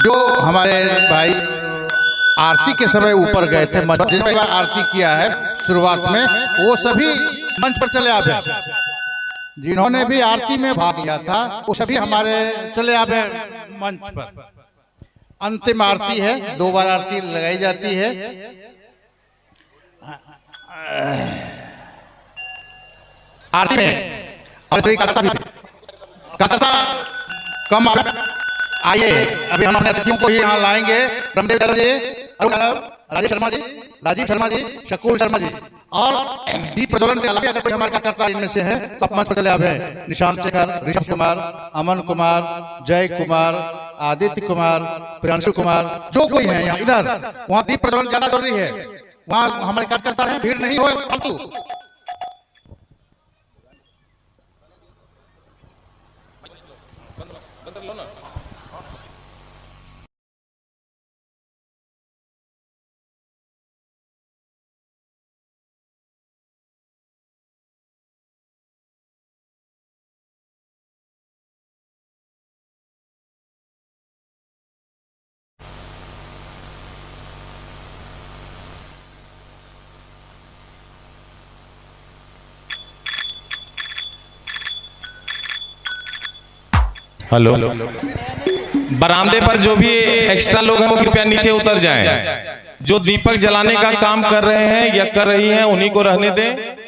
Speaker 3: जो हमारे भाई आरती के समय ऊपर गए थे, जिन्होंने आरती किया है शुरुआत में, वो सभी मंच पर चले आवे। जिन्होंने भी आरती में भाग लिया था वो सभी हमारे चले आवे मंच पर। अंतिम आरती है, 2 बार आरती लगाई जाती है। आरती में और सभी करता भी करता कम आइए। अभी हम अपने अतिथियों को ही यहाँ लाएंगे। ब्रह्मदेव यादव जी, अरुण यादव, राजीव शर्मा जी, शकुल शर्मा जी। और दीप प्रज्वलन से अलावा अगर कोई हमारे कार्यकर्ता इनमें से है तो आप मंच पर चले आए हैं। निशांत शेखर, ऋषभ कुमार, अमन कुमार, जय कुमार, आदित्य कुमार, प्रियांशु कुमार, जो कोई है यहाँ इधर, वहाँ दीप प्रज्वलन ज्यादा जरूरी है। वहाँ हमारे कार्यकर्ता हैं, भीड़ नहीं हो फालतू।
Speaker 6: हेलो, बरामदे पर जो भी एक्स्ट्रा लोग हैं वो कृपया नीचे उतर जाएं। जो दीपक जलाने का काम कर रहे हैं या कर रही हैं उन्हीं को रहने दें।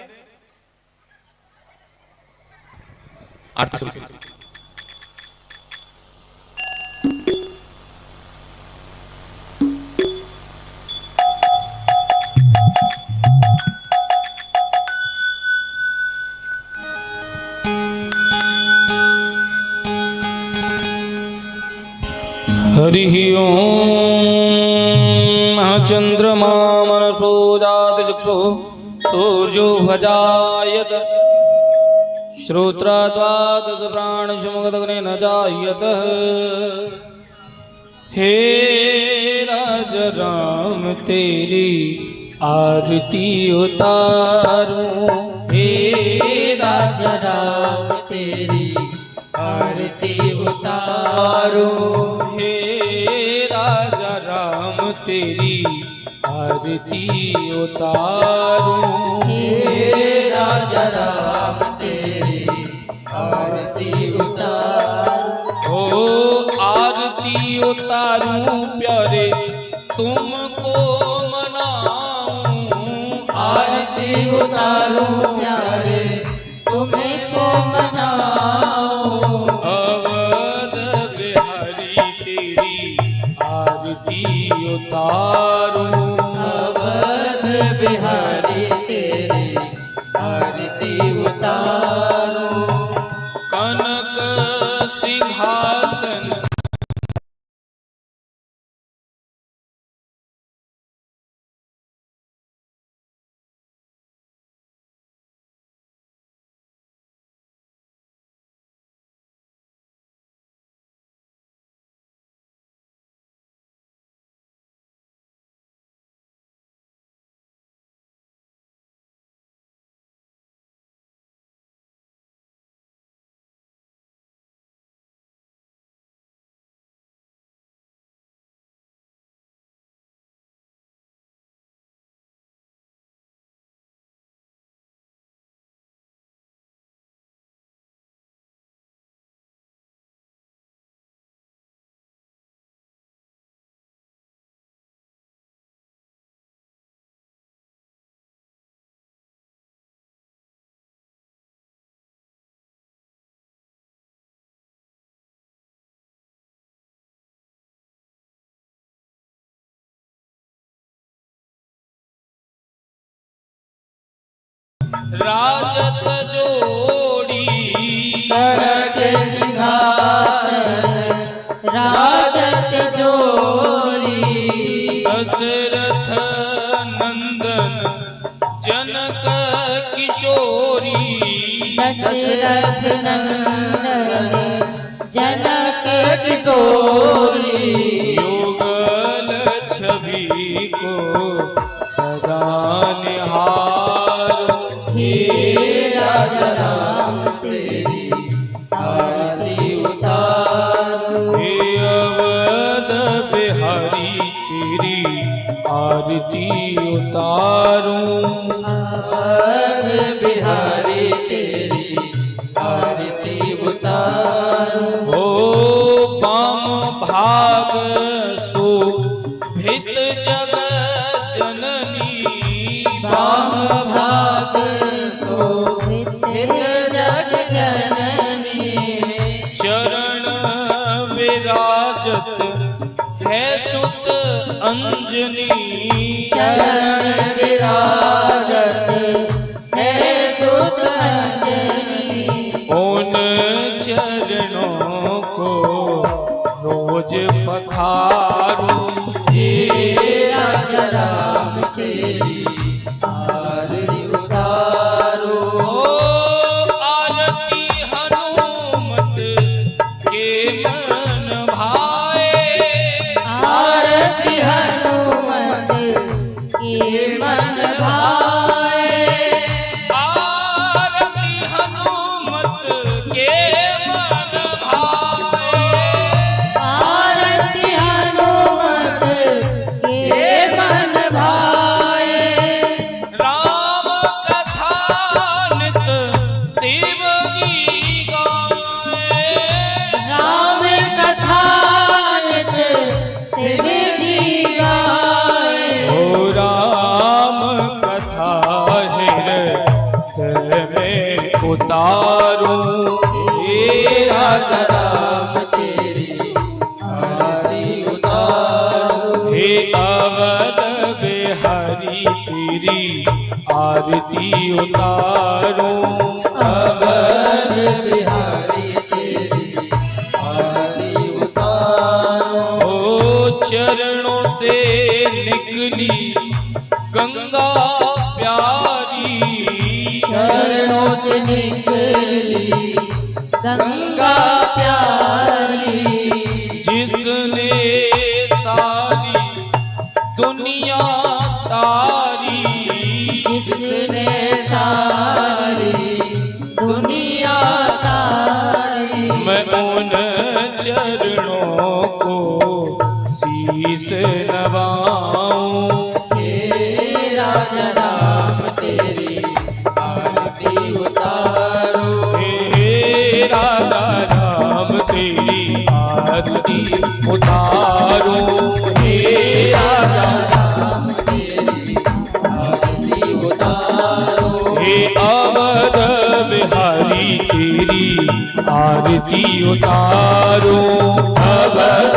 Speaker 2: हरि ओम चंद्रमा मनसो जात चक्षु सूर्यो भजायत श्रोत्राद्वादश प्राणशमुगदग्ने न जायत। हे राज राम तेरी आरती उतारूं,
Speaker 5: हे राजा राम तेरी आरती उतारो।
Speaker 2: हे राजा राम तेरी आरती उतारूं,
Speaker 5: हे राजा राम तेरी आरती उतारो।
Speaker 2: ओ आरती उतारूं प्यारे तुमको मनाऊं,
Speaker 5: आरती उतारो प्यारे तुमको मनाओ।
Speaker 2: अवध बिहारी तेरी आरती उतारूं,
Speaker 5: अवध बिहारी तेरी आरती उतारो।
Speaker 2: कनक सिंहासन राजत जोड़ी
Speaker 5: करक सिंहासन राजत जोड़ी।
Speaker 2: दशरथ नंदन जनक किशोरी,
Speaker 5: दशरथ नंदन जनक किशोरी।
Speaker 2: युगल छवि को सदा निहारो,
Speaker 5: हे राजा राम तेरी आरती उतारो।
Speaker 2: हे अवध बिहारी तेरी आरती उतारूं,
Speaker 5: अवध बिहारी तेरी आरती उतारो।
Speaker 2: ओ पाम भाग सो भित जगत जननी, अंजनी
Speaker 5: चरण विराजत है सुत अंजनी।
Speaker 2: उन चरणों को रोज फखारूं।
Speaker 5: राजा राम तेरी आरती उतारो।
Speaker 2: आरती हनुमत के मन भाए।
Speaker 5: आरती हनुमत के मन भाए।
Speaker 2: आरती हनुमत के मन भाए।
Speaker 5: आरती हनुमत के मन भाए।
Speaker 2: राम कथा नित शिव जी गाए।
Speaker 5: राम कथा नित शिव जी गाए।
Speaker 2: ओ राम कथा हृदय में उतारूं। हे राजा
Speaker 5: राम तेरी आरती उतारो।
Speaker 2: हे अवध बिहारी तेरी आरती उतारूं।
Speaker 5: अवध बिहारी तेरी आरती उतारो।
Speaker 2: ओ चरणों से निकली गंगा प्यारी।
Speaker 5: चरणों से निकली गंगा प्यारी।
Speaker 2: जिसने सारी दुनिया तारी।
Speaker 5: जिसने सारी दुनिया तारी।
Speaker 2: मैं उन चरणों को शीस नवाऊं।
Speaker 5: हे राजा राम तेरी आरती उतारो।
Speaker 2: हे राजा राम तेरी आरती उतारूं। हे राजा
Speaker 5: राम तेरी आरती उतारो।
Speaker 2: हे अवध बिहारी तेरी आरती उतारूं।
Speaker 5: अवध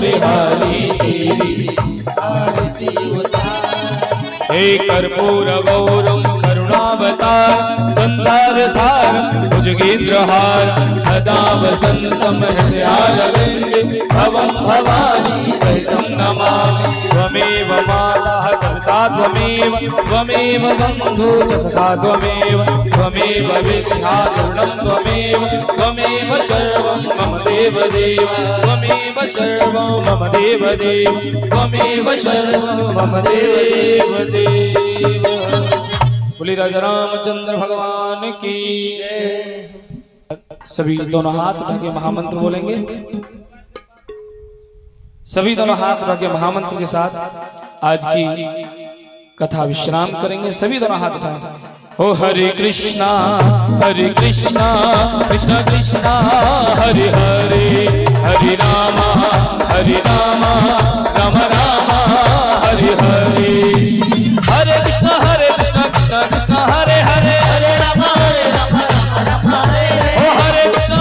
Speaker 5: बिहारी तेरी आरती उतारो।
Speaker 2: हे कर्पूर गौरम करुणावतार संसार सार भुजगेन्द्रहार सदा वसंतम हृदयारविंदे भवं भवानी सहितं नमामि। त्वमेव माता सविता त्वमेव त्वमेव बन्धु च सखा त्वमेव त्वमेव विद्या गुरुणं त्वमेव त्वमेव सर्वं मम देवदेव त्वमेव सर्वं मम देवदेव त्वमेव सर्वं मम देवदेव। बोली राजा रामचंद्र भगवान की। सभी दोनों हाथ उठा के महामंत्र बोलेंगे। सभी दोनों हाथ उठा के महामंत्र के साथ आज की कथा विश्राम करेंगे। सभी दोनों हाथ उठाएं। ओ हरे कृष्णा कृष्णा कृष्णा हरे हरे हरे रामा राम राम हरे हरे। हरे कृष्णा कृष्णा कृष्णा हरे हरे
Speaker 5: हरे राम राम राम हरे हरे।
Speaker 2: ओ हरे कृष्णा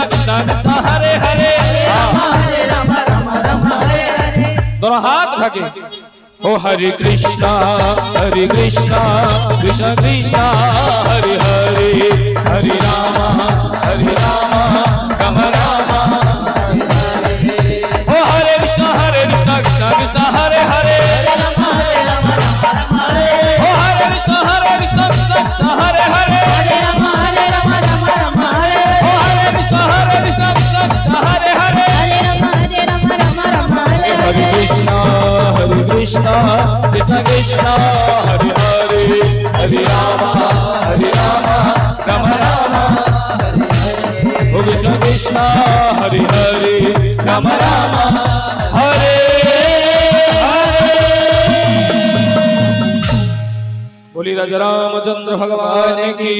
Speaker 2: कृष्णा कृष्णा हरे हरे।
Speaker 5: हरे राम राम राम हरे हरे।
Speaker 2: दोनों हाथ उठा के ओ हरे कृष्णा कृष्णा कृष्णा हरे हरे हरे राम राम राम ओ हरे कृष्णा कृष्णा कृष्णा हरे हरे।
Speaker 5: राम राम राम हरे
Speaker 2: ओ हरे कृष्णा कृष्णा कृष्णा हरे हरे।
Speaker 5: हरे राम राम हरे।
Speaker 2: ओ हरे कृष्णा कृष्णा कृष्णा हरे हरे।
Speaker 5: हरे राम राम हरे।
Speaker 2: हरे कृष्णा कृष्णा कृष्णा हरे हरे हरे राम राम राम ओ कृष्ण कृष्णा हरे हरे राम राम हरे हरे। बोली राजा रामचंद्र भगवान की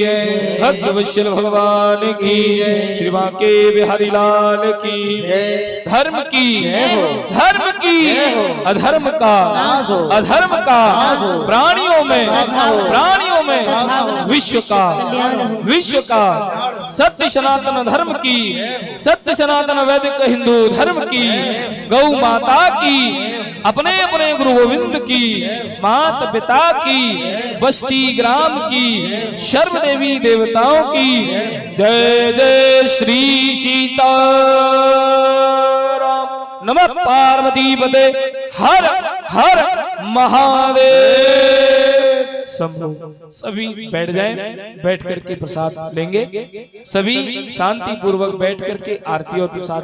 Speaker 2: भक्त वत्सल भगवान की श्री बांके बिहारी लाल की धर्म की
Speaker 1: की अधर्म का प्राणियों में विश्व का सत्य सनातन धर्म की, सत्य सनातन वैदिक हिंदू धर्म की, गौ माता की, अपने अपने गुरु गोविंद की, माता पिता की, बस्ती ग्राम की, सर्व देवी देवताओं की। जय जय श्री सीताराम। नमः पार्वती पते हर हर महादेव। सभी बैठ जाएं, बैठ करके प्रसाद लेंगे। सभी शांति पूर्वक बैठ करके आरती और प्रसाद